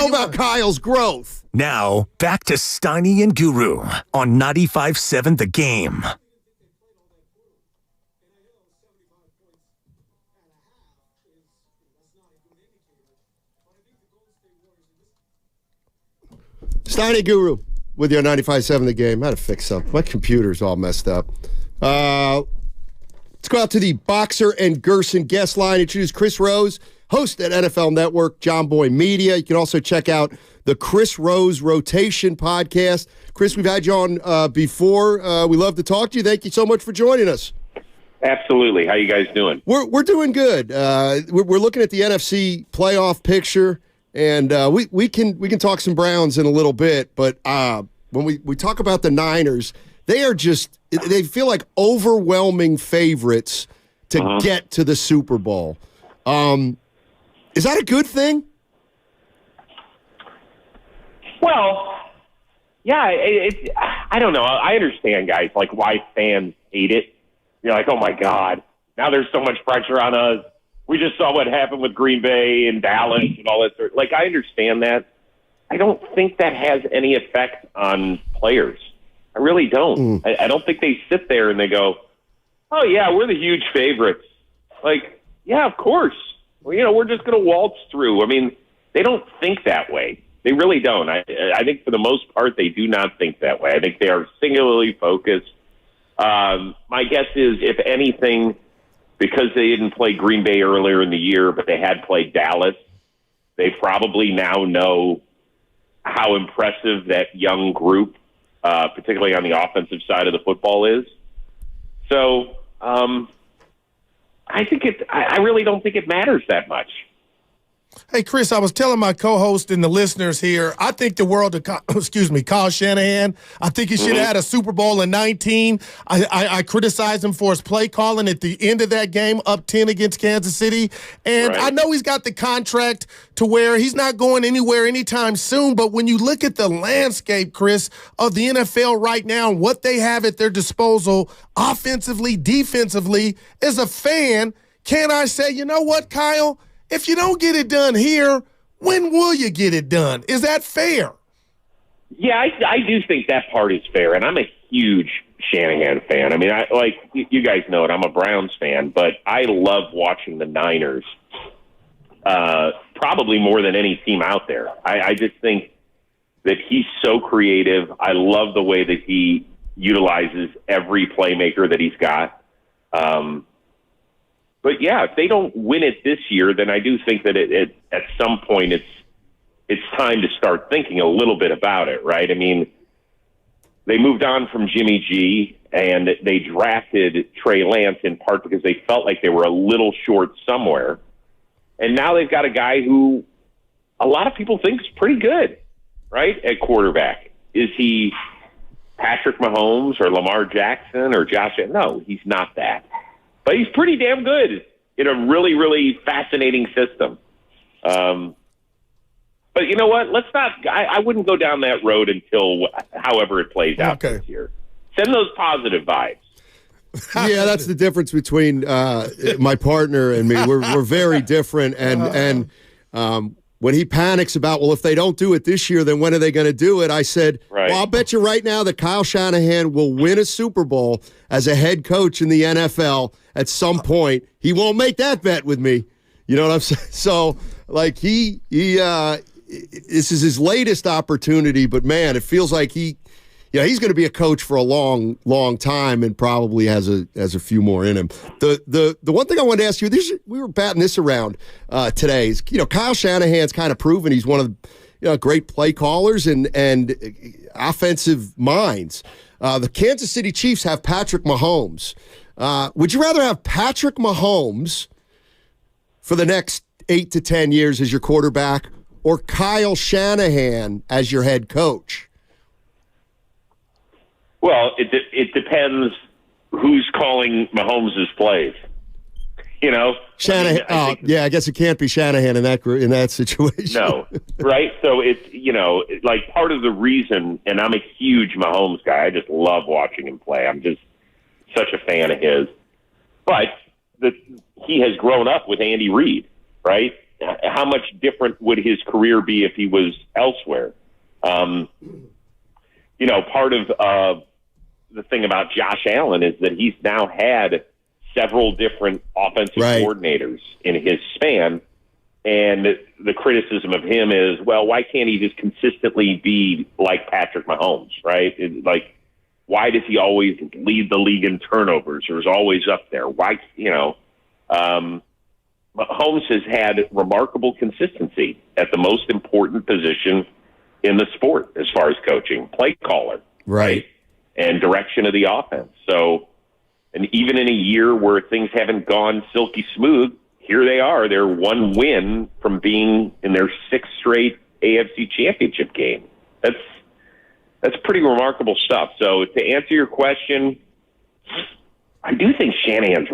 know about Kyle's growth. Now, back to Steiny and Guru on 95.7 The Game. Steiny Guru with your 95.7 The Game. I had to fix something. My computer's all messed up. Let's go out to the Boxer and Gerson guest line. Introduce Chris Rose, host at NFL Network, John Boy Media. You can also check out the Chris Rose Rotation podcast. Chris, we've had you on before. We love to talk to you. Thank you so much for joining us. Absolutely. How you guys doing? We're doing good. We're looking at the NFC playoff picture, and we can talk some Browns in a little bit. But when we talk about the Niners, they feel like overwhelming favorites to get to the Super Bowl. Is that a good thing? Well, yeah, I don't know. I understand, guys, like why fans hate it. You're like, oh, my God, now there's so much pressure on us. We just saw what happened with Green Bay and Dallas and all that sort. Like, I understand that. I don't think that has any effect on players. I really don't. I don't think they sit there and they go, oh, yeah, we're the huge favorites. Like, yeah, of course. Well, we're just going to waltz through. I mean, they don't think that way. They really don't. I think for the most part, they do not think that way. I think they are singularly focused. My guess is, if anything, because they didn't play Green Bay earlier in the year, but they had played Dallas, they probably now know how impressive that young group, particularly on the offensive side of the football, is. So I really don't think it matters that much. Hey, Chris, I was telling my co-host and the listeners here, I think the world of, Kyle Shanahan. I think he should have had a Super Bowl in 19. I criticized him for his play calling at the end of that game, up 10 against Kansas City. And I know he's got the contract to where he's not going anywhere anytime soon. But when you look at the landscape, Chris, of the NFL right now, and what they have at their disposal, offensively, defensively, as a fan, can I say, you know what, Kyle? If you don't get it done here, when will you get it done? Is that fair? Yeah, I do think that part is fair, and I'm a huge Shanahan fan. I mean, you guys know it, I'm a Browns fan, but I love watching the Niners probably more than any team out there. I just think that he's so creative. I love the way that he utilizes every playmaker that he's got. But yeah, if they don't win it this year, then I do think that at some point it's time to start thinking a little bit about it, right? I mean, they moved on from Jimmy G and they drafted Trey Lance in part because they felt like they were a little short somewhere. And now they've got a guy who a lot of people think is pretty good, right, at quarterback. Is he Patrick Mahomes or Lamar Jackson or Josh? No, he's not that. But he's pretty damn good in a really, really fascinating system. But you know what? Let's not. I wouldn't go down that road until however it plays out this year. Send those positive vibes. Yeah, that's the difference between my partner and me. We're very different, and when he panics about, well, if they don't do it this year, then when are they going to do it? I said, well, I'll bet you right now that Kyle Shanahan will win a Super Bowl as a head coach in the NFL at some point. He won't make that bet with me. You know what I'm saying? So, like, this is his latest opportunity, but, man, it feels like he's going to be a coach for a long, long time and probably has a few more in him. The one thing I wanted to ask you, we were batting this around today, is, Kyle Shanahan's kind of proven he's one of the great play callers and offensive minds. The Kansas City Chiefs have Patrick Mahomes. Would you rather have Patrick Mahomes for the next 8 to 10 years as your quarterback or Kyle Shanahan as your head coach? Well, it depends who's calling Mahomes' plays. Shanahan. I guess it can't be Shanahan in that situation. No, right? So it's like part of the reason, and I'm a huge Mahomes guy. I just love watching him play. I'm just such a fan of his. But he has grown up with Andy Reid, right? how much different would his career be if he was elsewhere? Part of the thing about Josh Allen is that he's now had several different offensive coordinators in his span, and the criticism of him is, well, why can't he just consistently be like Patrick Mahomes, right? Why does he always lead the league in turnovers or is always up there? Why, Mahomes has had remarkable consistency at the most important position in the sport as far as coaching, play caller, right? And direction of the offense. So, and even in a year where things haven't gone silky smooth, here they are. They're one win from being in their 6th straight AFC Championship game. That's pretty remarkable stuff. So to answer your question, I do think Shanahan's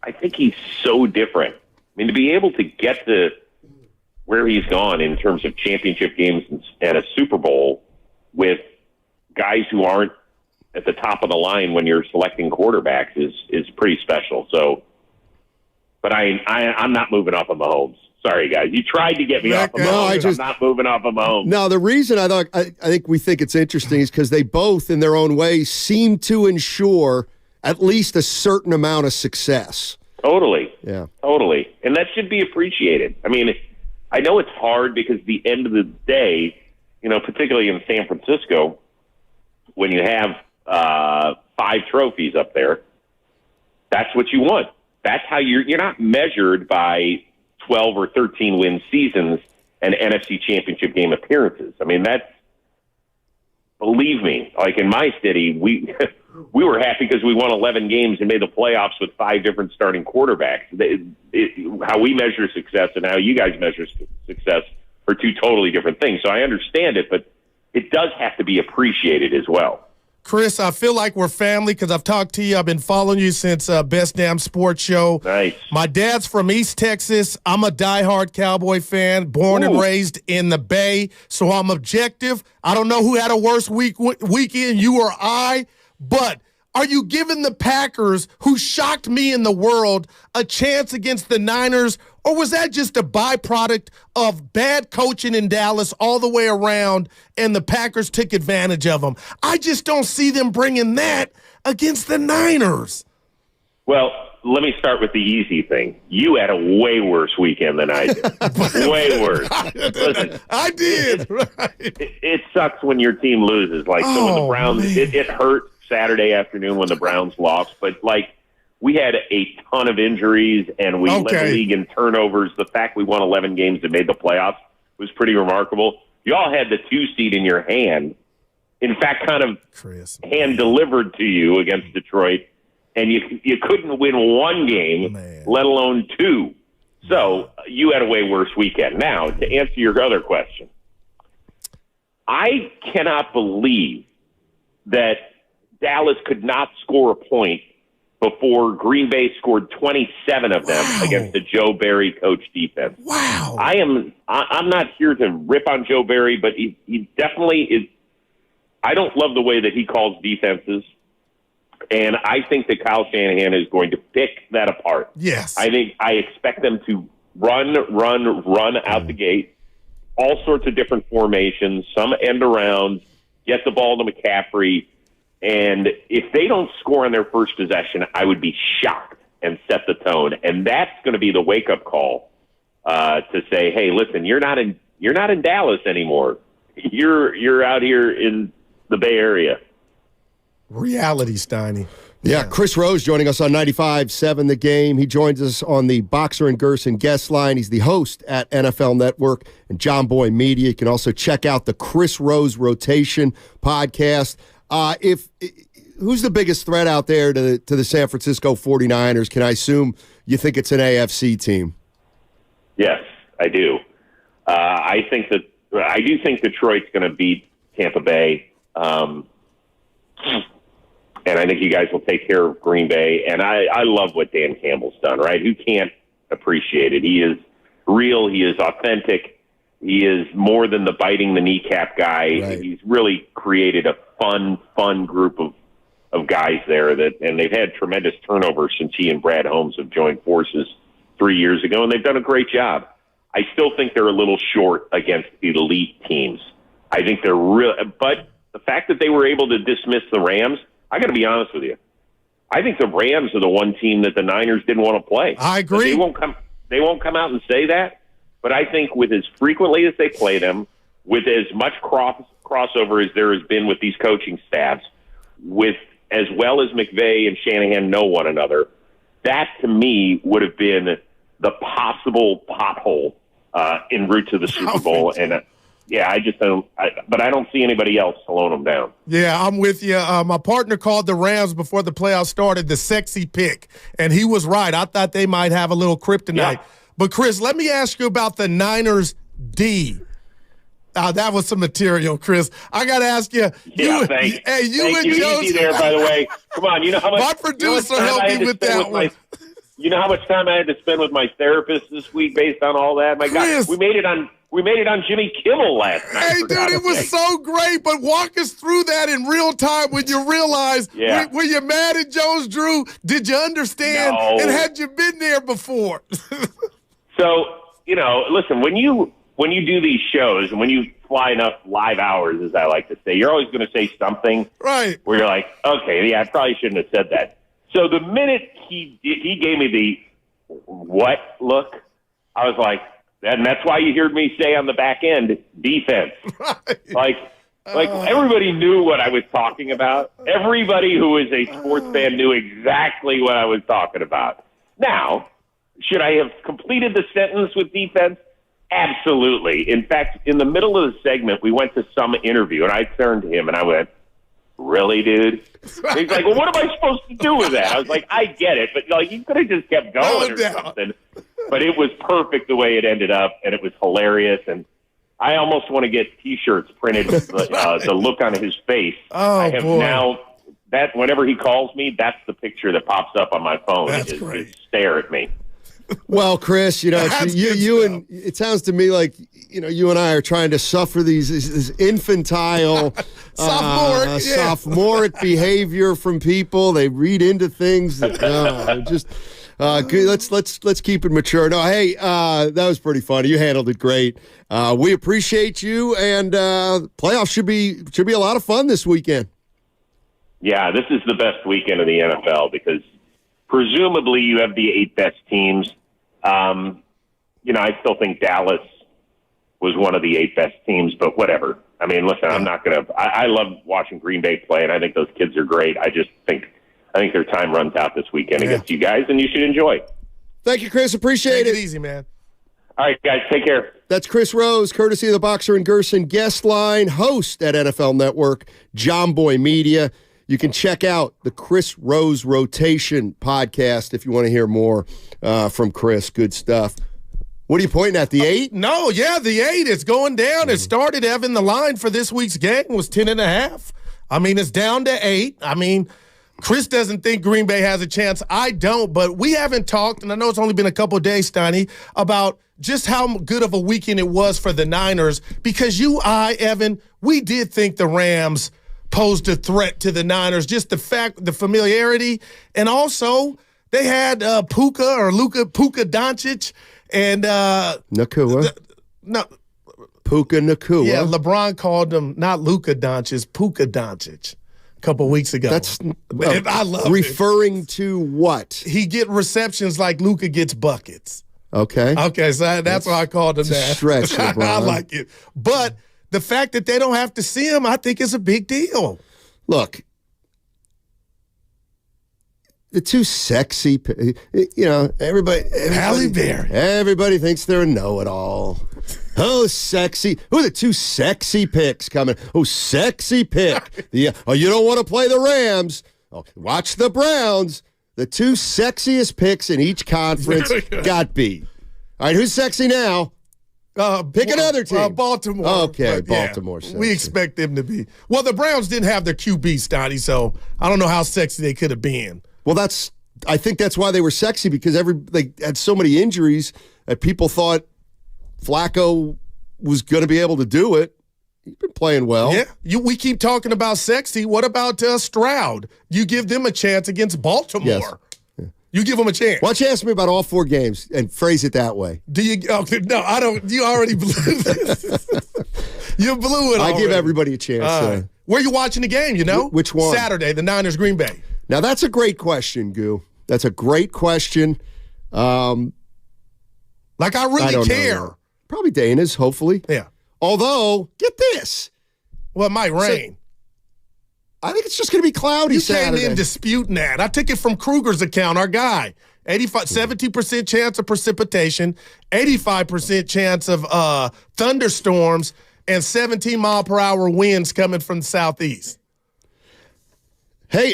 I think he's so different. I mean, to be able to get to where he's gone in terms of championship games and a Super Bowl with guys who aren't at the top of the line when you're selecting quarterbacks is pretty special. So, but I'm not moving off of Mahomes. Sorry, guys. You tried to get me off of Mahomes. I'm not moving off of Mahomes. No, the reason I think we think it's interesting is because they both, in their own way, seem to ensure at least a certain amount of success. Totally. Yeah. Totally. And that should be appreciated. I mean, I know it's hard because at the end of the day, particularly in San Francisco, when you have 5 trophies up there, that's what you want. That's how you're not measured by 12 or 13 win seasons and NFC Championship game appearances. I mean, believe me, like in my city, we were happy because we won 11 games and made the playoffs with 5 different starting quarterbacks. How we measure success and how you guys measure success are 2 totally different things. So I understand it, but it does have to be appreciated as well. Chris, I feel like we're family because I've talked to you. I've been following you since Best Damn Sports Show. Nice. My dad's from East Texas. I'm a diehard Cowboy fan, born and raised in the Bay, so I'm objective. I don't know who had a worse weekend, you or I, but are you giving the Packers, who shocked me in the world, a chance against the Niners, or was that just a byproduct of bad coaching in Dallas all the way around and the Packers took advantage of them? I just don't see them bringing that against the Niners. Well, let me start with the easy thing. You had a way worse weekend than I did. Way worse. Listen, I did. It sucks when your team loses. When the Browns, it hurt Saturday afternoon when the Browns lost, but we had a ton of injuries and we led the league in turnovers. The fact we won 11 games and made the playoffs was pretty remarkable. You all had the 2 seed in your hand. In fact, kind of hand delivered to you against Detroit, and you couldn't win 1 game, let alone 2. So you had a way worse weekend. Now, to answer your other question, I cannot believe that Dallas could not score a point before Green Bay scored 27 of them against the Joe Barry coach defense. Wow. I'm not here to rip on Joe Barry, but he definitely is. I don't love the way that he calls defenses, and I think that Kyle Shanahan is going to pick that apart. Yes. I expect them to run out the gate, all sorts of different formations, some end around, get the ball to McCaffrey. And if they don't score on their first possession, I would be shocked and set the tone. And that's going to be the wake-up call to say, hey, listen, you're not in Dallas anymore. You're out here in the Bay Area. Reality, Steiny. Yeah, Chris Rose joining us on 95.7 The Game. He joins us on the Boxer and Gerson guest line. He's the host at NFL Network and John Boy Media. You can also check out the Chris Rose Rotation podcast. Who's the biggest threat out there to the San Francisco 49ers? Can I assume you think it's an AFC team? Yes, I do. I do think Detroit's going to beat Tampa Bay. And I think you guys will take care of Green Bay. And I love what Dan Campbell's done, right? Who can't appreciate it? He is real. He is authentic. He is more than the biting the kneecap guy. Right. He's really created a fun group of guys there and they've had tremendous turnover since he and Brad Holmes have joined forces 3 years ago, and they've done a great job. I still think they're a little short against elite teams. I think they're real, but the fact that they were able to dismiss the Rams, I got to be honest with you. I think the Rams are the one team that the Niners didn't want to play. I agree. They won't come out and say that, but I think with as frequently as they play them, with as much crossover as there has been with these coaching staffs, with as well as McVay and Shanahan know one another, that to me would have been the possible pothole en route to the Super Bowl. And yeah, I just don't. But I don't see anybody else slowing them down. Yeah, I'm with you. My partner called the Rams before the playoffs started the sexy pick, and he was right. I thought they might have a little kryptonite. Yeah. But Chris, let me ask you about the Niners D. That was some material, Chris. I got to ask you. Yeah, thanks. Hey, you and Joe. Easy there, by the way. Come on, you know how much. My producer helped me with that one. You know how much time I had to spend with my therapist this week based on all that? My God, we made it on Jimmy Kimmel last night. Hey, dude, it was so great. But walk us through that in real time when you realize, were you mad at Jones Drew? Did you understand? No. And had you been there before? So, listen, when you do these shows and when you fly enough live hours, as I like to say, you're always going to say something right where you're like, okay, yeah, I probably shouldn't have said that. So the minute he gave me the what look, I was like, and that's why you heard me say on the back end, defense. Right. Like everybody knew what I was talking about. Everybody who is a sports fan knew exactly what I was talking about. Now, should I have completed the sentence with defense? Absolutely. In fact, in the middle of the segment, we went to some interview, and I turned to him and I went, really, dude? And he's like, well, what am I supposed to do with that? I was like, I get it, but you could have just kept going or something. But it was perfect the way it ended up, and it was hilarious. And I almost want to get T-shirts printed, the look on his face. Oh, I have boy. now that whenever he calls me, that's the picture that pops up on my phone. That's is great. Stare at me. Well, Chris, and it sounds to me like you and I are trying to suffer this infantile sophomoric behavior from people. They read into things that just let's keep it mature. No, hey, that was pretty funny. You handled it great. We appreciate you, and playoffs should be a lot of fun this weekend. Yeah, this is the best weekend of the NFL because presumably you have the 8 best teams. I still think Dallas was one of the 8 best teams, but whatever. I mean, listen, I'm not going to – I love watching Green Bay play, and I think those kids are great. I think their time runs out this weekend against you guys, and you should enjoy. Thank you, Chris. Appreciate it. Take it easy, man. All right, guys, take care. That's Chris Rose, courtesy of the Boxer and Gerson guest line, host at NFL Network, John Boy Media. You can check out the Chris Rose Rotation podcast if you want to hear more from Chris. Good stuff. What are you pointing at, the 8? No, yeah, the 8. It's going down. It started, Evan, the line for this week's game was 10.5. I mean, it's down to 8. I mean, Chris doesn't think Green Bay has a chance. I don't, but we haven't talked, and I know it's only been a couple of days, Steiny, about just how good of a weekend it was for the Niners because Evan, we did think the Rams posed a threat to the Niners, just the familiarity, and also they had Luka Doncic and Nacua. Puka Nacua. Yeah, LeBron called him not Luka Doncic, Puka Doncic a couple weeks ago. That's I love referring to what? He get receptions like Luka gets buckets. Okay, so that's why I called him that. Stretch, LeBron. I like it, but the fact that they don't have to see him, I think, is a big deal. Look, the two sexy, everybody Halle Berry. Everybody thinks they're a know-it-all. Oh, sexy. Who are the two sexy picks coming? Oh, sexy pick. You don't want to play the Rams. Oh, watch the Browns. The two sexiest picks in each conference got beat. All right, who's sexy now? Pick another team. Baltimore. Okay, Baltimore. Yeah, we expect them to be. Well, the Browns didn't have their QB, Stoddy, so I don't know how sexy they could have been. Well, I think that's why they were sexy because they had so many injuries that people thought Flacco was going to be able to do it. He's been playing well. Yeah, we keep talking about sexy. What about Stroud? You give them a chance against Baltimore. Yes. Yeah. You give them a chance. Why don't you ask me about all 4 games and phrase it that way? Do you? Okay, no, I don't. You already blew it. You blew it. I give everybody a chance. Where you watching the game? You know which one? Saturday, the Niners Green Bay. Now that's a great question, Goo. That's a great question. I really care. Know. Probably Dana's. Hopefully. Yeah. Although, get this. Well, it might rain. I think it's just going to be cloudy Saturday. You came in disputing that. I took it from Kruger's account, our guy. 70% chance of precipitation, 85% chance of thunderstorms, and 17-mile-per-hour winds coming from the southeast. Hey,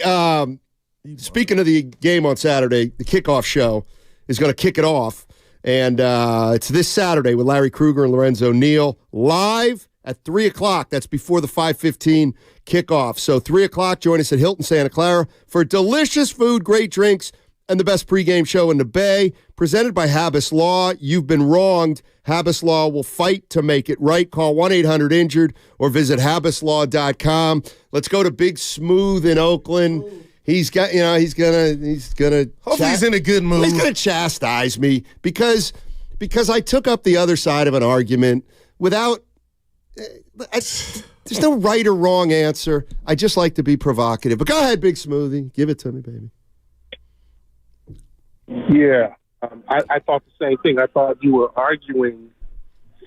speaking of the game on Saturday, the kickoff show is going to kick it off. And it's this Saturday with Larry Kruger and Lorenzo Neal live at 3 o'clock. That's before the 5:15 kickoff. So 3 o'clock, join us at Hilton Santa Clara for delicious food, great drinks, and the best pregame show in the Bay. Presented by Habas Law. You've been wronged. Habas Law will fight to make it right. Call 1-800-INJURED or visit habaslaw.com. Let's go to Big Smooth in Oakland. He's got, he's gonna. Hopefully he's in a good mood. He's gonna chastise me because I took up the other side of an argument without. There's no right or wrong answer. I just like to be provocative. But go ahead, Big Smoothie. Give it to me, baby. Yeah, I thought the same thing. I thought you were arguing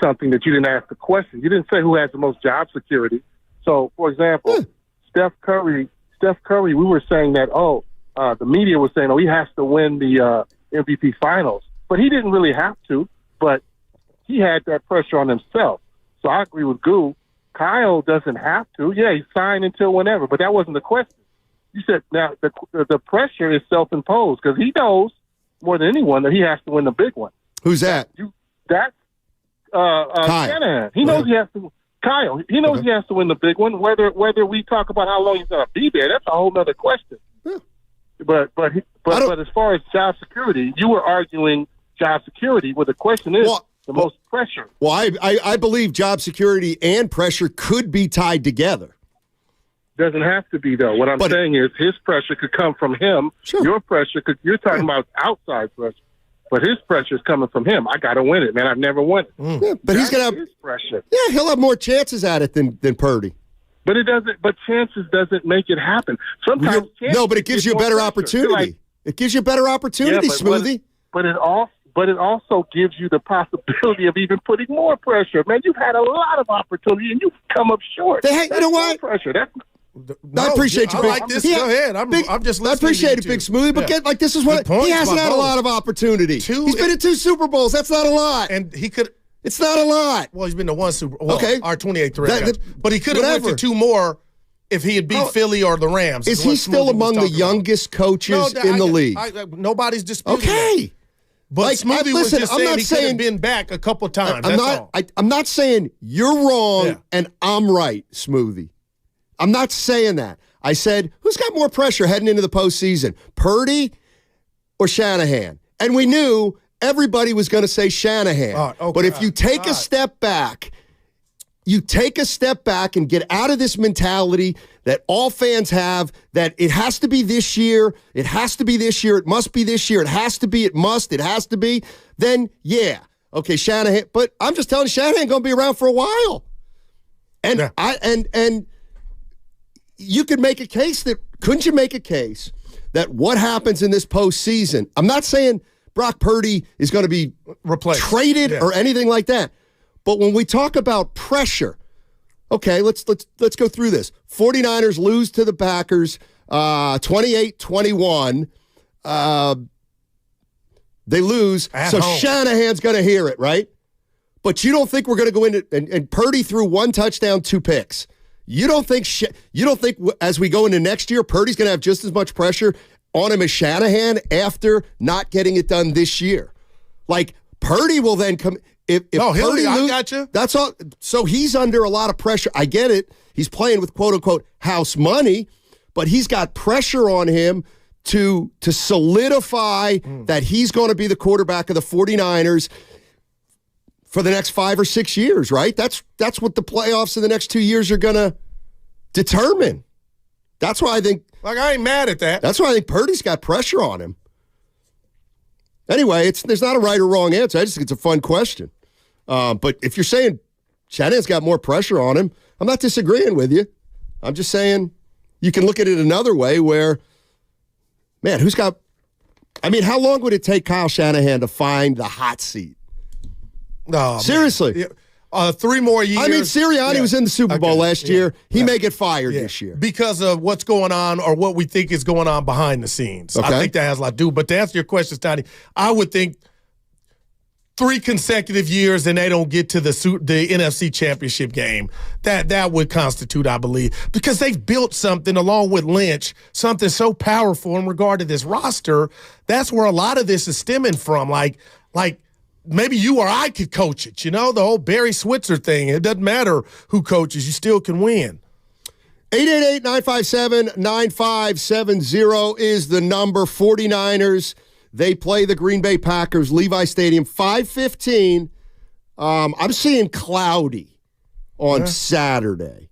something that you didn't ask the question. You didn't say who has the most job security. So, for example, Steph Curry, we were saying that, the media was saying, he has to win the MVP finals. But he didn't really have to, but he had that pressure on himself. So I agree with Goo. Kyle doesn't have to. Yeah, he's signed until whenever, but that wasn't the question. You said now the pressure is self-imposed because he knows more than anyone that he has to win the big one. Who's that? That's Shanahan. He knows he has to. Kyle, he knows he has to win the big one. Whether we talk about how long he's going to be there, that's a whole other question. Yeah. But as far as job security, you were arguing job security. Where the question is the most pressure. Well, I believe job security and pressure could be tied together. Doesn't have to be, though. What I'm saying is his pressure could come from him. Sure. Your pressure, you're talking about outside pressure. But his pressure is coming from him. I got to win it, man. I've never won it. Yeah, but he's going to have his pressure. Yeah, he'll have more chances at it than Purdy. But it doesn't. But chances doesn't make it happen. Sometimes no, but it gives you a better opportunity. It gives you a better opportunity, Smoothie. But it also gives you the possibility of even putting more pressure. Man, you've had a lot of opportunity and you've come up short. You know what? Pressure. I appreciate you. I like this. Go ahead. I'm just listening. I appreciate it, Big Smoothie. But this is what he hasn't had a lot of opportunity. He's been in 2 Super Bowls. That's not a lot. And he could. It's not a lot. Well, he's been to 1 Super Bowl. Okay, our 28th ring. But he could have went to 2 more if he had beat Philly or the Rams. Is he still among the youngest coaches in the league? Nobody's disputing that. But Smoothie was just saying he could have been back a couple times. I'm not saying you're wrong and I'm right, Smoothie. I'm not saying that. I said, who's got more pressure heading into the postseason, Purdy or Shanahan? And we knew everybody was going to say Shanahan. But if you take a step back, and get out of this mentality that all fans have, that it has to be this year, it has to be this year, it must be this year, it has to be, it must, it has to be, then yeah. Okay, Shanahan. But I'm just telling you, Shanahan going to be around for a while. And and you could make a case couldn't you make a case that what happens in this postseason, I'm not saying Brock Purdy is going to be replaced, traded or anything like that. But when we talk about pressure, okay, let's go through this. 49ers lose to the Packers 28-21. They lose, so Shanahan's going to hear it, right? But you don't think we're going to go into and Purdy threw 1 touchdown, 2 picks. You don't think as we go into next year, Purdy's going to have just as much pressure on him as Shanahan after not getting it done this year? Like Purdy will then come. If Purdy I got you. That's all. So he's under a lot of pressure. I get it. He's playing with quote unquote house money, but he's got pressure on him to solidify that he's going to be the quarterback of the 49ers for the next 5 or 6 years, right? That's what the playoffs in the next 2 years are going to determine. That's why I think. I ain't mad at that. That's why I think Purdy's got pressure on him. Anyway, there's not a right or wrong answer. I just think it's a fun question. But if you're saying Shanahan's got more pressure on him, I'm not disagreeing with you. I'm just saying you can look at it another way where, man, how long would it take Kyle Shanahan to find the hot seat? No, seriously. 3 more years. I mean, Sirianni was in the Super Bowl last year. He may get fired this year. Because of what's going on or what we think is going on behind the scenes. Okay. I think that has a lot to do. But to answer your question, Stoney, I would think 3 consecutive years and they don't get to the NFC Championship game. That would constitute, I believe, because they've built something along with Lynch, something so powerful in regard to this roster. That's where a lot of this is stemming from. Like maybe you or I could coach it, the whole Barry Switzer thing. It doesn't matter who coaches, you still can win. 888-957-9570 is the number. 49ers, they play the Green Bay Packers, Levi Stadium, 5:15. I'm seeing cloudy on Saturday.